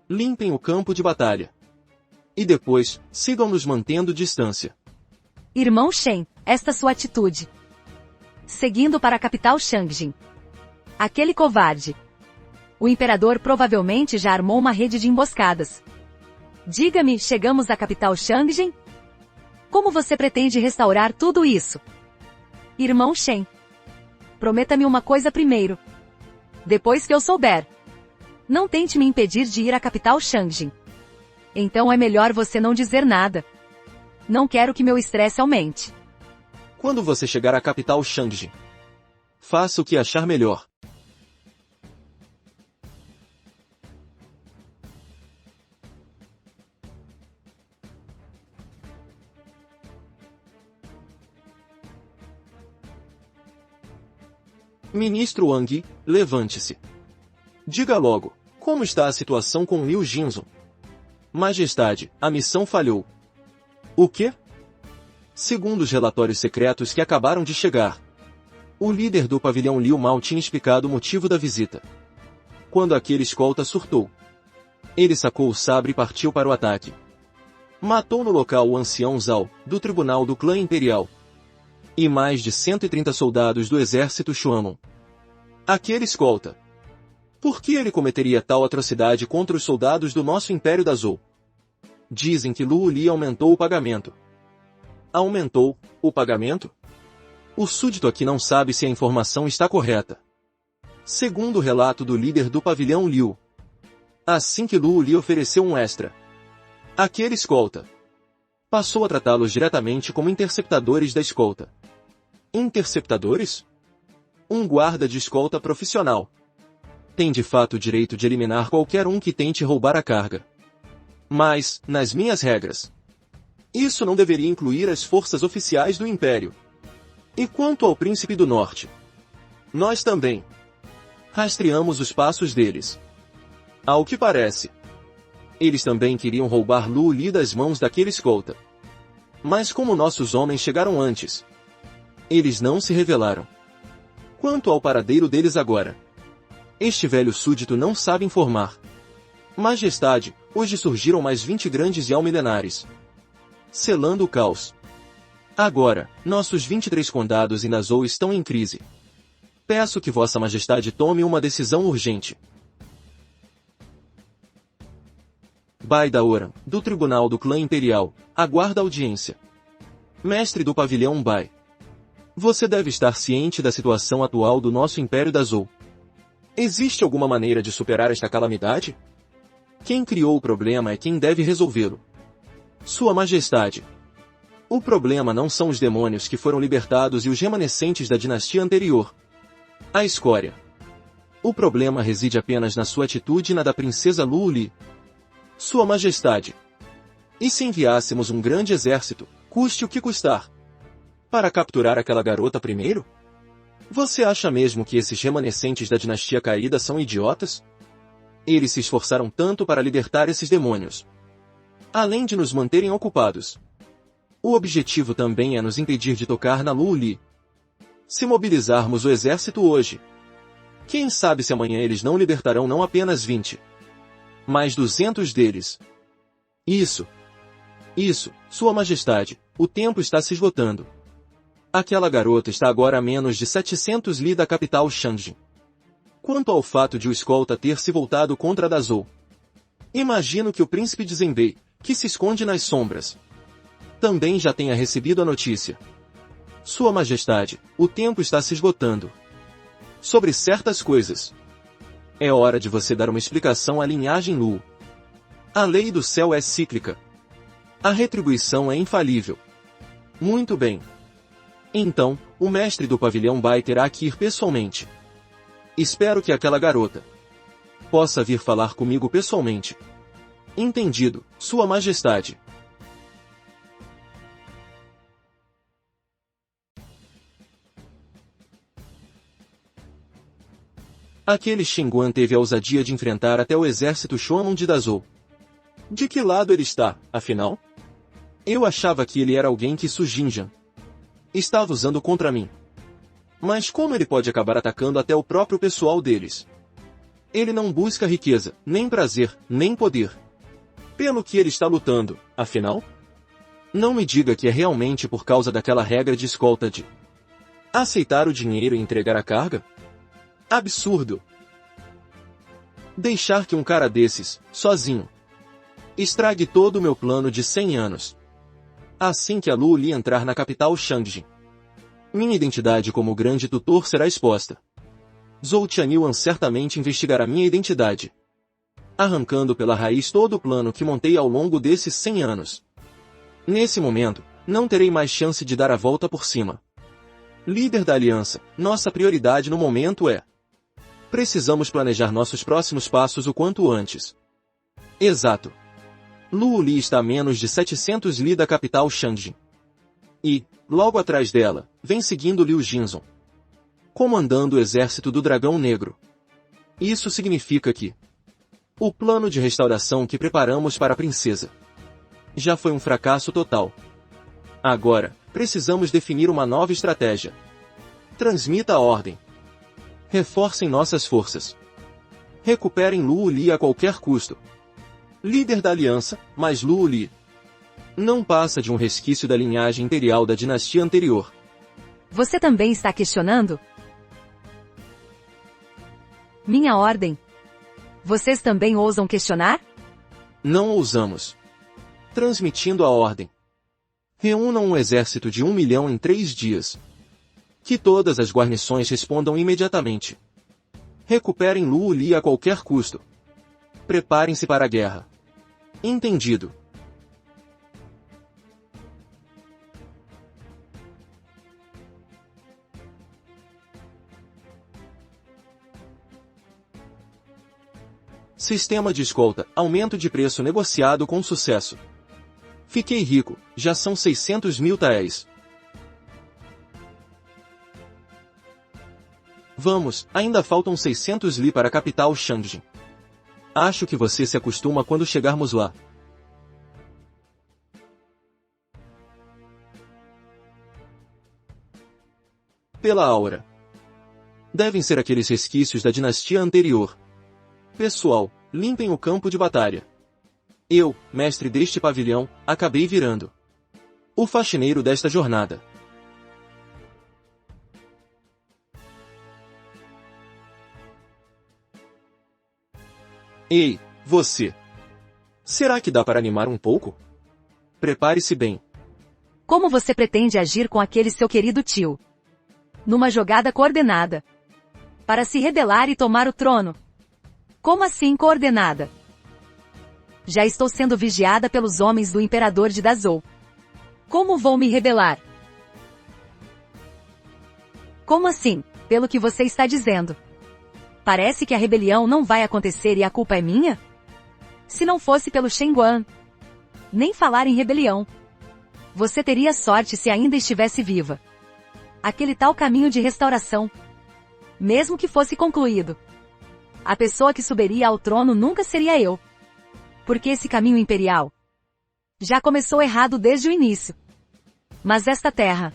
Limpem o campo de batalha. E depois, sigam-nos mantendo distância. Irmão Shen, esta sua atitude. Seguindo para a capital Shangjin. Aquele covarde. O imperador provavelmente já armou uma rede de emboscadas. Diga-me, chegamos à capital Shangjin? Como você pretende restaurar tudo isso? Irmão Shen. Prometa-me uma coisa primeiro. Depois que eu souber. Não tente me impedir de ir à capital Shangjin. Então é melhor você não dizer nada. Não quero que meu estresse aumente. Quando você chegar à capital Shangjin, faça o que achar melhor. Ministro Wang, levante-se. Diga logo, como está a situação com Liu Jinzun? Majestade, a missão falhou. O quê? Segundo os relatórios secretos que acabaram de chegar, o líder do pavilhão Liu mal tinha explicado o motivo da visita. Quando aquele escolta surtou, ele sacou o sabre e partiu para o ataque. Matou no local o ancião Zhao, do tribunal do clã imperial, e mais de 130 soldados do exército Xuanlong. Aquele escolta. Por que ele cometeria tal atrocidade contra os soldados do nosso Império da Zou? Dizem que Lu Li aumentou o pagamento. Aumentou o pagamento? O súdito aqui não sabe se a informação está correta. Segundo o relato do líder do pavilhão Liu, assim que Lu Li ofereceu um extra, aquele escolta passou a tratá-los diretamente como interceptadores da escolta. Interceptadores? Um guarda de escolta profissional tem de fato o direito de eliminar qualquer um que tente roubar a carga. Mas, nas minhas regras, isso não deveria incluir as forças oficiais do Império. E quanto ao Príncipe do Norte? Nós também rastreamos os passos deles. Ao que parece, eles também queriam roubar Lu Li das mãos daquele escolta. Mas como nossos homens chegaram antes, eles não se revelaram. Quanto ao paradeiro deles agora, este velho súdito não sabe informar. Majestade, hoje surgiram mais 20 grandes Yao milenares, selando o caos. Agora, nossos 23 condados em Dazhou estão em crise. Peço que Vossa Majestade tome uma decisão urgente. Bai Daoran, do Tribunal do Clã Imperial, aguarda audiência. Mestre do pavilhão Bai. Você deve estar ciente da situação atual do nosso Império Dazhou. Existe alguma maneira de superar esta calamidade? Quem criou o problema é quem deve resolvê-lo. Sua Majestade. O problema não são os demônios que foram libertados e os remanescentes da dinastia anterior. A escória. O problema reside apenas na sua atitude e na da princesa Lu Li. Sua Majestade. E se enviássemos um grande exército, custe o que custar, para capturar aquela garota primeiro? Você acha mesmo que esses remanescentes da dinastia caída são idiotas? Eles se esforçaram tanto para libertar esses demônios, além de nos manterem ocupados. O objetivo também é nos impedir de tocar na Lu Li. Se mobilizarmos o exército hoje, quem sabe se amanhã eles não libertarão não apenas 20, mas 200 deles. Isso, Sua Majestade, o tempo está se esgotando. Aquela garota está agora a menos de 700 li da capital Shangjin. Quanto ao fato de o escolta ter se voltado contra Dazhou, imagino que o príncipe de Zenbei, que se esconde nas sombras, também já tenha recebido a notícia. Sua Majestade, o tempo está se esgotando. Sobre certas coisas, é hora de você dar uma explicação à linhagem Lu. A lei do céu é cíclica. A retribuição é infalível. Muito bem. Então, o mestre do pavilhão Bai terá que ir pessoalmente. Espero que aquela garota possa vir falar comigo pessoalmente. Entendido, Sua Majestade. Aquele Xinguan teve a ousadia de enfrentar até o exército Shonan de Dazhou. De que lado ele está, afinal? Eu achava que ele era alguém que Su Jinjan estava usando contra mim. Mas como ele pode acabar atacando até o próprio pessoal deles? Ele não busca riqueza, nem prazer, nem poder. Pelo que ele está lutando, afinal? Não me diga que é realmente por causa daquela regra de escolta de aceitar o dinheiro e entregar a carga? Absurdo! Deixar que um cara desses, sozinho, estrague todo o meu plano de 100 anos. Assim que a Lu Li entrar na capital Shangjin, minha identidade como grande tutor será exposta. Zhou Tianyuan certamente investigará minha identidade, arrancando pela raiz todo o plano que montei ao longo desses 100 anos. Nesse momento, não terei mais chance de dar a volta por cima. Líder da aliança, nossa prioridade no momento é: precisamos planejar nossos próximos passos o quanto antes. Exato. Lu Li está a menos de 700 li da capital Shangjin. E, logo atrás dela, vem seguindo Liu Jinzong, comandando o exército do Dragão Negro. Isso significa que o plano de restauração que preparamos para a princesa já foi um fracasso total. Agora, precisamos definir uma nova estratégia. Transmita a ordem. Reforcem nossas forças. Recuperem Lu Li a qualquer custo. Líder da aliança, mas Lu Li não passa de um resquício da linhagem imperial da dinastia anterior. Você também está questionando? Minha ordem. Vocês também ousam questionar? Não ousamos. Transmitindo a ordem. Reúnam um exército de 1 milhão em 3 dias. Que todas as guarnições respondam imediatamente. Recuperem Lu Li a qualquer custo. Preparem-se para a guerra. Entendido. Sistema de escolta, aumento de preço negociado com sucesso. Fiquei rico, já são 600 mil taéis. Vamos, ainda faltam 600 li para a capital Shangjin. Acho que você se acostuma quando chegarmos lá. Pela aura. Devem ser aqueles resquícios da dinastia anterior. Pessoal, limpem o campo de batalha. Eu, mestre deste pavilhão, acabei virando o faxineiro desta jornada. Ei, você! Será que dá para animar um pouco? Prepare-se bem. Como você pretende agir com aquele seu querido tio? Numa jogada coordenada. Para se rebelar e tomar o trono. Como assim coordenada? Já estou sendo vigiada pelos homens do imperador de Dazhou. Como vou me rebelar? Como assim? Pelo que você está dizendo, parece que a rebelião não vai acontecer e a culpa é minha? Se não fosse pelo Shen Guan, nem falar em rebelião, você teria sorte se ainda estivesse viva. Aquele tal caminho de restauração, mesmo que fosse concluído, a pessoa que subiria ao trono nunca seria eu. Porque esse caminho imperial já começou errado desde o início. Mas esta terra,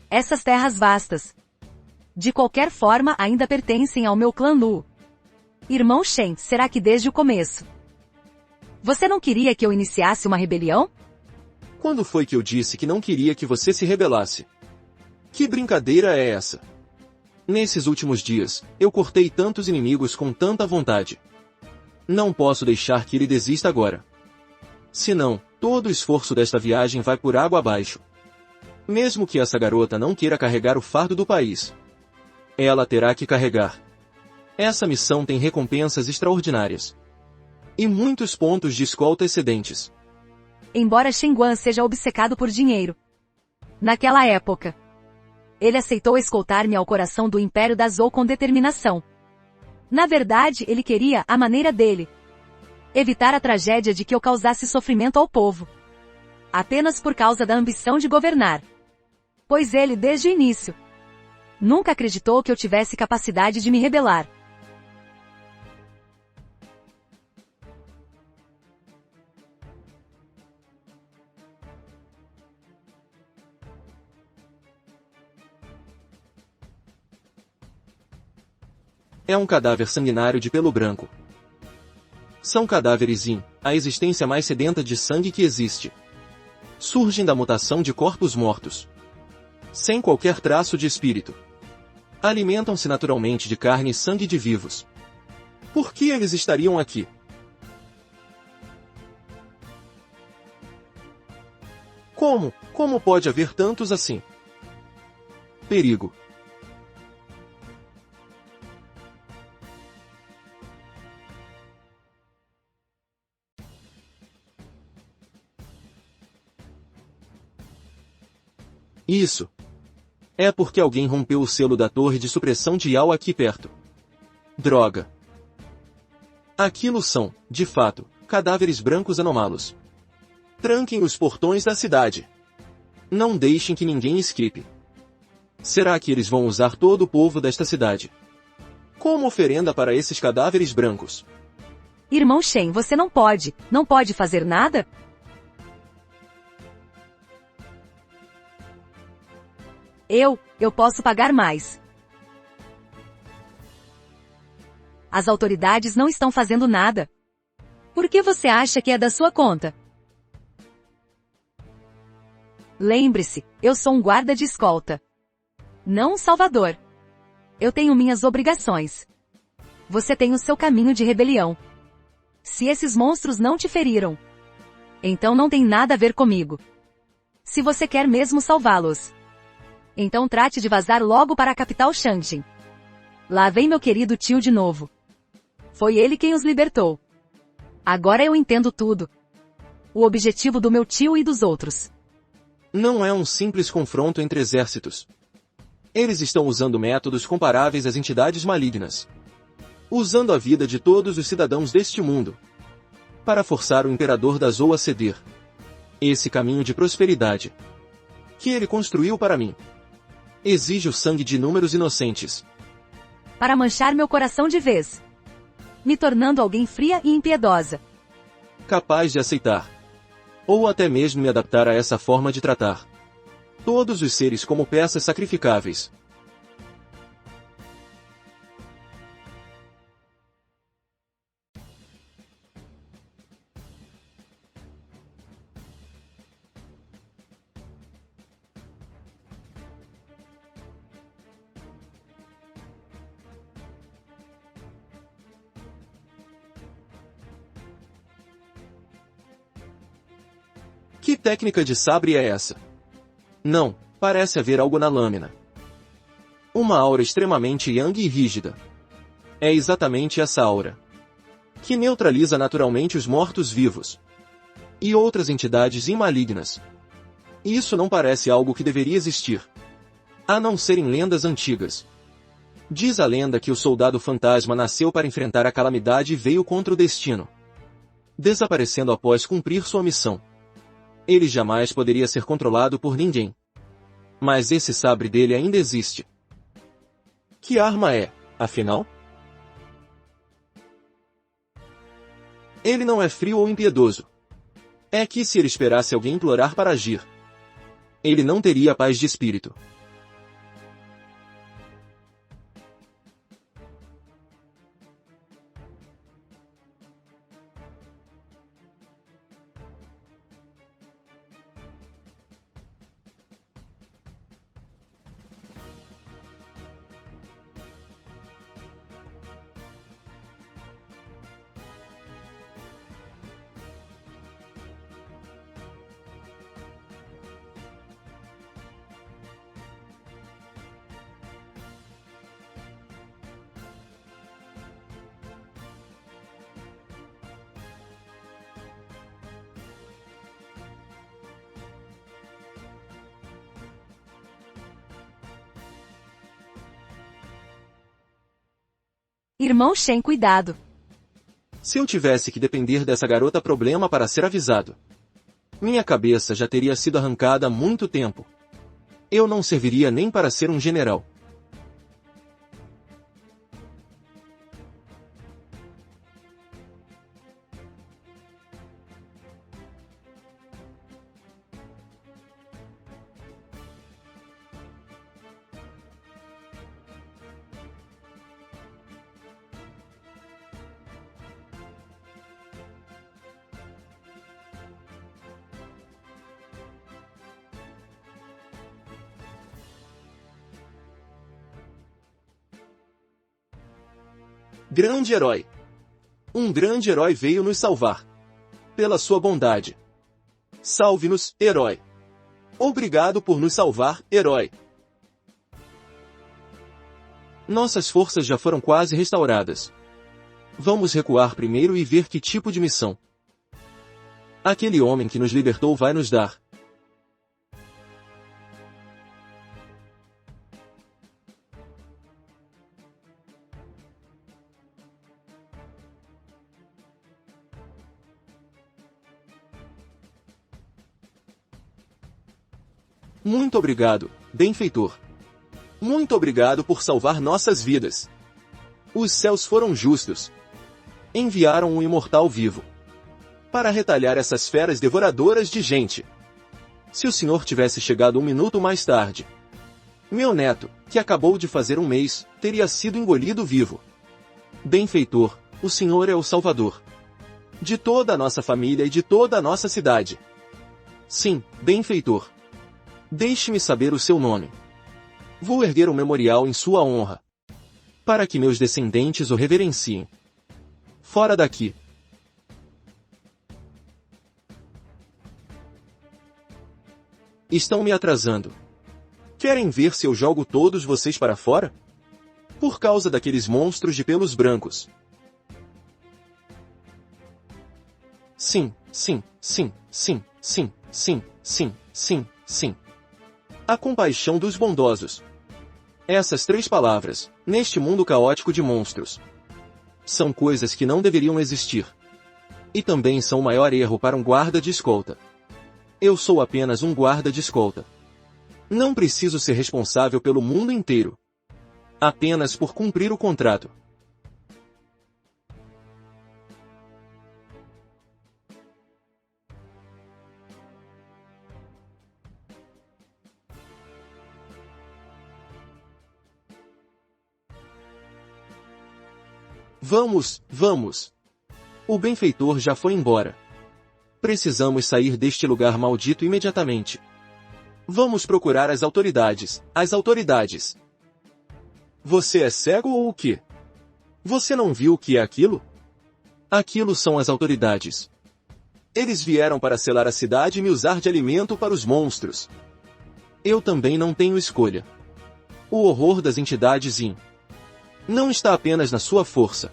essas terras vastas, de qualquer forma ainda pertencem ao meu clã Lu. Irmão Shen, será que desde o começo você não queria que eu iniciasse uma rebelião? Quando foi que eu disse que não queria que você se rebelasse? Que brincadeira é essa? Nesses últimos dias, eu cortei tantos inimigos com tanta vontade. Não posso deixar que ele desista agora. Senão, todo o esforço desta viagem vai por água abaixo. Mesmo que essa garota não queira carregar o fardo do país, ela terá que carregar. Essa missão tem recompensas extraordinárias. E muitos pontos de escolta excedentes. Embora Shen Guan seja obcecado por dinheiro, naquela época, ele aceitou escoltar-me ao coração do Império da Zhou com determinação. Na verdade, ele queria, à maneira dele, evitar a tragédia de que eu causasse sofrimento ao povo. Apenas por causa da ambição de governar. Pois ele, desde o início, nunca acreditou que eu tivesse capacidade de me rebelar. É um cadáver sanguinário de pelo branco. São cadáveres a existência mais sedenta de sangue que existe. Surgem da mutação de corpos mortos, sem qualquer traço de espírito. Alimentam-se naturalmente de carne e sangue de vivos. Por que eles estariam aqui? Como pode haver tantos assim? Perigo. Isso. É porque alguém rompeu o selo da torre de supressão de Yao aqui perto. Droga. Aquilo são, de fato, cadáveres brancos anômalos. Tranquem os portões da cidade. Não deixem que ninguém escape. Será que eles vão usar todo o povo desta cidade como oferenda para esses cadáveres brancos? Irmão Shen, você não pode fazer nada? Eu posso pagar mais. As autoridades não estão fazendo nada. Por que você acha que é da sua conta? Lembre-se, eu sou um guarda de escolta, não um salvador. Eu tenho minhas obrigações. Você tem o seu caminho de rebelião. Se esses monstros não te feriram, então não tem nada a ver comigo. Se você quer mesmo salvá-los, então trate de vazar logo para a capital Shangjin. Lá vem meu querido tio de novo. Foi ele quem os libertou. Agora eu entendo tudo. O objetivo do meu tio e dos outros. Não é um simples confronto entre exércitos. Eles estão usando métodos comparáveis às entidades malignas. Usando a vida de todos os cidadãos deste mundo para forçar o imperador da Zhou a ceder esse caminho de prosperidade que ele construiu para mim. Exige o sangue de inúmeros inocentes para manchar meu coração de vez, me tornando alguém fria e impiedosa, capaz de aceitar ou até mesmo me adaptar a essa forma de tratar todos os seres como peças sacrificáveis. Que técnica de sabre é essa? Não, parece haver algo na lâmina. Uma aura extremamente yang e rígida. É exatamente essa aura que neutraliza naturalmente os mortos-vivos e outras entidades malignas. Isso não parece algo que deveria existir. A não serem lendas antigas. Diz a lenda que o soldado fantasma nasceu para enfrentar a calamidade e veio contra o destino, desaparecendo após cumprir sua missão. Ele jamais poderia ser controlado por ninguém. Mas esse sabre dele ainda existe. Que arma é, afinal? Ele não é frio ou impiedoso. É que se ele esperasse alguém implorar para agir, ele não teria paz de espírito. Irmão Shen, cuidado. Se eu tivesse que depender dessa garota problema para ser avisado, minha cabeça já teria sido arrancada há muito tempo. Eu não serviria nem para ser um general. Grande herói. Um grande herói veio nos salvar. Pela sua bondade. Salve-nos, herói. Obrigado por nos salvar, herói. Nossas forças já foram quase restauradas. Vamos recuar primeiro e ver que tipo de missão aquele homem que nos libertou vai nos dar. Muito obrigado, benfeitor. Muito obrigado por salvar nossas vidas. Os céus foram justos. Enviaram um imortal vivo para retalhar essas feras devoradoras de gente. Se o senhor tivesse chegado um minuto mais tarde, meu neto, que acabou de fazer um mês, teria sido engolido vivo. Benfeitor, o senhor é o salvador de toda a nossa família e de toda a nossa cidade. Sim, benfeitor. Deixe-me saber o seu nome. Vou erguer um memorial em sua honra, para que meus descendentes o reverenciem. Fora daqui. Estão me atrasando. Querem ver se eu jogo todos vocês para fora? Por causa daqueles monstros de pelos brancos. Sim, sim, sim, sim, sim, sim, sim, sim, sim. A compaixão dos bondosos. Essas três palavras, neste mundo caótico de monstros, são coisas que não deveriam existir. E também são o maior erro para um guarda de escolta. Eu sou apenas um guarda de escolta. Não preciso ser responsável pelo mundo inteiro. Apenas por cumprir o contrato. Vamos, vamos. O benfeitor já foi embora. Precisamos sair deste lugar maldito imediatamente. Vamos procurar as autoridades, as autoridades. Você é cego ou o quê? Você não viu o que é aquilo? Aquilo são as autoridades. Eles vieram para selar a cidade e me usar de alimento para os monstros. Eu também não tenho escolha. O horror das entidades IN não está apenas na sua força,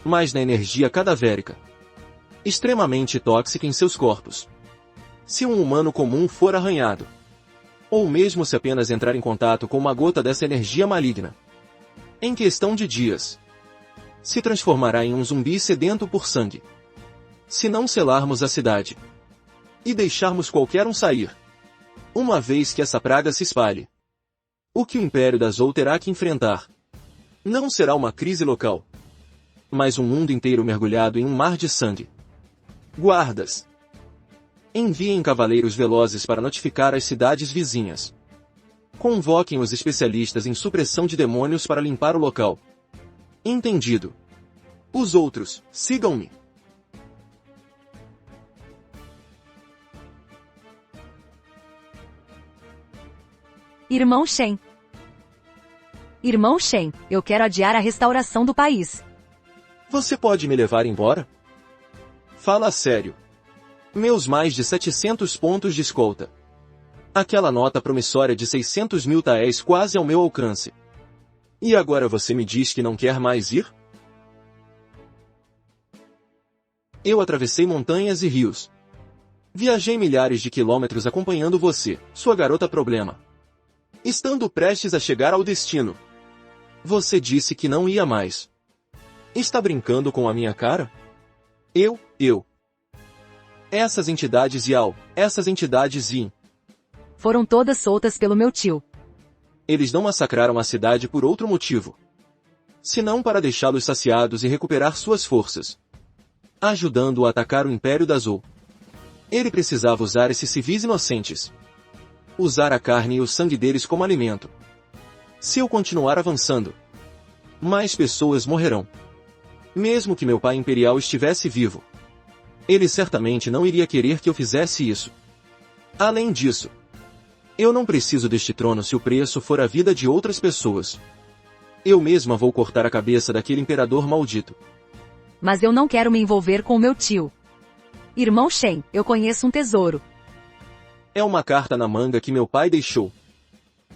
mas na energia cadavérica, extremamente tóxica em seus corpos. Se um humano comum for arranhado, Ou mesmo se apenas entrar em contato com uma gota dessa energia maligna. Em questão de dias, se transformará em um zumbi sedento por sangue. Se não selarmos a cidade e deixarmos qualquer um sair, uma vez que essa praga se espalhe, o que o Império da Zou terá que enfrentar não será uma crise local, mas um mundo inteiro mergulhado em um mar de sangue. Guardas, enviem cavaleiros velozes para notificar as cidades vizinhas. Convoquem os especialistas em supressão de demônios para limpar o local. Entendido. Os outros, sigam-me. Irmão Shen. Irmão Shen, eu quero adiar a restauração do país. Você pode me levar embora? Fala sério. Meus mais de 700 pontos de escolta. Aquela nota promissória de 600 mil taéis quase ao meu alcance. E agora você me diz que não quer mais ir? Eu atravessei montanhas e rios. Viajei milhares de quilômetros acompanhando você, sua garota problema. Estando prestes a chegar ao destino, você disse que não ia mais. Está brincando com a minha cara? Eu. Essas entidades Yao, essas entidades Yin. Foram todas soltas pelo meu tio. Eles não massacraram a cidade por outro motivo, senão para deixá-los saciados e recuperar suas forças, ajudando-o a atacar o Império da Zou. Ele precisava usar esses civis inocentes. Usar a carne e o sangue deles como alimento. Se eu continuar avançando, mais pessoas morrerão. Mesmo que meu pai imperial estivesse vivo, ele certamente não iria querer que eu fizesse isso. Além disso, eu não preciso deste trono se o preço for a vida de outras pessoas. Eu mesma vou cortar a cabeça daquele imperador maldito. Mas eu não quero me envolver com o meu tio. Irmão Shen, eu conheço um tesouro. É uma carta na manga que meu pai deixou.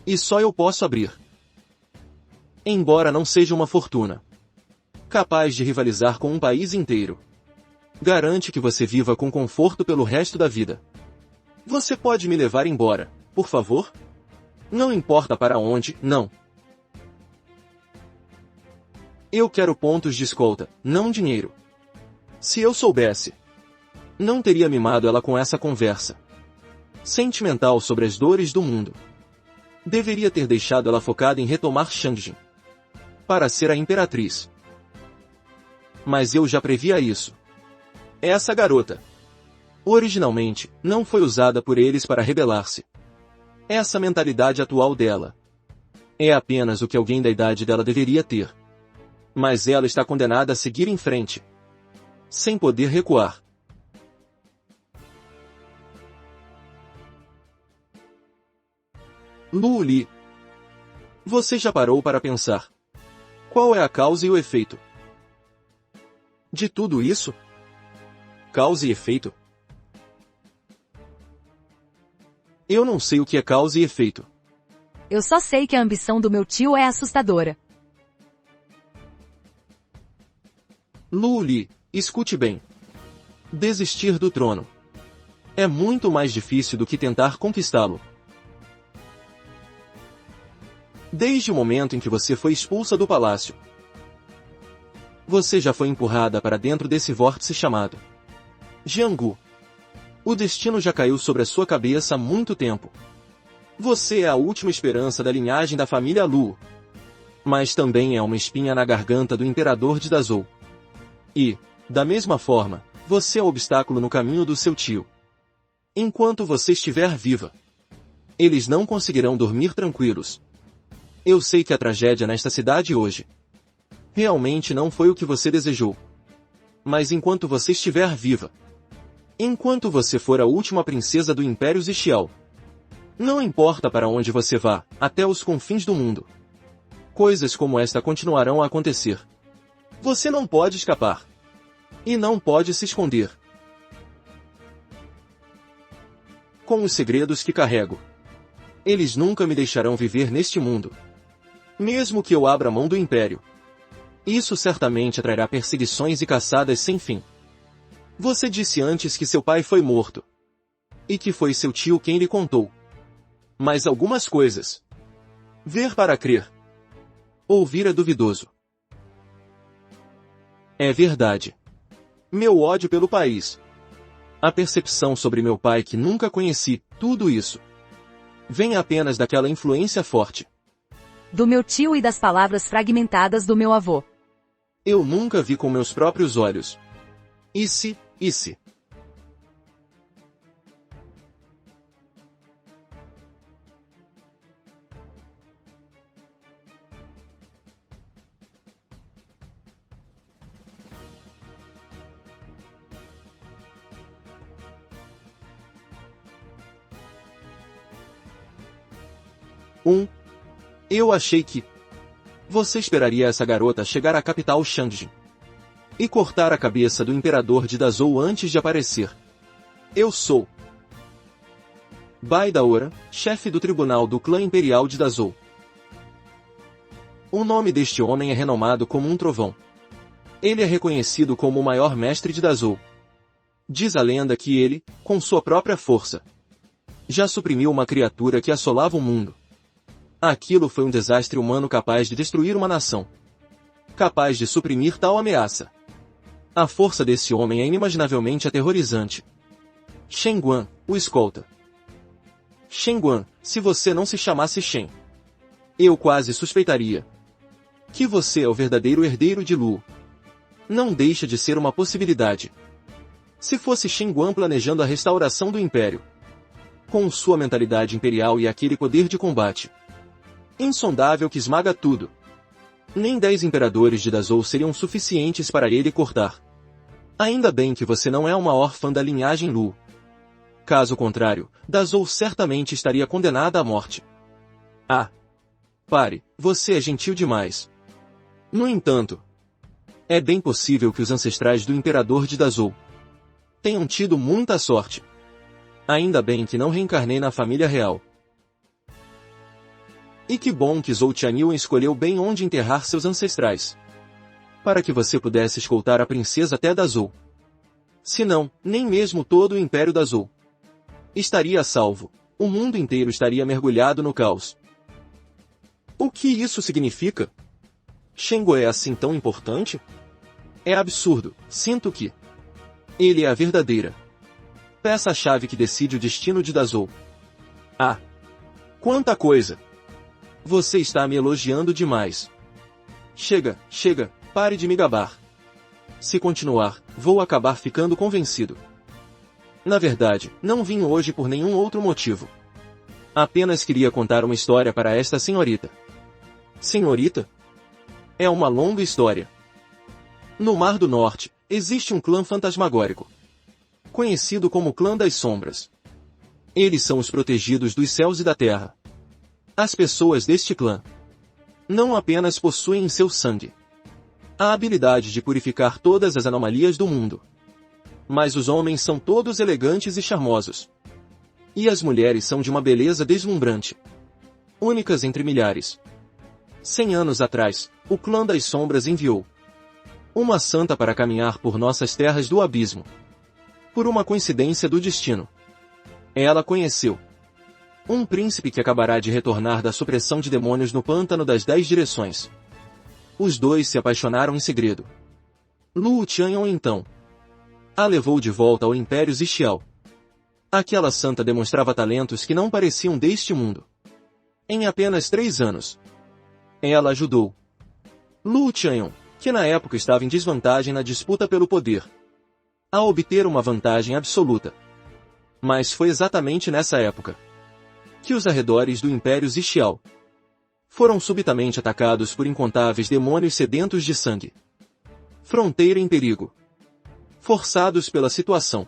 E só eu posso abrir. Embora não seja uma fortuna capaz de rivalizar com um país inteiro, garante que você viva com conforto pelo resto da vida. Você pode me levar embora, por favor? Não importa para onde, não. Eu quero pontos de escolta, não dinheiro. Se eu soubesse, não teria mimado ela com essa conversa sentimental sobre as dores do mundo. Deveria ter deixado ela focada em retomar Shangjin para ser a imperatriz. Mas eu já previa isso. Essa garota, originalmente, não foi usada por eles para rebelar-se. Essa mentalidade atual dela é apenas o que alguém da idade dela deveria ter. Mas ela está condenada a seguir em frente, sem poder recuar. Lu Li, você já parou para pensar qual é a causa e o efeito de tudo isso? Causa e efeito? Eu não sei o que é causa e efeito. Eu só sei que a ambição do meu tio é assustadora. Lu Li, escute bem. Desistir do trono é muito mais difícil do que tentar conquistá-lo. Desde o momento em que você foi expulsa do palácio, você já foi empurrada para dentro desse vórtice chamado Jianghu. O destino já caiu sobre a sua cabeça há muito tempo. Você é a última esperança da linhagem da família Lu, mas também é uma espinha na garganta do imperador de Dazhou. E, da mesma forma, você é o obstáculo no caminho do seu tio. Enquanto você estiver viva, eles não conseguirão dormir tranquilos. Eu sei que a tragédia nesta cidade hoje realmente não foi o que você desejou. Mas enquanto você estiver viva, enquanto você for a última princesa do Império Zixiao, não importa para onde você vá, até os confins do mundo, coisas como esta continuarão a acontecer. Você não pode escapar. E não pode se esconder. Com os segredos que carrego, eles nunca me deixarão viver neste mundo. Mesmo que eu abra mão do Império, isso certamente atrairá perseguições e caçadas sem fim. Você disse antes que seu pai foi morto. E que foi seu tio quem lhe contou. Mas algumas coisas. Ver para crer. Ouvir é duvidoso. É verdade. Meu ódio pelo país. A percepção sobre meu pai que nunca conheci, tudo isso. Vem apenas daquela influência forte. Do meu tio e das palavras fragmentadas do meu avô. Eu nunca vi com meus próprios olhos. E se? 1. Eu achei que você esperaria essa garota chegar à capital Shangjin e cortar a cabeça do imperador de Dazhou antes de aparecer. Eu sou Bai Daora, chefe do tribunal do clã imperial de Dazhou. O nome deste homem é renomado como um trovão. Ele é reconhecido como o maior mestre de Dazhou. Diz a lenda que ele, com sua própria força, já suprimiu uma criatura que assolava o mundo. Aquilo foi um desastre humano capaz de destruir uma nação. Capaz de suprimir tal ameaça. A força desse homem é inimaginavelmente aterrorizante. Shen Guan, o escolta. Shen Guan, se você não se chamasse Shen, eu quase suspeitaria que você é o verdadeiro herdeiro de Lu. Não deixa de ser uma possibilidade. Se fosse Shen Guan planejando a restauração do Império, com sua mentalidade imperial e aquele poder de combate insondável que esmaga tudo, nem 10 imperadores de Dazhou seriam suficientes para ele cortar. Ainda bem que você não é uma órfã da linhagem Lu. Caso contrário, Dazhou certamente estaria condenada à morte. Ah! Pare, você é gentil demais. No entanto, é bem possível que os ancestrais do imperador de Dazhou tenham tido muita sorte. Ainda bem que não reencarnei na família real. E que bom que Zhou Tianyu escolheu bem onde enterrar seus ancestrais, para que você pudesse escoltar a princesa até Dazhou. Senão, nem mesmo todo o Império Dazhou estaria a salvo. O mundo inteiro estaria mergulhado no caos. O que isso significa? Shengo é assim tão importante? É absurdo, sinto que ele é a verdadeira peça-chave que decide o destino de Dazhou. Ah! Quanta coisa! Você está me elogiando demais. Chega, pare de me gabar. Se continuar, vou acabar ficando convencido. Na verdade, não vim hoje por nenhum outro motivo. Apenas queria contar uma história para esta senhorita. Senhorita? É uma longa história. No Mar do Norte, existe um clã fantasmagórico, conhecido como Clã das Sombras. Eles são os protegidos dos céus e da terra. As pessoas deste clã não apenas possuem em seu sangue a habilidade de purificar todas as anomalias do mundo, mas os homens são todos elegantes e charmosos. E as mulheres são de uma beleza deslumbrante, únicas entre milhares. 100 anos atrás, o Clã das Sombras enviou uma santa para caminhar por nossas terras do abismo. Por uma coincidência do destino, ela conheceu um príncipe que acabará de retornar da supressão de demônios no pântano das 10 direções. Os dois se apaixonaram em segredo. Lu Tianyon então a levou de volta ao Império Zixiao. Aquela santa demonstrava talentos que não pareciam deste mundo. Em apenas 3 anos, ela ajudou Lu Tianyon, que na época estava em desvantagem na disputa pelo poder, a obter uma vantagem absoluta. Mas foi exatamente nessa época que os arredores do Império Zixiao foram subitamente atacados por incontáveis demônios sedentos de sangue. Fronteira em perigo. Forçados pela situação,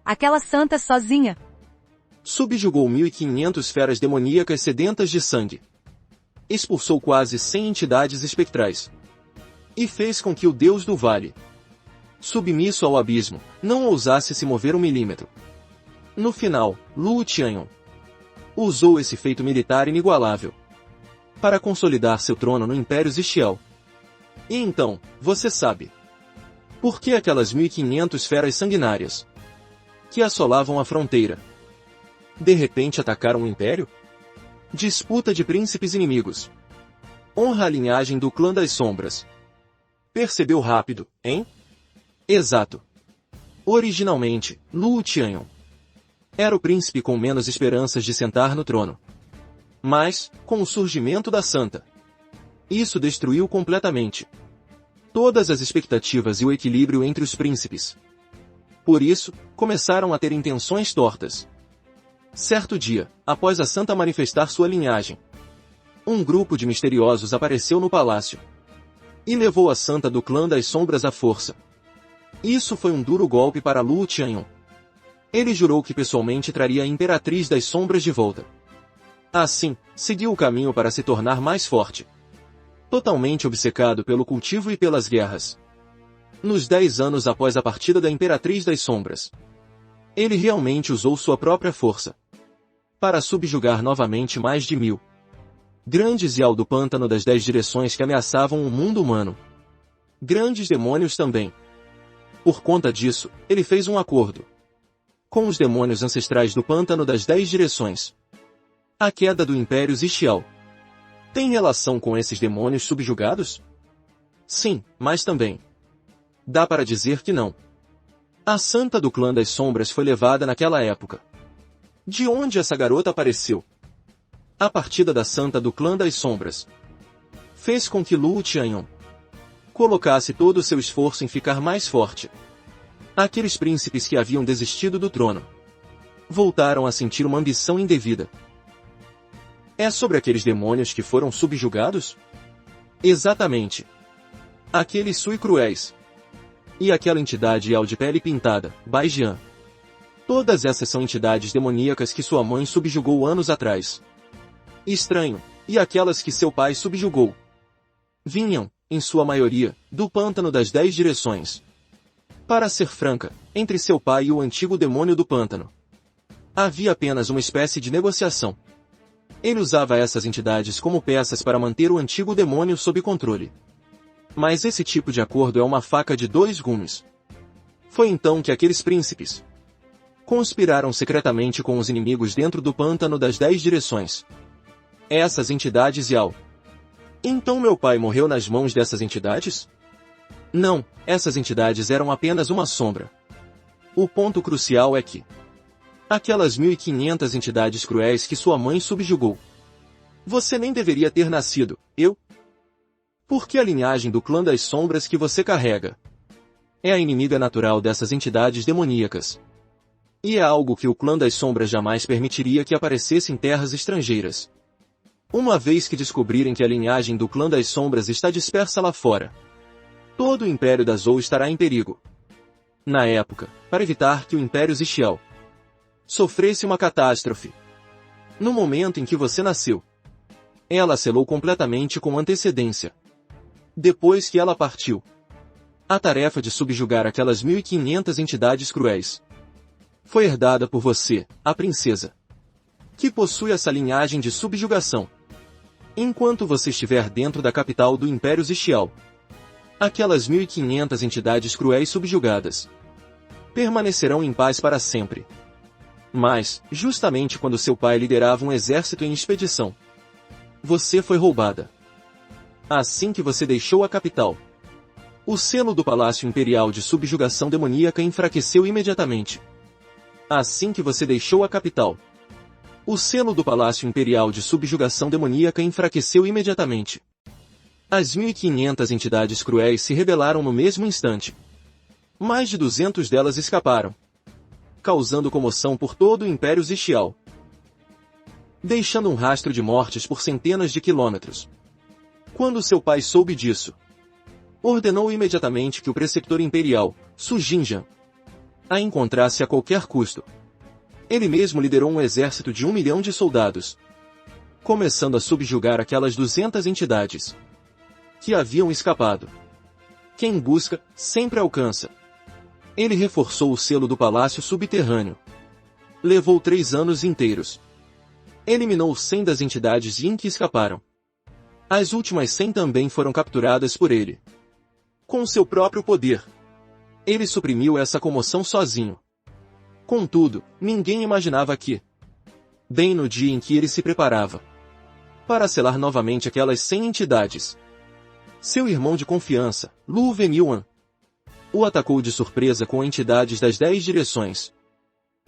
Aquela santa sozinha subjugou 1.500 feras demoníacas sedentas de sangue. Expulsou quase 100 entidades espectrais. E fez com que o Deus do Vale, submisso ao abismo, não ousasse se mover 1 milímetro. No final, Lu Tianyon usou esse feito militar inigualável para consolidar seu trono no Império Zixiao. E então, você sabe por que aquelas 1.500 feras sanguinárias que assolavam a fronteira De repente atacaram o Império? Disputa de príncipes inimigos. Honra a linhagem do clã das sombras. Percebeu rápido, hein? Exato. Originalmente, Luo Tianyong era o príncipe com menos esperanças de sentar no trono. Mas, com o surgimento da Santa, isso destruiu completamente todas as expectativas e o equilíbrio entre os príncipes. Por isso, começaram a ter intenções tortas. Certo dia, após a Santa manifestar sua linhagem, um grupo de misteriosos apareceu no palácio e levou a Santa do clã das sombras à força. Isso foi um duro golpe para Luo Tianyong. Ele jurou que pessoalmente traria a Imperatriz das Sombras de volta. Assim, seguiu o caminho para se tornar mais forte. Totalmente obcecado pelo cultivo e pelas guerras. Nos 10 anos após a partida da Imperatriz das Sombras, ele realmente usou sua própria força para subjugar novamente mais de 1000 grandes Yao do pântano das 10 direções que ameaçavam o mundo humano. Grandes demônios também. Por conta disso, ele fez um acordo com os demônios ancestrais do pântano das 10 direções. A queda do Império Zixiao tem relação com esses demônios subjugados? Sim, mas também dá para dizer que não. A Santa do clã das sombras foi levada naquela época. De onde essa garota apareceu? A partida da Santa do clã das sombras fez com que Luo Tianyong colocasse todo o seu esforço em ficar mais forte. Aqueles príncipes que haviam desistido do trono voltaram a sentir uma ambição indevida. É sobre aqueles demônios que foram subjugados? Exatamente. Aqueles Sui cruéis. E aquela entidade Yao de pele pintada, Baijian. Todas essas são entidades demoníacas que sua mãe subjugou anos atrás. Estranho, e aquelas que seu pai subjugou vinham, em sua maioria, do pântano das 10 direções. Para ser franca, entre seu pai e o antigo demônio do pântano, havia apenas uma espécie de negociação. Ele usava essas entidades como peças para manter o antigo demônio sob controle. Mas esse tipo de acordo é uma faca de 2 gumes. Foi então que aqueles príncipes conspiraram secretamente com os inimigos dentro do pântano das 10 direções. Essas entidades Yao. Então meu pai morreu nas mãos dessas entidades? Não, essas entidades eram apenas uma sombra. O ponto crucial é que aquelas 1500 entidades cruéis que sua mãe subjugou. Você nem deveria ter nascido, eu? Porque a linhagem do clã das sombras que você carrega é a inimiga natural dessas entidades demoníacas. E é algo que o clã das sombras jamais permitiria que aparecesse em terras estrangeiras. Uma vez que descobrirem que a linhagem do clã das sombras está dispersa lá fora, todo o Império da Zou estará em perigo. Na época, para evitar que o Império Zixiao sofresse uma catástrofe, no momento em que você nasceu, ela selou completamente com antecedência. Depois que ela partiu, a tarefa de subjugar aquelas 1500 entidades cruéis foi herdada por você, a princesa, que possui essa linhagem de subjugação. Enquanto você estiver dentro da capital do Império Zixiao, aquelas 1500 entidades cruéis subjugadas permanecerão em paz para sempre. Mas, justamente quando seu pai liderava um exército em expedição, você foi roubada. Assim que você deixou a capital, o selo do Palácio Imperial de Subjugação Demoníaca enfraqueceu imediatamente. Assim que você deixou a capital, o selo do Palácio Imperial de Subjugação Demoníaca enfraqueceu imediatamente. As 1500 entidades cruéis se rebelaram no mesmo instante. Mais de 200 delas escaparam, causando comoção por todo o Império Zixiao, deixando um rastro de mortes por centenas de quilômetros. Quando seu pai soube disso, ordenou imediatamente que o preceptor imperial, Su Jinjan, a encontrasse a qualquer custo. Ele mesmo liderou um exército de 1 milhão de soldados, começando a subjugar aquelas 200 entidades que haviam escapado. Quem busca, sempre alcança. Ele reforçou o selo do palácio subterrâneo. Levou 3 anos inteiros. Eliminou 100 das entidades Yin que escaparam. As últimas 100 também foram capturadas por ele. Com seu próprio poder, ele suprimiu essa comoção sozinho. Contudo, ninguém imaginava que bem no dia em que ele se preparava para selar novamente aquelas 100 entidades. Seu irmão de confiança, Lu Venyuan, o atacou de surpresa com entidades das 10 direções.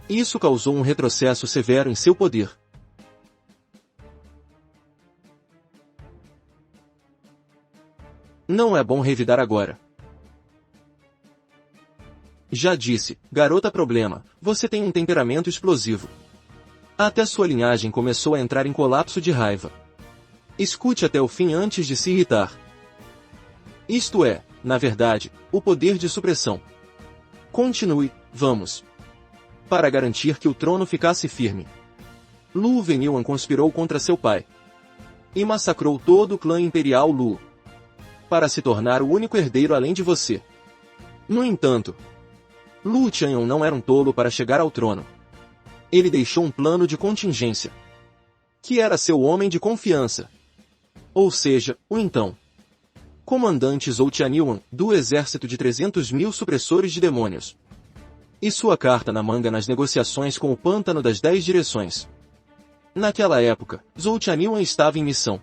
Isso causou um retrocesso severo em seu poder. Não é bom revidar agora. Já disse, garota problema, você tem um temperamento explosivo. Até sua linhagem começou a entrar em colapso de raiva. Escute até o fim antes de se irritar. Isto é, na verdade, o poder de supressão. Continue, vamos. Para garantir que o trono ficasse firme, Lu Venyuan conspirou contra seu pai e massacrou todo o clã imperial Lu para se tornar o único herdeiro além de você. No entanto, Lu Qianyong não era um tolo para chegar ao trono. Ele deixou um plano de contingência, que era seu homem de confiança. Ou seja, o então comandante Zhou Tianyuan, do exército de 300.000 supressores de demônios. E sua carta na manga nas negociações com o Pântano das 10 Direções. Naquela época, Zhou Tianyuan estava em missão.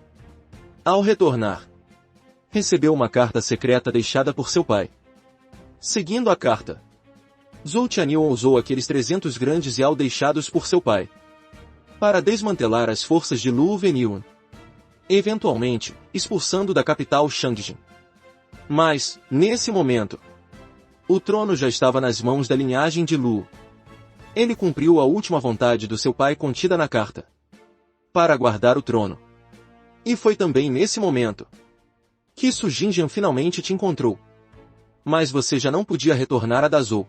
Ao retornar, recebeu uma carta secreta deixada por seu pai. Seguindo a carta, Zhou Tianyuan usou aqueles 300 grandes Yao deixados por seu pai para desmantelar as forças de Lu Venyuan, eventualmente, expulsando da capital Shangjin. Mas, nesse momento, o trono já estava nas mãos da linhagem de Lu. Ele cumpriu a última vontade do seu pai contida na carta, para guardar o trono. E foi também nesse momento que Su Jingyan finalmente te encontrou. Mas você já não podia retornar a Dazhou,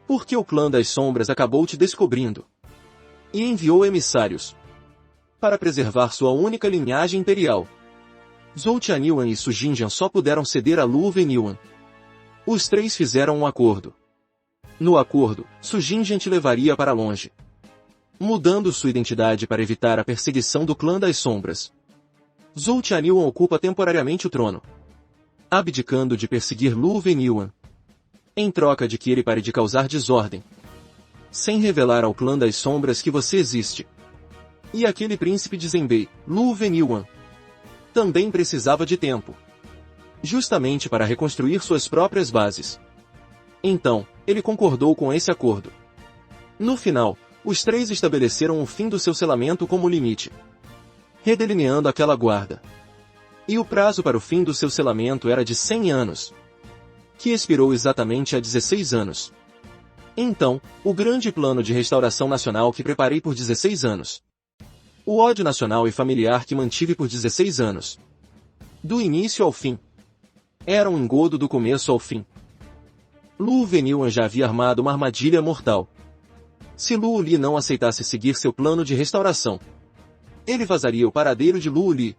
porque o clã das sombras acabou te descobrindo e enviou emissários para preservar sua única linhagem imperial. Zhou Tianyuan e Su Jingyan só puderam ceder a Lu Venyuan. Os três fizeram um acordo. No acordo, Su Jingyan te levaria para longe, mudando sua identidade para evitar a perseguição do clã das sombras. Zhou Tianyuan ocupa temporariamente o trono, abdicando de perseguir Lu Venyuan, em troca de que ele pare de causar desordem, sem revelar ao clã das sombras que você existe. E aquele príncipe de Zenbei, Lu Venyuan, também precisava de tempo, justamente para reconstruir suas próprias bases. Então, ele concordou com esse acordo. No final, os três estabeleceram o fim do seu selamento como limite, redelineando aquela guarda. E o prazo para o fim do seu selamento era de 100 anos, que expirou exatamente há 16 anos. Então, o grande plano de restauração nacional que preparei por 16 anos. O ódio nacional e familiar que mantive por 16 anos. Do início ao fim. Era um engodo do começo ao fim. Lu Venyuan já havia armado uma armadilha mortal. Se Lu Li não aceitasse seguir seu plano de restauração, ele vazaria o paradeiro de Lu Li,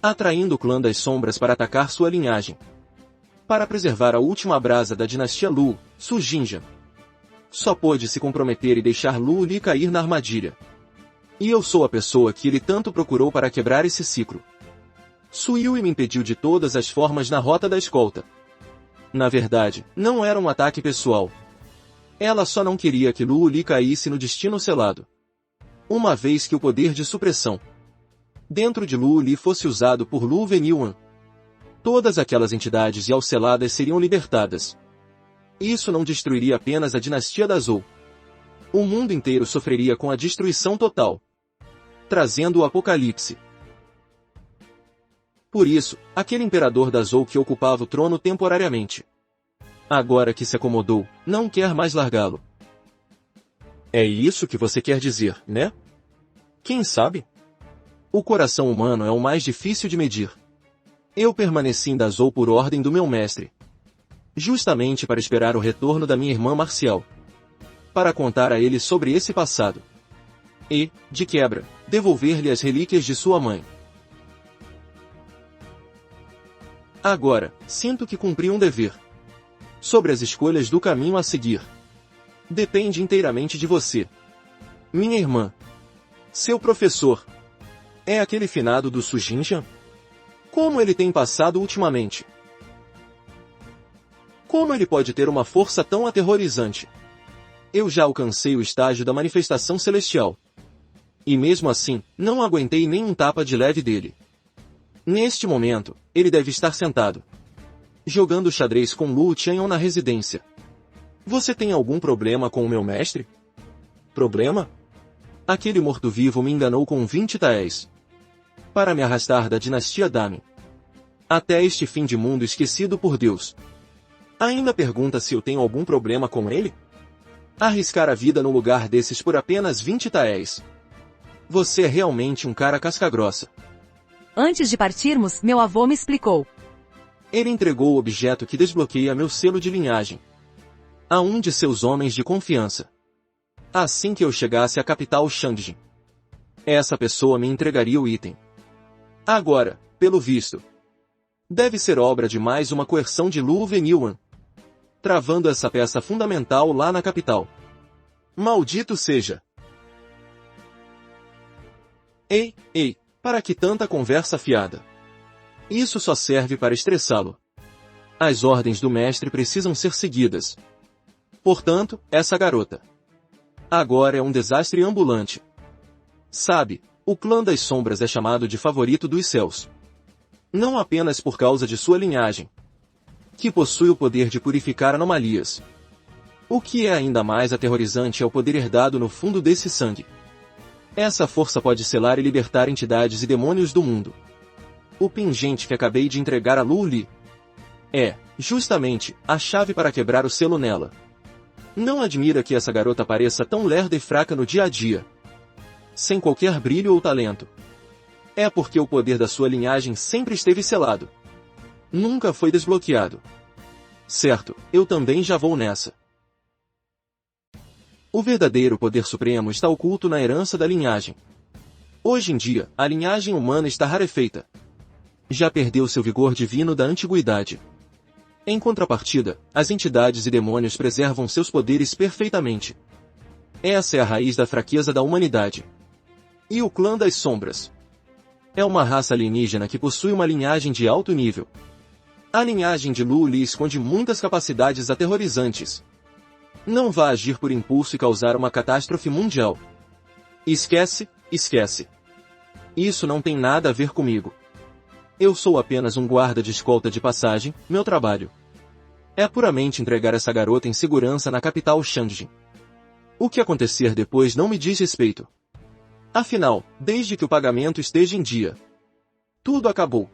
atraindo o clã das sombras para atacar sua linhagem. Para preservar a última brasa da dinastia Lu, Su Jingyan só pôde se comprometer e deixar Lu Li cair na armadilha. E eu sou a pessoa que ele tanto procurou para quebrar esse ciclo. Su Yue me impediu de todas as formas na rota da escolta. Na verdade, não era um ataque pessoal. Ela só não queria que Lu Li caísse no destino selado. Uma vez que o poder de supressão dentro de Lu Li fosse usado por Lu Venyuan, todas aquelas entidades seladas seriam libertadas. Isso não destruiria apenas a dinastia da Zhou. O mundo inteiro sofreria com a destruição total, trazendo o apocalipse. Por isso, aquele imperador da Zhou que ocupava o trono temporariamente, agora que se acomodou, não quer mais largá-lo. É isso que você quer dizer, né? Quem sabe? O coração humano é o mais difícil de medir. Eu permaneci em Dazhou por ordem do meu mestre, justamente para esperar o retorno da minha irmã marcial, para contar a ele sobre esse passado. E, de quebra, devolver-lhe as relíquias de sua mãe. Agora, sinto que cumpri um dever. Sobre as escolhas do caminho a seguir, depende inteiramente de você. Minha irmã. Seu professor. É aquele finado do Su Jingyan? Como ele tem passado ultimamente? Como ele pode ter uma força tão aterrorizante? Eu já alcancei o estágio da manifestação celestial. E mesmo assim, não aguentei nem um tapa de leve dele. Neste momento, ele deve estar sentado, jogando xadrez com Lu Tianyong na residência. Você tem algum problema com o meu mestre? Problema? Aquele morto-vivo me enganou com 20 taéis para me arrastar da dinastia Dami até este fim de mundo esquecido por Deus. Ainda pergunta se eu tenho algum problema com ele? Arriscar a vida no lugar desses por apenas 20 taéis. Você é realmente um cara casca-grossa. Antes de partirmos, meu avô me explicou. Ele entregou o objeto que desbloqueia meu selo de linhagem a um de seus homens de confiança. Assim que eu chegasse à capital Shangjin, essa pessoa me entregaria o item. Agora, pelo visto, deve ser obra de mais uma coerção de Lu Venyuan, travando essa peça fundamental lá na capital. Maldito seja! Ei, para que tanta conversa fiada? Isso só serve para estressá-lo. As ordens do mestre precisam ser seguidas. Portanto, essa garota agora é um desastre ambulante. Sabe, o clã das sombras é chamado de favorito dos céus. Não apenas por causa de sua linhagem, que possui o poder de purificar anomalias. O que é ainda mais aterrorizante é o poder herdado no fundo desse sangue. Essa força pode selar e libertar entidades e demônios do mundo. O pingente que acabei de entregar a Lu Li é, justamente, a chave para quebrar o selo nela. Não admira que essa garota pareça tão lerda e fraca no dia a dia, sem qualquer brilho ou talento. É porque o poder da sua linhagem sempre esteve selado. Nunca foi desbloqueado. Certo, eu também já vou nessa. O verdadeiro poder supremo está oculto na herança da linhagem. Hoje em dia, a linhagem humana está rarefeita. Já perdeu seu vigor divino da antiguidade. Em contrapartida, as entidades e demônios preservam seus poderes perfeitamente. Essa é a raiz da fraqueza da humanidade. E o clã das sombras é uma raça alienígena que possui uma linhagem de alto nível. A linhagem de Lu Li esconde muitas capacidades aterrorizantes. Não vá agir por impulso e causar uma catástrofe mundial. Esquece. Isso não tem nada a ver comigo. Eu sou apenas um guarda de escolta de passagem, meu trabalho é puramente entregar essa garota em segurança na capital Shangjin. O que acontecer depois não me diz respeito. Afinal, desde que o pagamento esteja em dia, tudo acabou.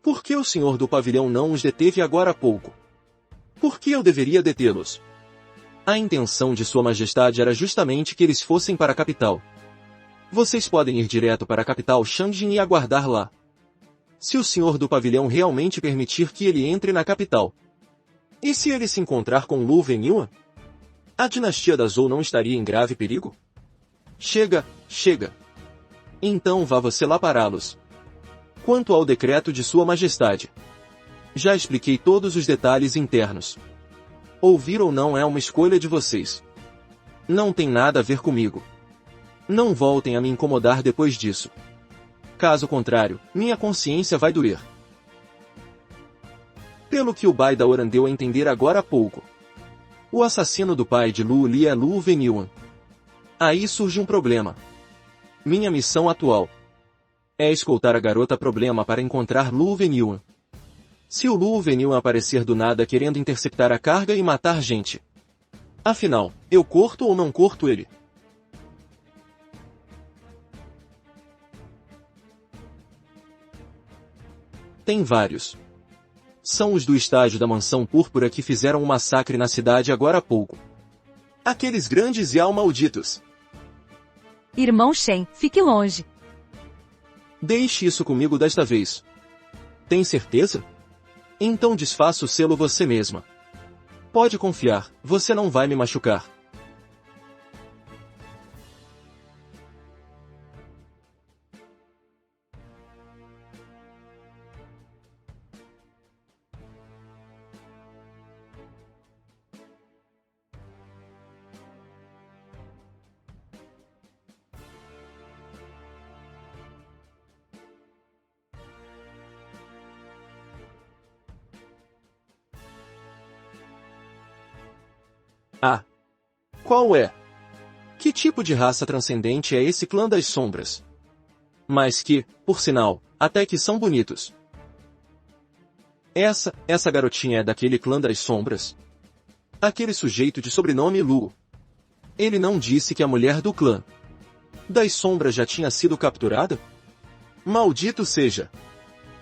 Por que o senhor do pavilhão não os deteve agora há pouco? Por que eu deveria detê-los? A intenção de Sua Majestade era justamente que eles fossem para a capital. Vocês podem ir direto para a capital Shangjin e aguardar lá. Se o senhor do pavilhão realmente permitir que ele entre na capital. E se ele se encontrar com Lu Venyuan? A dinastia da Zhou não estaria em grave perigo? Chega. Então vá você lá pará-los. Quanto ao decreto de Sua Majestade, já expliquei todos os detalhes internos. Ouvir ou não é uma escolha de vocês. Não tem nada a ver comigo. Não voltem a me incomodar depois disso. Caso contrário, minha consciência vai doer. Pelo que o Bai Daoran deu a entender agora há pouco, o assassino do pai de Lu Li é Lu Venyuan. Aí surge um problema. Minha missão atual é escoltar a garota problema para encontrar Lu Venyuan. Se o Lu Venyuan aparecer do nada querendo interceptar a carga e matar gente, afinal, eu corto ou não corto ele? Tem vários. São os do estágio da Mansão Púrpura que fizeram um massacre na cidade agora há pouco. Aqueles grandes Yao malditos. Irmão Shen, fique longe. Deixe isso comigo desta vez. Tem certeza? Então desfaça o selo você mesma. Pode confiar, você não vai me machucar. Qual é? Que tipo de raça transcendente é esse clã das sombras? Mas que, por sinal, até que são bonitos. Essa garotinha é daquele clã das sombras? Aquele sujeito de sobrenome Lu. Ele não disse que a mulher do clã das sombras já tinha sido capturada? Maldito seja!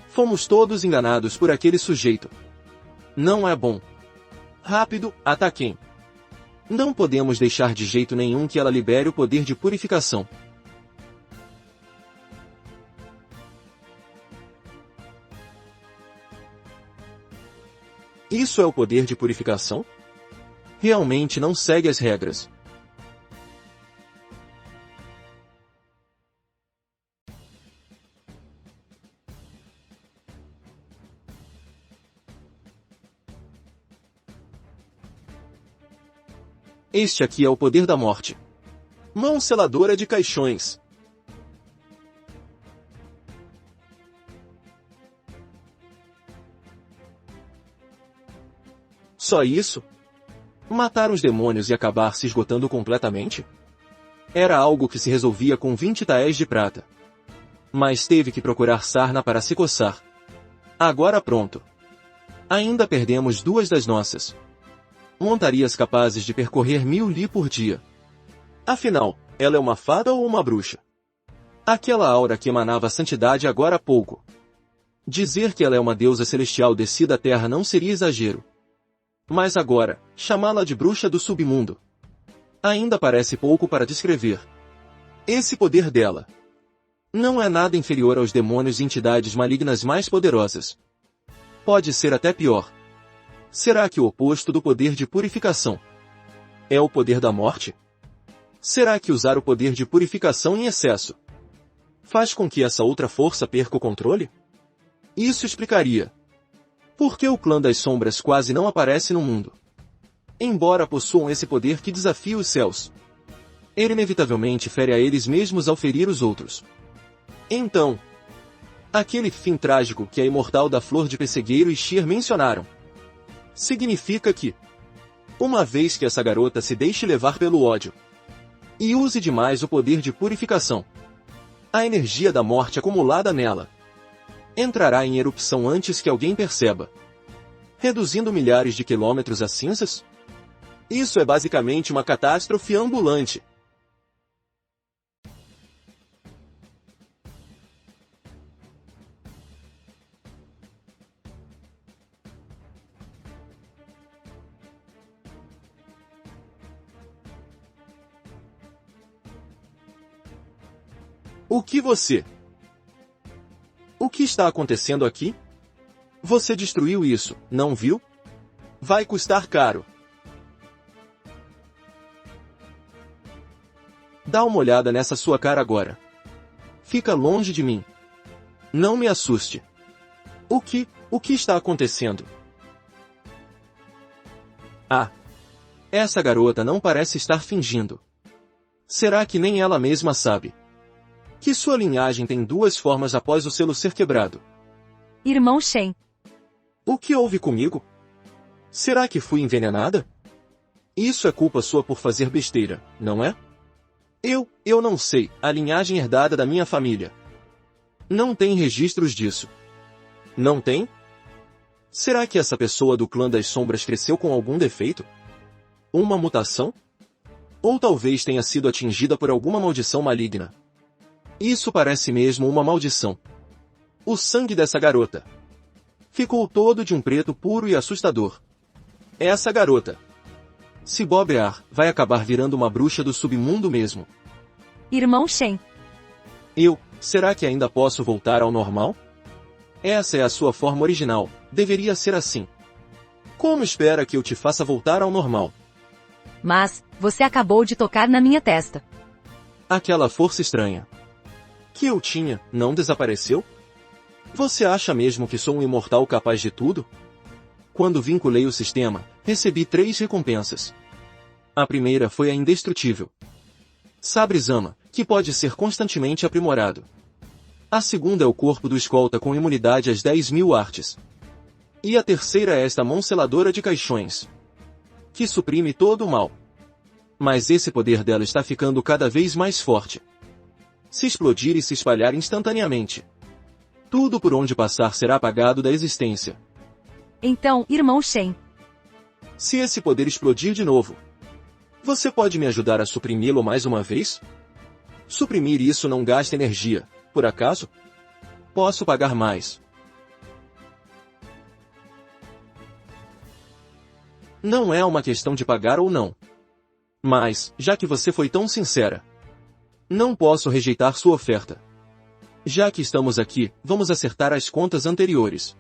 Fomos todos enganados por aquele sujeito. Não é bom. Rápido, ataquem. Não podemos deixar de jeito nenhum que ela libere o poder de purificação. Isso é o poder de purificação? Realmente não segue as regras. Este aqui é o poder da morte. Mão seladora de caixões. Só isso? Matar os demônios e acabar se esgotando completamente? Era algo que se resolvia com 20 taéis de prata. Mas teve que procurar sarna para se coçar. Agora pronto. Ainda perdemos 2 das nossas montarias capazes de percorrer 1000 li por dia. Afinal, ela é uma fada ou uma bruxa? Aquela aura que emanava santidade agora há pouco. Dizer que ela é uma deusa celestial descida à terra não seria exagero. Mas agora, chamá-la de bruxa do submundo ainda parece pouco para descrever. Esse poder dela não é nada inferior aos demônios e entidades malignas mais poderosas. Pode ser até pior. Será que o oposto do poder de purificação é o poder da morte? Será que usar o poder de purificação em excesso faz com que essa outra força perca o controle? Isso explicaria por que o clã das sombras quase não aparece no mundo. Embora possuam esse poder que desafia os céus, ele inevitavelmente fere a eles mesmos ao ferir os outros. Então, aquele fim trágico que a imortal da Flor de Pessegueiro e Sheer mencionaram significa que, uma vez que essa garota se deixe levar pelo ódio e use demais o poder de purificação, a energia da morte acumulada nela entrará em erupção antes que alguém perceba, reduzindo milhares de quilômetros a cinzas? Isso é basicamente uma catástrofe ambulante. O que está acontecendo aqui? Você destruiu isso, não viu? Vai custar caro. Dá uma olhada nessa sua cara agora. Fica longe de mim. Não me assuste. O que está acontecendo? Ah! Essa garota não parece estar fingindo. Será que nem ela mesma sabe que sua linhagem tem 2 formas após o selo ser quebrado? Irmão Shen. O que houve comigo? Será que fui envenenada? Isso é culpa sua por fazer besteira, não é? Eu não sei, a linhagem herdada da minha família não tem registros disso. Não tem? Será que essa pessoa do clã das sombras cresceu com algum defeito? Uma mutação? Ou talvez tenha sido atingida por alguma maldição maligna? Isso parece mesmo uma maldição. O sangue dessa garota ficou todo de um preto puro e assustador. Essa garota, se bobear, vai acabar virando uma bruxa do submundo mesmo. Irmão Shen. Será que ainda posso voltar ao normal? Essa é a sua forma original, deveria ser assim. Como espera que eu te faça voltar ao normal? Mas, você acabou de tocar na minha testa. Aquela força estranha que eu tinha, não desapareceu? Você acha mesmo que sou um imortal capaz de tudo? Quando vinculei o sistema, recebi 3 recompensas. A primeira foi a indestrutível Sabre Zama, que pode ser constantemente aprimorado. A segunda é o corpo do escolta com imunidade às 10.000 artes. E a terceira é esta mão seladora de caixões, que suprime todo o mal. Mas esse poder dela está ficando cada vez mais forte. Se explodir e se espalhar instantaneamente, tudo por onde passar será apagado da existência. Então, irmão Shen, Se esse poder explodir de novo, você pode me ajudar a suprimi-lo mais uma vez? Suprimir isso não gasta energia, por acaso? Posso pagar mais. Não é uma questão de pagar ou não. Mas, já que você foi tão sincera, não posso rejeitar sua oferta. Já que estamos aqui, vamos acertar as contas anteriores.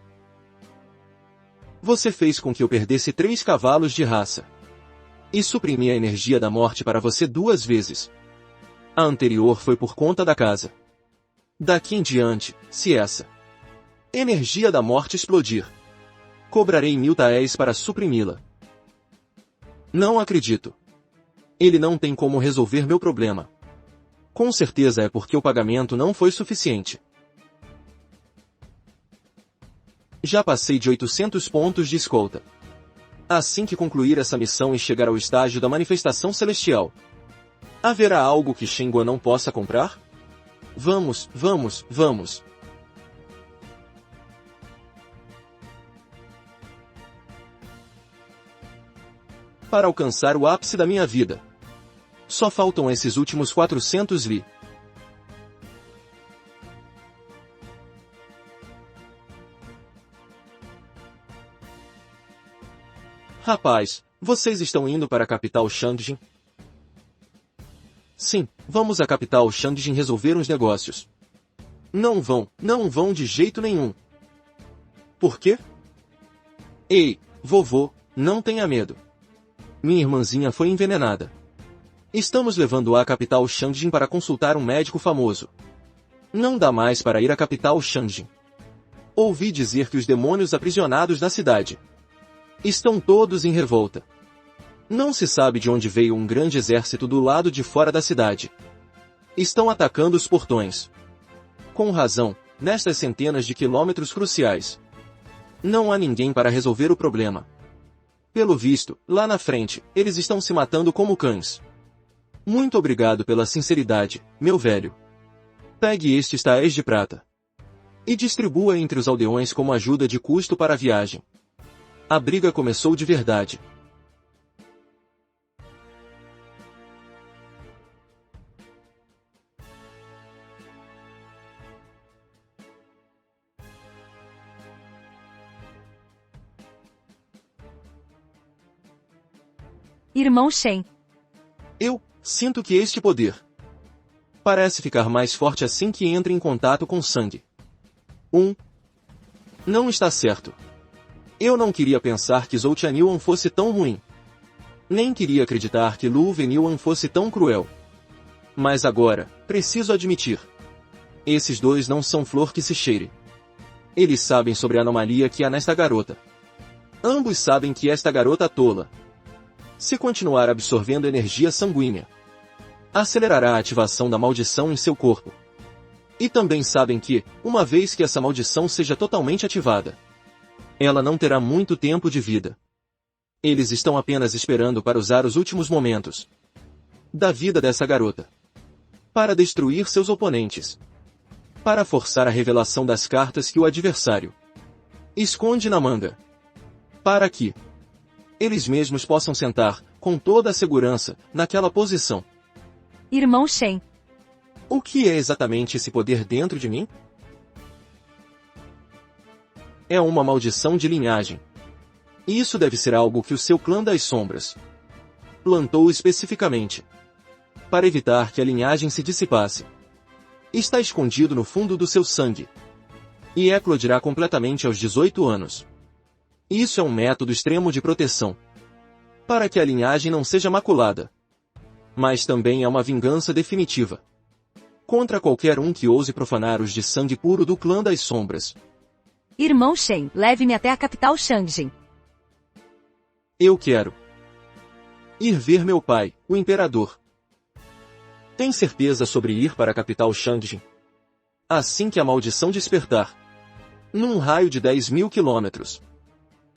Você fez com que eu perdesse 3 cavalos de raça. E suprimi a energia da morte para você 2 vezes. A anterior foi por conta da casa. Daqui em diante, se essa energia da morte explodir, cobrarei 1000 taéis para suprimi-la. Não acredito. Ele não tem como resolver meu problema. Com certeza é porque o pagamento não foi suficiente. Já passei de 800 pontos de escolta. Assim que concluir essa missão e chegar ao estágio da manifestação celestial, haverá algo que Shenguo não possa comprar? Vamos, vamos, vamos. Para alcançar o ápice da minha vida, só faltam esses últimos 400 li. Rapaz, vocês estão indo para a capital Shangjin? Sim, vamos à capital Shangjin resolver uns negócios. Não vão de jeito nenhum. Por quê? Ei, vovô, não tenha medo. Minha irmãzinha foi envenenada. Estamos levando-a à capital Shangjin para consultar um médico famoso. Não dá mais para ir à capital Shangjin. Ouvi dizer que os demônios aprisionados na cidade estão todos em revolta. Não se sabe de onde veio um grande exército do lado de fora da cidade. Estão atacando os portões. Com razão, nestas centenas de quilômetros cruciais, não há ninguém para resolver o problema. Pelo visto, lá na frente, eles estão se matando como cães. Muito obrigado pela sinceridade, meu velho. Pegue estes taéis de prata e distribua entre os aldeões como ajuda de custo para a viagem. A briga começou de verdade. irmão Shen, Eu sinto que este poder parece ficar mais forte assim que entra em contato com sangue. Não está certo. Eu não queria pensar que Zhou Tianyuan fosse tão ruim. Nem queria acreditar que Lu Venyuan fosse tão cruel. Mas agora, preciso admitir. Esses dois não são flor que se cheire. Eles sabem sobre a anomalia que há nesta garota. Ambos sabem que esta garota tola, se continuar absorvendo energia sanguínea, acelerará a ativação da maldição em seu corpo. E também sabem que, uma vez que essa maldição seja totalmente ativada, ela não terá muito tempo de vida. Eles estão apenas esperando para usar os últimos momentos da vida dessa garota para destruir seus oponentes, para forçar a revelação das cartas que o adversário esconde na manga, para que eles mesmos possam sentar, com toda a segurança, naquela posição. irmão Shen, O que é exatamente esse poder dentro de mim? É uma maldição de linhagem. E isso deve ser algo que o seu clã das sombras plantou especificamente para evitar que a linhagem se dissipasse. Está escondido no fundo do seu sangue e eclodirá completamente aos 18 anos. Isso é um método extremo de proteção para que a linhagem não seja maculada. Mas também é uma vingança definitiva contra qualquer um que ouse profanar os de sangue puro do clã das sombras. irmão Shen, leve-me até a capital Shangjin. Eu quero ir ver meu pai, o imperador. Tem certeza sobre ir para a capital Shangjin? Assim que a maldição despertar, num raio de 10.000 quilômetros,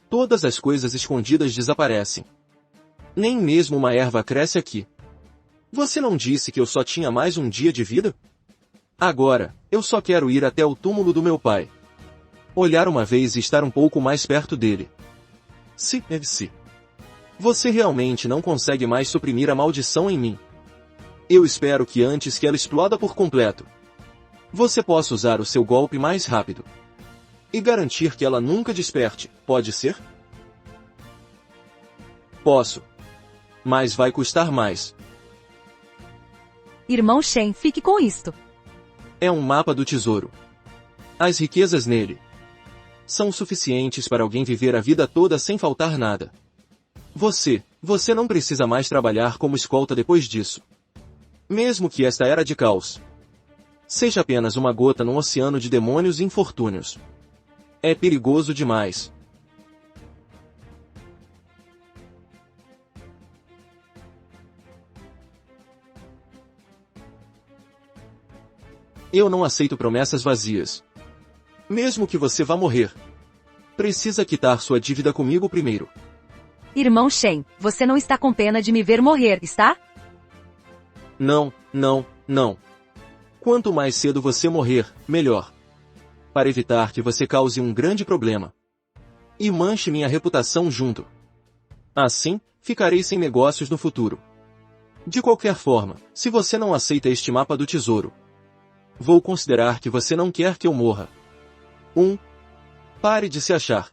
todas as coisas escondidas desaparecem. Nem mesmo uma erva cresce aqui. Você não disse que eu só tinha mais um dia de vida? Agora, eu só quero ir até o túmulo do meu pai. Olhar uma vez e estar um pouco mais perto dele. Se. Você realmente não consegue mais suprimir a maldição em mim. Eu espero que antes que ela exploda por completo, você possa usar o seu golpe mais rápido. E garantir que ela nunca desperte, pode ser? Posso. Mas vai custar mais. Irmão Shen, fique com isto. É um mapa do tesouro. As riquezas nele são suficientes para alguém viver a vida toda sem faltar nada. Você não precisa mais trabalhar como escolta depois disso. Mesmo que esta era de caos seja apenas uma gota num oceano de demônios e infortúnios. É perigoso demais. Eu não aceito promessas vazias. Mesmo que você vá morrer, precisa quitar sua dívida comigo primeiro. Irmão Shen, você não está com pena de me ver morrer, está? Não. Quanto mais cedo você morrer, melhor. Para evitar que você cause um grande problema. E manche minha reputação junto. Assim, ficarei sem negócios no futuro. De qualquer forma, se você não aceita este mapa do tesouro, vou considerar que você não quer que eu morra. Pare de se achar.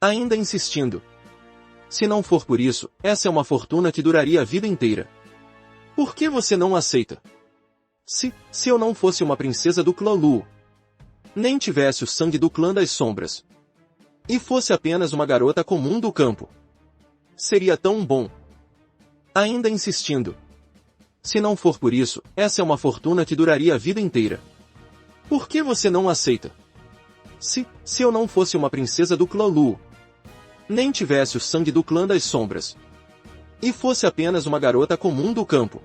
Ainda insistindo. Se não for por isso, essa é uma fortuna que duraria a vida inteira. Por que você não aceita? Se eu não fosse uma princesa do clã Lu, nem tivesse o sangue do clã das sombras, e fosse apenas uma garota comum do campo, seria tão bom. Ainda insistindo. Se não for por isso, essa é uma fortuna que duraria a vida inteira. Por que você não aceita? Se eu não fosse uma princesa do clã Lu, nem tivesse o sangue do clã das sombras, e fosse apenas uma garota comum do campo,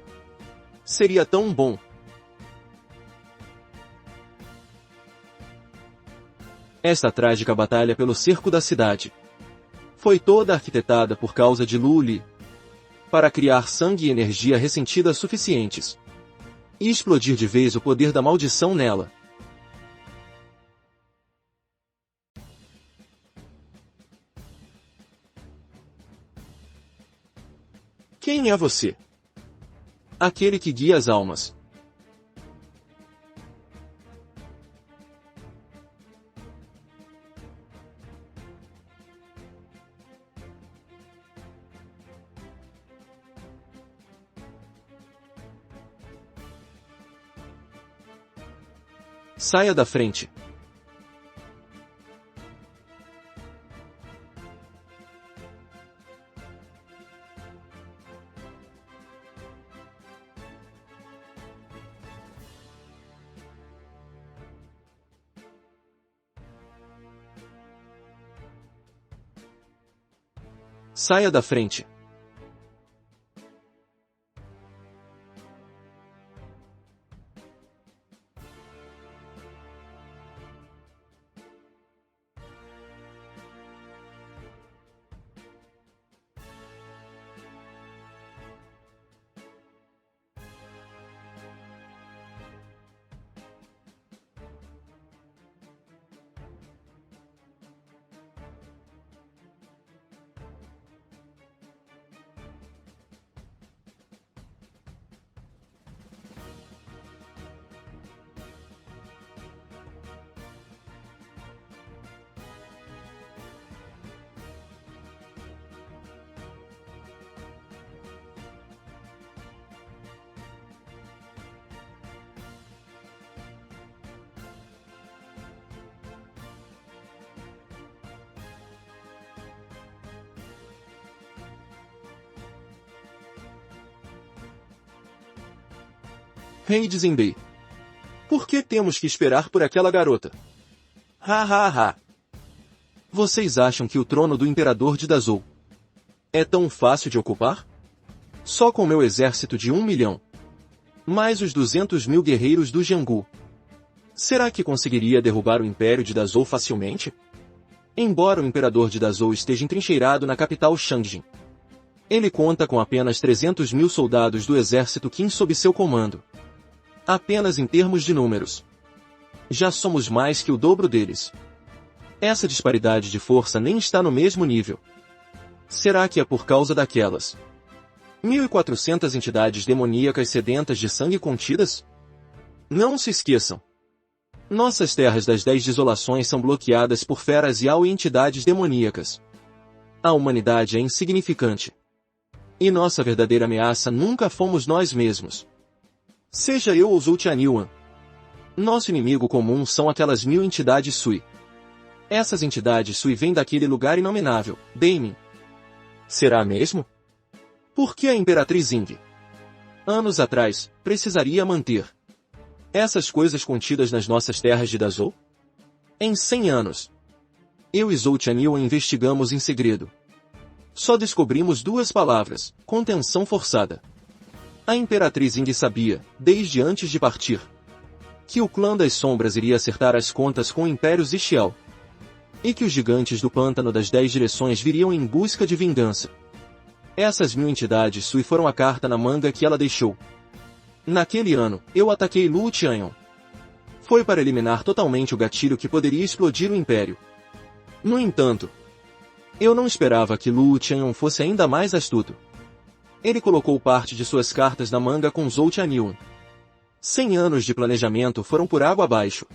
seria tão bom. Esta trágica batalha pelo cerco da cidade foi toda arquitetada por causa de Lu Li, para criar sangue e energia ressentida suficientes e explodir de vez o poder da maldição nela. Quem é você? Aquele que guia as almas. Saia da frente. Saia da frente. Rei Zenbei. Por que temos que esperar por aquela garota? Ha. Vocês acham que o trono do Imperador de Dazhou é tão fácil de ocupar? Só com meu exército de 1 milhão, mais os 200 mil guerreiros do Jianghu, será que conseguiria derrubar o Império de Dazhou facilmente? Embora o Imperador de Dazhou esteja entrincheirado na capital Shangjin, Ele conta com apenas 300 mil soldados do exército Qin sob seu comando. Apenas em termos de números. Já somos mais que o dobro deles. Essa disparidade de força nem está no mesmo nível. Será que é por causa daquelas 1.400 entidades demoníacas sedentas de sangue contidas? Não se esqueçam. Nossas terras das 10 desolações são bloqueadas por feras Yao e entidades demoníacas. A humanidade é insignificante. E nossa verdadeira ameaça nunca fomos nós mesmos. Seja eu ou Zhou Tianyuan. Nosso inimigo comum são aquelas 1000 entidades Sui. Essas entidades Sui vêm daquele lugar inominável, Daimin. Será mesmo? Por que a Imperatriz Ying, anos atrás, precisaria manter essas coisas contidas nas nossas terras de Dazhou? Em 100 anos, eu e Zhou Tianyuan investigamos em segredo. Só descobrimos 2 palavras: contenção forçada. A Imperatriz Ying sabia, desde antes de partir, que o clã das sombras iria acertar as contas com o Império Zixiao. E que os gigantes do pântano das 10 direções viriam em busca de vingança. Essas 1000 entidades Sui foram a carta na manga que ela deixou. Naquele ano, eu ataquei Lu Tianyuan. Foi para eliminar totalmente o gatilho que poderia explodir o Império. No entanto, eu não esperava que Lu Tianyuan fosse ainda mais astuto. Ele colocou parte de suas cartas na manga com Zhou Tianyuan. 100 anos de planejamento foram por água abaixo.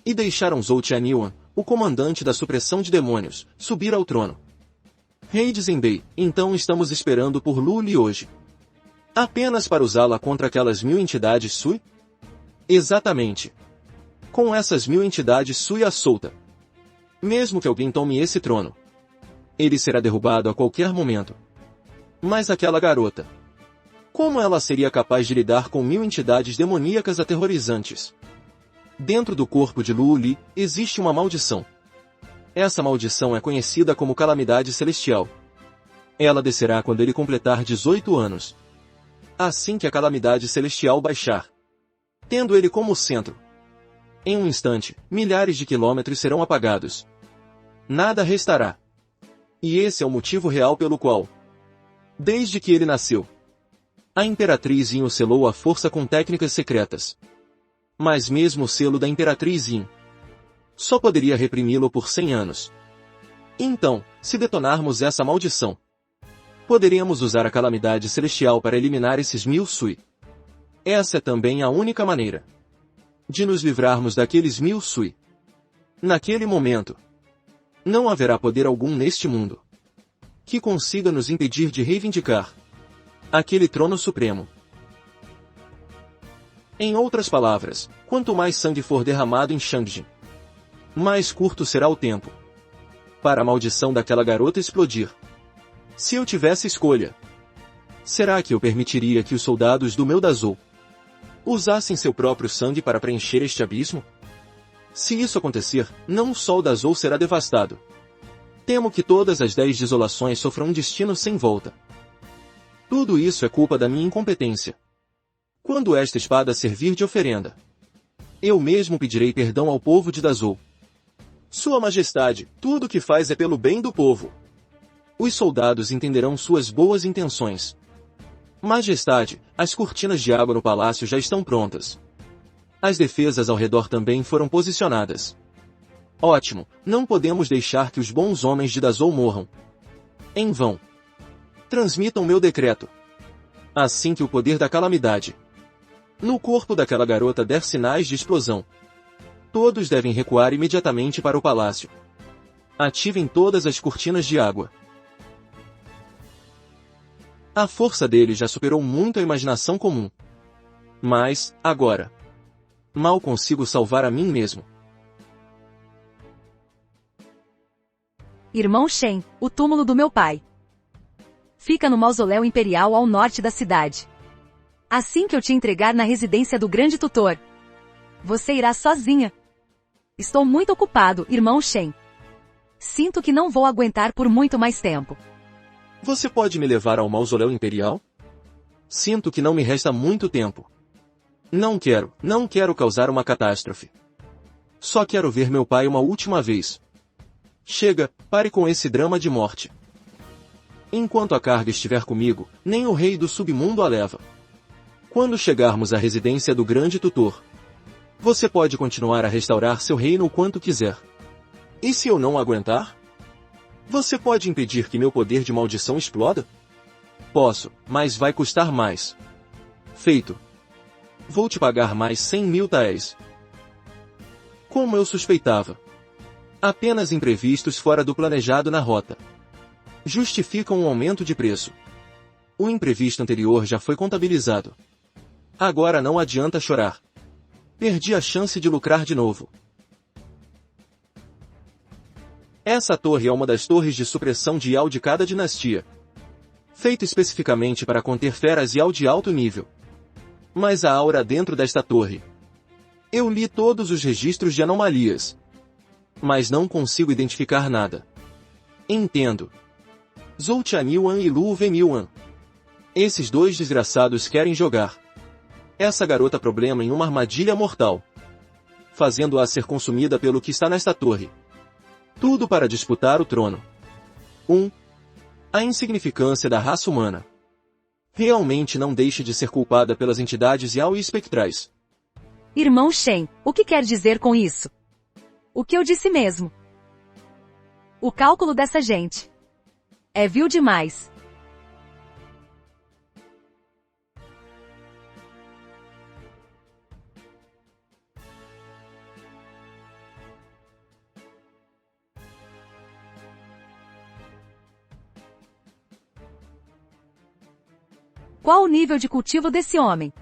E deixaram Zhou Tianyuan, o comandante da supressão de demônios, subir ao trono. Rei de Zendei, então estamos esperando por Lu Li hoje. Apenas para usá-la contra aquelas 1000 entidades Sui? Exatamente. Com essas 1000 entidades Sui à solta. Mesmo que alguém tome esse trono, ele será derrubado a qualquer momento. Mas aquela garota, como ela seria capaz de lidar com 1000 entidades demoníacas aterrorizantes? Dentro do corpo de Lu Li, existe uma maldição. Essa maldição é conhecida como Calamidade Celestial. Ela descerá quando ele completar 18 anos. Assim que a Calamidade Celestial baixar, tendo ele como centro, em um instante, milhares de quilômetros serão apagados. Nada restará. E esse é o motivo real pelo qual, desde que ele nasceu, a Imperatriz Yin o selou à força com técnicas secretas. Mas mesmo o selo da Imperatriz Yin só poderia reprimi-lo por 100 anos. Então, se detonarmos essa maldição, poderíamos usar a Calamidade Celestial para eliminar esses 1000 Sui. Essa é também a única maneira de nos livrarmos daqueles 1000 Sui. Naquele momento, não haverá poder algum neste mundo que consiga nos impedir de reivindicar aquele trono supremo. Em outras palavras, quanto mais sangue for derramado em Shangjin, mais curto será o tempo para a maldição daquela garota explodir. Se eu tivesse escolha, será que eu permitiria que os soldados do meu Dazhou usassem seu próprio sangue para preencher este abismo? Se isso acontecer, não só o Dazhou será devastado. Temo que todas as 10 desolações sofram um destino sem volta. Tudo isso é culpa da minha incompetência. Quando esta espada servir de oferenda, eu mesmo pedirei perdão ao povo de Dazhou. Sua Majestade, tudo o que faz é pelo bem do povo. Os soldados entenderão suas boas intenções. Majestade, as cortinas de água no palácio já estão prontas. As defesas ao redor também foram posicionadas. Ótimo, não podemos deixar que os bons homens de Dazhou morram em vão. Transmitam meu decreto. Assim que o poder da calamidade no corpo daquela garota der sinais de explosão, todos devem recuar imediatamente para o palácio. Ativem todas as cortinas de água. A força dele já superou muito a imaginação comum. Mas, agora, mal consigo salvar a mim mesmo. Irmão Shen, o túmulo do meu pai. Fica no mausoléu imperial ao norte da cidade. Assim que eu te entregar na residência do grande tutor, você irá sozinha. Estou muito ocupado, irmão Shen. Sinto que não vou aguentar por muito mais tempo. Você pode me levar ao mausoléu imperial? Sinto que não me resta muito tempo. Não quero causar uma catástrofe. Só quero ver meu pai uma última vez. Chega, pare com esse drama de morte. Enquanto a carga estiver comigo, nem o rei do submundo a leva. Quando chegarmos à residência do grande tutor, você pode continuar a restaurar seu reino o quanto quiser. E se eu não aguentar? Você pode impedir que meu poder de maldição exploda? Posso, mas vai custar mais. Feito. Vou te pagar mais 100.000 taéis. Como eu suspeitava. Apenas imprevistos fora do planejado na rota justificam um aumento de preço. O imprevisto anterior já foi contabilizado. Agora não adianta chorar. Perdi a chance de lucrar de novo. Essa torre é uma das torres de supressão de Yao de cada dinastia. Feita especificamente para conter feras Yao de alto nível. Mas a aura dentro desta torre. Eu li todos os registros de anomalias. Mas não consigo identificar nada. Entendo. Zhou Tianyuan e Luo Vengyuan. Esses dois desgraçados querem jogar essa garota problema em uma armadilha mortal, fazendo-a ser consumida pelo que está nesta torre. Tudo para disputar o trono. 1. A insignificância da raça humana. Realmente não deixe de ser culpada pelas entidades Yao e espectrais. Irmão Shen, o que quer dizer com isso? O que eu disse mesmo. O cálculo dessa gente é vil demais. Qual o nível de cultivo desse homem?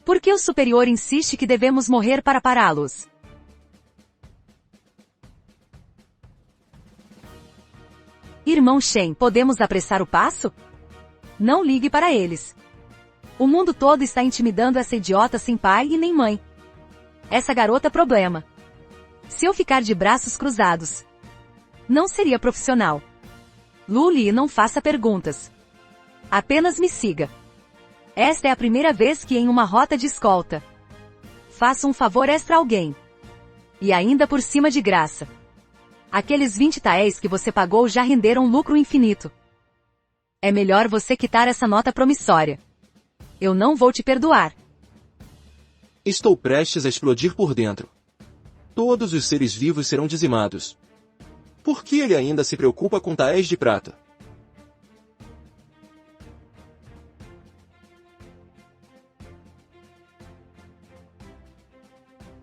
Por que o superior insiste que devemos morrer para pará-los? Irmão Shen, podemos apressar o passo? Não ligue para eles. O mundo todo está intimidando essa idiota sem pai e nem mãe. Essa garota problema. Se eu ficar de braços cruzados, não seria profissional. Luli, não faça perguntas. Apenas me siga. Esta é a primeira vez que em uma rota de escolta faço um favor extra a alguém. E ainda por cima de graça. Aqueles 20 taéis que você pagou já renderam lucro infinito. É melhor você quitar essa nota promissória. Eu não vou te perdoar. Estou prestes a explodir por dentro. Todos os seres vivos serão dizimados. Por que ele ainda se preocupa com taéis de prata?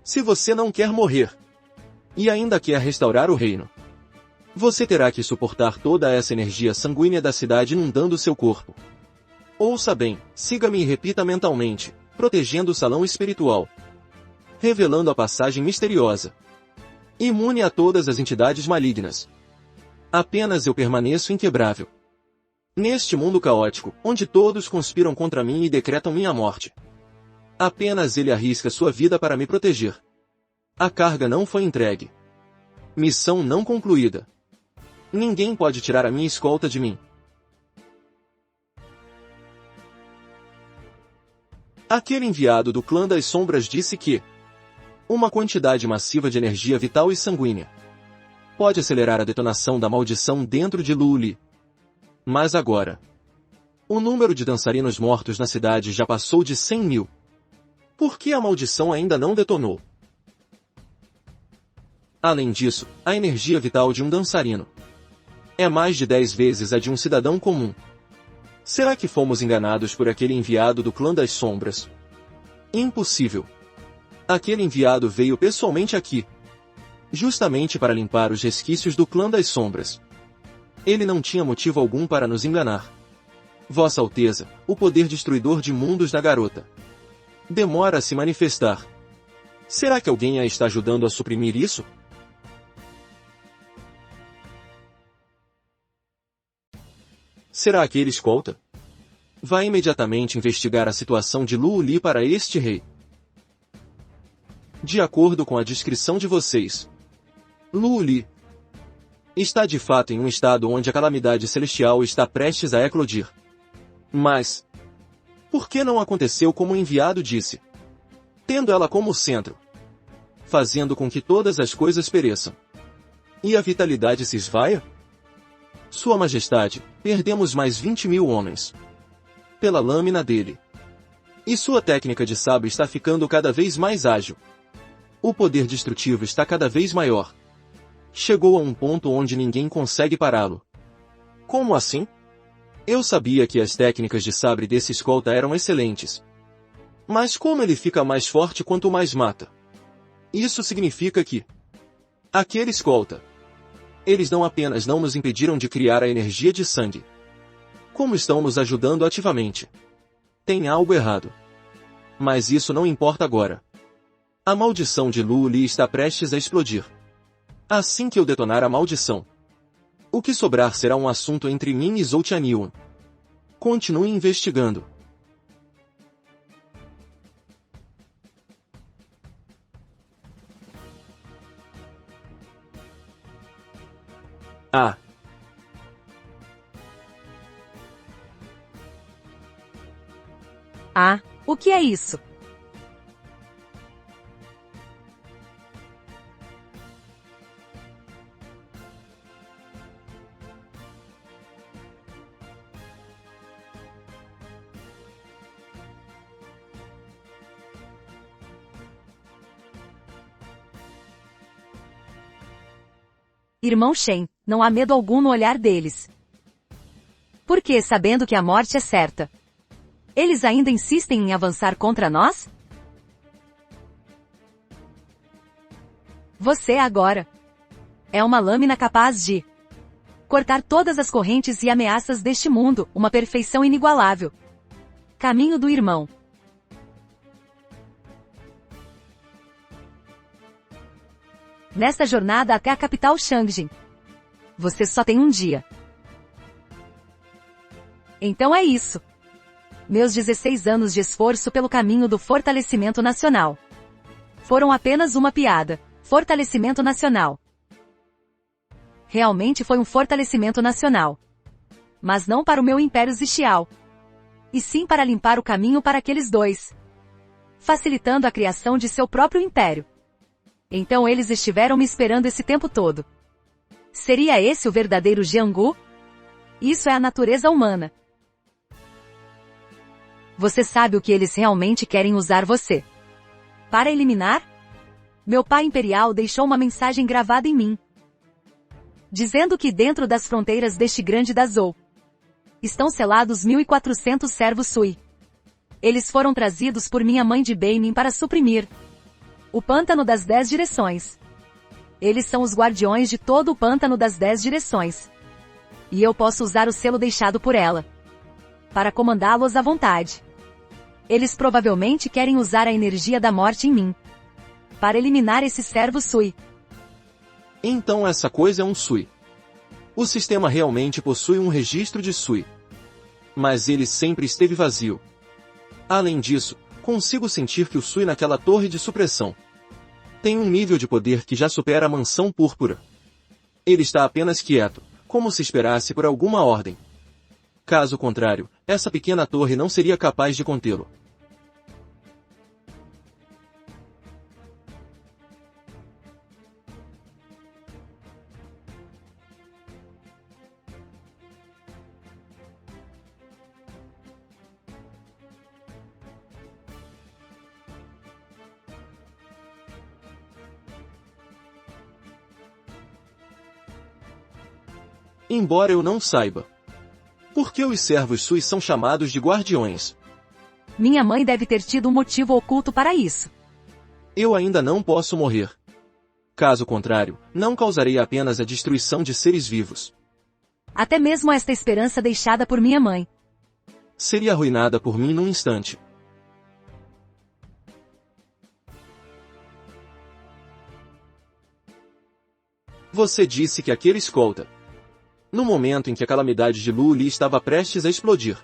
Se você não quer morrer, e ainda quer restaurar o reino, você terá que suportar toda essa energia sanguínea da cidade inundando seu corpo. Ouça bem, siga-me e repita mentalmente, protegendo o salão espiritual, revelando a passagem misteriosa, imune a todas as entidades malignas. Apenas eu permaneço inquebrável. Neste mundo caótico, onde todos conspiram contra mim e decretam minha morte. Apenas ele arrisca sua vida para me proteger. A carga não foi entregue. Missão não concluída. Ninguém pode tirar a minha escolta de mim. Aquele enviado do clã das sombras disse que uma quantidade massiva de energia vital e sanguínea pode acelerar a detonação da maldição dentro de Luli. Mas agora, o número de dançarinos mortos na cidade já passou de 100.000. Por que a maldição ainda não detonou? Além disso, a energia vital de um dançarino é mais de 10 vezes a de um cidadão comum. Será que fomos enganados por aquele enviado do clã das sombras? Impossível. Aquele enviado veio pessoalmente aqui, justamente para limpar os resquícios do clã das sombras. Ele não tinha motivo algum para nos enganar. Vossa Alteza, o poder destruidor de mundos da garota demora a se manifestar. Será que alguém a está ajudando a suprimir isso? Será aquele escolta? Vá imediatamente investigar a situação de Luo Li para este rei. De acordo com a descrição de vocês, Luo Li está de fato em um estado onde a calamidade celestial está prestes a eclodir. Mas por que não aconteceu como o enviado disse? Tendo ela como centro, fazendo com que todas as coisas pereçam e a vitalidade se esvaia? Sua Majestade, perdemos mais 20.000 homens. Pela lâmina dele. E sua técnica de sabre está ficando cada vez mais ágil. O poder destrutivo está cada vez maior. Chegou a um ponto onde ninguém consegue pará-lo. Como assim? Eu sabia que as técnicas de sabre desse escolta eram excelentes. Mas como ele fica mais forte quanto mais mata? Isso significa que... Aquele escolta. Eles não apenas não nos impediram de criar a energia de sangue. Como estão nos ajudando ativamente. Tem algo errado. Mas isso não importa agora. A maldição de Lu Li está prestes a explodir. Assim que eu detonar a maldição, o que sobrar será um assunto entre mim e Zhou Tianyuan. Continue investigando. Ah. Ah, o que é isso? Irmão Shen, não há medo algum no olhar deles. Por que, sabendo que a morte é certa, eles ainda insistem em avançar contra nós? Você agora é uma lâmina capaz de cortar todas as correntes e ameaças deste mundo, uma perfeição inigualável. Caminho do irmão. Nesta jornada até a capital Shangjin, você só tem um dia. Então é isso. Meus 16 anos de esforço pelo caminho do fortalecimento nacional foram apenas uma piada. Fortalecimento nacional. Realmente foi um fortalecimento nacional. Mas não para o meu Império Zixiao. E sim para limpar o caminho para aqueles dois. Facilitando a criação de seu próprio império. Então eles estiveram me esperando esse tempo todo. Seria esse o verdadeiro Jianghu? Isso é a natureza humana. Você sabe o que eles realmente querem usar você para eliminar? Meu pai imperial deixou uma mensagem gravada em mim, dizendo que dentro das fronteiras deste grande Dazhou estão selados 1.400 servos Sui. Eles foram trazidos por minha mãe de Beimin para suprimir o Pântano das 10 Direções. Eles são os guardiões de todo o Pântano das 10 Direções. E eu posso usar o selo deixado por ela para comandá-los à vontade. Eles provavelmente querem usar a energia da morte em mim para eliminar esse servo Sui. Então essa coisa é um Sui. O sistema realmente possui um registro de Sui. Mas ele sempre esteve vazio. Além disso, consigo sentir que o Sui naquela torre de supressão tem um nível de poder que já supera a mansão púrpura. Ele está apenas quieto, como se esperasse por alguma ordem. Caso contrário, essa pequena torre não seria capaz de contê-lo. Embora eu não saiba por que os servos Sui são chamados de guardiões. Minha mãe deve ter tido um motivo oculto para isso. Eu ainda não posso morrer. Caso contrário, não causarei apenas a destruição de seres vivos. Até mesmo esta esperança deixada por minha mãe seria arruinada por mim num instante. Você disse que aquele escolta, no momento em que a calamidade de Lu Li estava prestes a explodir,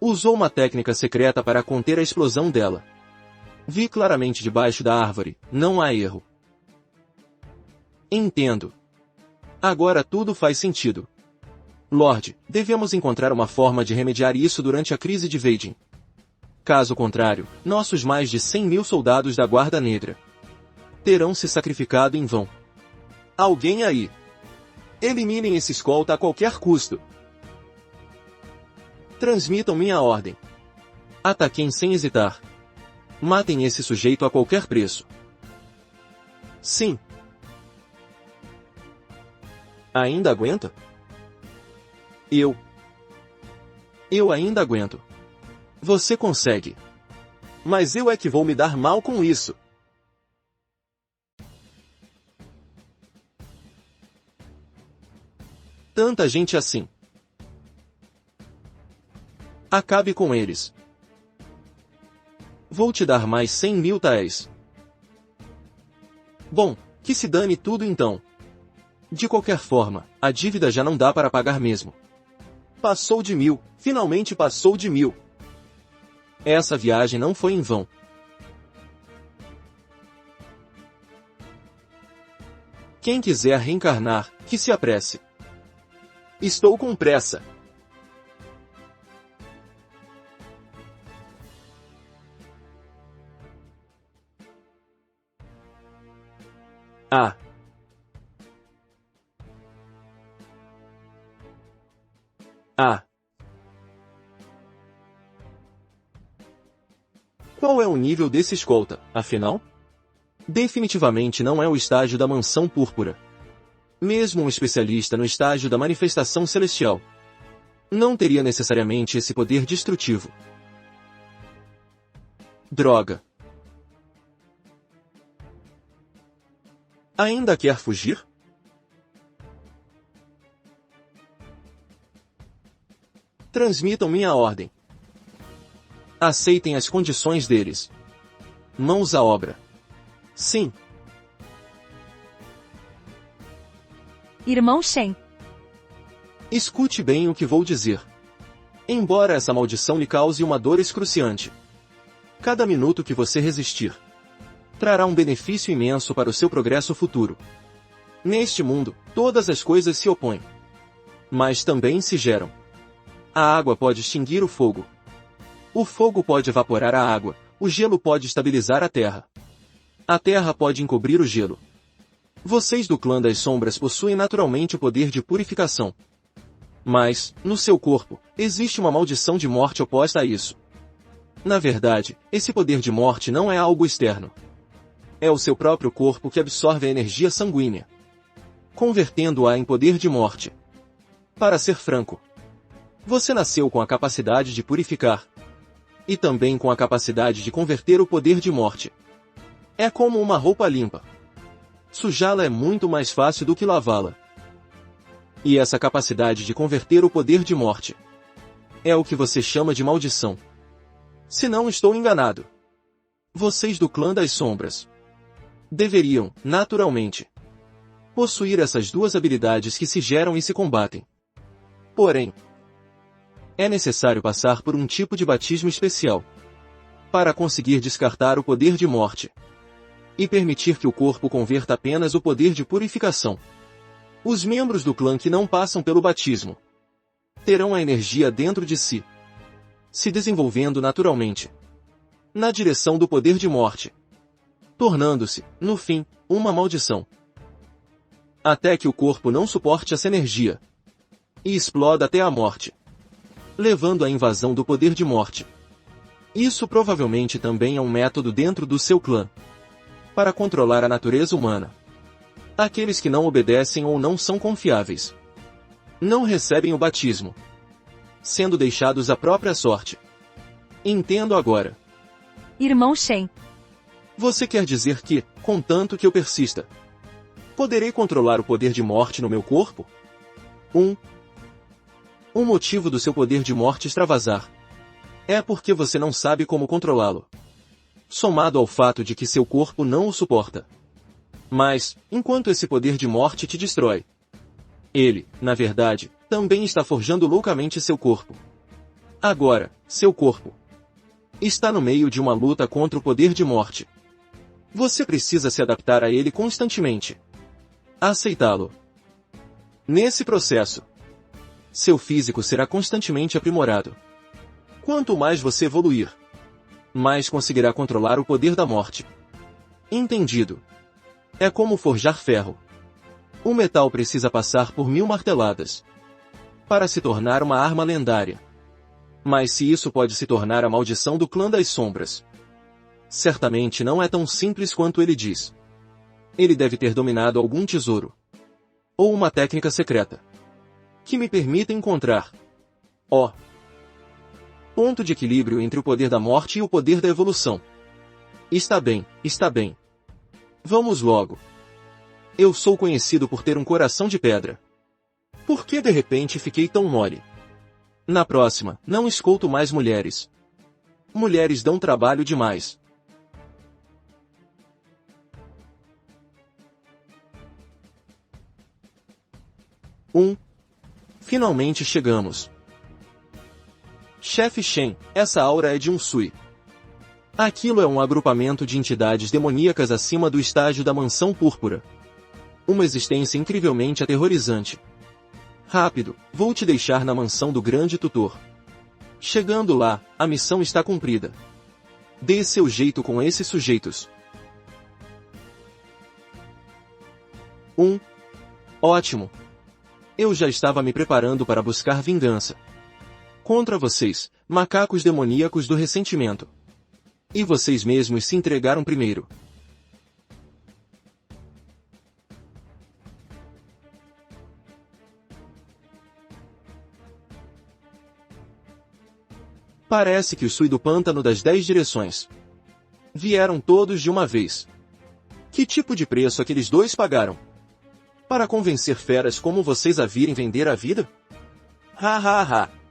usou uma técnica secreta para conter a explosão dela. Vi claramente debaixo da árvore, não há erro. Entendo. Agora tudo faz sentido. Lorde, devemos encontrar uma forma de remediar isso durante a crise de Weijin. Caso contrário, nossos mais de 100.000 soldados da Guarda Negra terão se sacrificado em vão. Alguém aí Eliminem esse escolta a qualquer custo. Transmitam minha ordem. Ataquem sem hesitar. Matem esse sujeito a qualquer preço. Sim. Ainda aguenta? Eu ainda aguento. Você consegue. Mas eu é que vou me dar mal com isso. Tanta gente assim. Acabe com eles. Vou te dar mais 100.000 taéis. Bom, que se dane tudo então. De qualquer forma, a dívida já não dá para pagar mesmo. Passou de 1.000, finalmente passou de 1.000. Essa viagem não foi em vão. Quem quiser reencarnar, que se apresse. Estou com pressa. Ah. Ah. Qual é o nível desse escolta, afinal? Definitivamente não é o estágio da mansão púrpura. Mesmo um especialista no estágio da manifestação celestial não teria necessariamente esse poder destrutivo. Droga. Ainda quer fugir? Transmitam minha ordem. Aceitem as condições deles. Mãos à obra. Sim. Irmão Shen. Escute bem o que vou dizer. Embora essa maldição lhe cause uma dor excruciante, cada minuto que você resistir trará um benefício imenso para o seu progresso futuro. Neste mundo, todas as coisas se opõem, mas também se geram. A água pode extinguir o fogo. O fogo pode evaporar a água, o gelo pode estabilizar a terra. A terra pode encobrir o gelo. Vocês do clã das sombras possuem naturalmente o poder de purificação. Mas, no seu corpo, existe uma maldição de morte oposta a isso. Na verdade, esse poder de morte não é algo externo. É o seu próprio corpo que absorve a energia sanguínea, convertendo-a em poder de morte. Para ser franco, você nasceu com a capacidade de purificar, e também com a capacidade de converter o poder de morte. É como uma roupa limpa. Sujá-la é muito mais fácil do que lavá-la. E essa capacidade de converter o poder de morte é o que você chama de maldição. Se não estou enganado, vocês do clã das sombras deveriam, naturalmente, possuir essas duas habilidades que se geram e se combatem. Porém, é necessário passar por um tipo de batismo especial para conseguir descartar o poder de morte e permitir que o corpo converta apenas o poder de purificação. Os membros do clã que não passam pelo batismo terão a energia dentro de si, se desenvolvendo naturalmente na direção do poder de morte, tornando-se, no fim, uma maldição. Até que o corpo não suporte essa energia e exploda até a morte, levando à invasão do poder de morte. Isso provavelmente também é um método dentro do seu clã para controlar a natureza humana. Aqueles que não obedecem ou não são confiáveis não recebem o batismo, sendo deixados à própria sorte. Entendo agora. Irmão Shen. Você quer dizer que, contanto que eu persista, poderei controlar o poder de morte no meu corpo? Um motivo do seu poder de morte extravasar é porque você não sabe como controlá-lo, somado ao fato de que seu corpo não o suporta. Mas, enquanto esse poder de morte te destrói, ele, na verdade, também está forjando loucamente seu corpo. Agora, seu corpo está no meio de uma luta contra o poder de morte. Você precisa se adaptar a ele constantemente, aceitá-lo. Nesse processo, seu físico será constantemente aprimorado. Quanto mais você evoluir, mais conseguirá controlar o poder da morte. Entendido? É como forjar ferro. O metal precisa passar por 1000 marteladas para se tornar uma arma lendária. Mas se isso pode se tornar a maldição do clã das sombras, certamente não é tão simples quanto ele diz. Ele deve ter dominado algum tesouro ou uma técnica secreta que me permita encontrar ponto de equilíbrio entre o poder da morte e o poder da evolução. Está bem, está bem. Vamos logo. Eu sou conhecido por ter um coração de pedra. Por que de repente fiquei tão mole? Na próxima, não escolto mais mulheres. Mulheres dão trabalho demais. Finalmente chegamos. Chefe Shen, essa aura é de um Sui. Aquilo é um agrupamento de entidades demoníacas acima do estágio da Mansão Púrpura. Uma existência incrivelmente aterrorizante. Rápido, vou te deixar na mansão do grande tutor. Chegando lá, a missão está cumprida. Dê seu jeito com esses sujeitos. Ótimo. Eu já estava me preparando para buscar vingança contra vocês, macacos demoníacos do ressentimento. E vocês mesmos se entregaram primeiro. Parece que os Sui do Pântano das 10 direções vieram todos de uma vez. Que tipo de preço aqueles dois pagaram para convencer feras como vocês a virem vender a vida? Ha ha ha!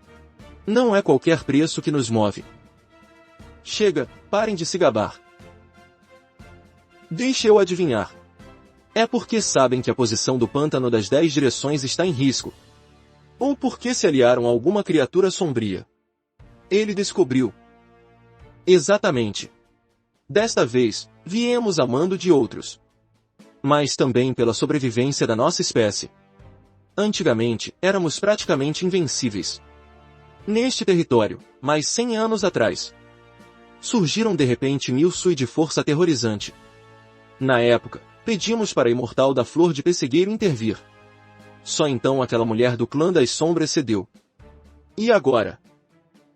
Não é qualquer preço que nos move. Chega, parem de se gabar. Deixe eu adivinhar. É porque sabem que a posição do Pântano das 10 direções está em risco. Ou porque se aliaram a alguma criatura sombria. Ele descobriu. Exatamente. Desta vez, viemos a mando de outros. Mas também pela sobrevivência da nossa espécie. Antigamente, éramos praticamente invencíveis. Neste território, mais 100 anos atrás, surgiram de repente 1000 Sui de força aterrorizante. Na época, pedimos para a imortal da Flor de Pessegueiro intervir. Só então aquela mulher do clã das sombras cedeu. E agora?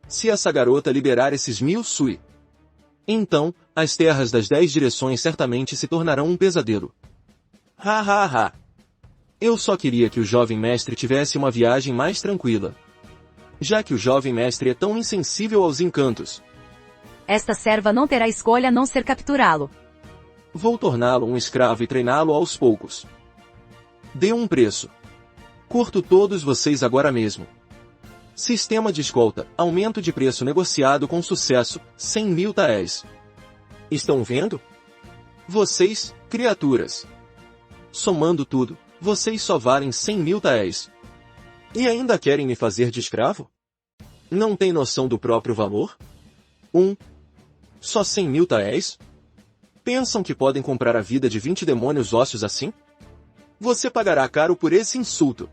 Se essa garota liberar esses 1000 Sui, então, as terras das 10 direções certamente se tornarão um pesadelo. Ha ha ha! Eu só queria que o jovem mestre tivesse uma viagem mais tranquila. Já que o jovem mestre é tão insensível aos encantos. Esta serva não terá escolha a não ser capturá-lo. Vou torná-lo um escravo e treiná-lo aos poucos. Dê um preço. Curto todos vocês agora mesmo. Sistema de escolta, aumento de preço negociado com sucesso, 100.000 taéis. Estão vendo? Vocês, criaturas. Somando tudo, vocês só valem 100.000 taéis. E ainda querem me fazer de escravo? Não tem noção do próprio valor? Só 100.000 taéis? Pensam que podem comprar a vida de 20 demônios ósseos assim? Você pagará caro por esse insulto.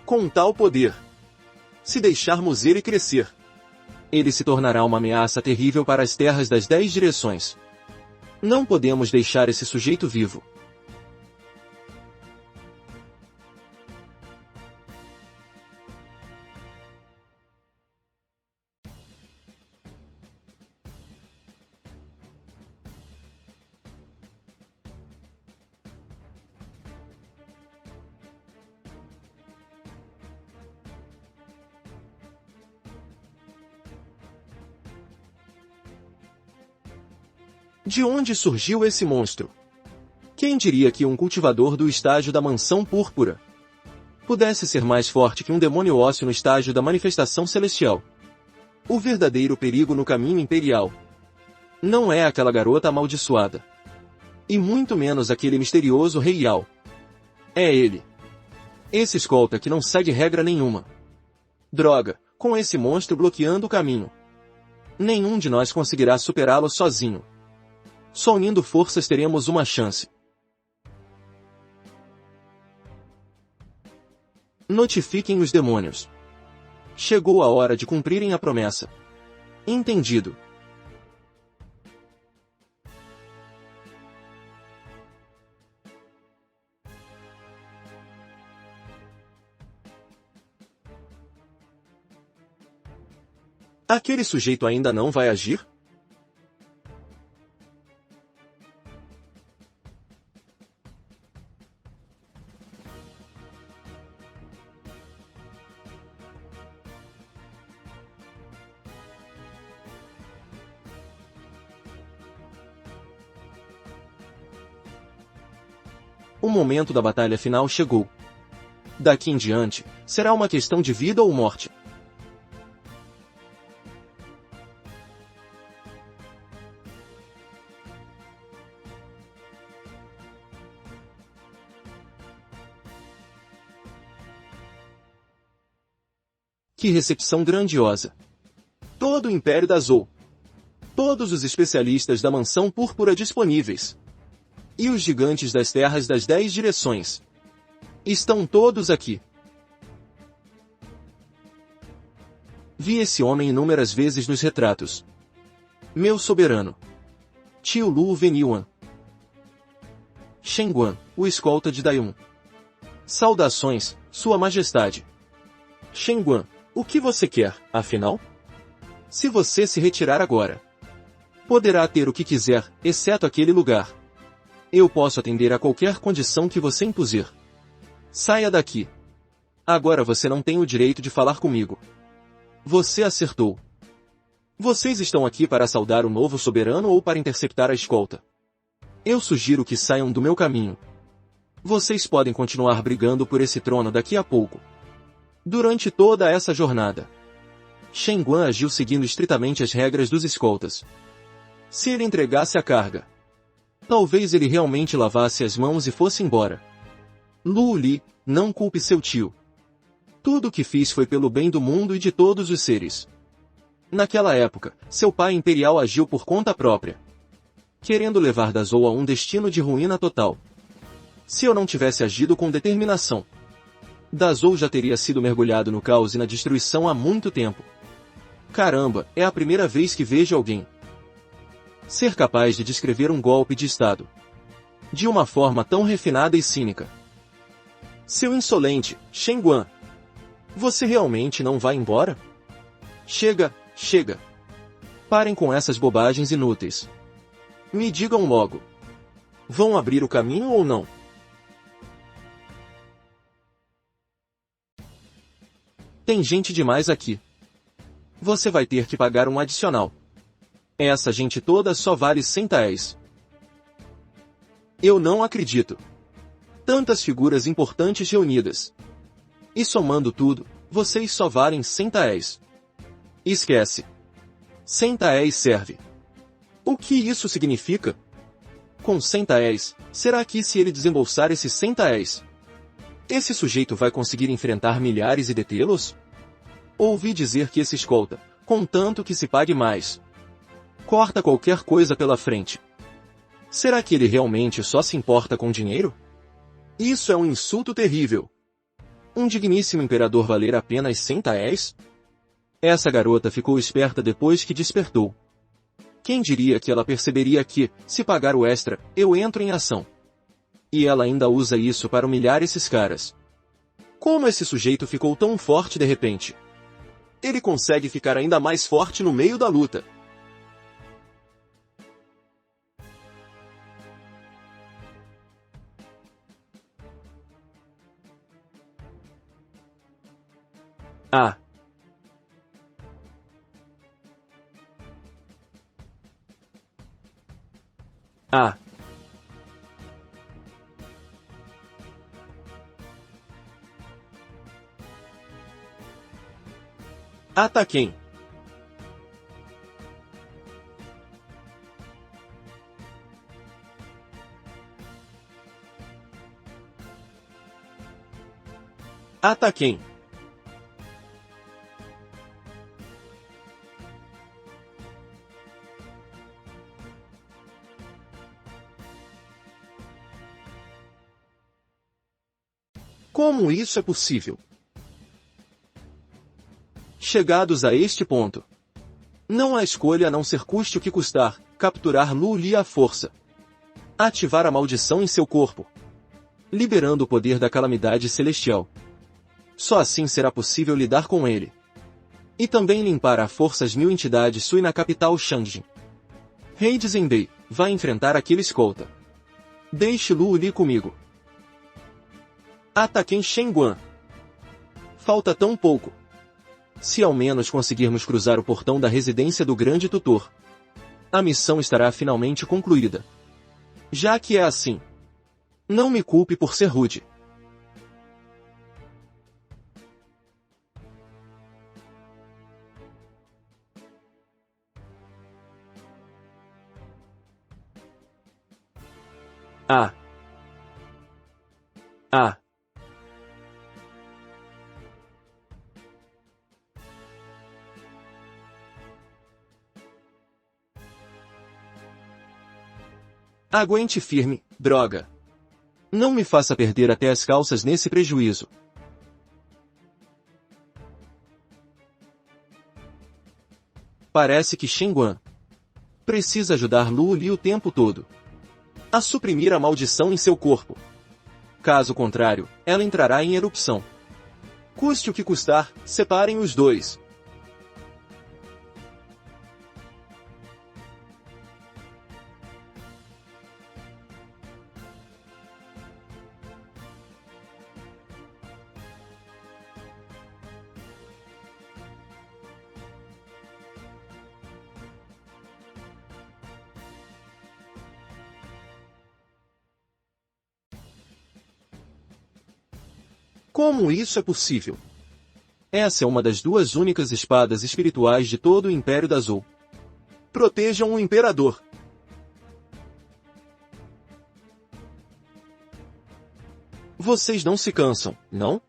Com tal poder, se deixarmos ele crescer, ele se tornará uma ameaça terrível para as terras das 10 direções. Não podemos deixar esse sujeito vivo. De onde surgiu esse monstro? Quem diria que um cultivador do estágio da mansão púrpura pudesse ser mais forte que um demônio ósseo no estágio da manifestação celestial? O verdadeiro perigo no caminho imperial não é aquela garota amaldiçoada, e muito menos aquele misterioso rei Yao. É ele. Esse escolta que não segue regra nenhuma. Droga, com esse monstro bloqueando o caminho, nenhum de nós conseguirá superá-lo sozinho. Só unindo forças teremos uma chance. Notifiquem os demônios. Chegou a hora de cumprirem a promessa. Entendido. Aquele sujeito ainda não vai agir? O momento da batalha final chegou. Daqui em diante, será uma questão de vida ou morte. Que recepção grandiosa! Todo o Império da Zou. Todos os especialistas da Mansão Púrpura disponíveis. E os gigantes das terras das 10 direções. Estão todos aqui. Vi esse homem inúmeras vezes nos retratos. Meu soberano. Tio Lu Venyuan. Shen Guan, o escolta de Dayun. Saudações, Sua Majestade. Shen Guan, o que você quer, afinal? Se você se retirar agora, poderá ter o que quiser, exceto aquele lugar. Eu posso atender a qualquer condição que você impuser. Saia daqui. Agora você não tem o direito de falar comigo. Você acertou. Vocês estão aqui para saudar o novo soberano ou para interceptar a escolta? Eu sugiro que saiam do meu caminho. Vocês podem continuar brigando por esse trono daqui a pouco. Durante toda essa jornada, Shen Guan agiu seguindo estritamente as regras dos escoltas. Se ele entregasse a carga, talvez ele realmente lavasse as mãos e fosse embora. Lu Li, não culpe seu tio. Tudo o que fiz foi pelo bem do mundo e de todos os seres. Naquela época, seu pai imperial agiu por conta própria, querendo levar da Zou a um destino de ruína total. Se eu não tivesse agido com determinação, da Zou já teria sido mergulhado no caos e na destruição há muito tempo. Caramba, é a primeira vez que vejo alguém ser capaz de descrever um golpe de Estado de uma forma tão refinada e cínica. Seu insolente, Shen Guan, você realmente não vai embora? Chega, chega. Parem com essas bobagens inúteis. Me digam logo. Vão abrir o caminho ou não? Tem gente demais aqui. Você vai ter que pagar um adicional. Essa gente toda só vale 100 taéis. Eu não acredito. Tantas figuras importantes reunidas. E somando tudo, vocês só valem 100 taéis. Esquece. 100 taéis serve. O que isso significa? Com 100 taéis, será que se ele desembolsar esses 100 taéis, esse sujeito vai conseguir enfrentar milhares e detê-los? Ouvi dizer que esse escolta, contanto que se pague mais, corta qualquer coisa pela frente. Será que ele realmente só se importa com dinheiro? Isso é um insulto terrível. Um digníssimo imperador valer apenas 100 taéis? Essa garota ficou esperta depois que despertou. Quem diria que ela perceberia que, se pagar o extra, eu entro em ação. E ela ainda usa isso para humilhar esses caras. Como esse sujeito ficou tão forte de repente? Ele consegue ficar ainda mais forte no meio da luta. Ah! Ah! Ataquem! Ataquem! Como isso é possível? Chegados a este ponto, não há escolha a não ser custe o que custar, capturar Lu Li à força. Ativar a maldição em seu corpo, liberando o poder da calamidade celestial. Só assim será possível lidar com ele. E também limpar a força as 1000 entidades Sui na capital Shangjin. Rei de Zendei, vai enfrentar aquele escolta. Deixe Lu Li comigo. Ataquem Shenguan. Falta tão pouco. Se ao menos conseguirmos cruzar o portão da residência do grande tutor, a missão estará finalmente concluída. Já que é assim, não me culpe por ser rude. Ah! Ah! Aguente firme, droga. Não me faça perder até as calças nesse prejuízo. Parece que Shenguan precisa ajudar Lu Li o tempo todo a suprimir a maldição em seu corpo. Caso contrário, ela entrará em erupção. Custe o que custar, separem os dois. Como isso é possível? Essa é uma das duas únicas espadas espirituais de todo o Império da Zou. Protejam o Imperador. Vocês não se cansam, não?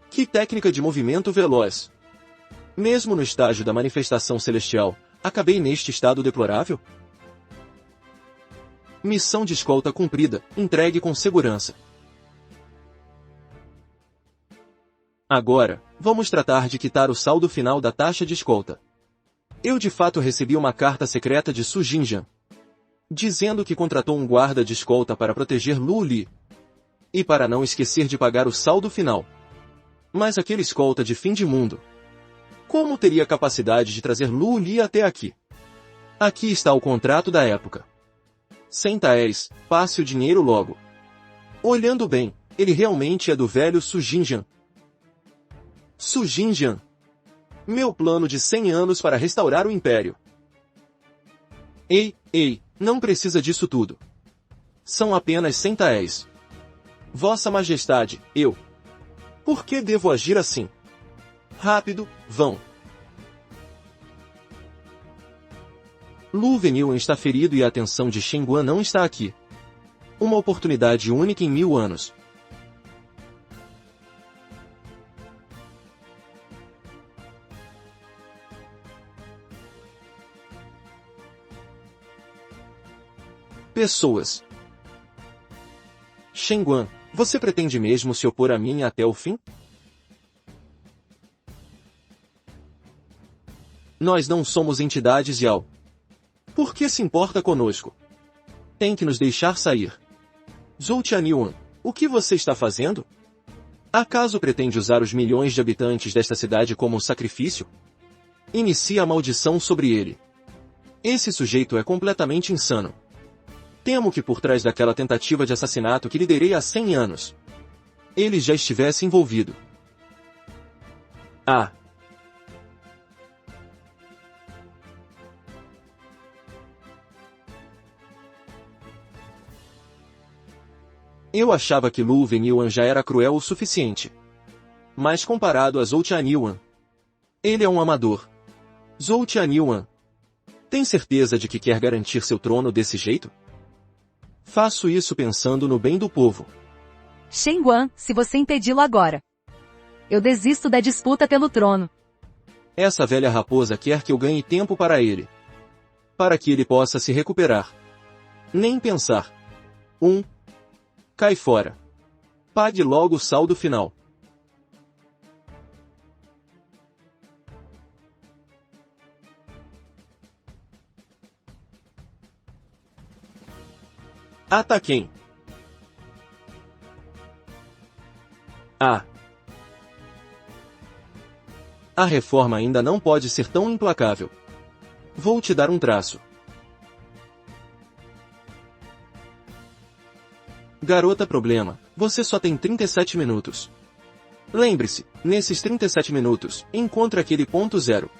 Que técnica de movimento veloz! Mesmo no estágio da manifestação celestial, acabei neste estado deplorável? Missão de escolta cumprida, entregue com segurança. Agora, vamos tratar de quitar o saldo final da taxa de escolta. Eu de fato recebi uma carta secreta de Su Jinjian, dizendo que contratou um guarda de escolta para proteger Lu Li. E para não esquecer de pagar o saldo final. Mas aquele escolta de fim de mundo, como teria capacidade de trazer Lu Li até aqui? Aqui está o contrato da época. 100 taéis, passe o dinheiro logo. Olhando bem, ele realmente é do velho Su Jinjian. Su Jinjian. Meu plano de 100 anos para restaurar o Império. Ei, não precisa disso tudo. São apenas 100 taéis. Vossa Majestade, eu. Por que devo agir assim? Rápido, vão. Lu Venil está ferido e a atenção de Shenguan não está aqui. Uma oportunidade única em 1000 anos. Pessoas. Shen Guan, você pretende mesmo se opor a mim até o fim? Nós não somos entidades Yao. Por que se importa conosco? Tem que nos deixar sair. Zhou Tianyuan, o que você está fazendo? Acaso pretende usar os milhões de habitantes desta cidade como um sacrifício? Inicia a maldição sobre ele. Esse sujeito é completamente insano. Temo que por trás daquela tentativa de assassinato que liderei há 100 anos, ele já estivesse envolvido. Ah! Eu achava que Lu Venyuan já era cruel o suficiente. Mas comparado a Zhou Tianyuan, ele é um amador. Zhou Tianyuan, tem certeza de que quer garantir seu trono desse jeito? Faço isso pensando no bem do povo. Shen Guan, se você impedi-lo agora, eu desisto da disputa pelo trono. Essa velha raposa quer que eu ganhe tempo para ele. Para que ele possa se recuperar. Nem pensar. Cai fora. Pague logo o saldo final. Ataquem. Ah. A reforma ainda não pode ser tão implacável. Vou te dar um traço. Garota problema, você só tem 37 minutos. Lembre-se, nesses 37 minutos, encontre aquele ponto zero.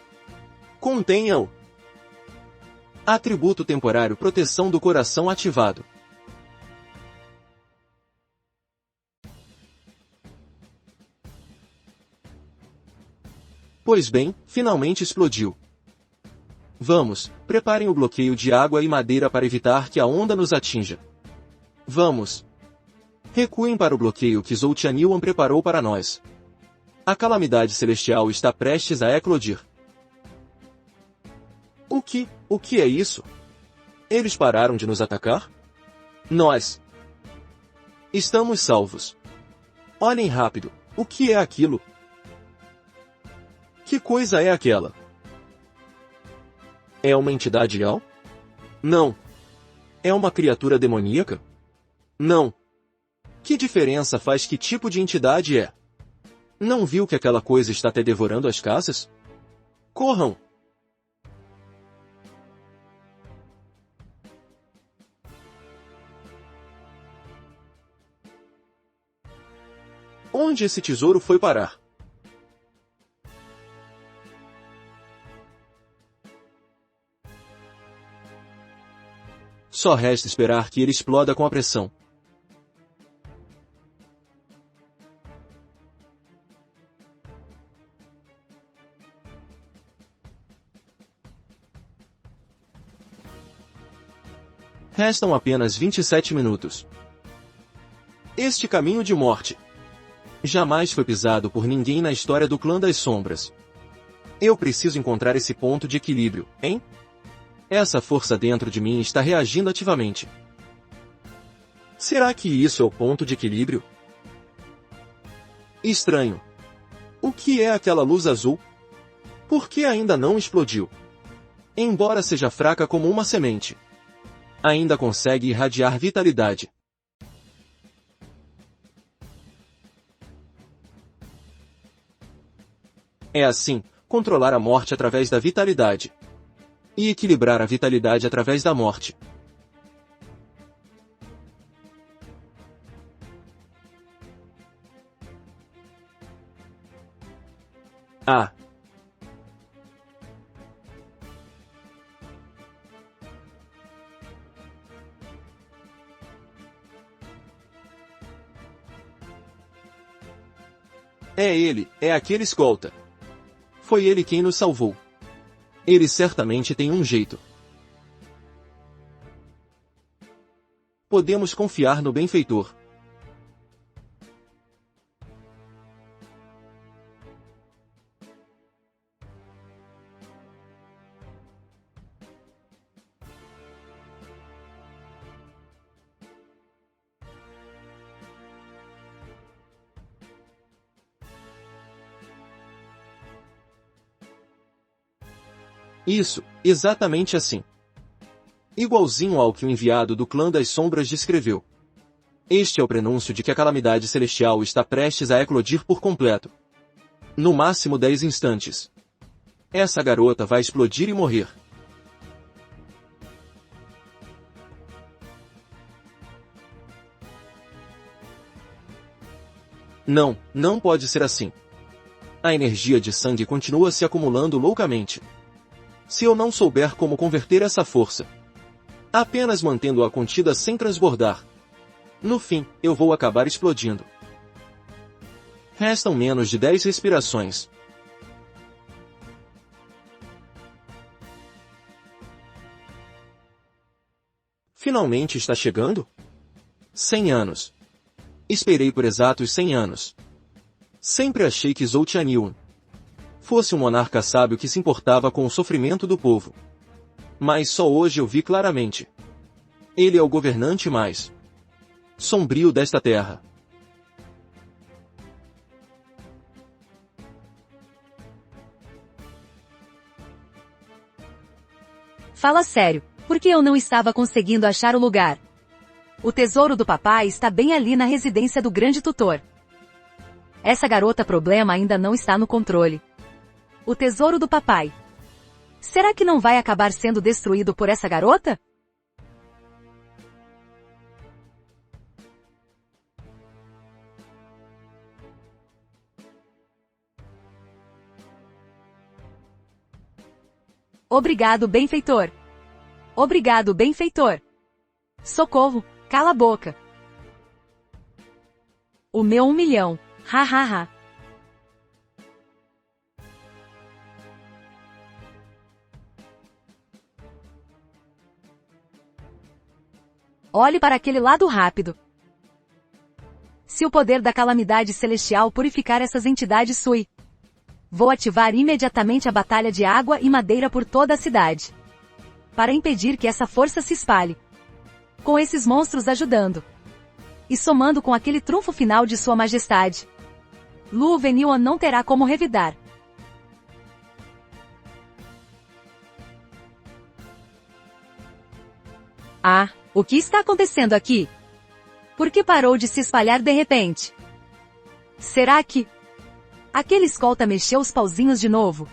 Contenha-o. Atributo temporário proteção do coração ativado. Pois bem, finalmente explodiu. Vamos, preparem o bloqueio de água e madeira para evitar que a onda nos atinja. Vamos. Recuem para o bloqueio que Zhou Tianyuan preparou para nós. A calamidade celestial está prestes a eclodir. O que é isso? Eles pararam de nos atacar? Nós estamos salvos. Olhem rápido, o que é aquilo? Que coisa é aquela? É uma entidade Yao? Não. É uma criatura demoníaca? Não. Que diferença faz que tipo de entidade é? Não viu que aquela coisa está até devorando as casas? Corram! Onde esse tesouro foi parar? Só resta esperar que ele exploda com a pressão. Restam apenas 27 minutos. Este caminho de morte jamais foi pisado por ninguém na história do Clã das Sombras. Eu preciso encontrar esse ponto de equilíbrio, hein? Essa força dentro de mim está reagindo ativamente. Será que isso é o ponto de equilíbrio? Estranho. O que é aquela luz azul? Por que ainda não explodiu? Embora seja fraca como uma semente, ainda consegue irradiar vitalidade. É assim, controlar a morte através da vitalidade. E equilibrar a vitalidade através da morte. Ah! É ele, é aquele escolta. Foi ele quem nos salvou. Ele certamente tem um jeito. Podemos confiar no benfeitor. Isso, exatamente assim. Igualzinho ao que o enviado do clã das sombras descreveu. Este é o prenúncio de que a calamidade celestial está prestes a eclodir por completo. No máximo 10 instantes. Essa garota vai explodir e morrer. Não, não pode ser assim. A energia de sangue continua se acumulando loucamente. Se eu não souber como converter essa força, apenas mantendo-a contida sem transbordar, no fim, eu vou acabar explodindo. Restam menos de 10 respirações. Finalmente está chegando? 100 anos. Esperei por exatos 100 anos. Sempre achei que Zhou Tianyuan fosse um monarca sábio que se importava com o sofrimento do povo. Mas só hoje eu vi claramente. Ele é o governante mais sombrio desta terra. Fala sério, por que eu não estava conseguindo achar o lugar? O tesouro do papai está bem ali na residência do grande tutor. Essa garota problema ainda não está no controle. O tesouro do papai. Será que não vai acabar sendo destruído por essa garota? Obrigado, benfeitor. Obrigado, benfeitor. Socorro, cala a boca. O meu 1 milhão. Ha ha ha. Olhe para aquele lado rápido. Se o poder da calamidade celestial purificar essas entidades Sui, vou ativar imediatamente a batalha de água e madeira por toda a cidade, para impedir que essa força se espalhe. Com esses monstros ajudando, e somando com aquele trunfo final de Sua Majestade, Lu Venyuan não terá como revidar. Ah, o que está acontecendo aqui? Por que parou de se espalhar de repente? Será que aquele escolta mexeu os pauzinhos de novo?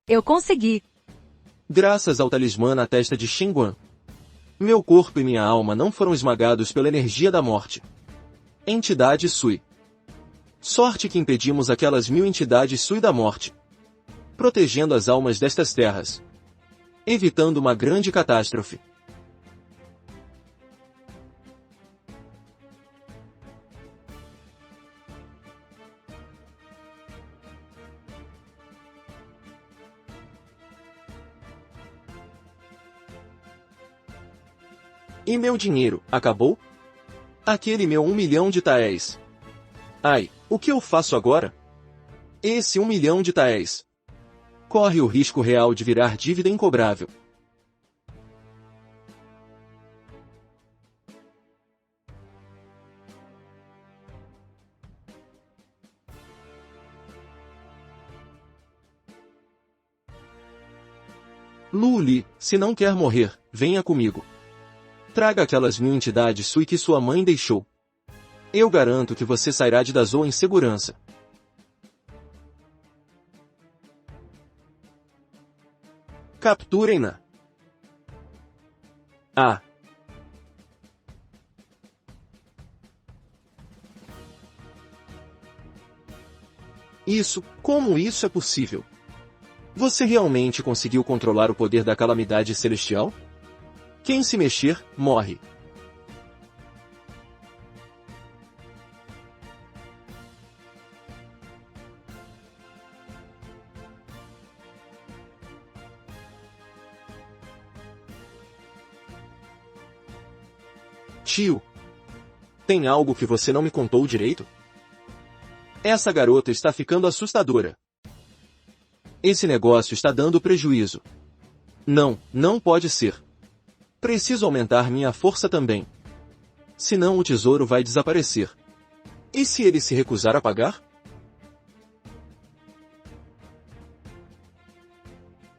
Eu consegui. Graças ao talismã na testa de Xinguan, meu corpo e minha alma não foram esmagados pela energia da morte. Entidade Sui. Sorte que impedimos aquelas 1000 entidades Sui da morte, protegendo as almas destas terras, evitando uma grande catástrofe. E meu dinheiro, acabou? Aquele meu 1 milhão de taéis. Ai, o que eu faço agora? Esse 1 milhão de taéis corre o risco real de virar dívida incobrável. Lu Li, se não quer morrer, venha comigo. Traga aquelas 1000 entidades Sui que sua mãe deixou. Eu garanto que você sairá de Dazhou em segurança. Capturem-na. Ah. Isso, como isso é possível? Você realmente conseguiu controlar o poder da calamidade celestial? Quem se mexer, morre. Tio, tem algo que você não me contou direito? Essa garota está ficando assustadora. Esse negócio está dando prejuízo. Não, não pode ser. Preciso aumentar minha força também. Senão o tesouro vai desaparecer. E se ele se recusar a pagar?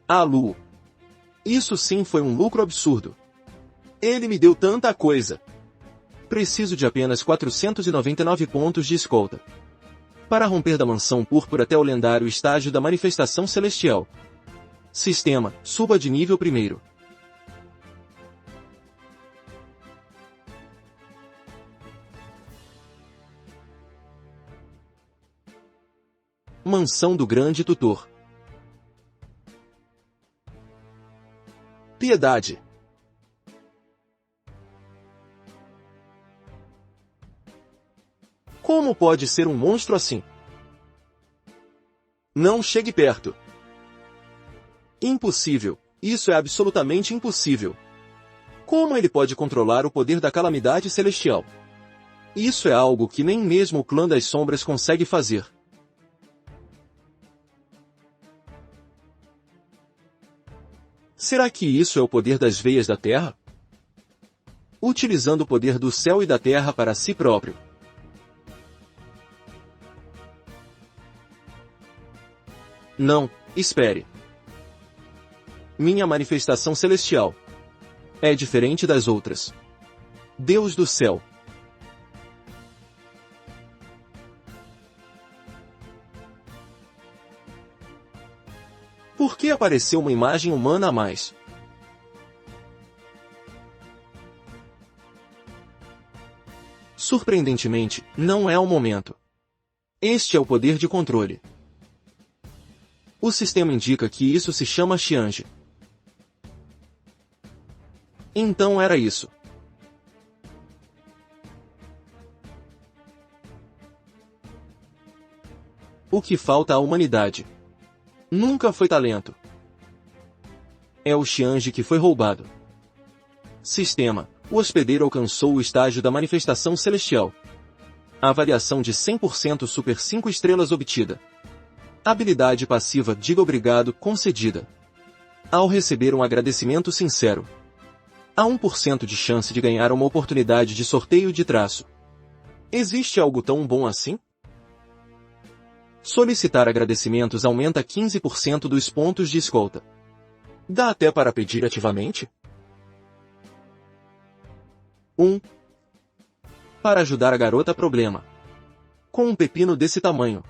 Ah, Lu. Isso sim foi um lucro absurdo. Ele me deu tanta coisa. Preciso de apenas 499 pontos de escolta para romper da mansão púrpura até o lendário estágio da manifestação celestial. Sistema, suba de nível primeiro. Mansão do Grande Tutor. Piedade. Como pode ser um monstro assim? Não chegue perto. Impossível. Isso é absolutamente impossível. Como ele pode controlar o poder da calamidade celestial? Isso é algo que nem mesmo o clã das sombras consegue fazer. Será que isso é o poder das veias da terra? Utilizando o poder do céu e da terra para si próprio. Não, espere. Minha manifestação celestial é diferente das outras. Deus do céu. Por que apareceu uma imagem humana a mais? Surpreendentemente, não é o momento. Este é o poder de controle. O sistema indica que isso se chama Xiange. Então era isso. O que falta à humanidade nunca foi talento. É o Xiange que foi roubado. Sistema. O hospedeiro alcançou o estágio da manifestação celestial. A avaliação de 100% Super 5 estrelas obtida. Habilidade passiva Diga Obrigado concedida. Ao receber um agradecimento sincero, há 1% de chance de ganhar uma oportunidade de sorteio de traço. Existe algo tão bom assim? Solicitar agradecimentos aumenta 15% dos pontos de escolta. Dá até para pedir ativamente? 1. Para ajudar a garota problema. Com um pepino desse tamanho,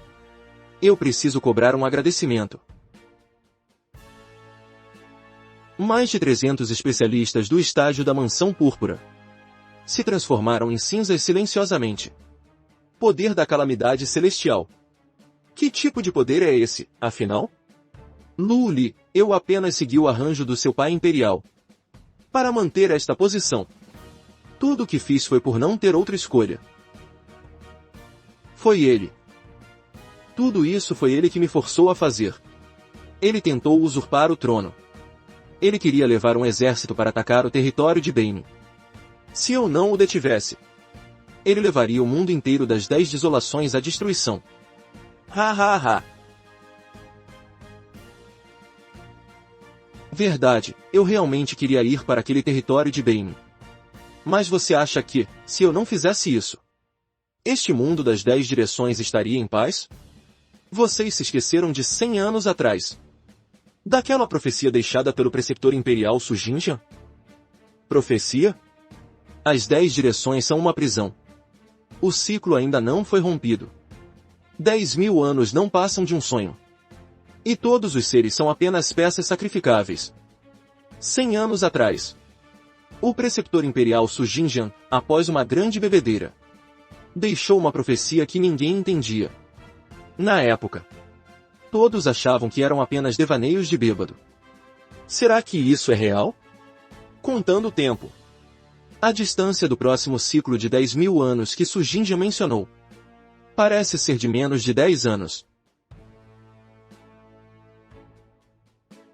eu preciso cobrar um agradecimento. Mais de 300 especialistas do estágio da Mansão Púrpura se transformaram em cinzas silenciosamente. Poder da calamidade celestial. Que tipo de poder é esse, afinal? Lu Li, eu apenas segui o arranjo do seu pai imperial para manter esta posição. Tudo o que fiz foi por não ter outra escolha. Foi ele. Tudo isso foi ele que me forçou a fazer. Ele tentou usurpar o trono. Ele queria levar um exército para atacar o território de Bane. Se eu não o detivesse, ele levaria o mundo inteiro das 10 desolações à destruição. Ha ha ha. Verdade, eu realmente queria ir para aquele território de Bane. Mas você acha que, se eu não fizesse isso, este mundo das 10 direções estaria em paz? Vocês se esqueceram de 100 anos atrás. Daquela profecia deixada pelo preceptor imperial Sujinjan? Profecia? As 10 direções são uma prisão. O ciclo ainda não foi rompido. 10.000 anos não passam de um sonho. E todos os seres são apenas peças sacrificáveis. 100 anos atrás, o preceptor imperial Sujinjan, após uma grande bebedeira, deixou uma profecia que ninguém entendia. Na época, todos achavam que eram apenas devaneios de bêbado. Será que isso é real? Contando o tempo, a distância do próximo ciclo de 10.000 anos que Sujinjan mencionou parece ser de menos de 10 anos.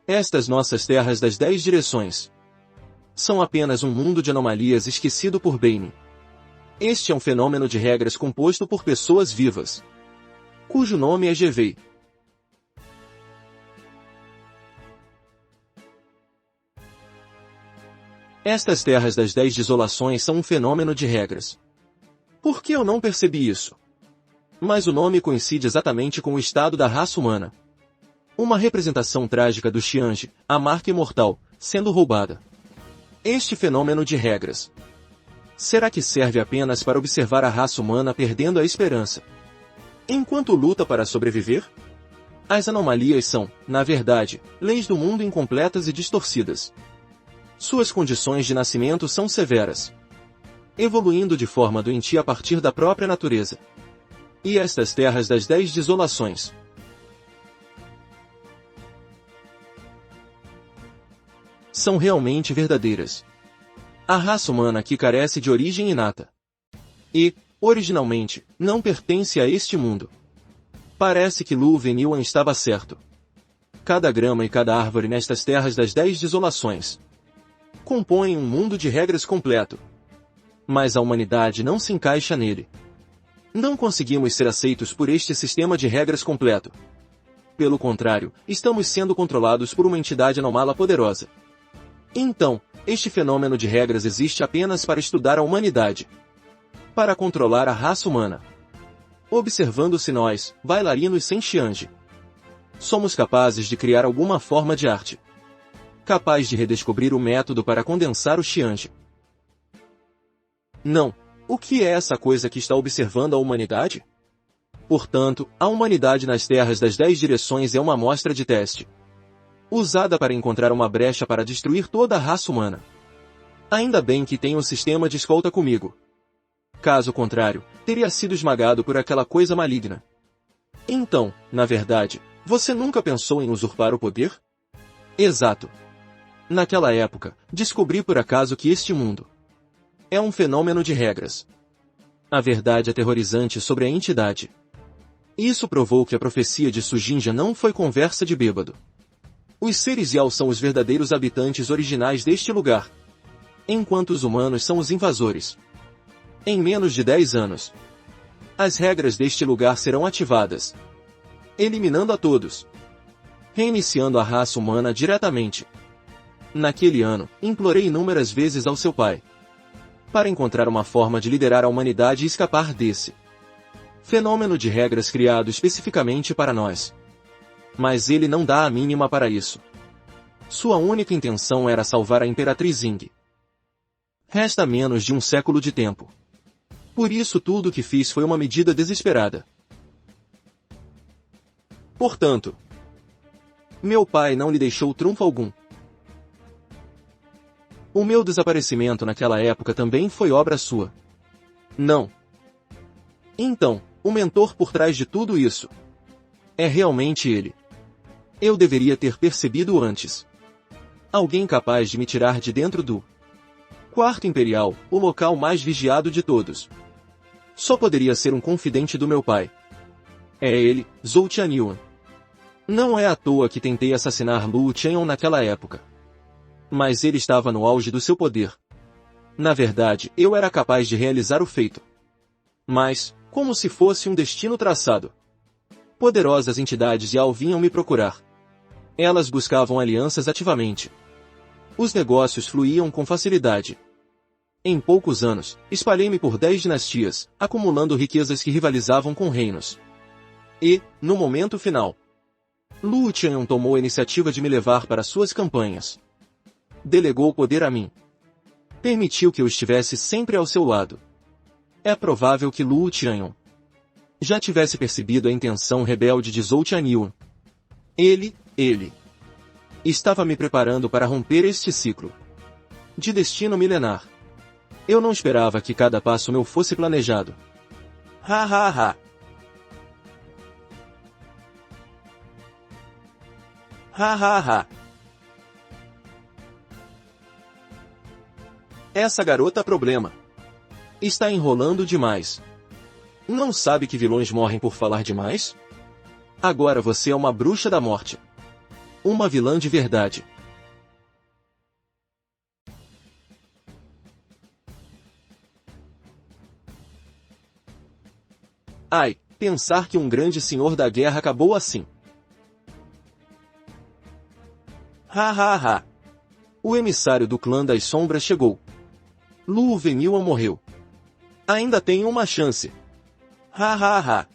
Estas nossas terras das 10 direções são apenas um mundo de anomalias esquecido por Bane. Este é um fenômeno de regras composto por pessoas vivas, cujo nome é Gevei. Estas terras das 10 desolações são um fenômeno de regras. Por que eu não percebi isso? Mas o nome coincide exatamente com o estado da raça humana. Uma representação trágica do Xiange, a marca imortal, sendo roubada. Este fenômeno de regras. Será que serve apenas para observar a raça humana perdendo a esperança, enquanto luta para sobreviver? As anomalias são, na verdade, leis do mundo incompletas e distorcidas. Suas condições de nascimento são severas, evoluindo de forma doentia a partir da própria natureza. E estas terras das 10 desolações são realmente verdadeiras. A raça humana aqui carece de origem inata. E, originalmente, não pertence a este mundo. Parece que Lu Venyuan estava certo. Cada grama e cada árvore nestas terras das 10 desolações compõem um mundo de regras completo. Mas a humanidade não se encaixa nele. Não conseguimos ser aceitos por este sistema de regras completo. Pelo contrário, estamos sendo controlados por uma entidade anômala poderosa. Então, este fenômeno de regras existe apenas para estudar a humanidade, para controlar a raça humana. Observando-se nós, bailarinos sem Xiange, somos capazes de criar alguma forma de arte, capaz de redescobrir o método para condensar o Xiange. Não. O que é essa coisa que está observando a humanidade? Portanto, a humanidade nas terras das 10 direções é uma amostra de teste, usada para encontrar uma brecha para destruir toda a raça humana. Ainda bem que tenho um sistema de escolta comigo. Caso contrário, teria sido esmagado por aquela coisa maligna. Então, na verdade, você nunca pensou em usurpar o poder? Exato. Naquela época, descobri por acaso que este mundo é um fenômeno de regras. A verdade aterrorizante sobre a entidade. Isso provou que a profecia de Sujinja não foi conversa de bêbado. Os seres Yao são os verdadeiros habitantes originais deste lugar, enquanto os humanos são os invasores. Em menos de 10 anos, as regras deste lugar serão ativadas, eliminando a todos, reiniciando a raça humana diretamente. Naquele ano, implorei inúmeras vezes ao seu pai para encontrar uma forma de liderar a humanidade e escapar desse fenômeno de regras criado especificamente para nós. Mas ele não dá a mínima para isso. Sua única intenção era salvar a Imperatriz Ying. Resta menos de um século de tempo. Por isso tudo o que fiz foi uma medida desesperada. Portanto, meu pai não lhe deixou trunfo algum. O meu desaparecimento naquela época também foi obra sua. Não. Então, o mentor por trás de tudo isso é realmente ele. Eu deveria ter percebido antes. Alguém capaz de me tirar de dentro do Quarto Imperial, o local mais vigiado de todos. Só poderia ser um confidente do meu pai. É ele, Zhou Tianyuan. Não é à toa que tentei assassinar Lu Tianyuan naquela época. Mas ele estava no auge do seu poder. Na verdade, eu era capaz de realizar o feito. Mas, como se fosse um destino traçado, poderosas entidades Yao vinham me procurar. Elas buscavam alianças ativamente. Os negócios fluíam com facilidade. Em poucos anos, espalhei-me por 10 dinastias, acumulando riquezas que rivalizavam com reinos. E, no momento final, Lu Tianyuan tomou a iniciativa de me levar para suas campanhas. Delegou o poder a mim. Permitiu que eu estivesse sempre ao seu lado. É provável que Lu Tianyuan já tivesse percebido a intenção rebelde de Zhou Tianyuan. Ele estava me preparando para romper este ciclo de destino milenar. Eu não esperava que cada passo meu fosse planejado. Ha ha ha. Ha ha ha. Essa garota problema está enrolando demais. Não sabe que vilões morrem por falar demais? Agora você é uma bruxa da morte. Uma vilã de verdade. Ai, pensar que um grande senhor da guerra acabou assim. Ha ha ha. O emissário do clã das sombras chegou. Lu Venyuan morreu. Ainda tenho uma chance. Ha ha ha.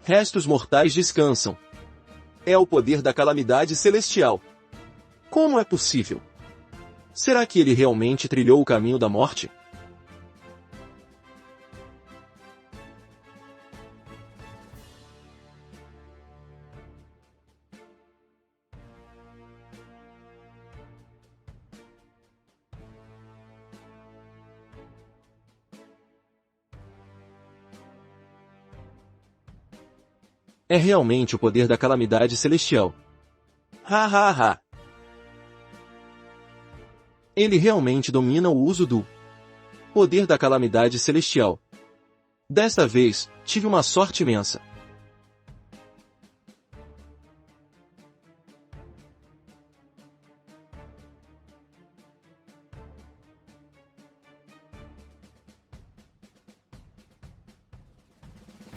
Restos mortais descansam. É o poder da calamidade celestial. Como é possível? Será que ele realmente trilhou o caminho da morte? É realmente o poder da calamidade celestial. Ha ha ha! Ele realmente domina o uso do poder da calamidade celestial. Desta vez, tive uma sorte imensa.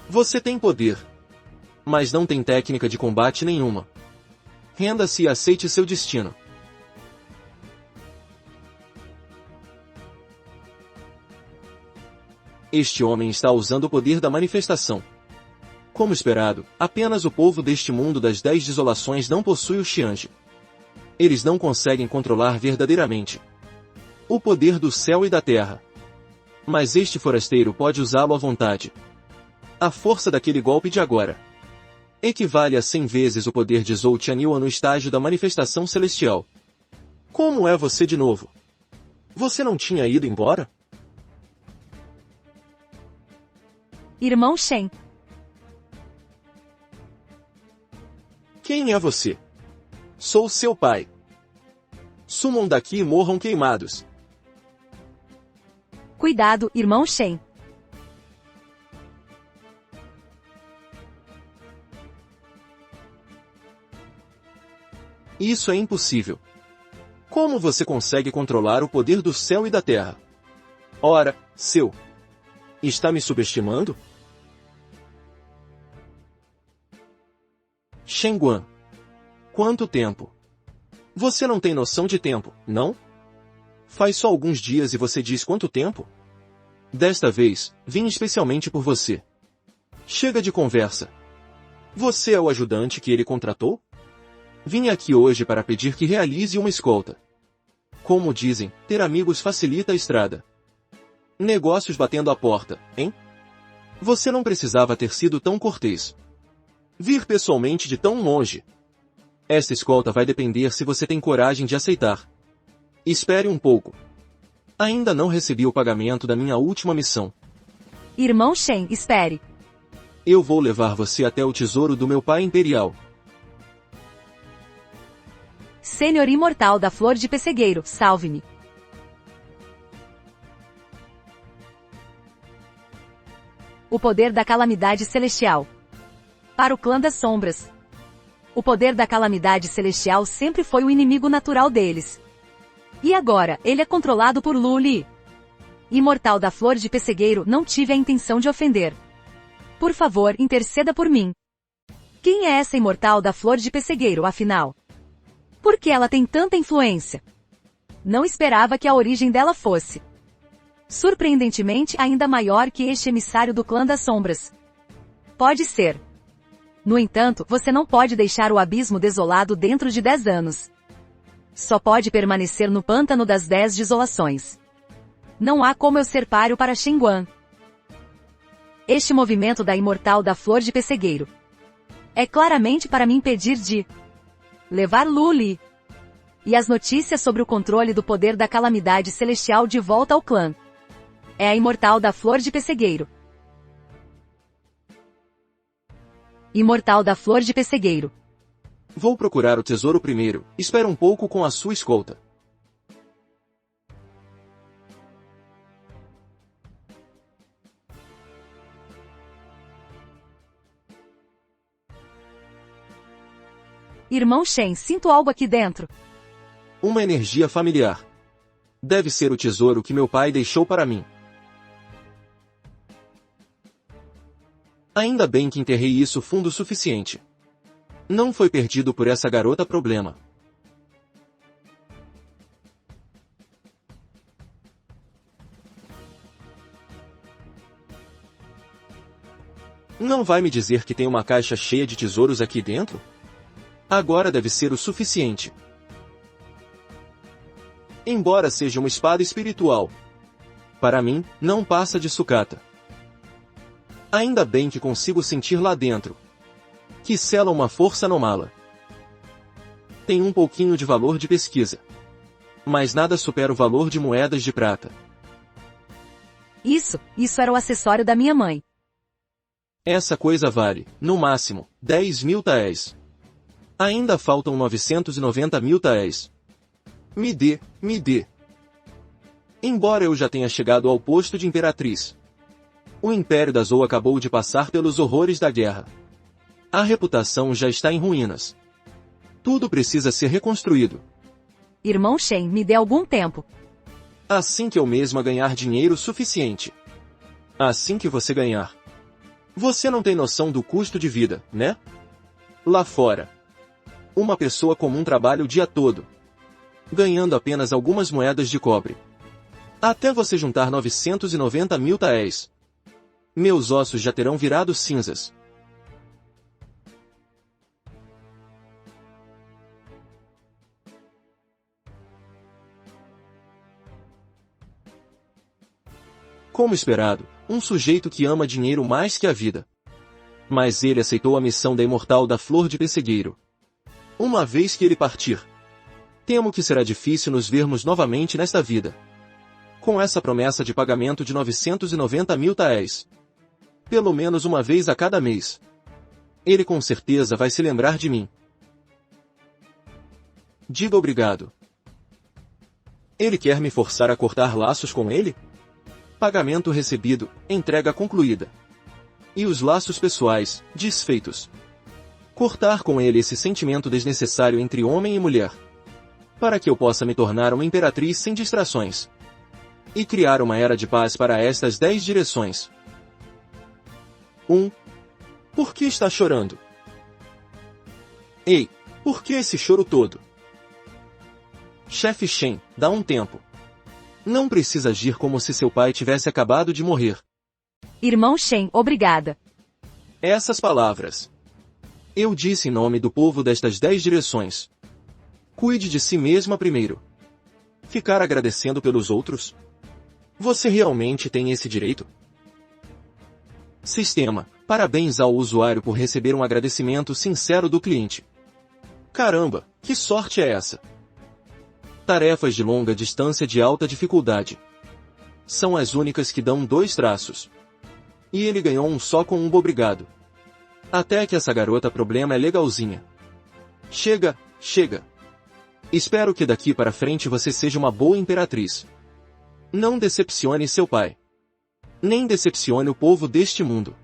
Você tem poder, mas não tem técnica de combate nenhuma. Renda-se e aceite seu destino. Este homem está usando o poder da manifestação. Como esperado, apenas o povo deste mundo das 10 desolações não possui o Xiange. Eles não conseguem controlar verdadeiramente o poder do céu e da terra. Mas este forasteiro pode usá-lo à vontade. A força daquele golpe de agora equivale a 100 vezes o poder de Zhou Tianhua no estágio da manifestação celestial. Como é você de novo? Você não tinha ido embora? Irmão Shen. Quem é você? Sou seu pai. Sumam daqui e morram queimados. Cuidado, irmão Shen. Isso é impossível. Como você consegue controlar o poder do céu e da terra? Ora, seu. Está me subestimando? Shen Guan. Quanto tempo? Você não tem noção de tempo, não? Faz só alguns dias e você diz quanto tempo? Desta vez, vim especialmente por você. Chega de conversa. Você é o ajudante que ele contratou? Vim aqui hoje para pedir que realize uma escolta. Como dizem, ter amigos facilita a estrada. Negócios batendo a porta, hein? Você não precisava ter sido tão cortês. Vir pessoalmente de tão longe. Esta escolta vai depender se você tem coragem de aceitar. Espere um pouco. Ainda não recebi o pagamento da minha última missão. Irmão Shen, espere. Eu vou levar você até o tesouro do meu pai imperial. Senhor imortal da flor de pessegueiro, salve-me. O poder da calamidade celestial. Para o clã das sombras. O poder da calamidade celestial sempre foi o inimigo natural deles. E agora, ele é controlado por Lu Li. Imortal da flor de pessegueiro, não tive a intenção de ofender. Por favor, interceda por mim. Quem é essa imortal da flor de pessegueiro, afinal? Por que ela tem tanta influência? Não esperava que a origem dela fosse surpreendentemente ainda maior que este emissário do clã das sombras. Pode ser. No entanto, você não pode deixar o abismo desolado dentro de 10 anos. Só pode permanecer no pântano das 10 desolações. Não há como eu ser páreo para Shen Guan. Este movimento da imortal da flor de pessegueiro é claramente para me impedir de levar Lu Li e as notícias sobre o controle do poder da calamidade celestial de volta ao clã. É a imortal da flor de pessegueiro. Imortal da flor de pessegueiro. Vou procurar o tesouro primeiro, espera um pouco com a sua escolta. Irmão Shen, sinto algo aqui dentro. Uma energia familiar. Deve ser o tesouro que meu pai deixou para mim. Ainda bem que enterrei isso fundo o suficiente. Não foi perdido por essa garota problema. Não vai me dizer que tem uma caixa cheia de tesouros aqui dentro? Agora deve ser o suficiente. Embora seja uma espada espiritual, para mim, não passa de sucata. Ainda bem que consigo sentir lá dentro, que sela uma força anômala. Tem um pouquinho de valor de pesquisa, mas nada supera o valor de moedas de prata. Isso era o acessório da minha mãe. Essa coisa vale, no máximo, 10.000 taéis. Ainda faltam 990.000 taéis. Me dê. Embora eu já tenha chegado ao posto de imperatriz, o Império da Zou acabou de passar pelos horrores da guerra. A reputação já está em ruínas. Tudo precisa ser reconstruído. Irmão Shen, me dê algum tempo. Assim que eu mesma ganhar dinheiro suficiente. Assim que você ganhar. Você não tem noção do custo de vida, né? Lá fora, uma pessoa comum trabalha o dia todo, ganhando apenas algumas moedas de cobre. Até você juntar 990.000 taéis, meus ossos já terão virado cinzas. Como esperado, um sujeito que ama dinheiro mais que a vida. Mas ele aceitou a missão da imortal da flor de pessegueiro. Uma vez que ele partir, temo que será difícil nos vermos novamente nesta vida. Com essa promessa de pagamento de 990.000 taéis, pelo menos uma vez a cada mês, ele com certeza vai se lembrar de mim. Diga obrigado. Ele quer me forçar a cortar laços com ele? Pagamento recebido, entrega concluída. E os laços pessoais, desfeitos. Cortar com ele esse sentimento desnecessário entre homem e mulher, para que eu possa me tornar uma imperatriz sem distrações. E criar uma era de paz para estas 10 direções. 1. Por que está chorando? Ei, por que esse choro todo? Chefe Shen, dá um tempo. Não precisa agir como se seu pai tivesse acabado de morrer. Irmão Shen, obrigada. Essas palavras. Eu disse em nome do povo destas 10 direções. Cuide de si mesma primeiro. Ficar agradecendo pelos outros? Você realmente tem esse direito? Sistema, parabéns ao usuário por receber um agradecimento sincero do cliente. Caramba, que sorte é essa? Tarefas de longa distância de alta dificuldade. São as únicas que dão 2 traços. E ele ganhou um só com um obrigado. Até que essa garota problema é legalzinha. Chega. Espero que daqui para frente você seja uma boa imperatriz. Não decepcione seu pai. Nem decepcione o povo deste mundo.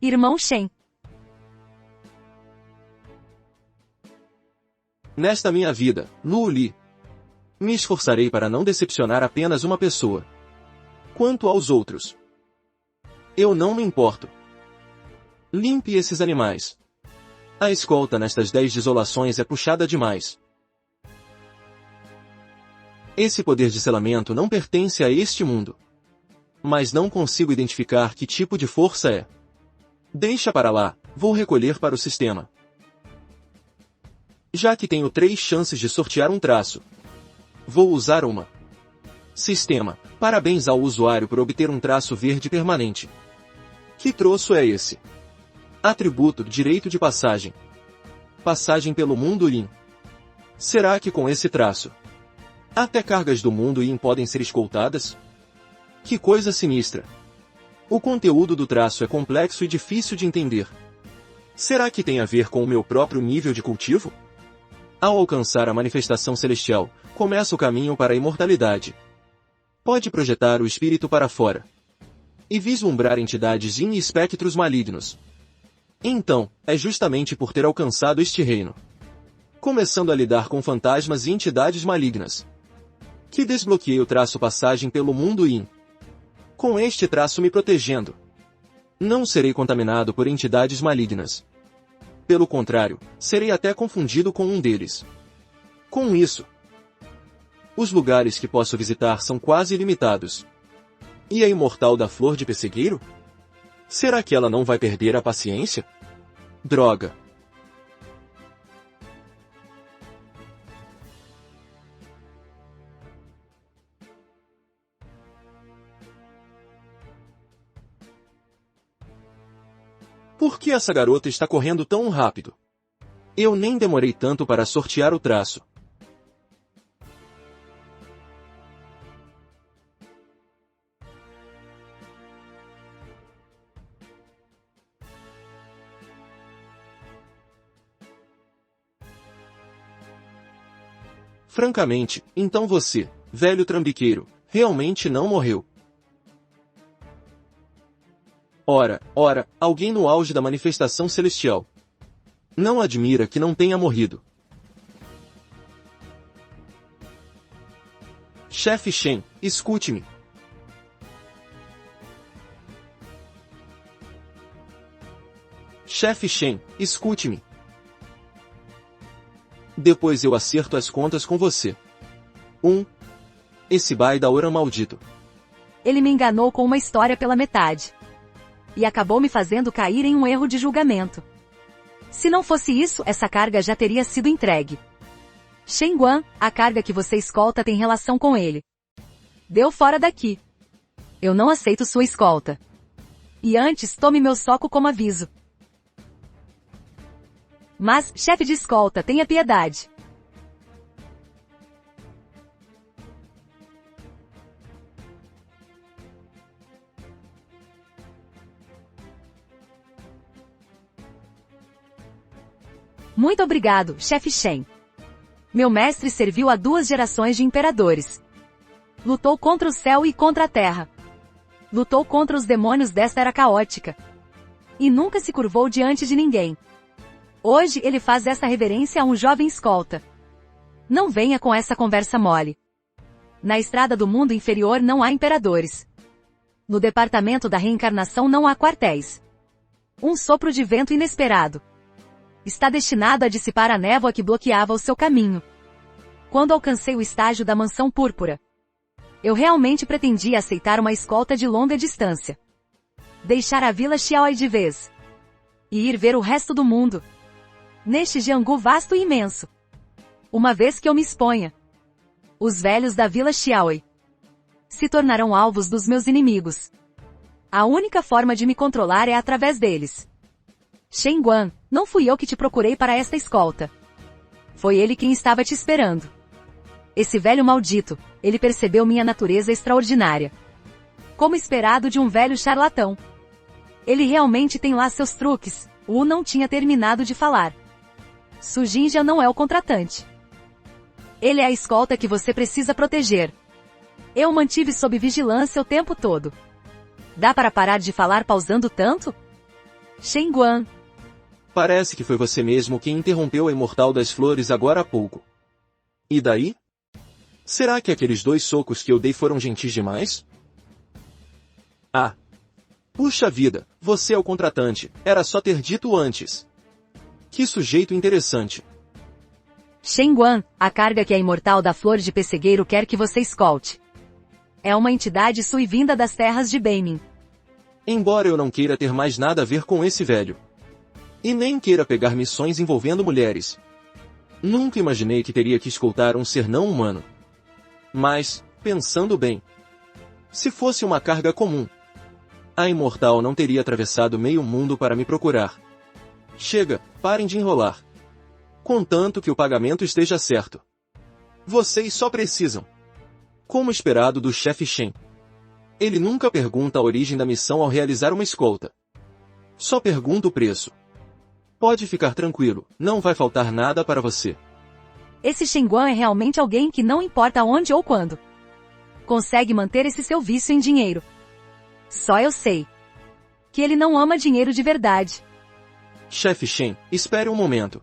Irmão Shen. Nesta minha vida, Lu Li, me esforçarei para não decepcionar apenas uma pessoa. Quanto aos outros, eu não me importo. Limpe esses animais. A escolta nestas 10 desolações é puxada demais. Esse poder de selamento não pertence a este mundo. Mas não consigo identificar que tipo de força é. Deixa para lá, vou recolher para o sistema. Já que tenho 3 chances de sortear um traço, vou usar uma. Sistema, parabéns ao usuário por obter um traço verde permanente. Que troço é esse? Atributo, direito de passagem. Passagem pelo mundo Yin. Será que com esse traço, até cargas do mundo Yin podem ser escoltadas? Que coisa sinistra. O conteúdo do traço é complexo e difícil de entender. Será que tem a ver com o meu próprio nível de cultivo? Ao alcançar a manifestação celestial, começa o caminho para a imortalidade. Pode projetar o espírito para fora e vislumbrar entidades Yin e espectros malignos. Então, é justamente por ter alcançado este reino, começando a lidar com fantasmas e entidades malignas, que desbloqueei o traço passagem pelo mundo Yin. Com este traço me protegendo, não serei contaminado por entidades malignas. Pelo contrário, serei até confundido com um deles. Com isso, os lugares que posso visitar são quase ilimitados. E a imortal da flor de pessegueiro? Será que ela não vai perder a paciência? Droga! Por que essa garota está correndo tão rápido? Eu nem demorei tanto para sortear o traço. Francamente, então você, velho trambiqueiro, realmente não morreu. Ora, alguém no auge da manifestação celestial. Não admira que não tenha morrido. Chefe Shen, escute-me. Chefe Shen, escute-me. Depois eu acerto as contas com você. Esse Baidaora maldito. Ele me enganou com uma história pela metade. E acabou me fazendo cair em um erro de julgamento. Se não fosse isso, essa carga já teria sido entregue. Shen Guan, a carga que você escolta tem relação com ele. Deu fora daqui. Eu não aceito sua escolta. E antes, tome meu soco como aviso. Mas, chefe de escolta, tenha piedade. Muito obrigado, chefe Shen. Meu mestre serviu a 2 gerações de imperadores. Lutou contra o céu e contra a terra. Lutou contra os demônios desta era caótica. E nunca se curvou diante de ninguém. Hoje ele faz essa reverência a um jovem escolta. Não venha com essa conversa mole. Na estrada do mundo inferior não há imperadores. No departamento da reencarnação não há quartéis. Um sopro de vento inesperado está destinado a dissipar a névoa que bloqueava o seu caminho. Quando alcancei o estágio da mansão púrpura, eu realmente pretendia aceitar uma escolta de longa distância. Deixar a vila Xiaoi de vez. E ir ver o resto do mundo. Neste Jianghu vasto e imenso. Uma vez que eu me exponha, os velhos da vila Xiaoi se tornarão alvos dos meus inimigos. A única forma de me controlar é através deles. Shen Guan, não fui eu que te procurei para esta escolta. Foi ele quem estava te esperando. Esse velho maldito, ele percebeu minha natureza extraordinária. Como esperado de um velho charlatão. Ele realmente tem lá seus truques. Wu não tinha terminado de falar. Su Jinja não é o contratante. Ele é a escolta que você precisa proteger. Eu o mantive sob vigilância o tempo todo. Dá para parar de falar pausando tanto? Shen Guan. Parece que foi você mesmo quem interrompeu a Imortal das Flores agora há pouco. E daí? Será que aqueles 2 socos que eu dei foram gentis demais? Ah! Puxa vida, você é o contratante, era só ter dito antes. Que sujeito interessante. Shen Guan, a carga que a Imortal da Flor de Pessegueiro quer que você escolte. É uma entidade sui vinda das terras de Beimin. Embora eu não queira ter mais nada a ver com esse velho. E nem queira pegar missões envolvendo mulheres. Nunca imaginei que teria que escoltar um ser não humano. Mas, pensando bem, se fosse uma carga comum, a Imortal não teria atravessado meio mundo para me procurar. Chega, parem de enrolar. Contanto que o pagamento esteja certo. Vocês só precisam. Como esperado do chefe Shen. Ele nunca pergunta a origem da missão ao realizar uma escolta. Só pergunta o preço. Pode ficar tranquilo, não vai faltar nada para você. Esse Shen Guan é realmente alguém que não importa onde ou quando consegue manter esse seu vício em dinheiro. Só eu sei que ele não ama dinheiro de verdade. Chefe Shen, espere um momento.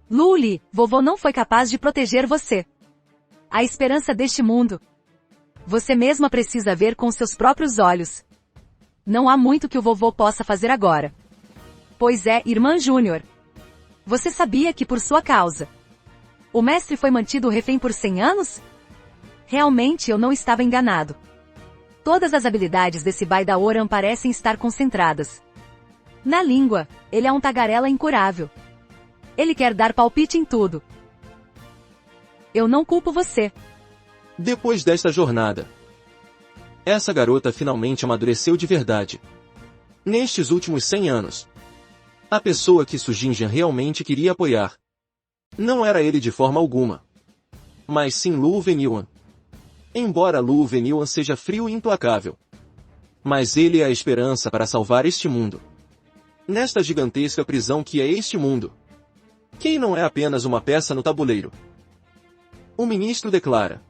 Lu Li, vovô não foi capaz de proteger você. A esperança deste mundo. Você mesma precisa ver com seus próprios olhos. Não há muito que o vovô possa fazer agora. Pois é, irmã Júnior. Você sabia que por sua causa, o mestre foi mantido refém por 100 anos? Realmente eu não estava enganado. Todas as habilidades desse Baidaoran parecem estar concentradas na língua. Ele é um tagarela incurável. Ele quer dar palpite em tudo. Eu não culpo você. Depois desta jornada, essa garota finalmente amadureceu de verdade. Nestes últimos 100 anos, a pessoa que Su Jinjian realmente queria apoiar não era ele de forma alguma, mas sim Lu Venyuan. Embora Lu Venyuan seja frio e implacável, mas ele é a esperança para salvar este mundo. Nesta gigantesca prisão que é este mundo, quem não é apenas uma peça no tabuleiro? O ministro declara: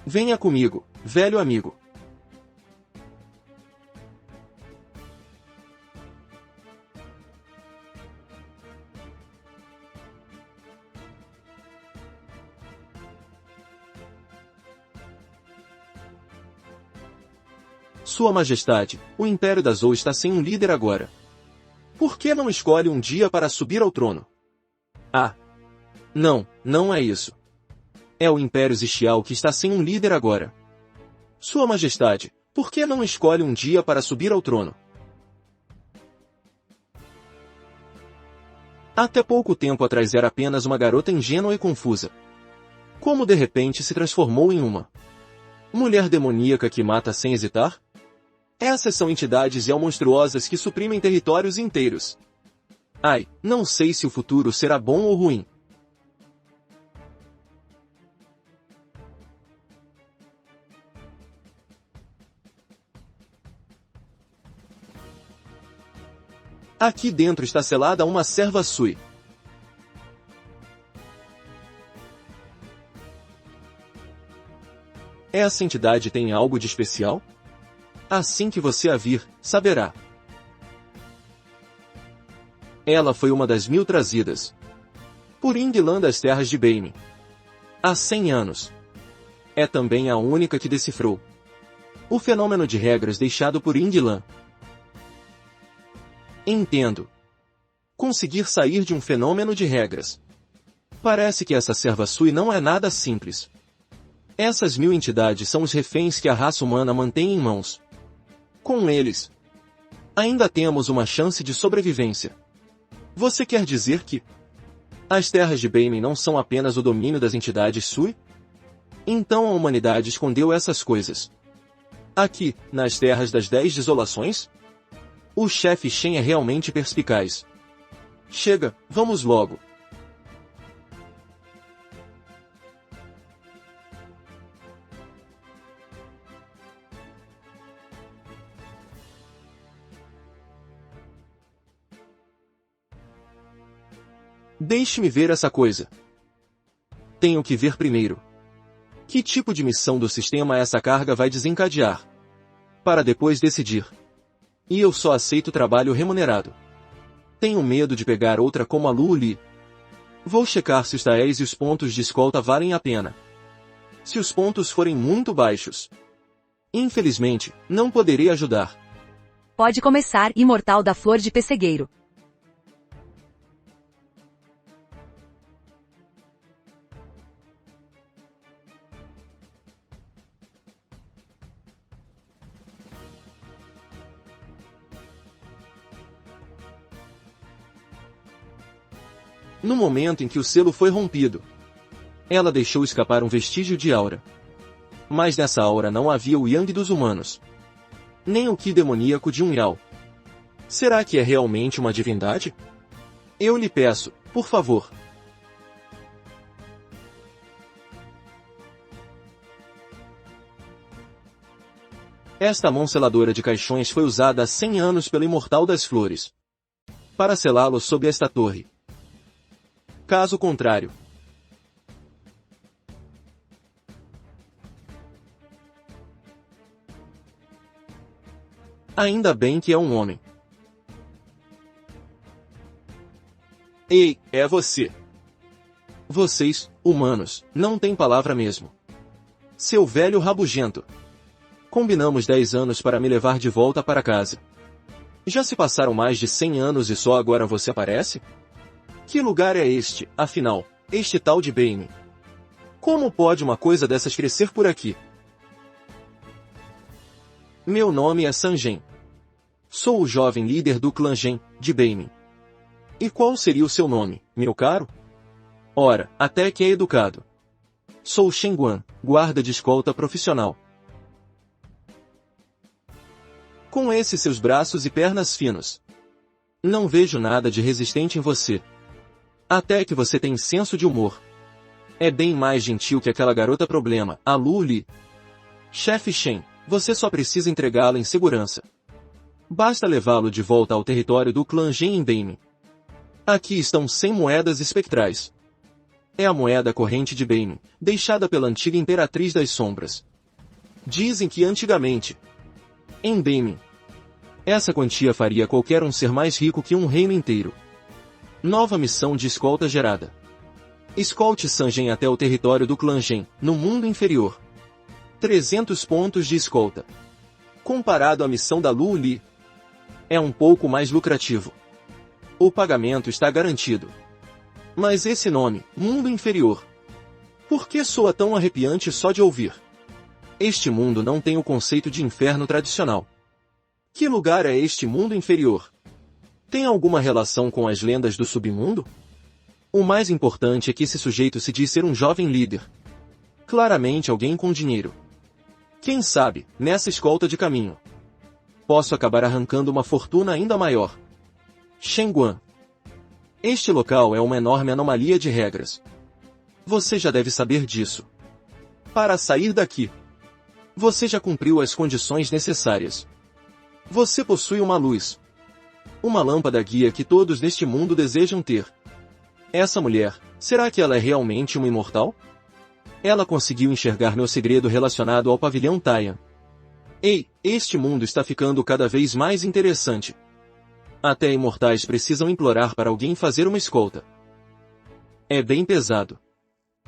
venha comigo, velho amigo. Sua Majestade, o Império da Zou está sem um líder agora. Por que não escolhe um dia para subir ao trono? Ah! Não, não é isso. É o Império Zixiao que está sem um líder agora. Sua Majestade, por que não escolhe um dia para subir ao trono? Até pouco tempo atrás era apenas uma garota ingênua e confusa. Como de repente se transformou em uma mulher demoníaca que mata sem hesitar? Essas são entidades monstruosas que suprimem territórios inteiros. Ai, não sei se o futuro será bom ou ruim. Aqui dentro está selada uma serva Sui. Essa entidade tem algo de especial? Assim que você a vir, saberá. Ela foi uma das 1000 trazidas por Yinglan das terras de Beime há 100 anos. É também a única que decifrou o fenômeno de regras deixado por Yinglan. Entendo. Conseguir sair de um fenômeno de regras. Parece que essa serva Sui não é nada simples. Essas 1000 entidades são os reféns que a raça humana mantém em mãos. Com eles, ainda temos uma chance de sobrevivência. Você quer dizer que as terras de Beime não são apenas o domínio das entidades Sui? Então a humanidade escondeu essas coisas aqui, nas terras das 10 desolações? O chefe Shen é realmente perspicaz. Chega, vamos logo. Deixe-me ver essa coisa. Tenho que ver primeiro. Que tipo de missão do sistema essa carga vai desencadear? Para depois decidir. E eu só aceito trabalho remunerado. Tenho medo de pegar outra como a Lu Li. Vou checar se os taéis e os pontos de escolta valem a pena. Se os pontos forem muito baixos, infelizmente, não poderei ajudar. Pode começar, Imortal da Flor de Pessegueiro. No momento em que o selo foi rompido, ela deixou escapar um vestígio de aura. Mas nessa aura não havia o Yang dos humanos, nem o Qi demoníaco de um Yao. Será que é realmente uma divindade? Eu lhe peço, por favor. Esta mão seladora de caixões foi usada há 100 anos pelo Imortal das Flores para selá-lo sob esta torre. Caso contrário, ainda bem que é um homem. Ei, é você. Vocês, humanos, não têm palavra mesmo. Seu velho rabugento. Combinamos 10 anos para me levar de volta para casa. Já se passaram mais de 100 anos e só agora você aparece? Que lugar é este, afinal, este tal de Beime? Como pode uma coisa dessas crescer por aqui? Meu nome é Sangen. Sou o jovem líder do clã Gen, de Beimin. E qual seria o seu nome, meu caro? Ora, até que é educado. Sou Shen Guan, guarda de escolta profissional. Com esses seus braços e pernas finos, não vejo nada de resistente em você. Até que você tem senso de humor. É bem mais gentil que aquela garota problema, a Lu Li. Chefe Shen, você só precisa entregá-la em segurança. Basta levá-lo de volta ao território do clã Gen em Beimin. Aqui estão 100 moedas espectrais. É a moeda corrente de Beimin, deixada pela antiga Imperatriz das Sombras. Dizem que antigamente, em Beimin, essa quantia faria qualquer um ser mais rico que um reino inteiro. Nova missão de escolta gerada. Escolte Sangen até o território do clã Gen, no mundo inferior. 300 pontos de escolta. Comparado à missão da Lu Li, é um pouco mais lucrativo. O pagamento está garantido. Mas esse nome, mundo inferior, por que soa tão arrepiante só de ouvir? Este mundo não tem o conceito de inferno tradicional. Que lugar é este mundo inferior? Tem alguma relação com as lendas do submundo? O mais importante é que esse sujeito se diz ser um jovem líder. Claramente alguém com dinheiro. Quem sabe, nessa escolta de caminho, posso acabar arrancando uma fortuna ainda maior. Shen Guan. Este local é uma enorme anomalia de regras. Você já deve saber disso. Para sair daqui, você já cumpriu as condições necessárias. Você possui uma luz. Uma lâmpada guia que todos neste mundo desejam ter. Essa mulher, será que ela é realmente uma imortal? Ela conseguiu enxergar meu segredo relacionado ao pavilhão Taiyan. Ei, este mundo está ficando cada vez mais interessante. Até imortais precisam implorar para alguém fazer uma escolta. É bem pesado.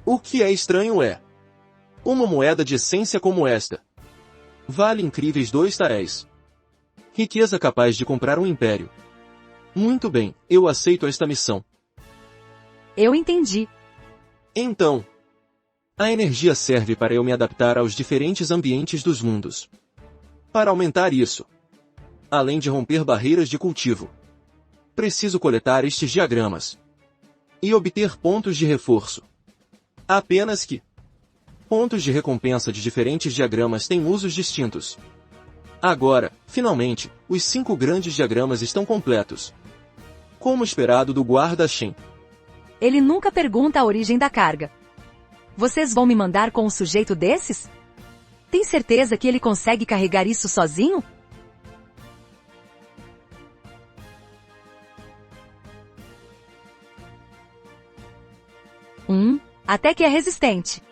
O que é estranho é uma moeda de essência como esta. Vale incríveis 2 taéis. Riqueza capaz de comprar um império. Muito bem, eu aceito esta missão. Eu entendi. Então, a energia serve para eu me adaptar aos diferentes ambientes dos mundos. Para aumentar isso, além de romper barreiras de cultivo, preciso coletar estes diagramas e obter pontos de reforço. Apenas que pontos de recompensa de diferentes diagramas têm usos distintos. Agora, finalmente, os 5 grandes diagramas estão completos. Como esperado do guarda Shen. Ele nunca pergunta a origem da carga. Vocês vão me mandar com um sujeito desses? Tem certeza que ele consegue carregar isso sozinho? Até que é resistente.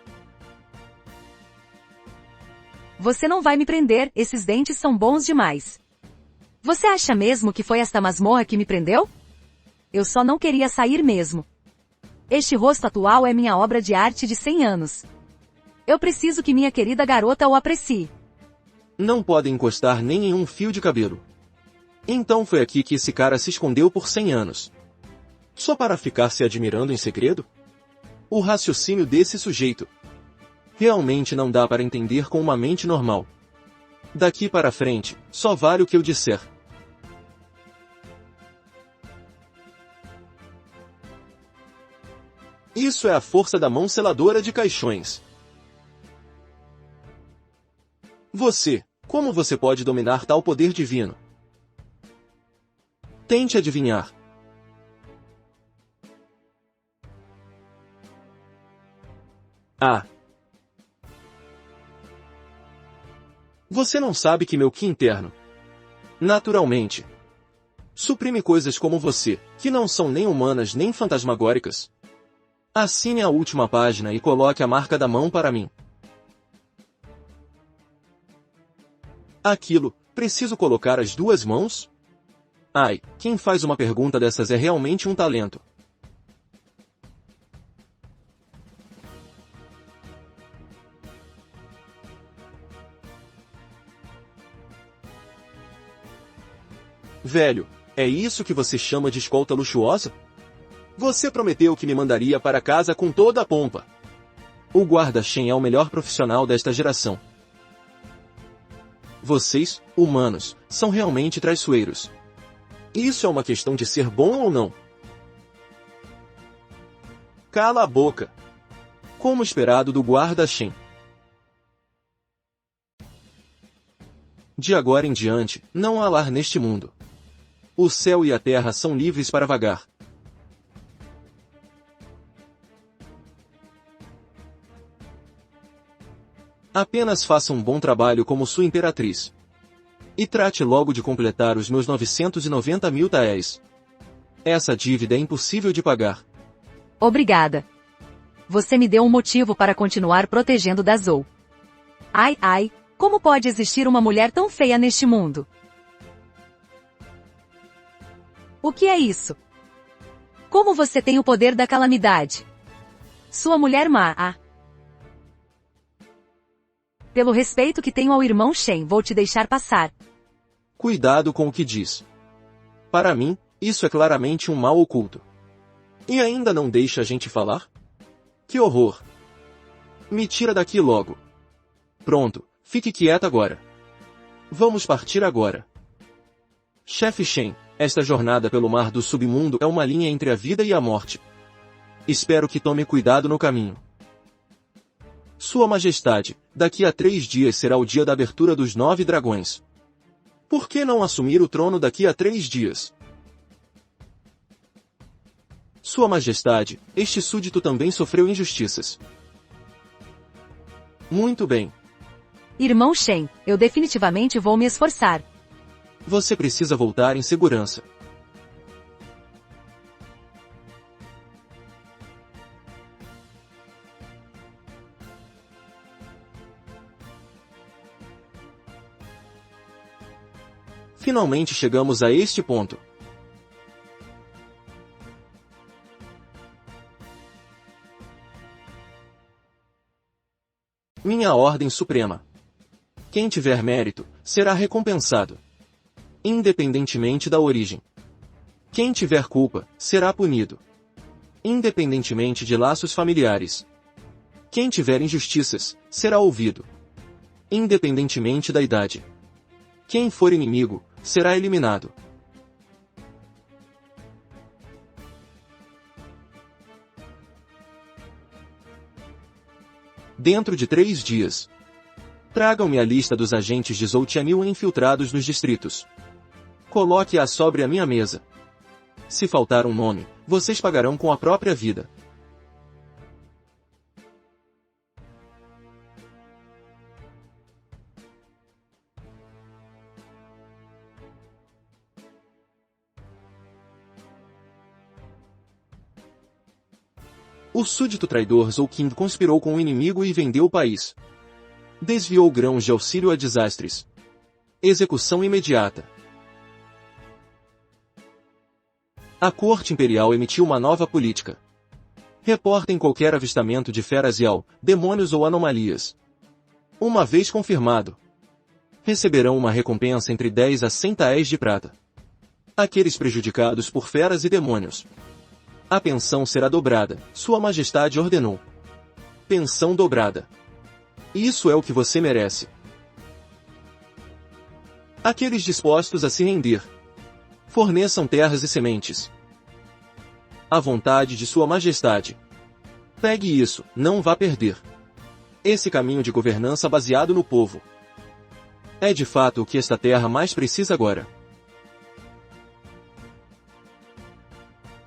Você não vai me prender, esses dentes são bons demais. Você acha mesmo que foi esta masmorra que me prendeu? Eu só não queria sair mesmo. Este rosto atual é minha obra de arte de 100 anos. Eu preciso que minha querida garota o aprecie. Não pode encostar nem em um fio de cabelo. Então foi aqui que esse cara se escondeu por 100 anos. Só para ficar se admirando em segredo? O raciocínio desse sujeito realmente não dá para entender com uma mente normal. Daqui para frente, só vale o que eu disser. Isso é a força da mão seladora de caixões. Como você pode dominar tal poder divino? Tente adivinhar. Você não sabe que meu Ki interno, naturalmente, suprime coisas como você, que não são nem humanas nem fantasmagóricas. Assine a última página e coloque a marca da mão para mim. Preciso colocar as 2 mãos? Quem faz uma pergunta dessas é realmente um talento. Velho, é isso que você chama de escolta luxuosa? Você prometeu que me mandaria para casa com toda a pompa. O guarda Shen é o melhor profissional desta geração. Vocês, humanos, são realmente traiçoeiros. Isso é uma questão de ser bom ou não? Cala a boca! Como esperado do guarda Shen. De agora em diante, não há lar neste mundo. O céu e a terra são livres para vagar. Apenas faça um bom trabalho como sua imperatriz. E trate logo de completar os meus 990 mil taéis. Essa dívida é impossível de pagar. Obrigada. Você me deu um motivo para continuar protegendo Dazou. Ai, ai, como pode existir uma mulher tão feia neste mundo? O que é isso? Como você tem o poder da calamidade? Sua mulher má, ah. Pelo respeito que tenho ao irmão Shen, vou te deixar passar. Cuidado com o que diz. Para mim, isso é claramente um mal oculto. E ainda não deixa a gente falar? Que horror! Me tira daqui logo. Pronto, fique quieta agora. Vamos partir agora. Chefe Shen, esta jornada pelo mar do submundo é uma linha entre a vida e a morte. Espero que tome cuidado no caminho. Sua Majestade, daqui a 3 dias será o dia da abertura dos 9 dragões. Por que não assumir o trono daqui a 3 dias? Sua Majestade, este súdito também sofreu injustiças. Muito bem. Irmão Shen, eu definitivamente vou me esforçar. Você precisa voltar em segurança. Finalmente chegamos a este ponto. Minha ordem suprema. Quem tiver mérito, será recompensado. Independentemente da origem. Quem tiver culpa, será punido. Independentemente de laços familiares. Quem tiver injustiças, será ouvido. Independentemente da idade. Quem for inimigo, será eliminado. Dentro de 3 dias. Tragam-me a lista dos agentes de Zhou Tianyu infiltrados nos distritos. Coloque-a sobre a minha mesa. Se faltar um nome, vocês pagarão com a própria vida. O súdito traidor Zhou Qing conspirou com o inimigo e vendeu o país. Desviou grãos de auxílio a desastres. Execução imediata. A corte imperial emitiu uma nova política. Reportem qualquer avistamento de feras Yao, demônios ou anomalias. Uma vez confirmado, receberão uma recompensa entre 10 a 100 taéis de prata. Aqueles prejudicados por feras e demônios. A pensão será dobrada, Sua Majestade ordenou. Pensão dobrada. Isso é o que você merece. Aqueles dispostos a se render. Forneçam terras e sementes. À vontade de Sua Majestade. Pegue isso, não vá perder. Esse caminho de governança baseado no povo. É de fato o que esta terra mais precisa agora.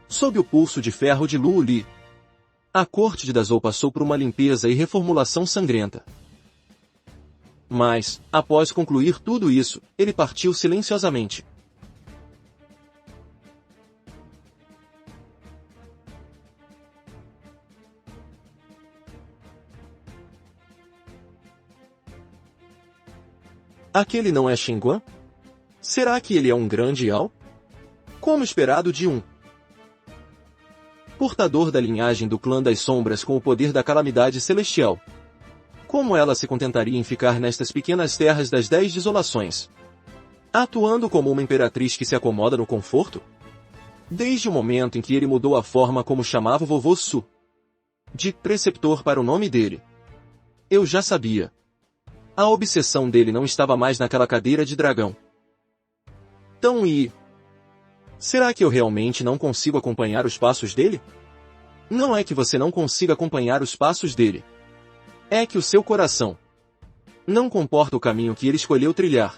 Sob o pulso de ferro de Lu Li, a corte de Dazou passou por uma limpeza e reformulação sangrenta. Mas, após concluir tudo isso, ele partiu silenciosamente. Aquele não é Xinguan? Será que ele é um grande Yao? Como esperado de um portador da linhagem do clã das sombras com o poder da calamidade celestial. Como ela se contentaria em ficar nestas pequenas terras das 10 desolações? Atuando como uma imperatriz que se acomoda no conforto? Desde o momento em que ele mudou a forma como chamava o vovô Su, de preceptor para o nome dele, eu já sabia. A obsessão dele não estava mais naquela cadeira de dragão. Então será que eu realmente não consigo acompanhar os passos dele? Não é que você não consiga acompanhar os passos dele. É que o seu coração não comporta o caminho que ele escolheu trilhar.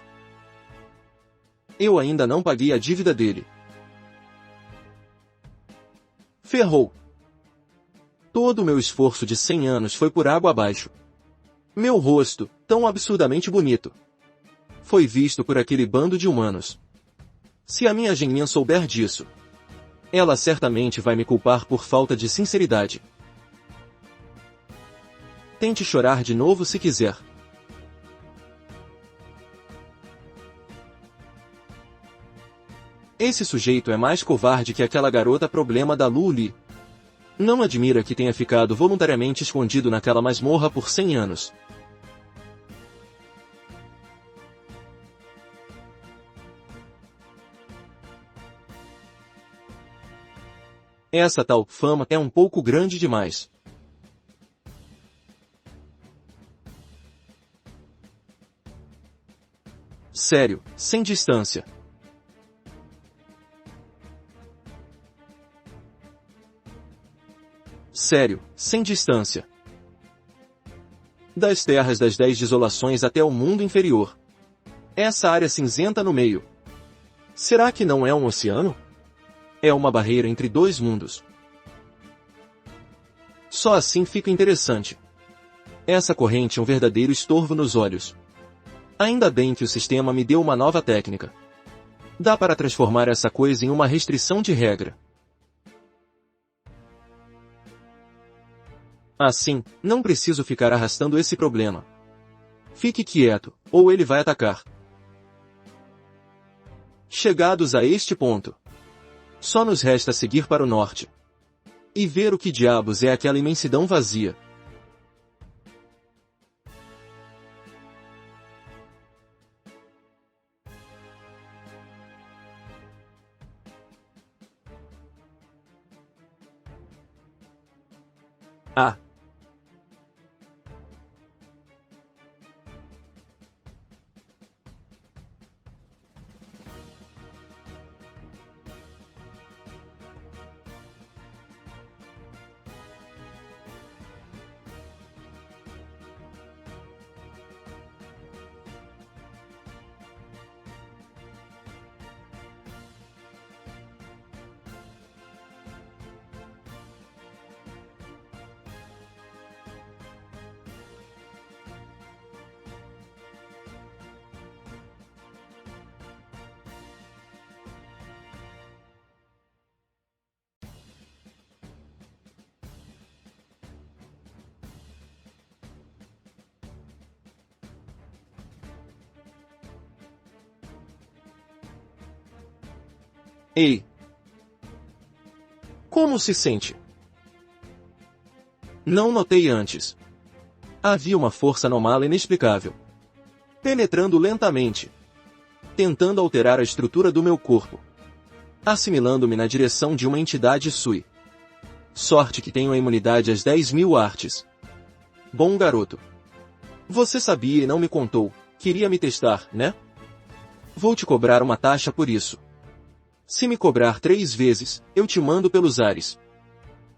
Eu ainda não paguei a dívida dele. Ferrou. Todo o meu esforço de 100 anos foi por água abaixo. Meu rosto, tão absurdamente bonito, foi visto por aquele bando de humanos. Se a minha geninha souber disso, ela certamente vai me culpar por falta de sinceridade. Tente chorar de novo se quiser. Esse sujeito é mais covarde que aquela garota problema da Lu Li. Não admira que tenha ficado voluntariamente escondido naquela masmorra por 100 anos. Essa tal fama é um pouco grande demais. Sério, sem distância. Sério, sem distância. Das terras das 10 desolações até o mundo inferior. Essa área cinzenta no meio. Será que não é um oceano? É uma barreira entre dois mundos. Só assim fica interessante. Essa corrente é um verdadeiro estorvo nos olhos. Ainda bem que o sistema me deu uma nova técnica. Dá para transformar essa coisa em uma restrição de regra. Assim, não preciso ficar arrastando esse problema. Fique quieto, ou ele vai atacar. Chegados a este ponto, só nos resta seguir para o norte e ver o que diabos é aquela imensidão vazia. Ah! Ei! Como se sente? Não notei antes. Havia uma força anômala inexplicável, penetrando lentamente, tentando alterar a estrutura do meu corpo, assimilando-me na direção de uma entidade sui. Sorte que tenho a imunidade às 10.000 artes. Bom garoto. Você sabia e não me contou, queria me testar, né? Vou te cobrar uma taxa por isso. Se me cobrar 3 vezes, eu te mando pelos ares.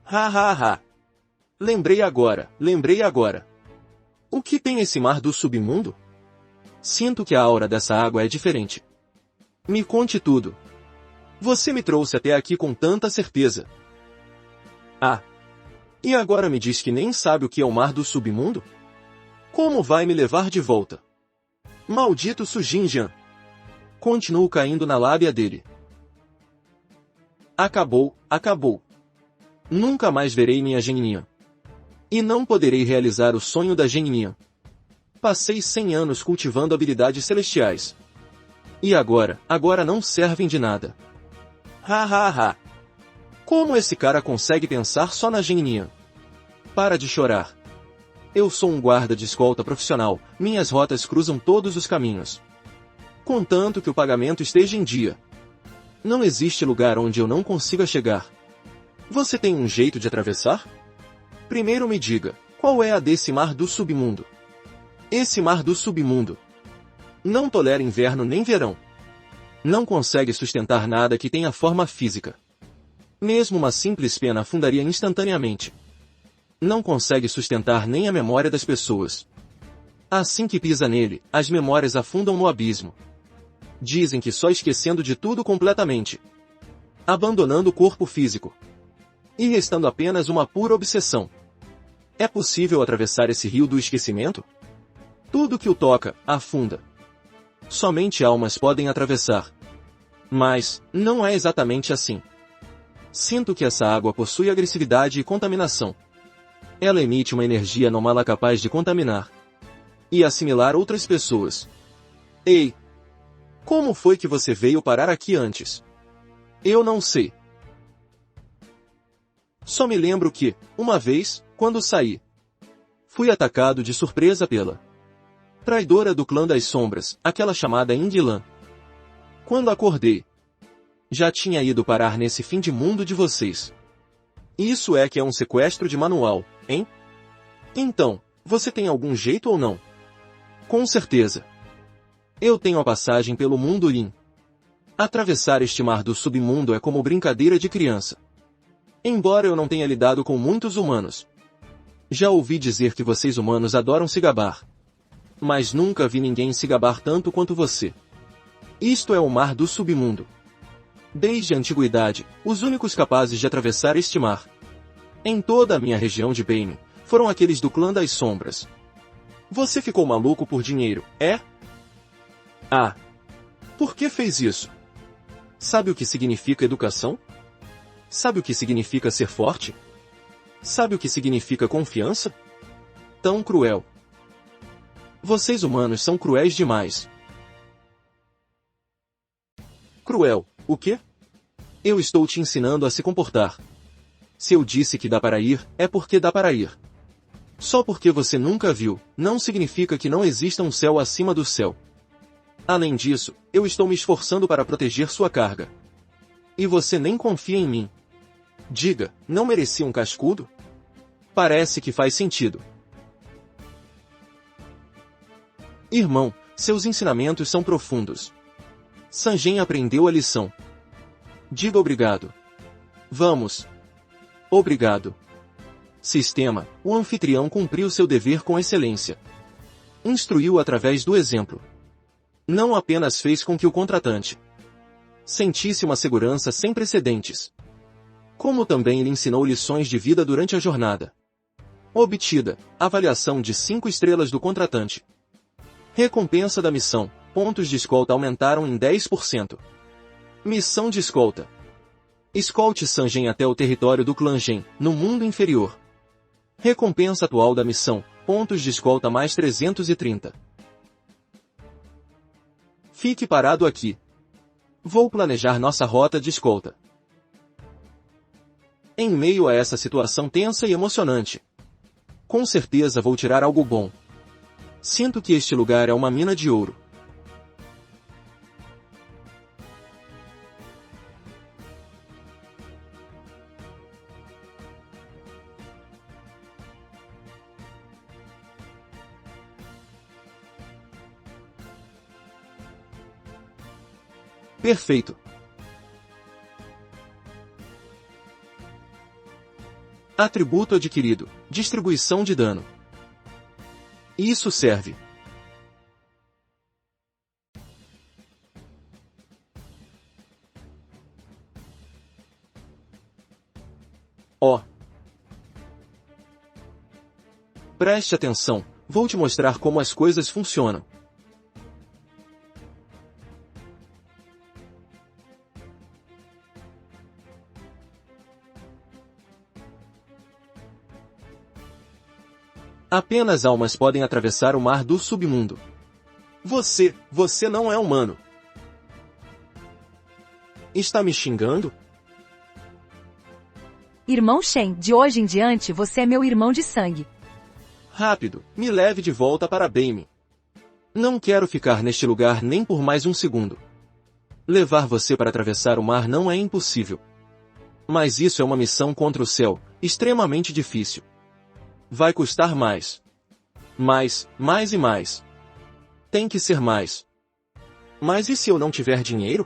Ha ha ha. Lembrei agora. O que tem esse mar do submundo? Sinto que a aura dessa água é diferente. Me conte tudo. Você me trouxe até aqui com tanta certeza. Ah! E agora me diz que nem sabe o que é o mar do submundo? Como vai me levar de volta? Maldito Sujinjan! Continuo caindo na lábia dele. Acabou. Nunca mais verei minha geninha. E não poderei realizar o sonho da geninha. Passei 100 anos cultivando habilidades celestiais. E agora não servem de nada. Ha ha ha. Como esse cara consegue pensar só na geninha? Para de chorar. Eu sou um guarda de escolta profissional, minhas rotas cruzam todos os caminhos. Contanto que o pagamento esteja em dia. Não existe lugar onde eu não consiga chegar. Você tem um jeito de atravessar? Primeiro me diga, qual é a desse mar do submundo? Esse mar do submundo não tolera inverno nem verão. Não consegue sustentar nada que tenha forma física. Mesmo uma simples pena afundaria instantaneamente. Não consegue sustentar nem a memória das pessoas. Assim que pisa nele, as memórias afundam no abismo. Dizem que só esquecendo de tudo completamente, abandonando o corpo físico, e restando apenas uma pura obsessão. É possível atravessar esse rio do esquecimento? Tudo que o toca, afunda. Somente almas podem atravessar. Mas, não é exatamente assim. Sinto que essa água possui agressividade e contaminação. Ela emite uma energia anômala capaz de contaminar e assimilar outras pessoas. Ei! Como foi que você veio parar aqui antes? Eu não sei. Só me lembro que, uma vez, quando saí, fui atacado de surpresa pela traidora do clã das sombras, aquela chamada Indilan. Quando acordei, já tinha ido parar nesse fim de mundo de vocês. Isso é que é um sequestro de manual, hein? Então, você tem algum jeito ou não? Com certeza. Eu tenho a passagem pelo mundo Yin. Atravessar este mar do submundo é como brincadeira de criança. Embora eu não tenha lidado com muitos humanos, já ouvi dizer que vocês humanos adoram se gabar. Mas nunca vi ninguém se gabar tanto quanto você. Isto é o mar do submundo. Desde a antiguidade, os únicos capazes de atravessar este mar, em toda a minha região de Bane, foram aqueles do clã das sombras. Você ficou maluco por dinheiro, é? Ah! Por que fez isso? Sabe o que significa educação? Sabe o que significa ser forte? Sabe o que significa confiança? Tão cruel. Vocês humanos são cruéis demais. Cruel, o quê? Eu estou te ensinando a se comportar. Se eu disse que dá para ir, é porque dá para ir. Só porque você nunca viu, não significa que não exista um céu acima do céu. Além disso, eu estou me esforçando para proteger sua carga. E você nem confia em mim. Diga, não mereci um cascudo? Parece que faz sentido. Irmão, seus ensinamentos são profundos. Sanjen aprendeu a lição. Diga obrigado. Vamos. Obrigado. Sistema, o anfitrião cumpriu seu dever com excelência. Instruiu através do exemplo. Não apenas fez com que o contratante sentisse uma segurança sem precedentes, como também lhe ensinou lições de vida durante a jornada. Obtida, avaliação de 5 estrelas do contratante. Recompensa da missão, pontos de escolta aumentaram em 10%. Missão de escolta. Escolte Sanjen até o território do clã Gen, no mundo inferior. Recompensa atual da missão, pontos de escolta mais 330. Fique parado aqui. Vou planejar nossa rota de escolta. Em meio a essa situação tensa e emocionante, com certeza vou tirar algo bom. Sinto que este lugar é uma mina de ouro. Perfeito. Atributo adquirido, distribuição de dano. Isso serve. Ó. Preste atenção, vou te mostrar como as coisas funcionam. Apenas almas podem atravessar o mar do submundo. Você não é humano. Está me xingando? Irmão Shen, de hoje em diante você é meu irmão de sangue. Rápido, me leve de volta para Bane. Não quero ficar neste lugar nem por mais um segundo. Levar você para atravessar o mar não é impossível. Mas isso é uma missão contra o céu, extremamente difícil. Vai custar mais. Mais e mais. Tem que ser mais. Mas e se eu não tiver dinheiro?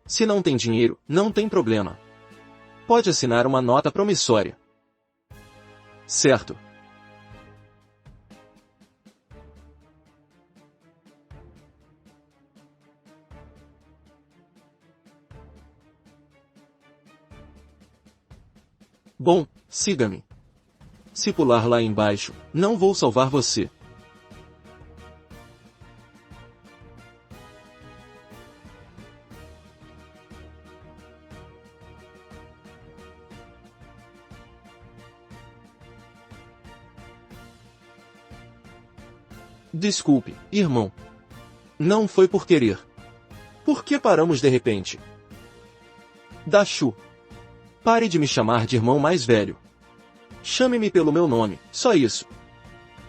Se não tem dinheiro, não tem problema. Pode assinar uma nota promissória. Certo. Bom, siga-me. Se pular lá embaixo, não vou salvar você. Desculpe, irmão. Não foi por querer. Por que paramos de repente? Dashu. Pare de me chamar de irmão mais velho. Chame-me pelo meu nome, só isso.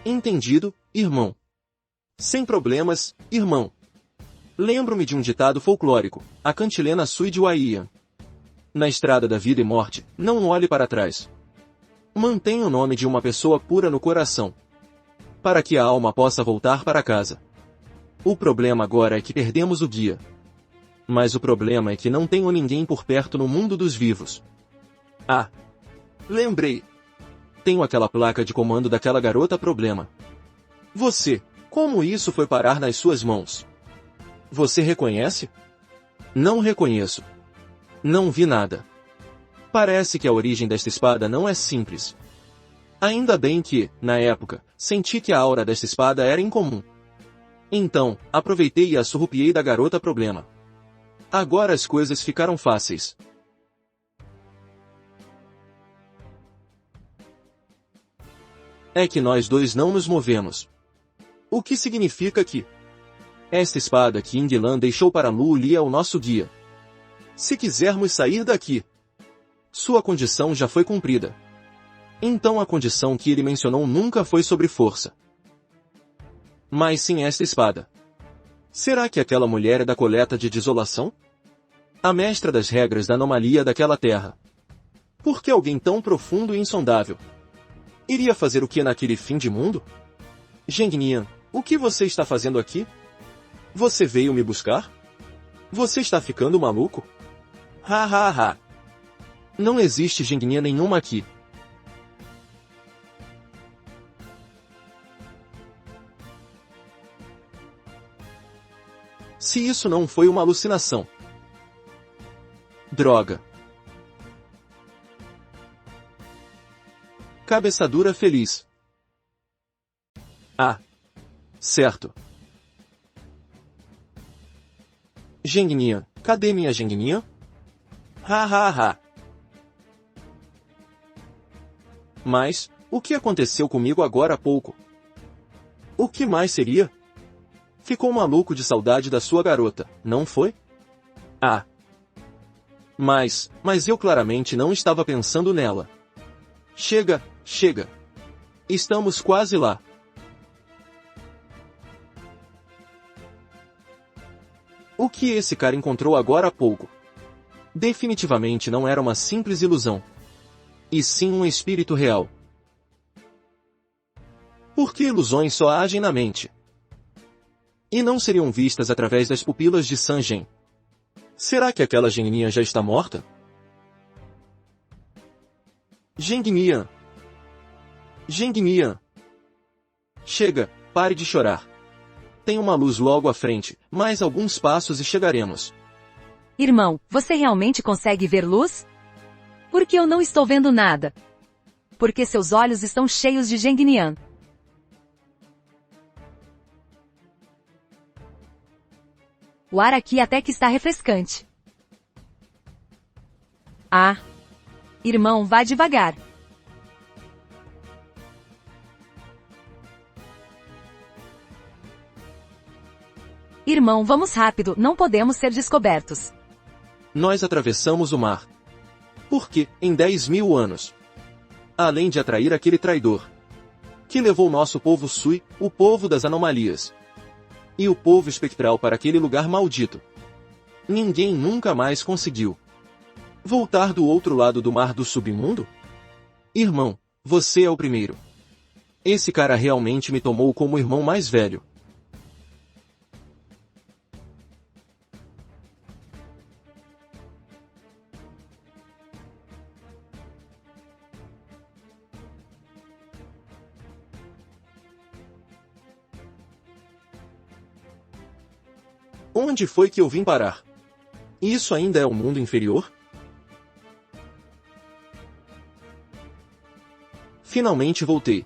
Entendido, irmão. Sem problemas, irmão. Lembro-me de um ditado folclórico, a cantilena sui de Waiyan. Na estrada da vida e morte, não olhe para trás. Mantenha o nome de uma pessoa pura no coração, para que a alma possa voltar para casa. O problema agora é que perdemos o guia. Mas o problema é que não tenho ninguém por perto no mundo dos vivos. Ah! Lembrei! Tenho aquela placa de comando daquela garota problema. Você, como isso foi parar nas suas mãos? Você reconhece? Não reconheço. Não vi nada. Parece que a origem desta espada não é simples. Ainda bem que, na época, senti que a aura desta espada era incomum. Então, aproveitei e a surrupiei da garota problema. Agora as coisas ficaram fáceis. É que nós dois não nos movemos. O que significa que esta espada que Inglan deixou para Lu Li é o nosso guia. Se quisermos sair daqui, sua condição já foi cumprida. Então a condição que ele mencionou nunca foi sobre força, mas sim esta espada. Será que aquela mulher é da coleta de desolação? A mestra das regras da anomalia daquela terra. Por que alguém tão profundo e insondável iria fazer o que naquele fim de mundo? Gengnian, o que você está fazendo aqui? Você veio me buscar? Você está ficando maluco? Ha ha ha! Não existe Gengnian nenhuma aqui. Se isso não foi uma alucinação. Droga. Cabeçadura feliz. Ah. Certo. Gengnian, cadê minha Gengnian? Ha ha ha. Mas, o que aconteceu comigo agora há pouco? O que mais seria? Ficou maluco de saudade da sua garota, não foi? Ah. Mas eu claramente não estava pensando nela. Chega, chega. Estamos quase lá. O que esse cara encontrou agora há pouco? Definitivamente não era uma simples ilusão, e sim um espírito real. Porque ilusões só agem na mente, e não seriam vistas através das pupilas de Sangen. Será que aquela Gengnian já está morta? Gengnian! Gengnian! Chega, pare de chorar. Tem uma luz logo à frente, mais alguns passos e chegaremos. Irmão, você realmente consegue ver luz? Porque eu não estou vendo nada. Porque seus olhos estão cheios de Gengnian. O ar aqui até que está refrescante. Ah! Irmão, vá devagar. Irmão, vamos rápido, não podemos ser descobertos. Nós atravessamos o mar. Porque, em 10.000 anos, além de atrair aquele traidor, que levou nosso povo Sui, o povo das anomalias, e o povo espectral para aquele lugar maldito, ninguém nunca mais conseguiu voltar do outro lado do mar do submundo? Irmão, você é o primeiro. Esse cara realmente me tomou como irmão mais velho. Onde foi que eu vim parar? Isso ainda é o mundo inferior? Finalmente voltei.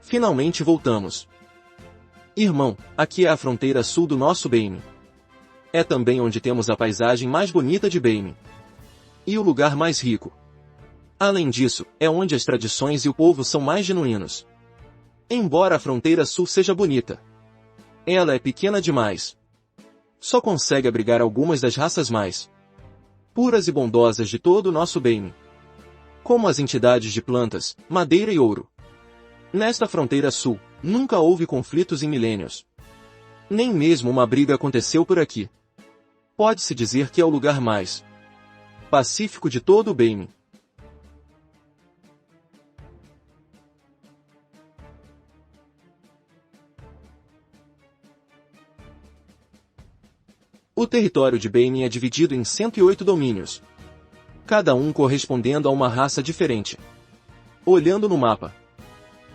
Finalmente voltamos. Irmão, aqui é a fronteira sul do nosso Bane. É também onde temos a paisagem mais bonita de Bane. E o lugar mais rico. Além disso, é onde as tradições e o povo são mais genuínos. Embora a fronteira sul seja bonita, ela é pequena demais. Só consegue abrigar algumas das raças mais puras e bondosas de todo o nosso Bane, como as entidades de plantas, madeira e ouro. Nesta fronteira sul, nunca houve conflitos em milênios. Nem mesmo uma briga aconteceu por aqui. Pode-se dizer que é o lugar mais pacífico de todo o Bane. O território de Bane é dividido em 108 domínios, cada um correspondendo a uma raça diferente. Olhando no mapa,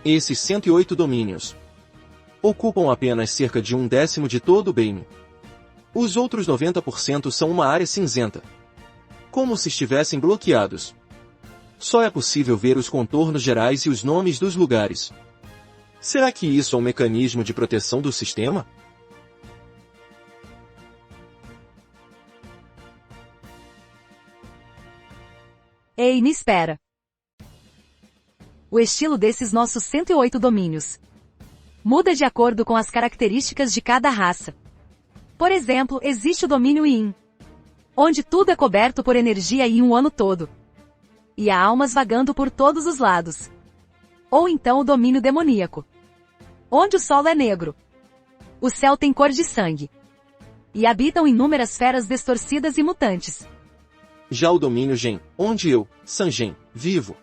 esses 108 domínios ocupam apenas cerca de 1/10 de todo o Bane. Os outros 90% são uma área cinzenta, como se estivessem bloqueados. Só é possível ver os contornos gerais e os nomes dos lugares. Será que isso é um mecanismo de proteção do sistema? Ei, me espera. O estilo desses nossos 108 domínios muda de acordo com as características de cada raça. Por exemplo, existe o domínio Yin, onde tudo é coberto por energia Yin o ano todo, e há almas vagando por todos os lados. Ou então o domínio demoníaco, onde o solo é negro, o céu tem cor de sangue, e habitam inúmeras feras distorcidas e mutantes. Já o domínio Gen, onde eu, Sangen, vivo,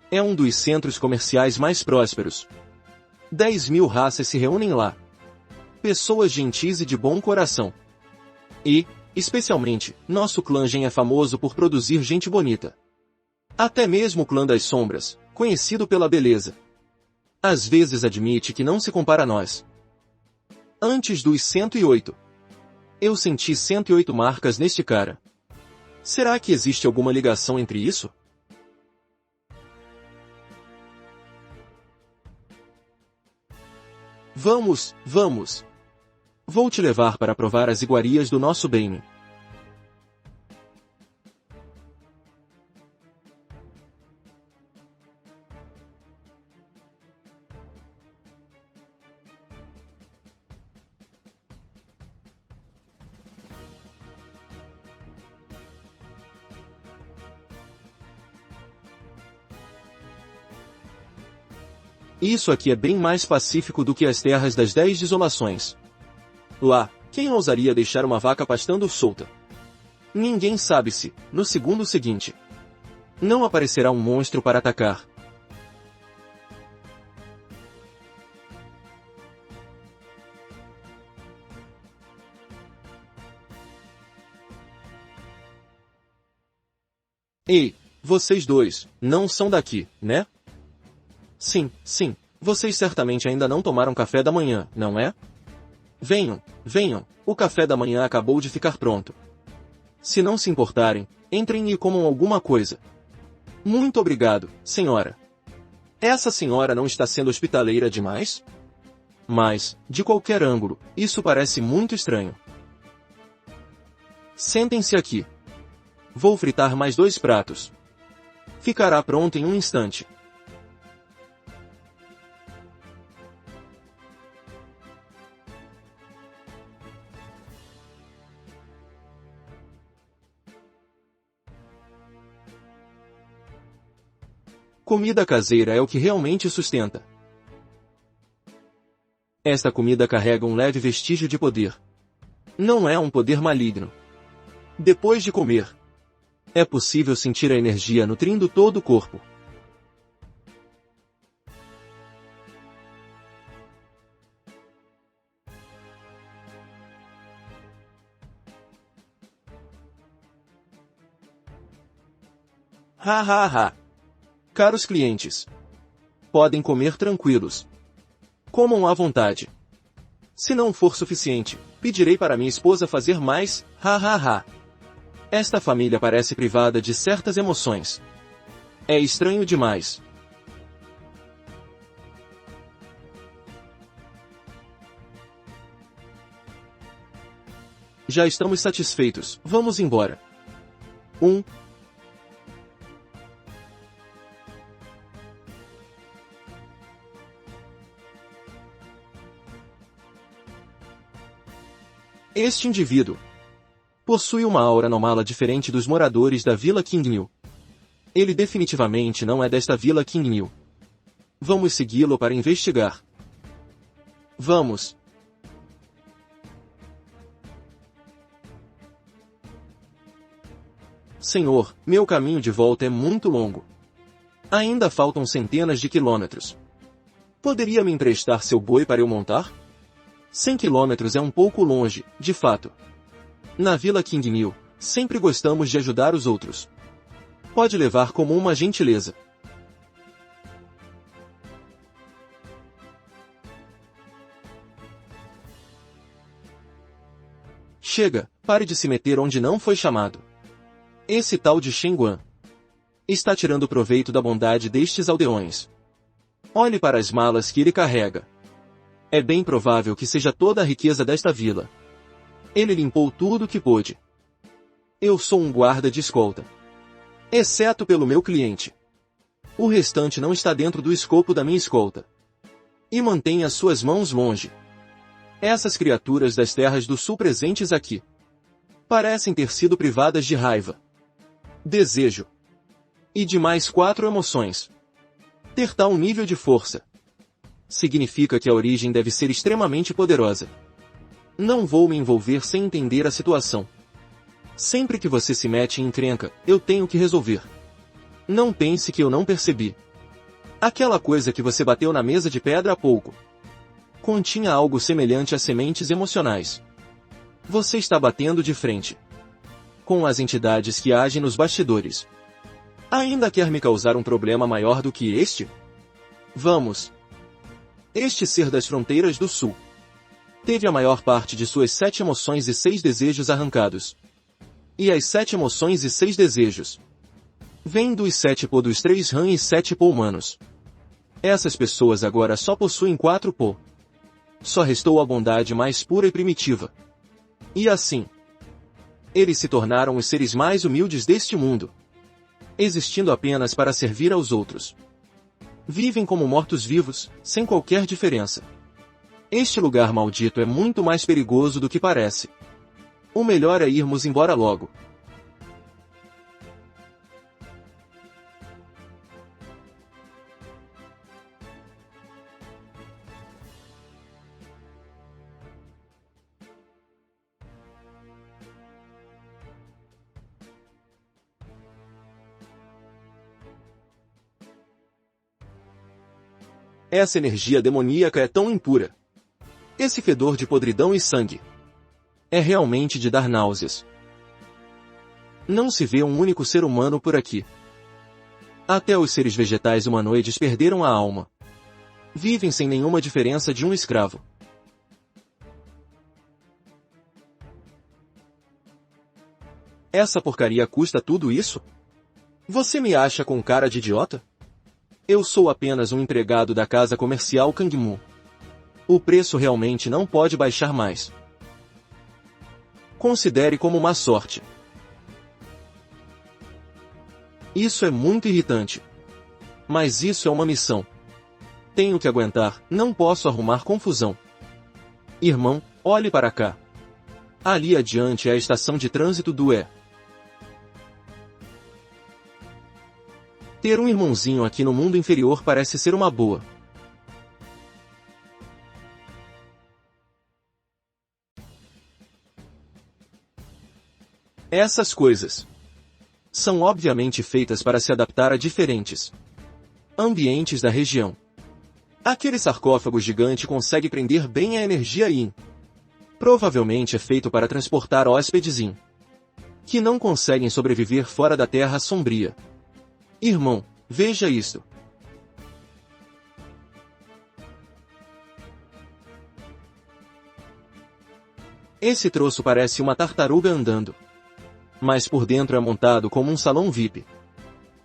é um dos centros comerciais mais prósperos. 10.000 raças se reúnem lá. Pessoas gentis e de bom coração. E, especialmente, nosso clã Gen é famoso por produzir gente bonita. Até mesmo o clã das sombras, conhecido pela beleza, às vezes admite que não se compara a nós. Antes dos 108, eu senti 108 marcas neste cara. Será que existe alguma ligação entre isso? Vamos, vamos. Vou te levar para provar as iguarias do nosso Bane. Isso aqui é bem mais pacífico do que as terras das 10 desolações. Lá, quem ousaria deixar uma vaca pastando solta? Ninguém sabe se, no segundo seguinte, não aparecerá um monstro para atacar. Ei, vocês dois, não são daqui, né? Sim, sim, vocês certamente ainda não tomaram café da manhã, não é? Venham, venham, o café da manhã acabou de ficar pronto. Se não se importarem, entrem e comam alguma coisa. Muito obrigado, senhora. Essa senhora não está sendo hospitaleira demais? Mas, de qualquer ângulo, isso parece muito estranho. Sentem-se aqui. Vou fritar mais 2 pratos. Ficará pronto em um instante. Comida caseira é o que realmente sustenta. Esta comida carrega um leve vestígio de poder. Não é um poder maligno. Depois de comer, é possível sentir a energia nutrindo todo o corpo. Ha ha ha. Caros clientes, podem comer tranquilos. Comam à vontade. Se não for suficiente, pedirei para minha esposa fazer mais, ha ha ha. Esta família parece privada de certas emoções. É estranho demais. Já estamos satisfeitos, vamos embora. 1. Este indivíduo possui uma aura anômala diferente dos moradores da Vila Kingnew. Ele definitivamente não é desta Vila Kingnew. Vamos segui-lo para investigar. Vamos. Senhor, meu caminho de volta é muito longo. Ainda faltam centenas de quilômetros. Poderia me emprestar seu boi para eu montar? 100 quilômetros é um pouco longe, de fato. Na Vila Kingnew, sempre gostamos de ajudar os outros. Pode levar como uma gentileza. Chega, pare de se meter onde não foi chamado. Esse tal de Shen Guan está tirando proveito da bondade destes aldeões. Olhe para as malas que ele carrega. É bem provável que seja toda a riqueza desta vila. Ele limpou tudo o que pôde. Eu sou um guarda de escolta. Exceto pelo meu cliente. O restante não está dentro do escopo da minha escolta. E mantenha suas mãos longe. Essas criaturas das terras do sul presentes aqui parecem ter sido privadas de raiva, desejo e de mais 4 emoções. Ter tal nível de força significa que a origem deve ser extremamente poderosa. Não vou me envolver sem entender a situação. Sempre que você se mete em encrenca, eu tenho que resolver. Não pense que eu não percebi. Aquela coisa que você bateu na mesa de pedra há pouco continha algo semelhante a sementes emocionais. Você está batendo de frente com as entidades que agem nos bastidores. Ainda quer me causar um problema maior do que este? Vamos. Este ser das fronteiras do sul teve a maior parte de suas 7 emoções e 6 desejos arrancados. E as 7 emoções e 6 desejos vêm dos 7 po dos 3 rã e 7 po humanos. Essas pessoas agora só possuem 4 po. Só restou a bondade mais pura e primitiva. E assim, eles se tornaram os seres mais humildes deste mundo, existindo apenas para servir aos outros. Vivem como mortos-vivos, sem qualquer diferença. Este lugar maldito é muito mais perigoso do que parece. O melhor é irmos embora logo. Essa energia demoníaca é tão impura. Esse fedor de podridão e sangue é realmente de dar náuseas. Não se vê um único ser humano por aqui. Até os seres vegetais humanoides perderam a alma. Vivem sem nenhuma diferença de um escravo. Essa porcaria custa tudo isso? Você me acha com cara de idiota? Eu sou apenas um empregado da casa comercial Kangmu. O preço realmente não pode baixar mais. Considere como uma sorte. Isso é muito irritante. Mas isso é uma missão. Tenho que aguentar, não posso arrumar confusão. Irmão, olhe para cá. Ali adiante é a estação de trânsito do E. Ter um irmãozinho aqui no mundo inferior parece ser uma boa. Essas coisas são obviamente feitas para se adaptar a diferentes ambientes da região. Aquele sarcófago gigante consegue prender bem a energia Yin. Provavelmente é feito para transportar hóspedes Yin que não conseguem sobreviver fora da Terra Sombria. Irmão, veja isto. Esse troço parece uma tartaruga andando. Mas por dentro é montado como um salão VIP.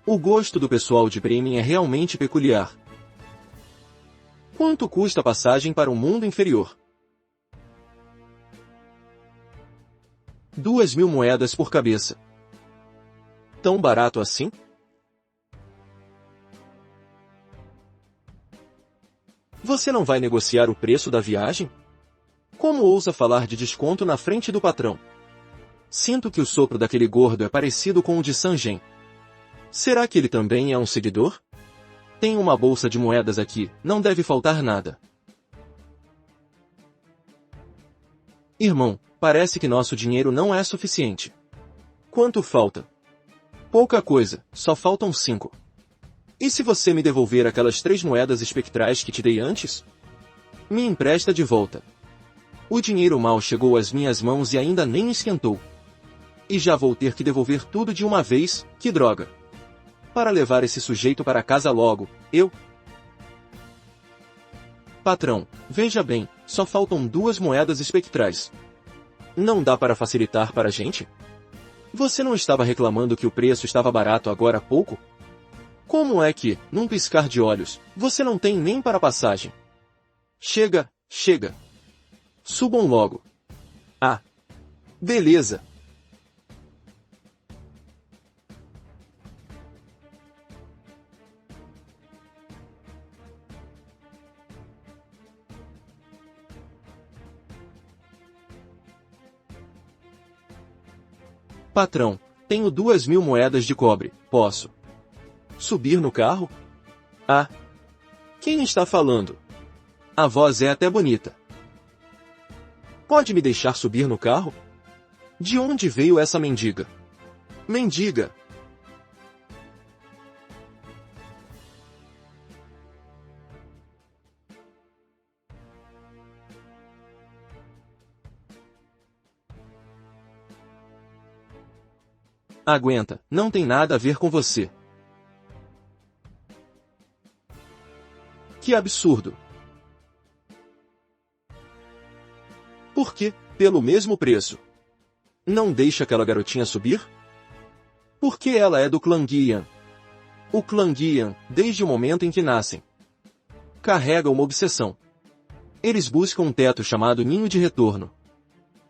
O gosto do pessoal de Bremen é realmente peculiar. Quanto custa a passagem para o mundo inferior? 2.000 moedas por cabeça. Tão barato assim? Você não vai negociar o preço da viagem? Como ousa falar de desconto na frente do patrão? Sinto que o sopro daquele gordo é parecido com o de Sanjen. Será que ele também é um seguidor? Tem uma bolsa de moedas aqui, não deve faltar nada. Irmão, parece que nosso dinheiro não é suficiente. Quanto falta? Pouca coisa, só faltam 5. E se você me devolver aquelas 3 moedas espectrais que te dei antes? Me empresta de volta. O dinheiro mal chegou às minhas mãos e ainda nem esquentou. E já vou ter que devolver tudo de uma vez, que droga. Para levar esse sujeito para casa logo, eu... Patrão, veja bem, só faltam 2 moedas espectrais. Não dá para facilitar para a gente? Você não estava reclamando que o preço estava barato agora há pouco? Como é que, num piscar de olhos, você não tem nem para passagem? Chega, chega. Subam logo. Ah. Beleza. Patrão, tenho 2.000 moedas de cobre, posso subir no carro? Ah! Quem está falando? A voz é até bonita. Pode me deixar subir no carro? De onde veio essa mendiga? Mendiga! Aguenta, não tem nada a ver com você. Que absurdo! Por quê? Pelo mesmo preço. Não deixa aquela garotinha subir? Porque ela é do clã Guian. O clã Guian, desde o momento em que nascem, carrega uma obsessão. Eles buscam um teto chamado Ninho de Retorno.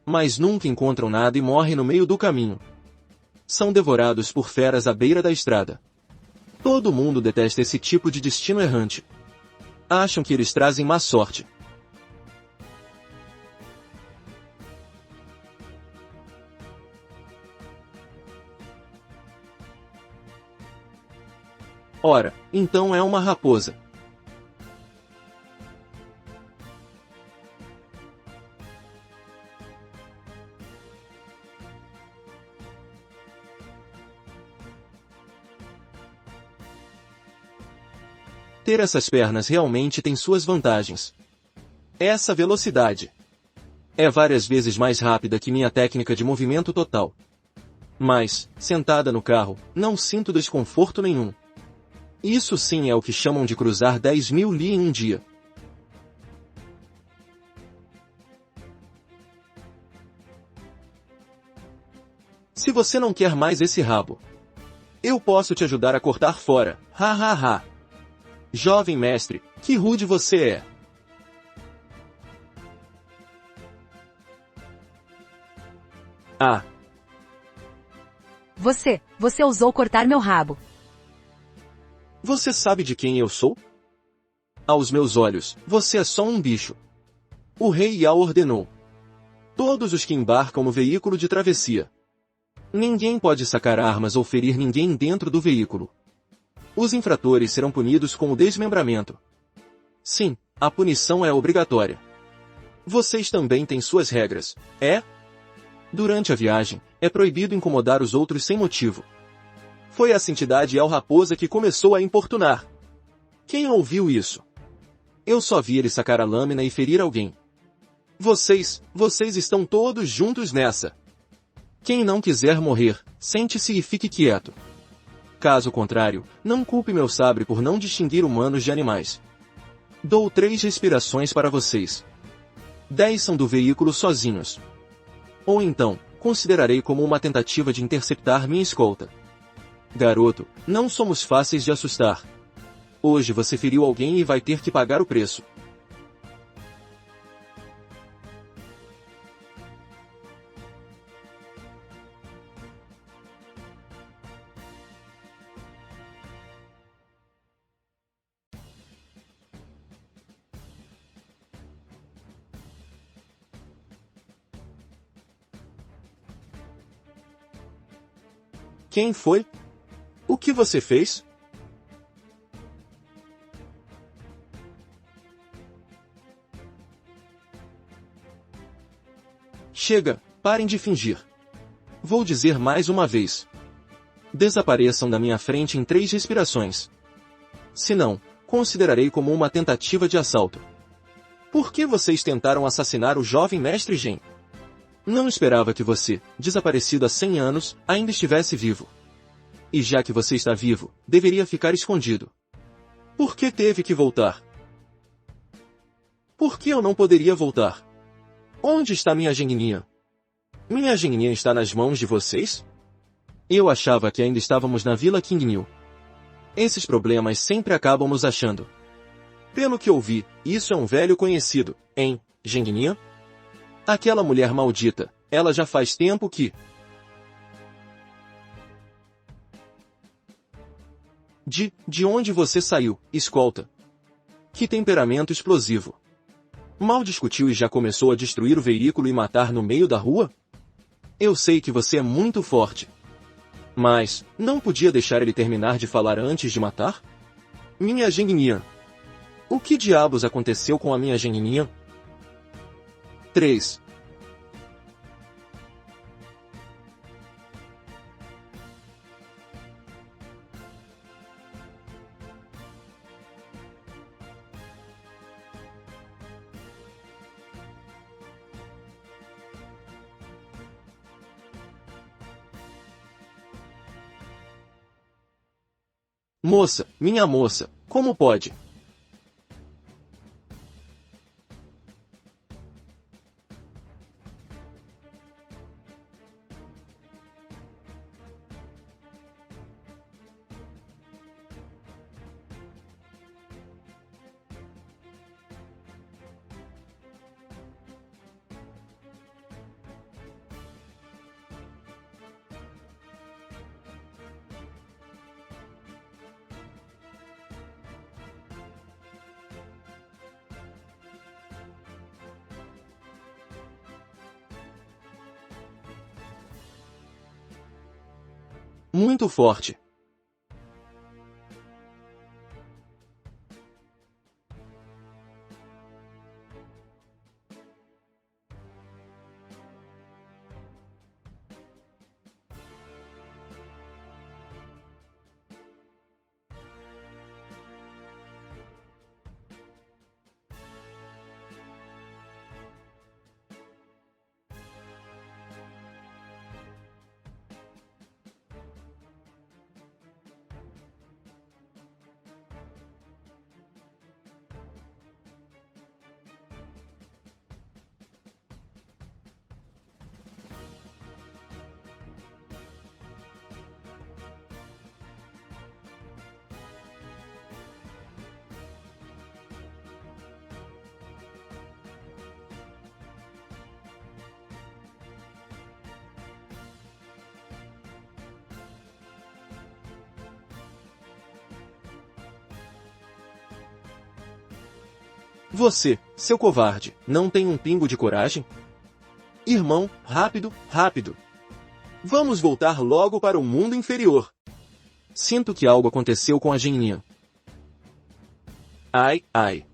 Mas nunca encontram nada e morrem no meio do caminho. São devorados por feras à beira da estrada. Todo mundo detesta esse tipo de destino errante. Acham que eles trazem má sorte. Ora, então é uma raposa. Ter essas pernas realmente tem suas vantagens. Essa velocidade é várias vezes mais rápida que minha técnica de movimento total. Mas, sentada no carro, não sinto desconforto nenhum. Isso sim é o que chamam de cruzar 10.000 li em um dia. Se você não quer mais esse rabo, eu posso te ajudar a cortar fora, ha ha ha. Jovem mestre, que rude você é. Ah. Você ousou cortar meu rabo. Você sabe de quem eu sou? Aos meus olhos, você é só um bicho. O rei Yao ordenou. Todos os que embarcam no veículo de travessia. Ninguém pode sacar armas ou ferir ninguém dentro do veículo. Os infratores serão punidos com o desmembramento. Sim, a punição é obrigatória. Vocês também têm suas regras, é? Durante a viagem, é proibido incomodar os outros sem motivo. Foi essa entidade El Raposa que começou a importunar. Quem ouviu isso? Eu só vi ele sacar a lâmina e ferir alguém. Vocês estão todos juntos nessa. Quem não quiser morrer, sente-se e fique quieto. Caso contrário, não culpe meu sabre por não distinguir humanos de animais. Dou 3 respirações para vocês. 10 são do veículo sozinhos. Ou então, considerarei como uma tentativa de interceptar minha escolta. Garoto, não somos fáceis de assustar. Hoje você feriu alguém e vai ter que pagar o preço. Quem foi? O que você fez? Chega, parem de fingir. Vou dizer mais uma vez. Desapareçam da minha frente em 3 respirações. Se não, considerarei como uma tentativa de assalto. Por que vocês tentaram assassinar o jovem mestre Gen? Não esperava que você, desaparecido há 100 anos, ainda estivesse vivo. E já que você está vivo, deveria ficar escondido. Por que teve que voltar? Por que eu não poderia voltar? Onde está minha Geninha? Minha Geninha está nas mãos de vocês? Eu achava que ainda estávamos na Vila King New. Esses problemas sempre acabam nos achando. Pelo que ouvi, isso é um velho conhecido, hein, Geninha? Aquela mulher maldita, ela já faz tempo que... De onde você saiu, escolta? Que temperamento explosivo. Mal discutiu e já começou a destruir o veículo e matar no meio da rua? Eu sei que você é muito forte. Mas, não podia deixar ele terminar de falar antes de matar? Minha Geninha. O que diabos aconteceu com a minha Geninha? 3. Moça, minha moça, como pode? Muito forte. Você, seu covarde, não tem um pingo de coragem? Irmão, rápido, rápido. Vamos voltar logo para o mundo inferior. Sinto que algo aconteceu com a Geninha. Ai, ai.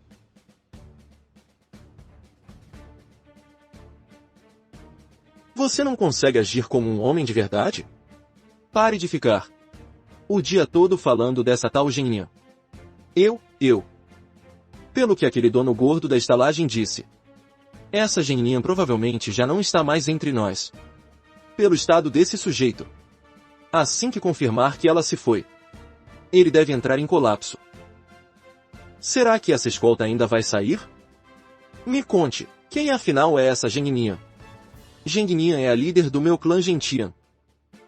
Você não consegue agir como um homem de verdade? Pare de ficar o dia todo falando dessa tal Geninha. Eu. Pelo que aquele dono gordo da estalagem disse. Essa Geninha provavelmente já não está mais entre nós. Pelo estado desse sujeito. Assim que confirmar que ela se foi, Ele deve entrar em colapso. Será que essa escolta ainda vai sair? Me conte, quem afinal é essa Gengnian? Gengnian é a líder do meu clã Gentian.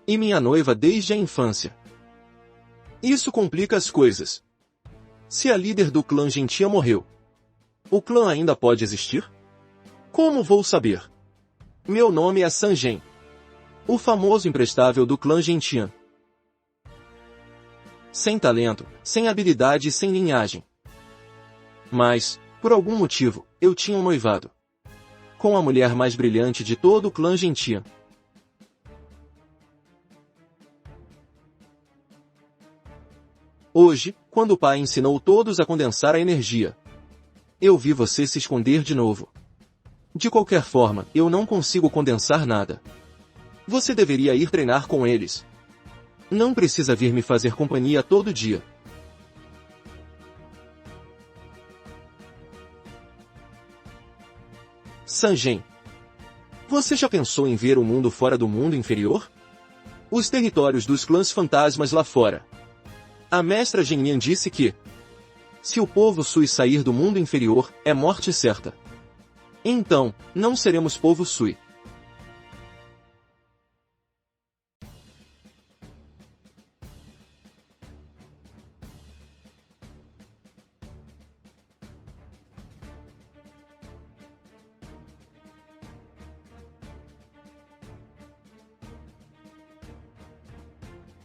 E minha noiva desde a infância. Isso complica as coisas. Se a líder do clã Gentian morreu, o clã ainda pode existir? Como vou saber? Meu nome é Sangen, o famoso imprestável do clã Gentian. Sem talento, sem habilidade e sem linhagem. Mas, por algum motivo, eu tinha um noivado com a mulher mais brilhante de todo o clã Gentian. Hoje, quando o pai ensinou todos a condensar a energia, eu vi você se esconder de novo. De qualquer forma, eu não consigo condensar nada. Você deveria ir treinar com eles. Não precisa vir me fazer companhia todo dia. Sangen, você já pensou em ver o mundo fora do mundo inferior? Os territórios dos clãs fantasmas lá fora. A mestra Gengnian disse que, se o povo Sui sair do mundo inferior, é morte certa. Então, não seremos povo Sui.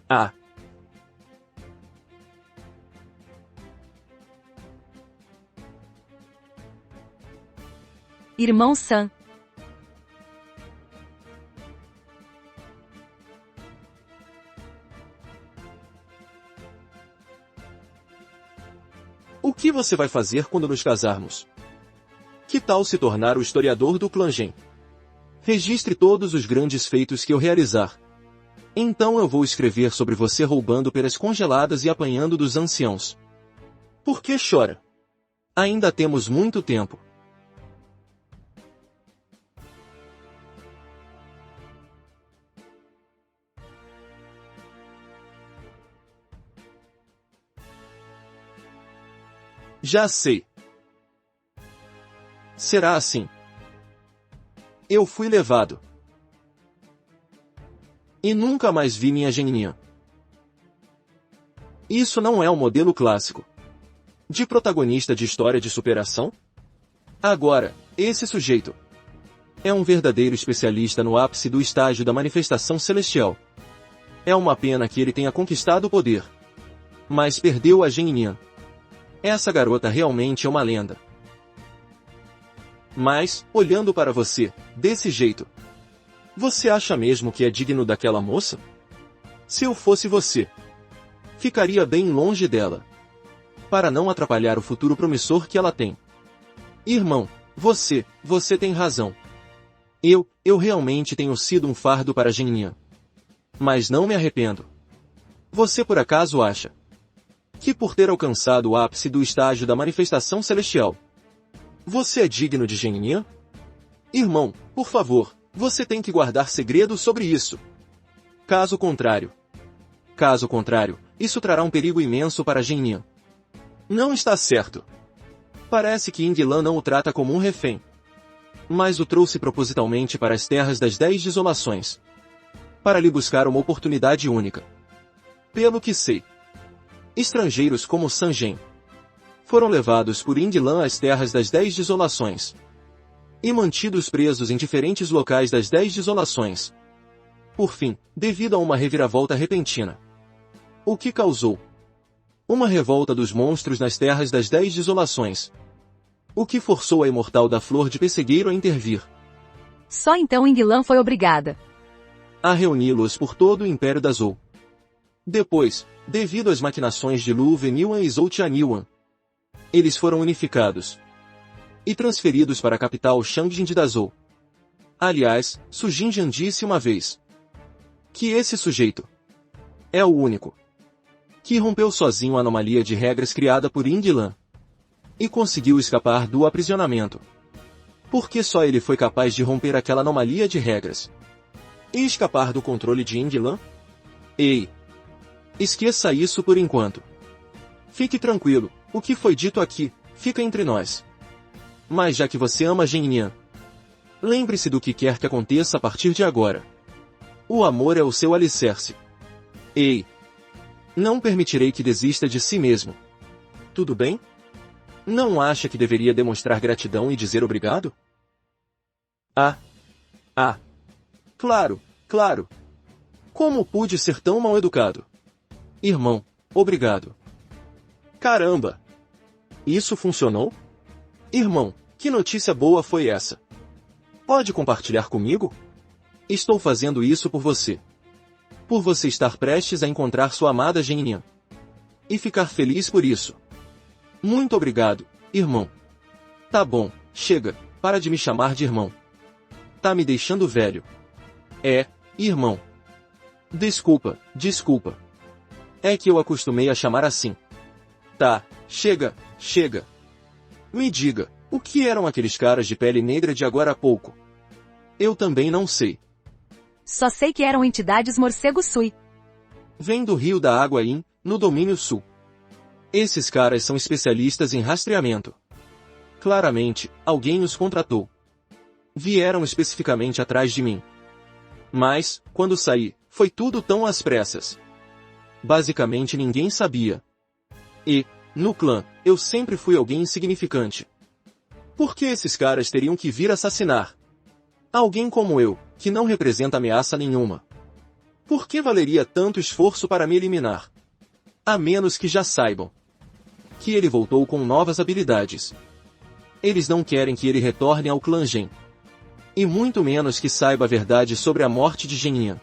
Ah. Irmão San. O que você vai fazer quando nos casarmos? Que tal se tornar o historiador do clã Gen? Registre todos os grandes feitos que eu realizar. Então eu vou escrever sobre você roubando peras congeladas e apanhando dos anciãos. Por que chora? Ainda temos muito tempo. Já sei. Será assim. Eu fui levado. E nunca mais vi minha Gengnian. Isso não é um modelo clássico de protagonista de história de superação? Agora, esse sujeito é um verdadeiro especialista no ápice do estágio da manifestação celestial. É uma pena que ele tenha conquistado o poder, mas perdeu a Gengnian. Essa garota realmente é uma lenda. Mas, olhando para você, desse jeito, você acha mesmo que é digno daquela moça? Se eu fosse você, ficaria bem longe dela, para não atrapalhar o futuro promissor que ela tem. Irmão, você tem razão. Eu realmente tenho sido um fardo para Gengnian. Mas não me arrependo. Você por acaso acha que por ter alcançado o ápice do estágio da manifestação celestial, você é digno de Gengnian? Irmão, por favor, você tem que guardar segredo sobre isso. Caso contrário, isso trará um perigo imenso para Gengnian. Não está certo. Parece que Yinglan não o trata como um refém, mas o trouxe propositalmente para as terras das 10 desolações, para lhe buscar uma oportunidade única. Pelo que sei, estrangeiros como Sangen foram levados por Yinglan às terras das 10 desolações e mantidos presos em diferentes locais das 10 desolações. Por fim, devido a uma reviravolta repentina, o que causou uma revolta dos monstros nas terras das 10 desolações, o que forçou a imortal da Flor de Pessegueiro a intervir. Só então Yinglan foi obrigada a reuni-los por todo o Império da Zou. Depois, devido às maquinações de Lu Veniwan e Zhou Tianyuan, eles foram unificados e transferidos para a capital Shangjin de Dazhou. Aliás, Su Jinjian disse uma vez que esse sujeito é o único que rompeu sozinho a anomalia de regras criada por Yinglan e conseguiu escapar do aprisionamento. Porque só ele foi capaz de romper aquela anomalia de regras e escapar do controle de Yinglan? Ei! Esqueça isso por enquanto. Fique tranquilo, o que foi dito aqui, fica entre nós. Mas já que você ama Gennian, lembre-se do que quer que aconteça a partir de agora. O amor é o seu alicerce. Ei! Não permitirei que desista de si mesmo. Tudo bem? Não acha que deveria demonstrar gratidão e dizer obrigado? Claro, claro. Como pude ser tão mal educado? Irmão, obrigado. Caramba! Isso funcionou? Irmão, que notícia boa foi essa? Pode compartilhar comigo? Estou fazendo isso por você. Por você estar prestes a encontrar sua amada Gennian. E ficar feliz por isso. Muito obrigado, irmão. Tá bom, chega, para de me chamar de irmão. Tá me deixando velho. Irmão. Desculpa. É que eu acostumei a chamar assim. Tá, chega. Me diga, o que eram aqueles caras de pele negra de agora a pouco? Eu também não sei. Só sei que eram entidades morcego sui. Vem do Rio da Água In, no Domínio Sul. Esses caras são especialistas em rastreamento. Claramente, alguém os contratou. Vieram especificamente atrás de mim. Mas, quando saí, foi tudo tão às pressas. Basicamente ninguém sabia. E, no clã, eu sempre fui alguém insignificante. Por que esses caras teriam que vir assassinar alguém como eu, que não representa ameaça nenhuma? Por que valeria tanto esforço para me eliminar? A menos que já saibam que ele voltou com novas habilidades. Eles não querem que ele retorne ao clã Gen. E muito menos que saiba a verdade sobre a morte de Gennian.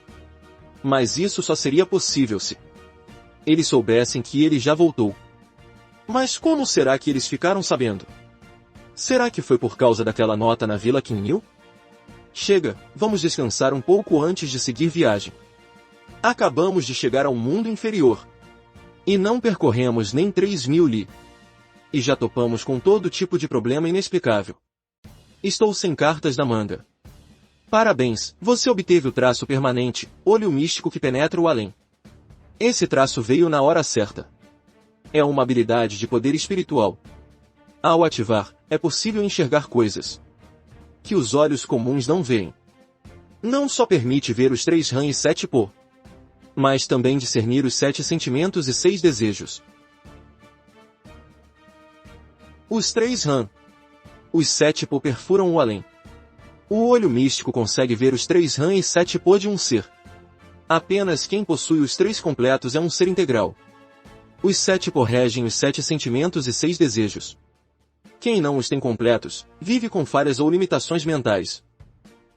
Mas isso só seria possível se eles soubessem que ele já voltou. Mas como será que eles ficaram sabendo? Será que foi por causa daquela nota na Vila Kinil? Chega, vamos descansar um pouco antes de seguir viagem. Acabamos de chegar ao mundo inferior. E não percorremos nem 3.000 li. E já topamos com todo tipo de problema inexplicável. Estou sem cartas na manga. Parabéns, você obteve o traço permanente, olho místico que penetra o além. Esse traço veio na hora certa. É uma habilidade de poder espiritual. Ao ativar, é possível enxergar coisas que os olhos comuns não veem. Não só permite ver os 3 rãs e 7 po, mas também discernir os 7 sentimentos e 6 desejos. Os 3 rãs. Os 7 po perfuram o além. O olho místico consegue ver os 3 rãs e 7 po de um ser. Apenas quem possui os 3 completos é um ser integral. Os 7 po regem os 7 sentimentos e 6 desejos. Quem não os tem completos, vive com falhas ou limitações mentais.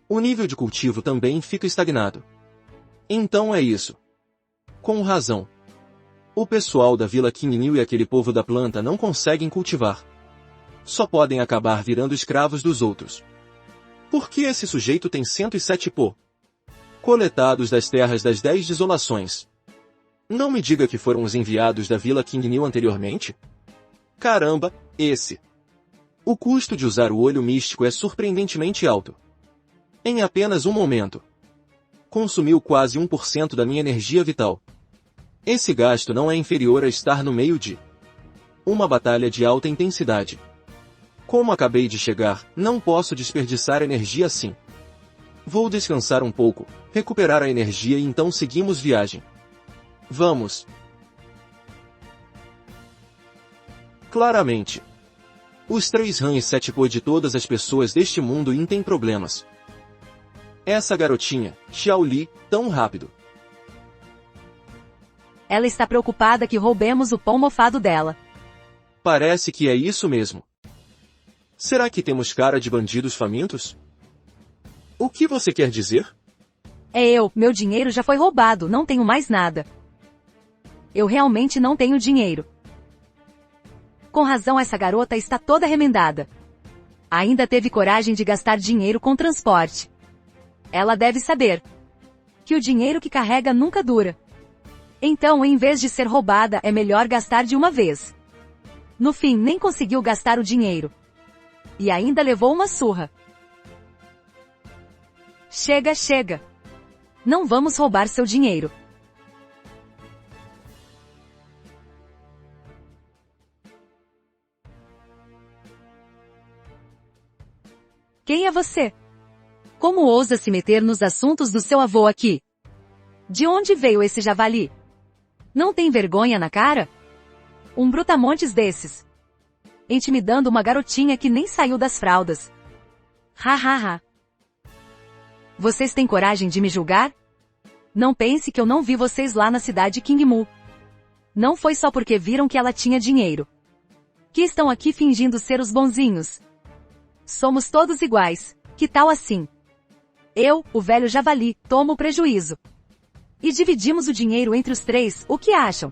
O nível de cultivo também fica estagnado. Então é isso. Com razão. O pessoal da Vila Kinil e aquele povo da planta não conseguem cultivar. Só podem acabar virando escravos dos outros. Por que esse sujeito tem 107 po? Coletados das terras das 10 desolações. Não me diga que foram os enviados da Vila Kinil anteriormente? Caramba, esse. O custo de usar o olho místico é surpreendentemente alto. Em apenas um momento. Consumiu quase 1% da minha energia vital. Esse gasto não é inferior a estar no meio de uma batalha de alta intensidade. Como acabei de chegar, não posso desperdiçar energia assim. Vou descansar um pouco, recuperar a energia e então seguimos viagem. Vamos. Claramente. Os 3 rãs e 7 po de todas as pessoas deste mundo têm problemas. Essa garotinha, Xiao Li, tão rápido. Ela está preocupada que roubemos o pão mofado dela. Parece que é isso mesmo. Será que temos cara de bandidos famintos? O que você quer dizer? Meu dinheiro já foi roubado, não tenho mais nada. Eu realmente não tenho dinheiro. Com razão, essa garota está toda remendada. Ainda teve coragem de gastar dinheiro com transporte. Ela deve saber que o dinheiro que carrega nunca dura. Então, em vez de ser roubada, é melhor gastar de uma vez. No fim, nem conseguiu gastar o dinheiro. E ainda levou uma surra. Chega. Não vamos roubar seu dinheiro. Quem é você? Como ousa se meter nos assuntos do seu avô aqui? De onde veio esse javali? Não tem vergonha na cara? Um brutamontes desses. Intimidando uma garotinha que nem saiu das fraldas. Ha ha ha. Vocês têm coragem de me julgar? Não pense que eu não vi vocês lá na cidade King Mu. Não foi só porque viram que ela tinha dinheiro. Que estão aqui fingindo ser os bonzinhos. Somos todos iguais. Que tal assim? Eu, o velho javali, tomo o prejuízo. E dividimos o dinheiro entre os três, o que acham?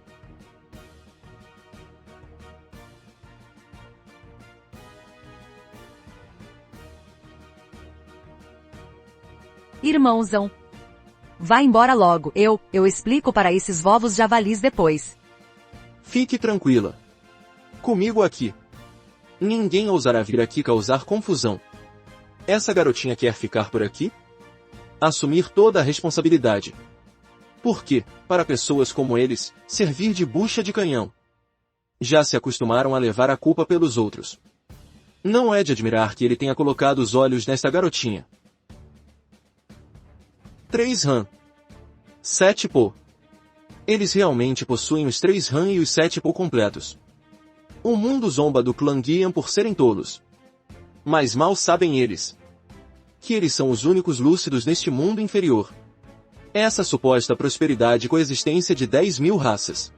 Irmãozão. Vá embora logo, eu explico para esses vovos javalis depois. Fique tranquila. Comigo aqui. Ninguém ousará vir aqui causar confusão. Essa garotinha quer ficar por aqui? Assumir toda a responsabilidade. Porque, para pessoas como eles, servir de bucha de canhão. Já se acostumaram a levar a culpa pelos outros. Não é de admirar que ele tenha colocado os olhos nesta garotinha. 3 RAM. 7 Po. Eles realmente possuem os 3 RAM e os 7 Po completos. O mundo zomba do clã Guian por serem tolos. Mas mal sabem eles que eles são os únicos lúcidos neste mundo inferior. Essa suposta prosperidade e coexistência de 10.000 raças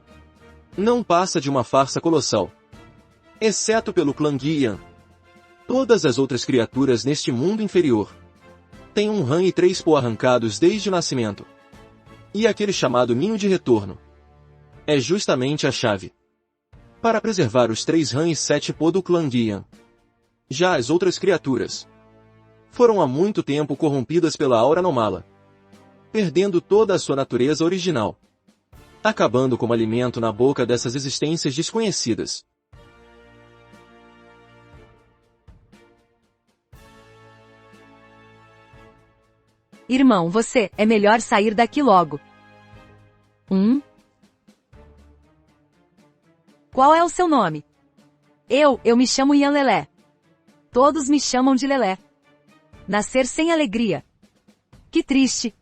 não passa de uma farsa colossal. Exceto pelo clã Guian. Todas as outras criaturas neste mundo inferior têm 1 RAM e 3 Po arrancados desde o nascimento. E aquele chamado ninho de retorno é justamente a chave para preservar os 3 RAM e 7 Po do clã Guian. Já as outras criaturas foram há muito tempo corrompidas pela aura anômala, perdendo toda a sua natureza original, acabando como alimento na boca dessas existências desconhecidas. Irmão, você, é melhor sair daqui logo. Qual é o seu nome? Eu me chamo Ian Lelé. Todos me chamam de Lelé. Nascer sem alegria. Que triste.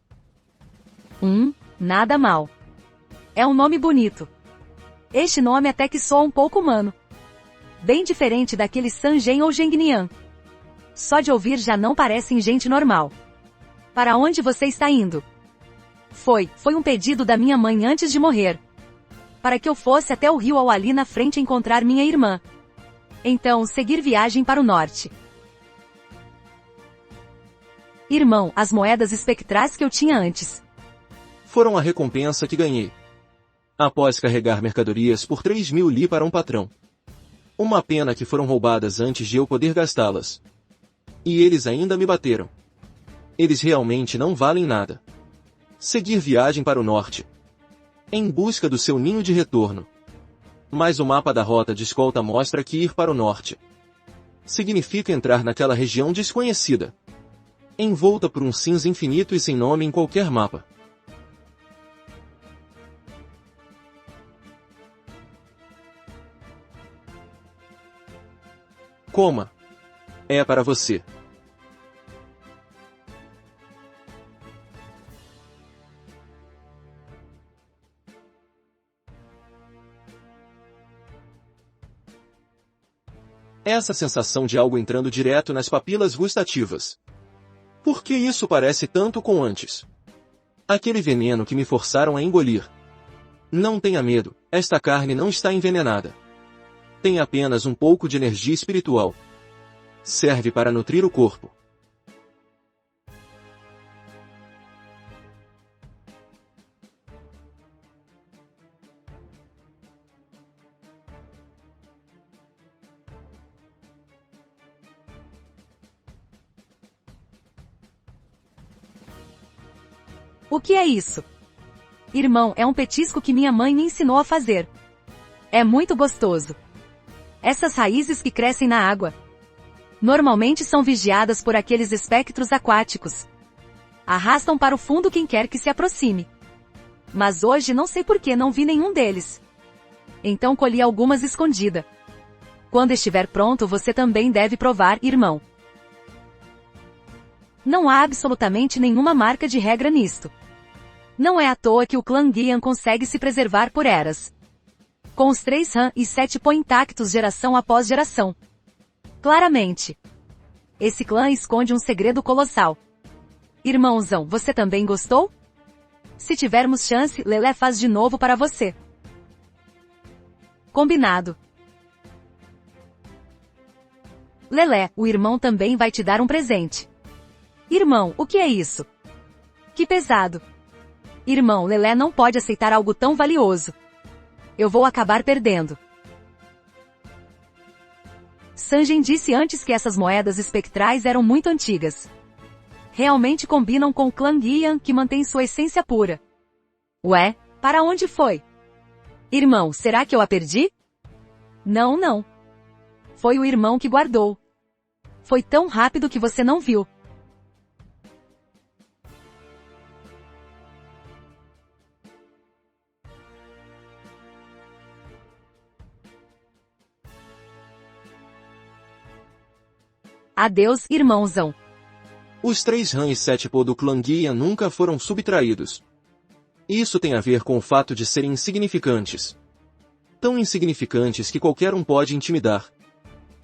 Nada mal. É um nome bonito. Este nome até que soa um pouco humano. Bem diferente daquele Sanjen ou Gengnian. Só de ouvir já não parecem gente normal. Para onde você está indo? Foi um pedido da minha mãe antes de morrer. Para que eu fosse até o rio ali na frente encontrar minha irmã. Então, seguir viagem para o norte. Irmão, as moedas espectrais que eu tinha antes foram a recompensa que ganhei após carregar mercadorias por 3.000 li para um patrão. Uma pena que foram roubadas antes de eu poder gastá-las. E eles ainda me bateram. Eles realmente não valem nada. Seguir viagem para o norte, em busca do seu ninho de retorno. Mas o mapa da rota de escolta mostra que ir para o norte significa entrar naquela região desconhecida, envolta por um cinza infinito e sem nome em qualquer mapa. Coma. É para você. Essa sensação de algo entrando direto nas papilas gustativas. Por que isso parece tanto com antes? Aquele veneno que me forçaram a engolir. Não tenha medo, esta carne não está envenenada. Tem apenas um pouco de energia espiritual. Serve para nutrir o corpo. O que é isso? Irmão, é um petisco que minha mãe me ensinou a fazer. É muito gostoso. Essas raízes que crescem na água normalmente são vigiadas por aqueles espectros aquáticos. Arrastam para o fundo quem quer que se aproxime. Mas hoje não sei por que não vi nenhum deles. Então colhi algumas escondida. Quando estiver pronto você também deve provar, irmão. Não há absolutamente nenhuma marca de regra nisto. Não é à toa que o clã Guian consegue se preservar por eras. Com os 3 Han e 7 Po intactos geração após geração. Claramente. Esse clã esconde um segredo colossal. Irmãozão, você também gostou? Se tivermos chance, Lelé faz de novo para você. Combinado. Lelé, o irmão também vai te dar um presente. Irmão, o que é isso? Que pesado. Irmão, Lelé não pode aceitar algo tão valioso. Eu vou acabar perdendo. Sanjin disse antes que essas moedas espectrais eram muito antigas. Realmente combinam com o clã Guian, que mantém sua essência pura. Ué, para onde foi? Irmão, será que eu a perdi? Não, não. Foi o irmão que guardou. Foi tão rápido que você não viu. Adeus, irmãozão. Os 3 Han e 7 Po do clã Guian nunca foram subtraídos. Isso tem a ver com o fato de serem insignificantes. Tão insignificantes que qualquer um pode intimidar.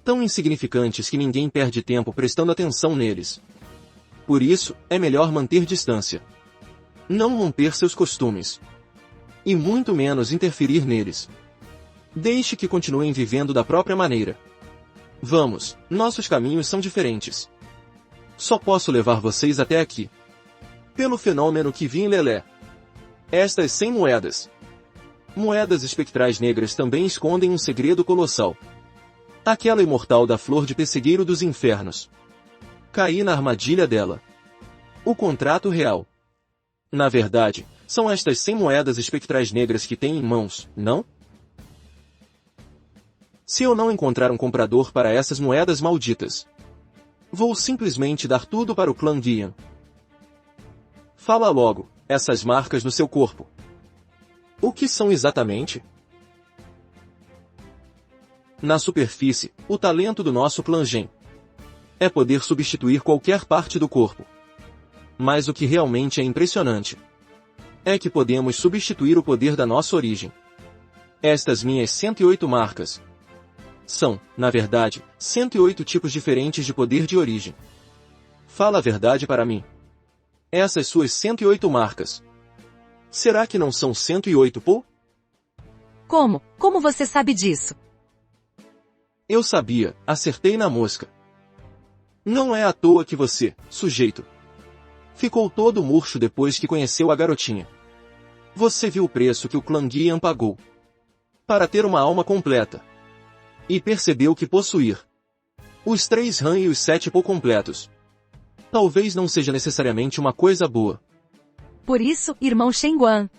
Tão insignificantes que ninguém perde tempo prestando atenção neles. Por isso, é melhor manter distância. Não romper seus costumes. E muito menos interferir neles. Deixe que continuem vivendo da própria maneira. Vamos, nossos caminhos são diferentes. Só posso levar vocês até aqui. Pelo fenômeno que vi em Lelé. Estas 100 moedas. Moedas espectrais negras também escondem um segredo colossal. Aquela imortal da flor de pessegueiro dos infernos. Caí na armadilha dela. O contrato real. Na verdade, são estas 100 moedas espectrais negras que tem em mãos, não? Se eu não encontrar um comprador para essas moedas malditas, vou simplesmente dar tudo para o clã Guian. Fala logo, essas marcas no seu corpo. O que são exatamente? Na superfície, o talento do nosso clã Gen é poder substituir qualquer parte do corpo. Mas o que realmente é impressionante é que podemos substituir o poder da nossa origem. Estas minhas 108 marcas são, na verdade, 108 tipos diferentes de poder de origem. Fala a verdade para mim. Essas suas 108 marcas. Será que não são 108 Po? Como? Como você sabe disso? Eu sabia, acertei na mosca. Não é à toa que você, sujeito, ficou todo murcho depois que conheceu a garotinha. Você viu o preço que o clã Guian pagou para ter uma alma completa. E percebeu que possuir os 3 Han e os 7 Po completos talvez não seja necessariamente uma coisa boa. Por isso, irmão Shenguan,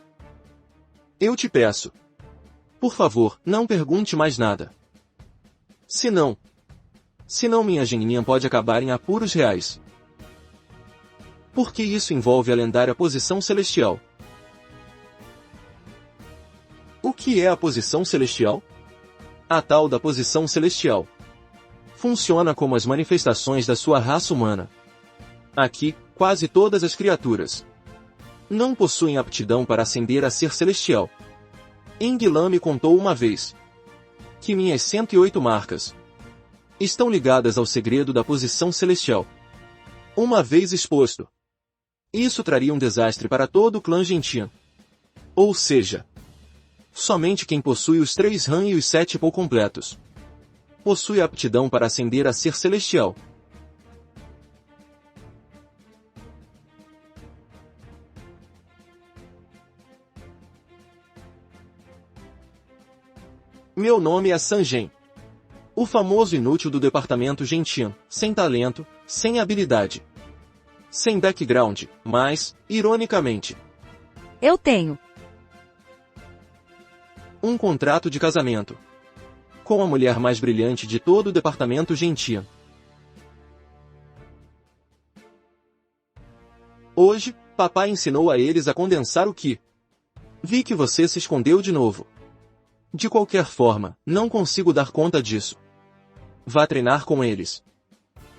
eu te peço, por favor, não pergunte mais nada. Senão minha geninha pode acabar em apuros reais. Porque isso envolve a lendária posição celestial. O que é a posição celestial? A tal da posição celestial funciona como as manifestações da sua raça humana. Aqui, quase todas as criaturas não possuem aptidão para ascender a ser celestial. Enguilan me contou uma vez que minhas 108 marcas estão ligadas ao segredo da posição celestial. Uma vez exposto, isso traria um desastre para todo o clã Gentian. Ou seja, somente quem possui os 3 Han e os 7 Po completos possui aptidão para ascender a ser celestial. Meu nome é Sanjin. O famoso inútil do departamento Gentian, sem talento, sem habilidade, sem background, mas, ironicamente, eu tenho um contrato de casamento com a mulher mais brilhante de todo o departamento Gentian. Hoje, papai ensinou a eles a condensar o Ki. Vi que você se escondeu de novo. De qualquer forma, não consigo dar conta disso. Vá treinar com eles.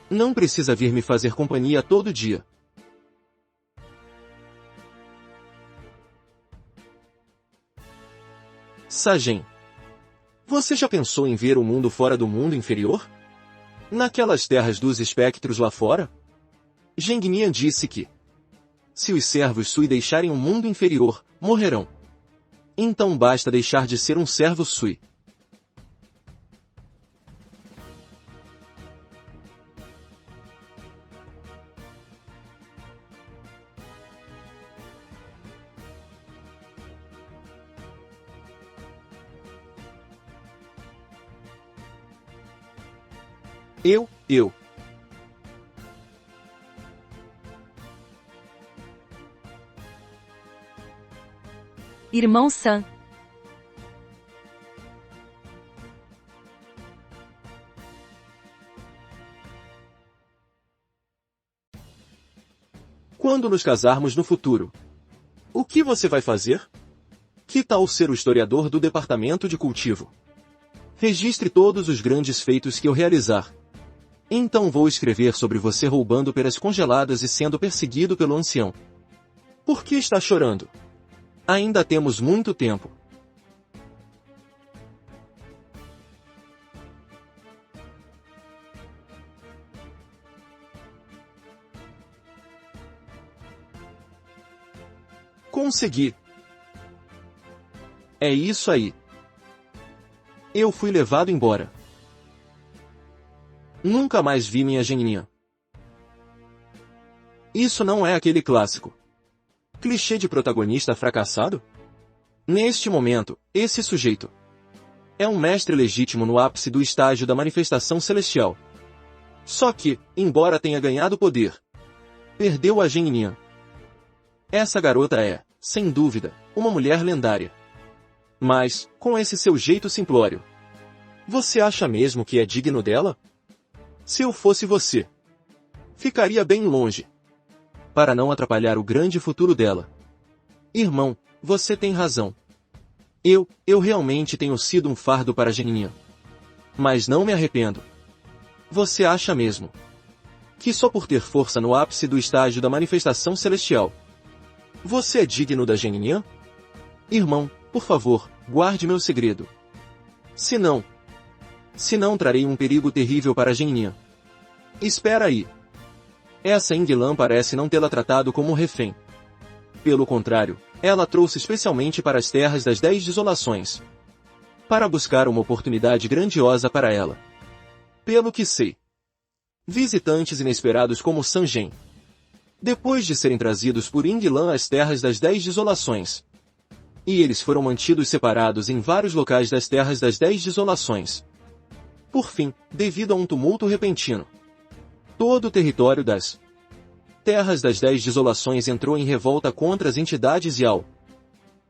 Não precisa vir me fazer companhia todo dia. Sajen. Você já pensou em ver o mundo fora do mundo inferior? Naquelas terras dos espectros lá fora? Gengnian disse que, se os servos Sui deixarem o mundo inferior, morrerão. Então basta deixar de ser um servo Sui. Eu. Irmão San. Quando nos casarmos no futuro, o que você vai fazer? Que tal ser o historiador do departamento de cultivo? Registre todos os grandes feitos que eu realizar. Então vou escrever sobre você roubando peras congeladas e sendo perseguido pelo ancião. Por que está chorando? Ainda temos muito tempo. Consegui. É isso aí. Eu fui levado embora. Nunca mais vi minha geninha. Isso não é aquele clássico clichê de protagonista fracassado? Neste momento, esse sujeito é um mestre legítimo no ápice do estágio da manifestação celestial. Só que, embora tenha ganhado poder, perdeu a geninha. Essa garota é, sem dúvida, uma mulher lendária. Mas, com esse seu jeito simplório, você acha mesmo que é digno dela? Se eu fosse você, ficaria bem longe, para não atrapalhar o grande futuro dela. Irmão, você tem razão. Eu realmente tenho sido um fardo para a geninha. Mas não me arrependo. Você acha mesmo que só por ter força no ápice do estágio da manifestação celestial, você é digno da geninha? Irmão, por favor, guarde meu segredo. Se não, trarei um perigo terrível para a geninha. Espera aí. Essa Inglan parece não tê-la tratado como refém. Pelo contrário, ela trouxe especialmente para as terras das 10 desolações, para buscar uma oportunidade grandiosa para ela. Pelo que sei, visitantes inesperados como Sanjen, depois de serem trazidos por Inglan às terras das 10 desolações, e eles foram mantidos separados em vários locais das terras das 10 desolações. Por fim, devido a um tumulto repentino, todo o território das terras das 10 desolações entrou em revolta contra as entidades Yao.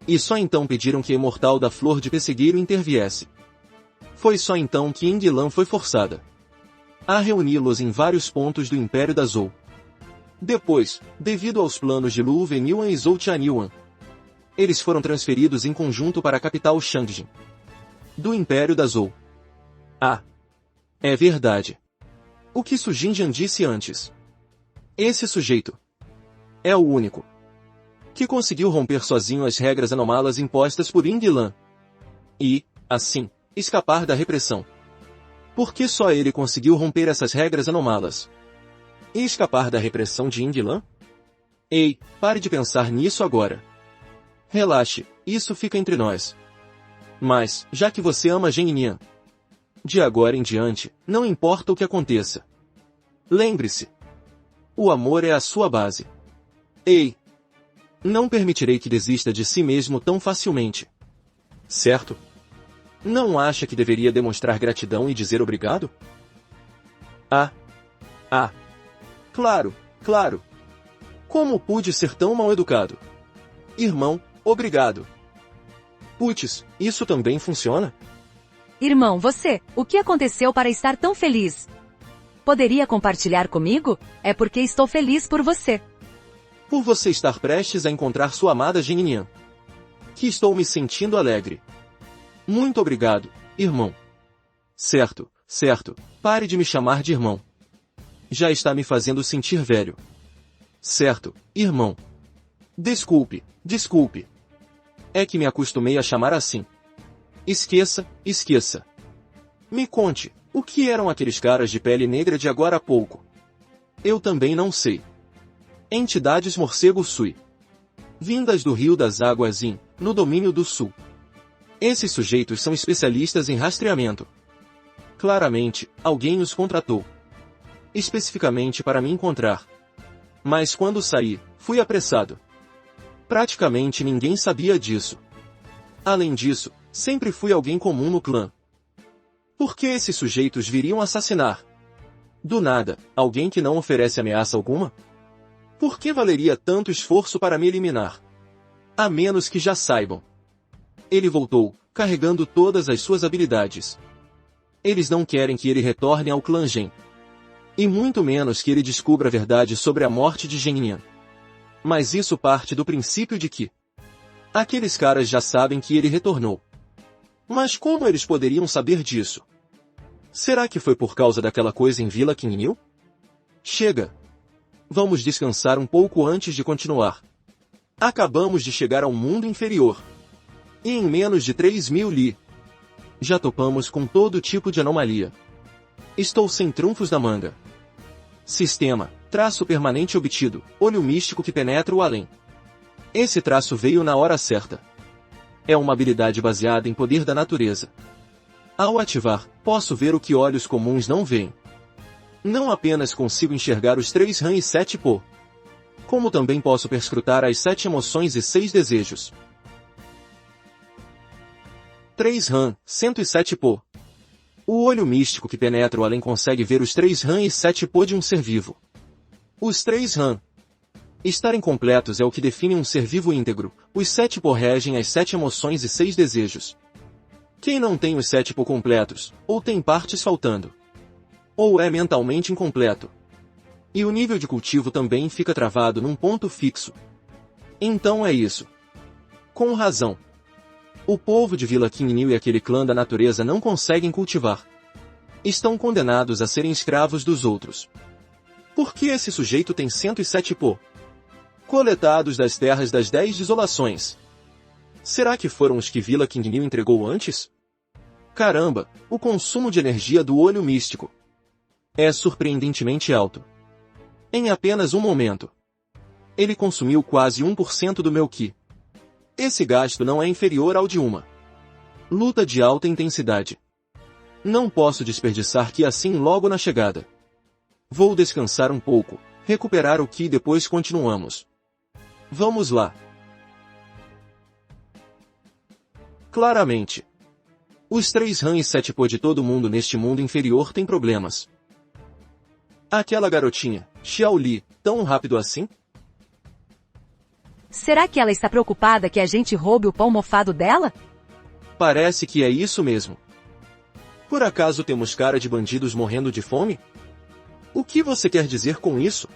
E só então pediram que a imortal da flor de pessegueiro interviesse. Foi só então que Inglan foi forçada a reuni-los em vários pontos do Império da Zou. Depois, devido aos planos de Lu Venyuan e Zhou Tianyuan, eles foram transferidos em conjunto para a capital Shangjin do Império da Zou. Ah! É verdade. O que Su Jinjian disse antes. Esse sujeito é o único que conseguiu romper sozinho as regras anômalas impostas por Inglan e, assim, escapar da repressão. Porque só ele conseguiu romper essas regras anômalas e escapar da repressão de Inglan? Ei, pare de pensar nisso agora. Relaxe, isso fica entre nós. Mas, já que você ama Geninyan, de agora em diante, não importa o que aconteça. Lembre-se. O amor é a sua base. Ei! Não permitirei que desista de si mesmo tão facilmente. Certo? Não acha que deveria demonstrar gratidão e dizer obrigado? Claro. Como pude ser tão mal educado? Irmão, obrigado. Putz, isso também funciona? Irmão, o que aconteceu para estar tão feliz? Poderia compartilhar comigo? É porque estou feliz por você. Por você estar prestes a encontrar sua amada Geninyan. Que estou me sentindo alegre. Muito obrigado, irmão. Certo. Pare de me chamar de irmão. Já está me fazendo sentir velho. Certo, irmão. Desculpe. É que me acostumei a chamar assim. Esqueça. Me conte, o que eram aqueles caras de pele negra de agora há pouco? Eu também não sei. Entidades morcego sui. Vindas do Rio das Águas no domínio do Sul. Esses sujeitos são especialistas em rastreamento. Claramente, alguém os contratou. Especificamente para me encontrar. Mas quando saí, fui apressado. Praticamente ninguém sabia disso. Além disso, sempre fui alguém comum no clã. Por que esses sujeitos viriam assassinar? Do nada, alguém que não oferece ameaça alguma? Por que valeria tanto esforço para me eliminar? A menos que já saibam. Ele voltou, carregando todas as suas habilidades. Eles não querem que ele retorne ao clã Gen. E muito menos que ele descubra a verdade sobre a morte de Genyan. Mas isso parte do princípio de que aqueles caras já sabem que ele retornou. Mas como eles poderiam saber disso? Será que foi por causa daquela coisa em Vila Qingniu? Chega! Vamos descansar um pouco antes de continuar. Acabamos de chegar ao mundo inferior. E em menos de 3.000 li. Já topamos com todo tipo de anomalia. Estou sem trunfos na manga. Sistema, traço permanente obtido, olho místico que penetra o além. Esse traço veio na hora certa. É uma habilidade baseada em poder da natureza. Ao ativar, posso ver o que olhos comuns não veem. Não apenas consigo enxergar os 3 Ran e 7 Po, como também posso perscrutar as 7 emoções e 6 desejos. 3 Ran, 107 Po. O olho místico que penetra o além consegue ver os 3 Ran e 7 Po de um ser vivo. Os 3 Ran estarem completos é o que define um ser vivo íntegro. Os 7 Po regem as 7 emoções e 6 desejos. Quem não tem os 7 Po completos, ou tem partes faltando, ou é mentalmente incompleto. E o nível de cultivo também fica travado num ponto fixo. Então é isso. Com razão. O povo de Vila Qingniu e aquele clã da natureza não conseguem cultivar. Estão condenados a serem escravos dos outros. Por que esse sujeito tem 107 Po? Coletados das terras das 10 desolações. Será que foram os que Vila Qingniu entregou antes? Caramba, o consumo de energia do olho místico é surpreendentemente alto. Em apenas um momento, ele consumiu quase 1% do meu Ki. Esse gasto não é inferior ao de uma luta de alta intensidade. Não posso desperdiçar Ki assim logo na chegada. Vou descansar um pouco, recuperar o Ki e depois continuamos. Vamos lá. Claramente. Os 3 Ran e 7 Po de todo mundo neste mundo inferior têm problemas. Aquela garotinha, Xiao Li, tão rápido assim? Será que ela está preocupada que a gente roube o pão mofado dela? Parece que é isso mesmo. Por acaso temos cara de bandidos morrendo de fome? O que você quer dizer com isso?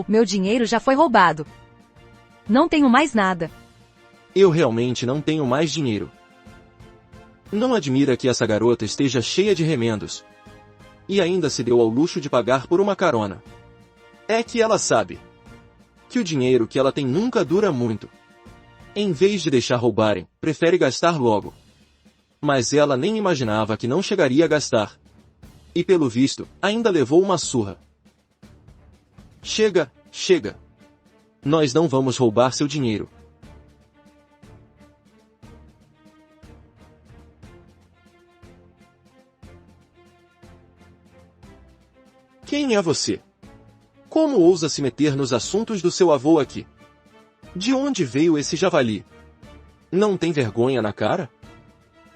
Meu dinheiro já foi roubado. Não tenho mais nada. Eu realmente não tenho mais dinheiro. Não admira que essa garota esteja cheia de remendos. E ainda se deu ao luxo de pagar por uma carona. É que ela sabe que o dinheiro que ela tem nunca dura muito. Em vez de deixar roubarem, prefere gastar logo. Mas ela nem imaginava que não chegaria a gastar. E pelo visto, ainda levou uma surra. Chega. Nós não vamos roubar seu dinheiro. Quem é você? Como ousa se meter nos assuntos do seu avô aqui? De onde veio esse javali? Não tem vergonha na cara?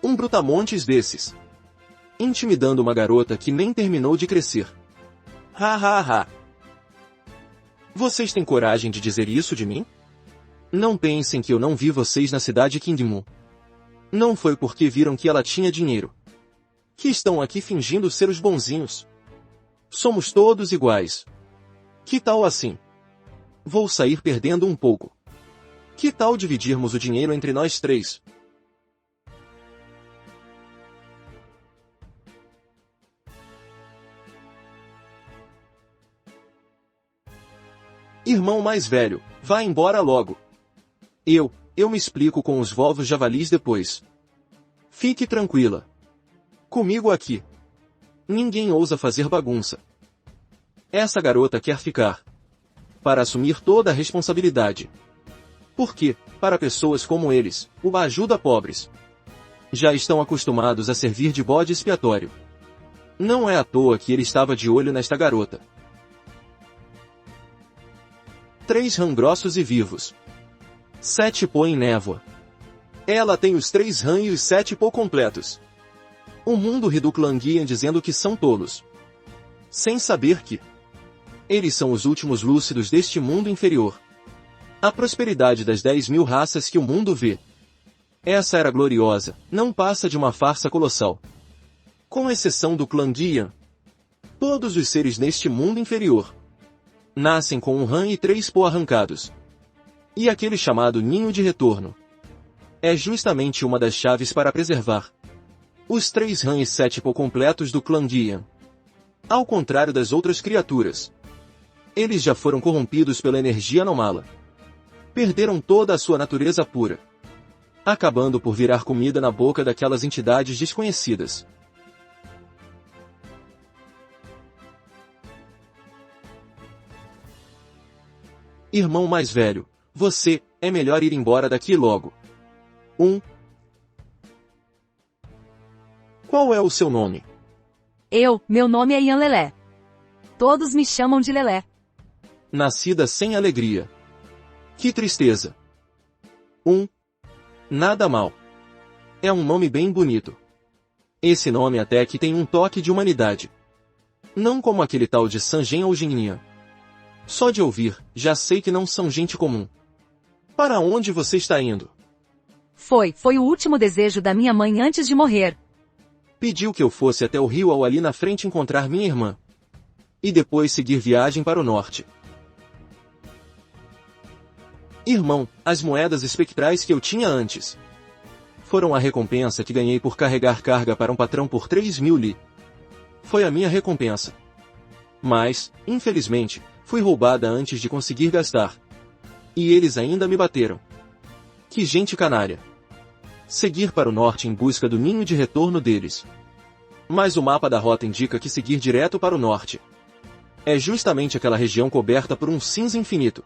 Um brutamontes desses. Intimidando uma garota que nem terminou de crescer. Ha. Vocês têm coragem de dizer isso de mim? Não pensem que eu não vi vocês na cidade Qingmu. Não foi porque viram que ela tinha dinheiro que estão aqui fingindo ser os bonzinhos. Somos todos iguais. Que tal assim? Vou sair perdendo um pouco. Que tal dividirmos o dinheiro entre nós 3? Irmão mais velho, vá embora logo. Eu me explico com os vovos javalis depois. Fique tranquila. Comigo aqui. Ninguém ousa fazer bagunça. Essa garota quer ficar. Para assumir toda a responsabilidade. Porque, para pessoas como eles, o ajuda pobres. Já estão acostumados a servir de bode expiatório. Não é à toa que ele estava de olho nesta garota. 3 rãs grossos e vivos. 7 pó em névoa. Ela tem os 3 rãs e os 7 pó completos. O mundo ri do clã Guian dizendo que são tolos. Sem saber que eles são os últimos lúcidos deste mundo inferior. A prosperidade das 10.000 raças que o mundo vê. Essa era gloriosa, não passa de uma farsa colossal. Com exceção do clã Guian. Todos os seres neste mundo inferior nascem com um rã e 3 pó arrancados. E aquele chamado ninho de retorno é justamente uma das chaves para preservar os 3 rãs e 7 pó completos do clã Guian. Ao contrário das outras criaturas, eles já foram corrompidos pela energia anômala. Perderam toda a sua natureza pura, acabando por virar comida na boca daquelas entidades desconhecidas. Irmão mais velho, você, é melhor ir embora daqui logo. Qual é o seu nome? Meu nome é Ian Lelé. Todos me chamam de Lelé. Nascida sem alegria. Que tristeza. Nada mal. É um nome bem bonito. Esse nome até que tem um toque de humanidade. Não como aquele tal de Sangen ou Jinnian. Só de ouvir, já sei que não são gente comum. Para onde você está indo? Foi o último desejo da minha mãe antes de morrer. Pediu que eu fosse até o rio ao ali na frente encontrar minha irmã. E depois seguir viagem para o norte. Irmão, as moedas espectrais que eu tinha antes foram a recompensa que ganhei por carregar carga para um patrão por 3.000 li. Foi a minha recompensa. Mas, infelizmente, fui roubada antes de conseguir gastar. E eles ainda me bateram. Que gente canária. Seguir para o norte em busca do ninho de retorno deles. Mas o mapa da rota indica que seguir direto para o norte é justamente aquela região coberta por um cinza infinito.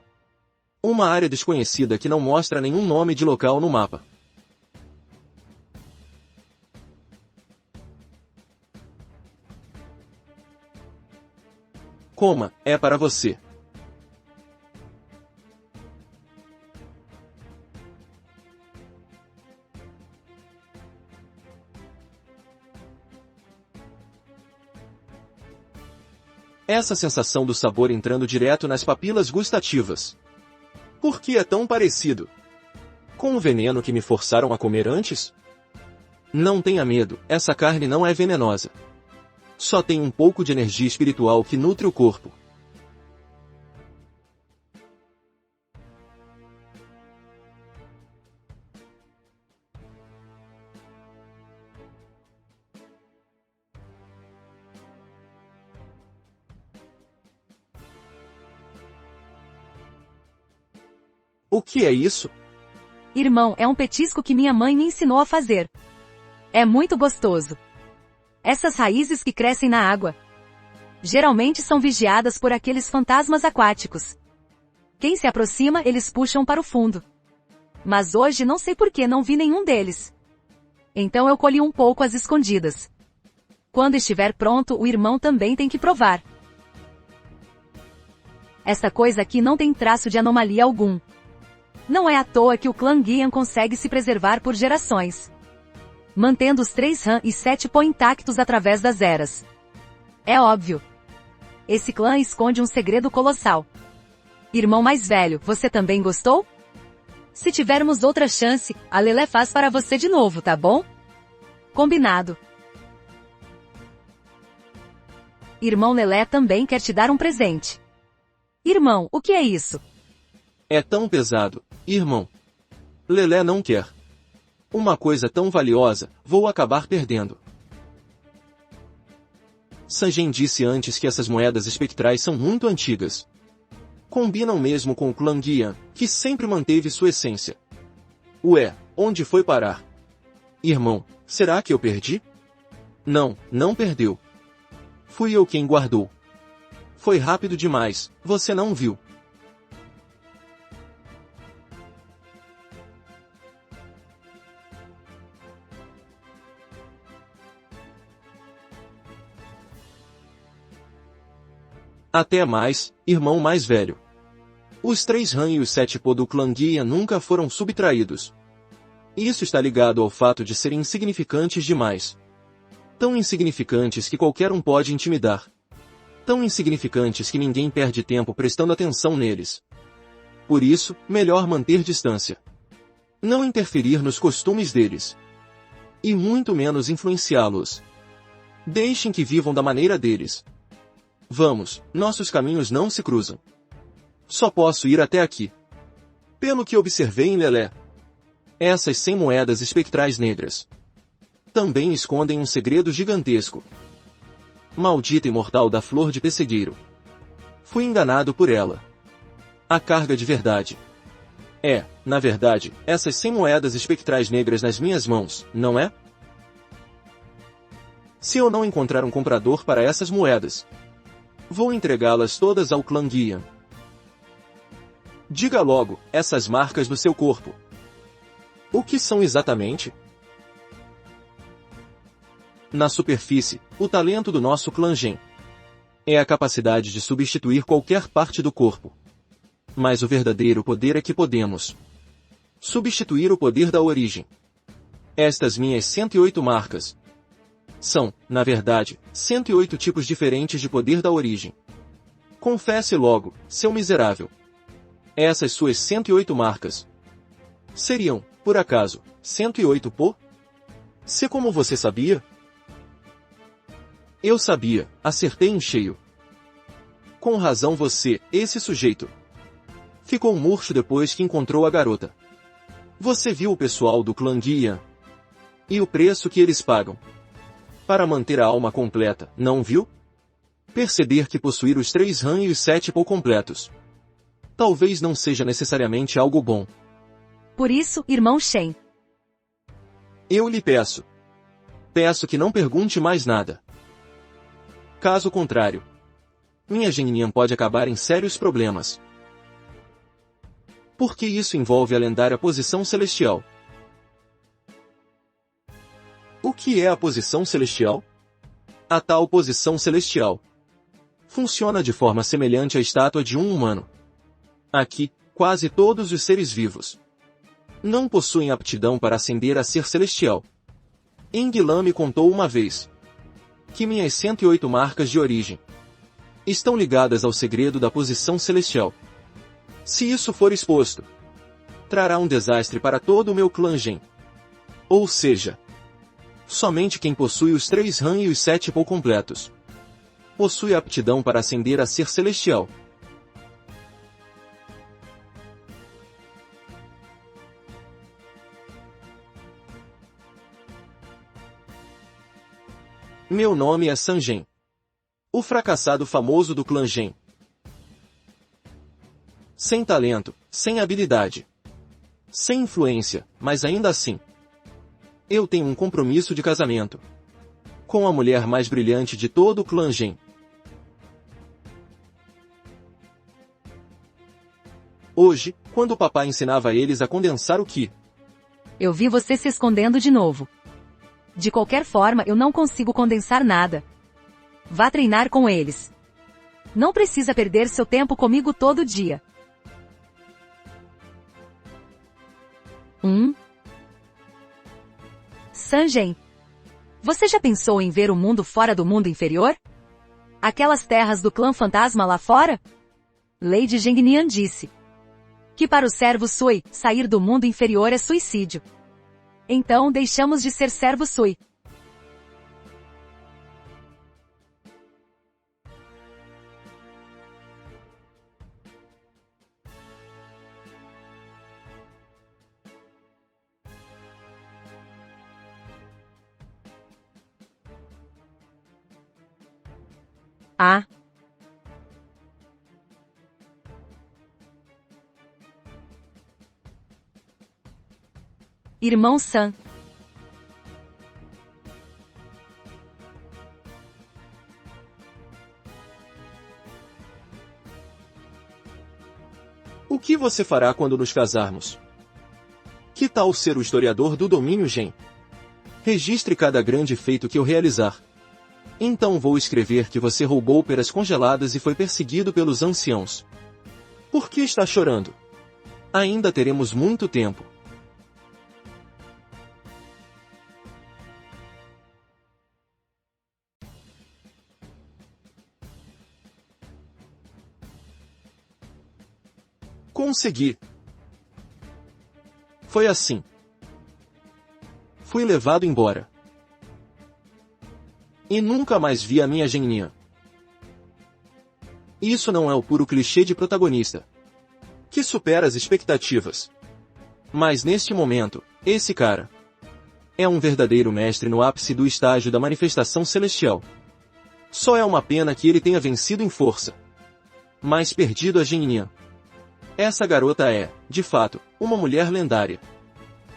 Uma área desconhecida que não mostra nenhum nome de local no mapa. Coma, é para você. Essa sensação do sabor entrando direto nas papilas gustativas. Por que é tão parecido com o veneno que me forçaram a comer antes? Não tenha medo, essa carne não é venenosa. Só tem um pouco de energia espiritual que nutre o corpo. O que é isso? Irmão, é um petisco que minha mãe me ensinou a fazer. É muito gostoso. Essas raízes que crescem na água geralmente são vigiadas por aqueles fantasmas aquáticos. Quem se aproxima, eles puxam para o fundo. Mas hoje não sei por que não vi nenhum deles. Então eu colhi um pouco às escondidas. Quando estiver pronto, o irmão também tem que provar. Essa coisa aqui não tem traço de anomalia algum. Não é à toa que o clã Guian consegue se preservar por gerações, mantendo os 3 rãs e 7 pó intactos através das eras. É óbvio. Esse clã esconde um segredo colossal. Irmão mais velho, você também gostou? Se tivermos outra chance, a Lelé faz para você de novo, tá bom? Combinado. Irmão Lelé também quer te dar um presente. Irmão, o que é isso? É tão pesado, irmão. Lelé não quer. Uma coisa tão valiosa, vou acabar perdendo. Sangen disse antes que essas moedas espectrais são muito antigas. Combinam mesmo com o clã Guian, que sempre manteve sua essência. Ué, onde foi parar? Irmão, será que eu perdi? Não, não perdeu. Fui eu quem guardou. Foi rápido demais, você não viu. Até mais, irmão mais velho. Os 3 Han e os 7 Po do clã Guian nunca foram subtraídos. Isso está ligado ao fato de serem insignificantes demais. Tão insignificantes que qualquer um pode intimidar. Tão insignificantes que ninguém perde tempo prestando atenção neles. Por isso, melhor manter distância. Não interferir nos costumes deles. E muito menos influenciá-los. Deixem que vivam da maneira deles. Vamos, nossos caminhos não se cruzam. Só posso ir até aqui. Pelo que observei em Lelé, essas 100 moedas espectrais negras também escondem um segredo gigantesco. Maldita imortal da flor de pessegueiro. Fui enganado por ela. A carga de verdade. É, na verdade, essas 100 moedas espectrais negras nas minhas mãos, não é? Se eu não encontrar um comprador para essas moedas, vou entregá-las todas ao clã Guian. Diga logo, essas marcas do seu corpo. O que são exatamente? Na superfície, o talento do nosso clã Gen é a capacidade de substituir qualquer parte do corpo. Mas o verdadeiro poder é que podemos substituir o poder da origem. Estas minhas 108 marcas são, na verdade, 108 tipos diferentes de poder da origem. Confesse logo, seu miserável. Essas suas 108 marcas seriam, por acaso, 108 Po? Se como você sabia? Eu sabia, acertei em cheio. Com razão você, esse sujeito, ficou murcho depois que encontrou a garota. Você viu o pessoal do clã Guian e o preço que eles pagam para manter a alma completa, não viu? Perceber que possuir os 3 Han e os 7 Po completos talvez não seja necessariamente algo bom. Por isso, irmão Shen, Eu lhe peço. Peço que não pergunte mais nada. Caso contrário, minha Genian pode acabar em sérios problemas. Porque isso envolve a lendária posição celestial. O que é a posição celestial? A tal posição celestial funciona de forma semelhante à estátua de um humano. Aqui, quase todos os seres vivos não possuem aptidão para ascender a ser celestial. Enguilan me contou uma vez que minhas 108 marcas de origem estão ligadas ao segredo da posição celestial. Se isso for exposto, trará um desastre para todo o meu clã Gen. Ou seja, somente quem possui os 3 Han e os 7 Po completos possui aptidão para ascender a ser celestial. Meu nome é San Gen, o fracassado famoso do clã Gen. Sem talento, sem habilidade, sem influência, mas ainda assim, eu tenho um compromisso de casamento com a mulher mais brilhante de todo o clã Gen. Hoje, quando o papai ensinava eles a condensar o Qi, eu vi você se escondendo de novo. De qualquer forma, eu não consigo condensar nada. Vá treinar com eles. Não precisa perder seu tempo comigo todo dia. Sanjen, você já pensou em ver o mundo fora do mundo inferior? Aquelas terras do clã fantasma lá fora? Lady Gengnian disse que para o servo Sui, sair do mundo inferior é suicídio. Então deixamos de ser servo Sui. Ah. Irmão San. O que você fará quando nos casarmos? Que tal ser o historiador do domínio Gen? Registre cada grande feito que eu realizar. Então vou escrever que você roubou peras congeladas e foi perseguido pelos anciãos. Por que está chorando? Ainda teremos muito tempo. Consegui. Foi assim. Fui levado embora. E nunca mais vi a minha geninha. Isso não é o puro clichê de protagonista, que supera as expectativas. Mas neste momento, esse cara é um verdadeiro mestre no ápice do estágio da manifestação celestial. Só é uma pena que ele tenha vencido em força, mas perdido a geninha. Essa garota é, de fato, uma mulher lendária.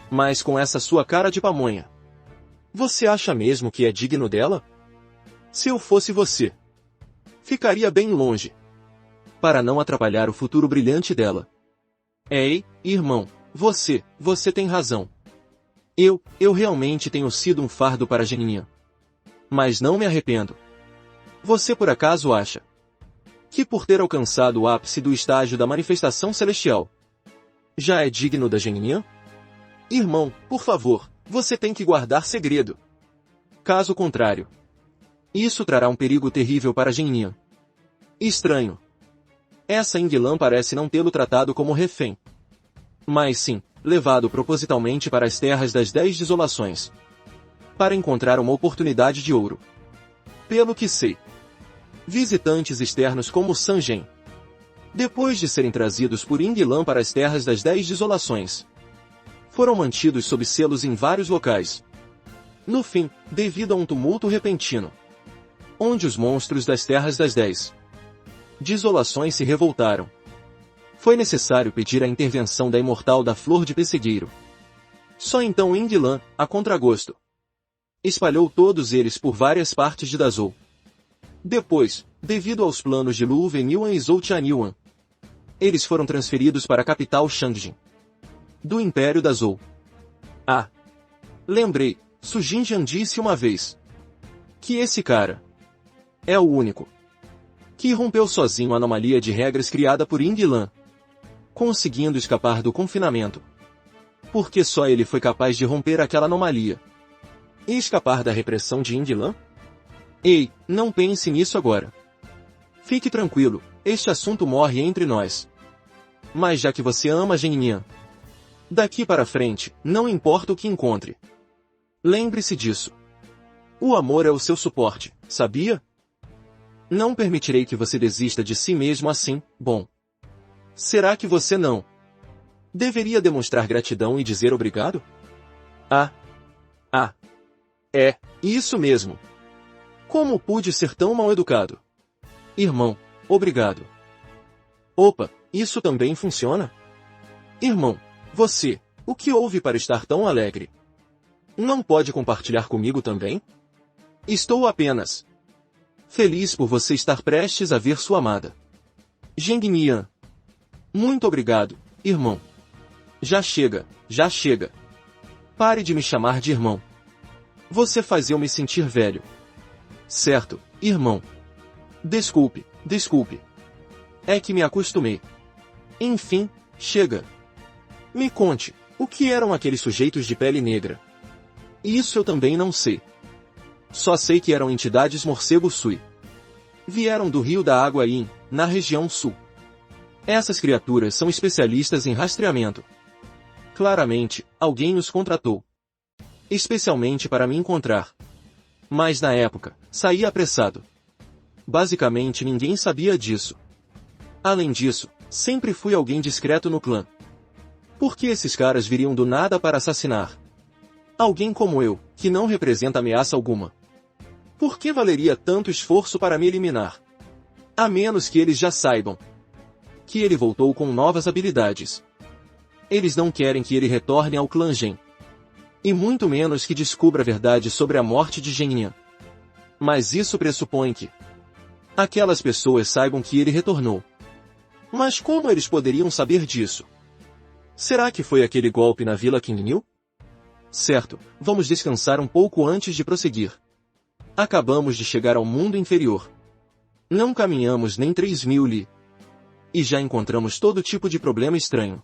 Mas com essa sua cara de pamonha, você acha mesmo que é digno dela? Se eu fosse você, ficaria bem longe, para não atrapalhar o futuro brilhante dela. Ei, irmão, você tem razão. Eu realmente tenho sido um fardo para a geninha. Mas não me arrependo. Você por acaso acha que por ter alcançado o ápice do estágio da manifestação celestial, já é digno da geninha? Irmão, por favor, você tem que guardar segredo. Caso contrário, isso trará um perigo terrível para a geninha. Estranho. Essa Ingilã parece não tê-lo tratado como refém, mas sim, levado propositalmente para as terras das 10 desolações, para encontrar uma oportunidade de ouro. Pelo que sei, visitantes externos como Sanjen, depois de serem trazidos por Ingilã para as terras das 10 desolações, foram mantidos sob selos em vários locais. No fim, devido a um tumulto repentino, onde os monstros das terras das 10 desolações se revoltaram, foi necessário pedir a intervenção da imortal da Flor de Pessegueiro. Só então Ingilã, a contragosto, espalhou todos eles por várias partes de Dazou. Depois, devido aos planos de Lu Venyuan e Zhou Tianyuan, eles foram transferidos para a capital Shangjin, do Império Dazou. Ah! Lembrei, Su Jinjian disse uma vez que esse cara é o único que rompeu sozinho a anomalia de regras criada por Ingilã, conseguindo escapar do confinamento. Porque só ele foi capaz de romper aquela anomalia e escapar da repressão de Ingilã? Ei, não pense nisso agora. Fique tranquilo, este assunto morre entre nós. Mas já que você ama Geninhan, daqui para frente, não importa o que encontre, lembre-se disso. O amor é o seu suporte, sabia? Não permitirei que você desista de si mesmo assim, bom. Será que você não deveria demonstrar gratidão e dizer obrigado? É, isso mesmo. Como pude ser tão mal educado? Irmão, obrigado. Opa, isso também funciona? Irmão, você, o que houve para estar tão alegre? Não pode compartilhar comigo também? Estou apenas feliz por você estar prestes a ver sua amada Gengnian. Muito obrigado, irmão. Já chega, já chega. Pare de me chamar de irmão. Você faz eu me sentir velho. Certo, irmão. Desculpe. É que me acostumei. Enfim, chega. Me conte, o que eram aqueles sujeitos de pele negra? Isso eu também não sei. Só sei que eram entidades morcego-sui. Vieram do Rio da Água Yin, na região sul. Essas criaturas são especialistas em rastreamento. Claramente, alguém os contratou, especialmente para me encontrar. Mas na época, saí apressado. Basicamente ninguém sabia disso. Além disso, sempre fui alguém discreto no clã. Por que esses caras viriam do nada para assassinar alguém como eu, que não representa ameaça alguma? Por que valeria tanto esforço para me eliminar? A menos que eles já saibam que ele voltou com novas habilidades. Eles não querem que ele retorne ao clã Gen. E muito menos que descubra a verdade sobre a morte de Genyan. Mas isso pressupõe que aquelas pessoas saibam que ele retornou. Mas como eles poderiam saber disso? Será que foi aquele golpe na Vila Qingniu? Certo, vamos descansar um pouco antes de prosseguir. Acabamos de chegar ao mundo inferior. Não caminhamos nem 3.000 li. E já encontramos todo tipo de problema estranho.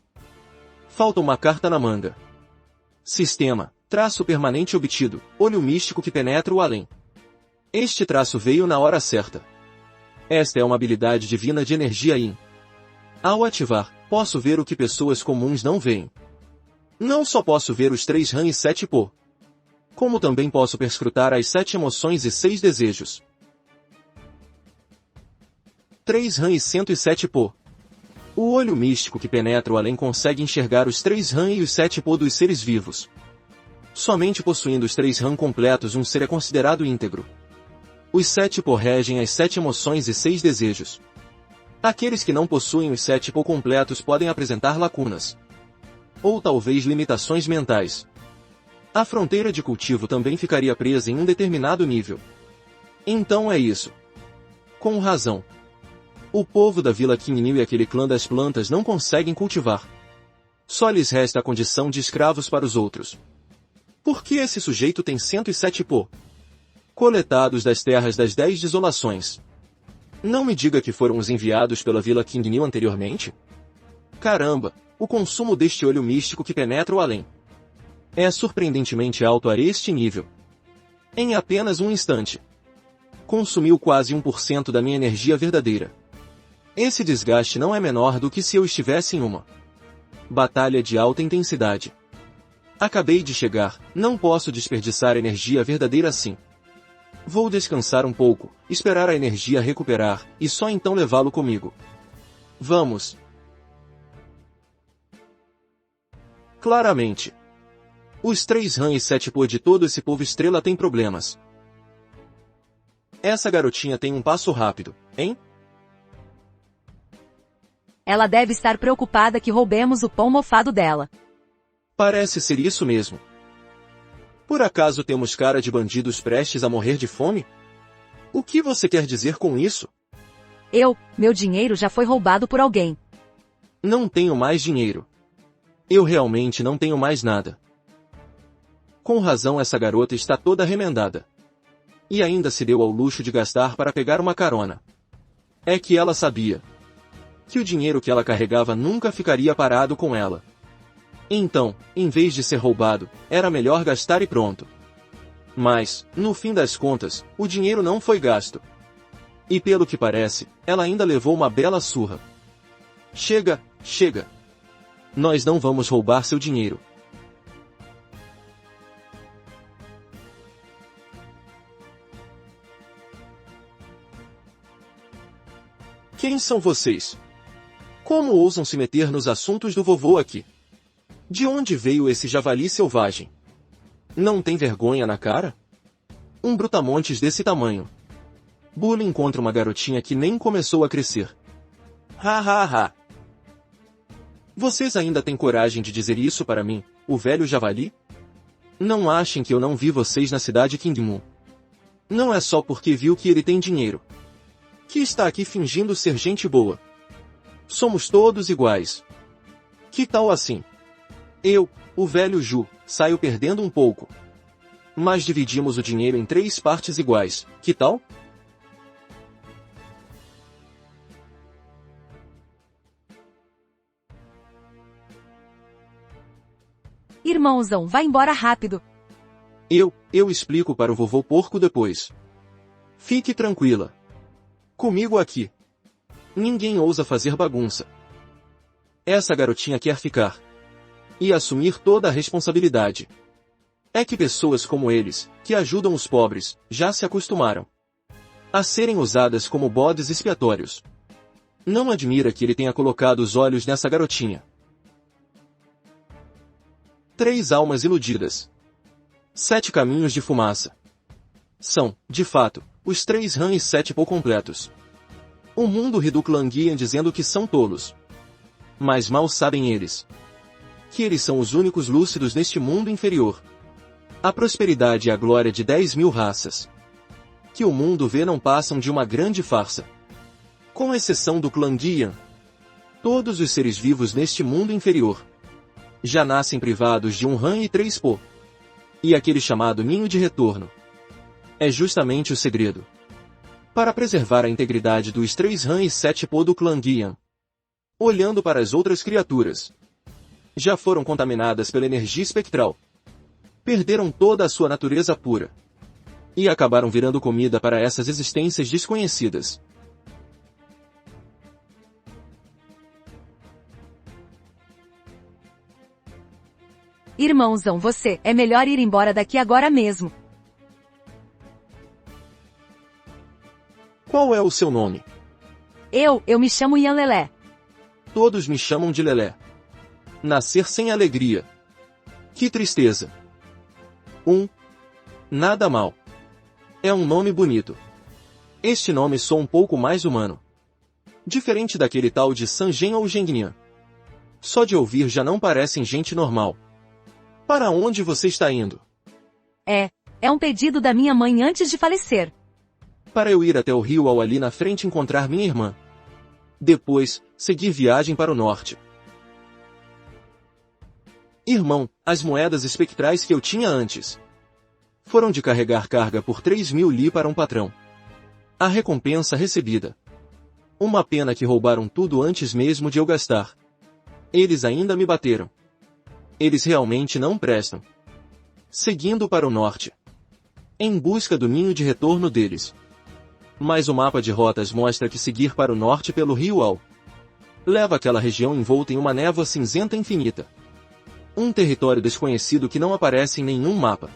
Falta uma carta na manga. Sistema, traço permanente obtido, olho místico que penetra o além. Este traço veio na hora certa. Esta é uma habilidade divina de energia Yin. Ao ativar, posso ver o que pessoas comuns não veem. Não só posso ver os 3 Han e 7 Po, como também posso perscrutar as 7 emoções e 6 desejos. 3 Han e 107 Po. O olho místico que penetra o além consegue enxergar os 3 Han e os 7 Po dos seres vivos. Somente possuindo os 3 Han completos um ser é considerado íntegro. Os 7 Po regem as 7 emoções e 6 desejos. Aqueles que não possuem os 7 Po completos podem apresentar lacunas. Ou talvez limitações mentais. A fronteira de cultivo também ficaria presa em um determinado nível. Então é isso. Com razão. O povo da Vila Qingniu e aquele clã das plantas não conseguem cultivar. Só lhes resta a condição de escravos para os outros. Por que esse sujeito tem 107 Po? Coletados das terras das 10 desolações. Não me diga que foram os enviados pela Vila Qingniu anteriormente? Caramba, o consumo deste olho místico que penetra o além é surpreendentemente alto a este nível. Em apenas um instante. Consumiu quase 1% da minha energia verdadeira. Esse desgaste não é menor do que se eu estivesse em uma batalha de alta intensidade. Acabei de chegar, não posso desperdiçar energia verdadeira assim. Vou descansar um pouco, esperar a energia recuperar, e só então levá-lo comigo. Vamos. Claramente. Os 3 Han e 7 Po de todo esse povo estrela têm problemas. Essa garotinha tem um passo rápido, hein? Ela deve estar preocupada que roubemos o pão mofado dela. Parece ser isso mesmo. Por acaso temos cara de bandidos prestes a morrer de fome? O que você quer dizer com isso? Meu dinheiro já foi roubado por alguém. Não tenho mais dinheiro. Eu realmente não tenho mais nada. Com razão essa garota está toda remendada. E ainda se deu ao luxo de gastar para pegar uma carona. É que ela sabia que o dinheiro que ela carregava nunca ficaria parado com ela. Então, em vez de ser roubado, era melhor gastar e pronto. Mas, no fim das contas, o dinheiro não foi gasto. E pelo que parece, ela ainda levou uma bela surra. Chega, chega. Nós não vamos roubar seu dinheiro. Quem são vocês? Como ousam se meter nos assuntos do vovô aqui? De onde veio esse javali selvagem? Não tem vergonha na cara? Um brutamontes desse tamanho. Bully encontra uma garotinha que nem começou a crescer. Ha ha ha! Vocês ainda têm coragem de dizer isso para mim, o velho javali? Não achem que eu não vi vocês na cidade Qingmu. Não é só porque viu que ele tem dinheiro que está aqui fingindo ser gente boa. Somos todos iguais. Que tal assim? Eu, o velho Ju, saio perdendo um pouco. Mas dividimos o dinheiro em 3 partes iguais, que tal? Irmãozão, vá embora rápido. Eu explico para o vovô porco depois. Fique tranquila. Comigo aqui. Ninguém ousa fazer bagunça. Essa garotinha quer ficar e assumir toda a responsabilidade. É que pessoas como eles, que ajudam os pobres, já se acostumaram a serem usadas como bodes expiatórios. Não admira que ele tenha colocado os olhos nessa garotinha. 3 almas iludidas. 7 caminhos de fumaça. São, de fato, os 3 Han e 7 Po completos. O mundo ri do clã Guian dizendo que são tolos. Mas mal sabem eles que eles são os únicos lúcidos neste mundo inferior. A prosperidade e a glória de 10.000 raças que o mundo vê não passam de uma grande farsa. Com exceção do clã Guian, todos os seres vivos neste mundo inferior já nascem privados de um Han e 3 Po. E aquele chamado Ninho de Retorno é justamente o segredo para preservar a integridade dos 3 Han e 7 Po do clã Guian. Olhando para as outras criaturas, já foram contaminadas pela energia espectral, perderam toda a sua natureza pura e acabaram virando comida para essas existências desconhecidas. Irmãozão, você, é melhor ir embora daqui agora mesmo. Qual é o seu nome? Eu me chamo Ian Lelé. Todos me chamam de Lelé. Nascer sem alegria. Que tristeza. Nada mal. É um nome bonito. Este nome soa um pouco mais humano. Diferente daquele tal de Sangen ou Gengnian. Só de ouvir já não parecem gente normal. Para onde você está indo? É um pedido da minha mãe antes de falecer. Para eu ir até o rio ao ali na frente encontrar minha irmã. Depois, seguir viagem para o norte. Irmão, as moedas espectrais que eu tinha antes foram de carregar carga por 3.000 li para um patrão. A recompensa recebida. Uma pena que roubaram tudo antes mesmo de eu gastar. Eles ainda me bateram. Eles realmente não prestam. Seguindo para o norte, em busca do ninho de retorno deles. Mas o mapa de rotas mostra que seguir para o norte pelo rio Al leva aquela região envolta em uma névoa cinzenta infinita. Um território desconhecido que não aparece em nenhum mapa.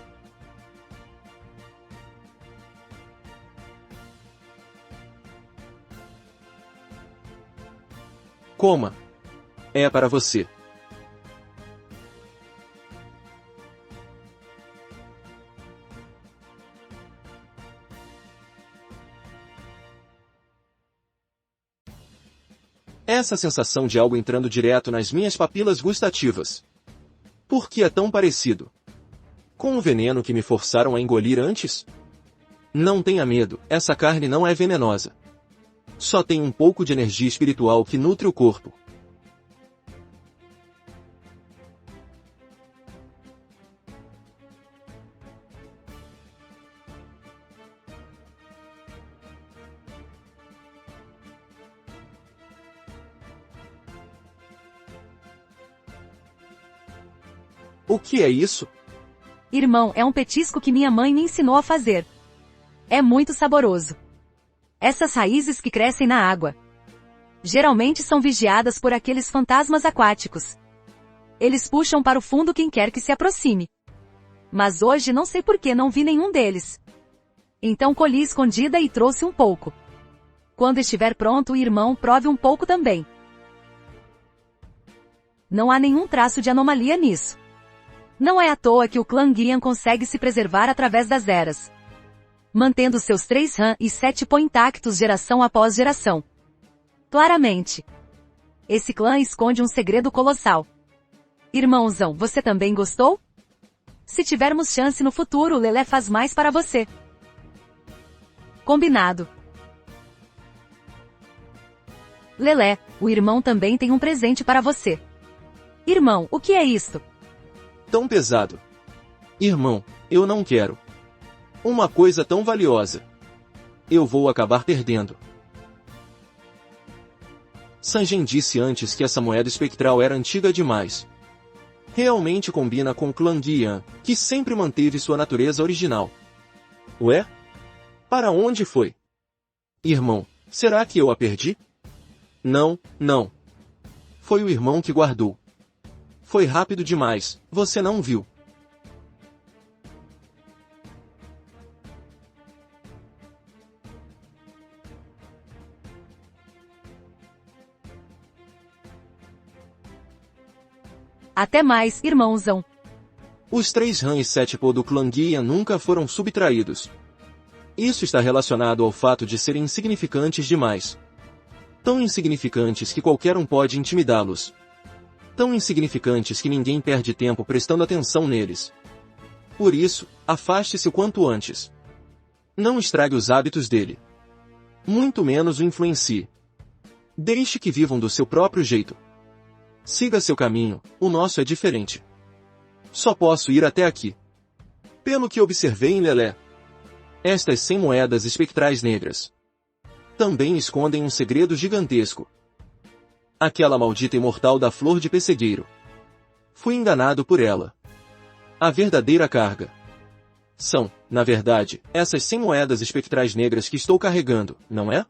Coma. É para você. Essa sensação de algo entrando direto nas minhas papilas gustativas. Por que é tão parecido com o veneno que me forçaram a engolir antes? Não tenha medo, essa carne não é venenosa. Só tem um pouco de energia espiritual que nutre o corpo. O que é isso? Irmão, é um petisco que minha mãe me ensinou a fazer. É muito saboroso. Essas raízes que crescem na água geralmente são vigiadas por aqueles fantasmas aquáticos. Eles puxam para o fundo quem quer que se aproxime. Mas hoje não sei por que não vi nenhum deles. Então colhi escondida e trouxe um pouco. Quando estiver pronto, o irmão prove um pouco também. Não há nenhum traço de anomalia nisso. Não é à toa que o clã Guian consegue se preservar através das eras, mantendo seus 3 Han e 7 Po intactos geração após geração. Claramente, esse clã esconde um segredo colossal. Irmãozão, você também gostou? Se tivermos chance no futuro, o Lelé faz mais para você. Combinado. Lelé, o irmão também tem um presente para você. Irmão, o que é isto? Tão pesado. Irmão, eu não quero. Uma coisa tão valiosa. Eu vou acabar perdendo. Sangen disse antes que essa moeda espectral era antiga demais. Realmente combina com o clã Guian, que sempre manteve sua natureza original. Ué? Para onde foi? Irmão, será que eu a perdi? Não. Foi o irmão que guardou. Foi rápido demais, você não viu. Até mais, irmãozão. Os 3 Han e 7 Po do clã Guian nunca foram subtraídos. Isso está relacionado ao fato de serem insignificantes demais. Tão insignificantes que qualquer um pode intimidá-los. Tão insignificantes que ninguém perde tempo prestando atenção neles. Por isso, afaste-se o quanto antes. Não estrague os hábitos dele. Muito menos o influencie. Deixe que vivam do seu próprio jeito. Siga seu caminho, o nosso é diferente. Só posso ir até aqui. Pelo que observei em Lelé, estas 100 moedas espectrais negras também escondem um segredo gigantesco. Aquela maldita imortal da flor de pessegueiro. Fui enganado por ela. A verdadeira carga são, na verdade, essas 100 moedas espectrais negras que estou carregando, não é?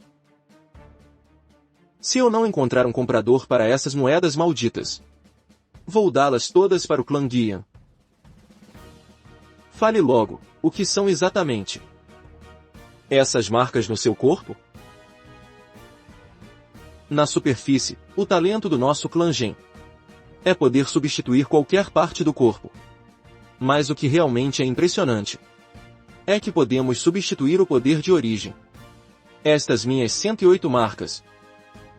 Se eu não encontrar um comprador para essas moedas malditas, vou dá-las todas para o clã Guian. Fale logo, o que são exatamente essas marcas no seu corpo? Na superfície, o talento do nosso clã Gen é poder substituir qualquer parte do corpo. Mas o que realmente é impressionante é que podemos substituir o poder de origem. Estas minhas 108 marcas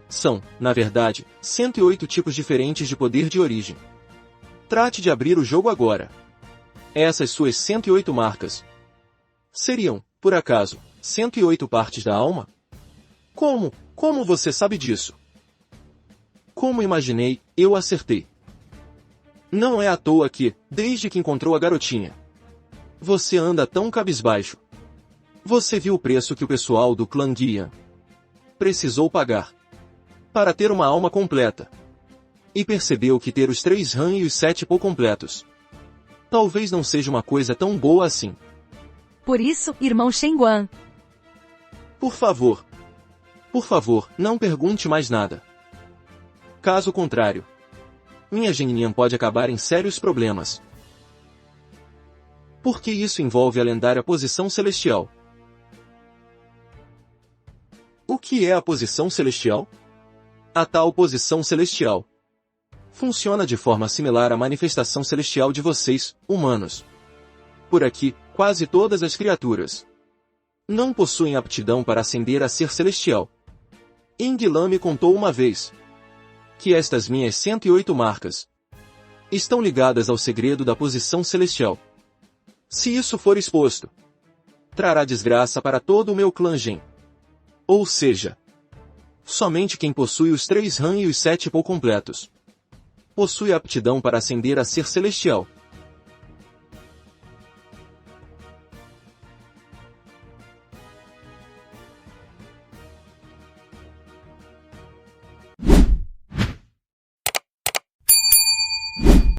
são, na verdade, 108 tipos diferentes de poder de origem. Trate de abrir o jogo agora. Essas suas 108 marcas seriam, por acaso, 108 partes da alma? Como você sabe disso? Como imaginei, eu acertei. Não é à toa que, desde que encontrou a garotinha, você anda tão cabisbaixo. Você viu o preço que o pessoal do clã Guian precisou pagar para ter uma alma completa. E percebeu que ter os 3 Han e os 7 Po completos talvez não seja uma coisa tão boa assim. Por isso, irmão Shenguan, Por favor, não pergunte mais nada. Caso contrário, minha Geninian pode acabar em sérios problemas. Porque isso envolve a lendária posição celestial. O que é a posição celestial? A tal posição celestial funciona de forma similar à manifestação celestial de vocês, humanos. Por aqui, quase todas as criaturas não possuem aptidão para ascender a ser celestial. Inglam me contou uma vez que estas minhas 108 marcas estão ligadas ao segredo da posição celestial. Se isso for exposto, trará desgraça para todo o meu clã Gen. Ou seja, somente quem possui os 3 Han e os 7 Po completos possui aptidão para ascender a ser celestial.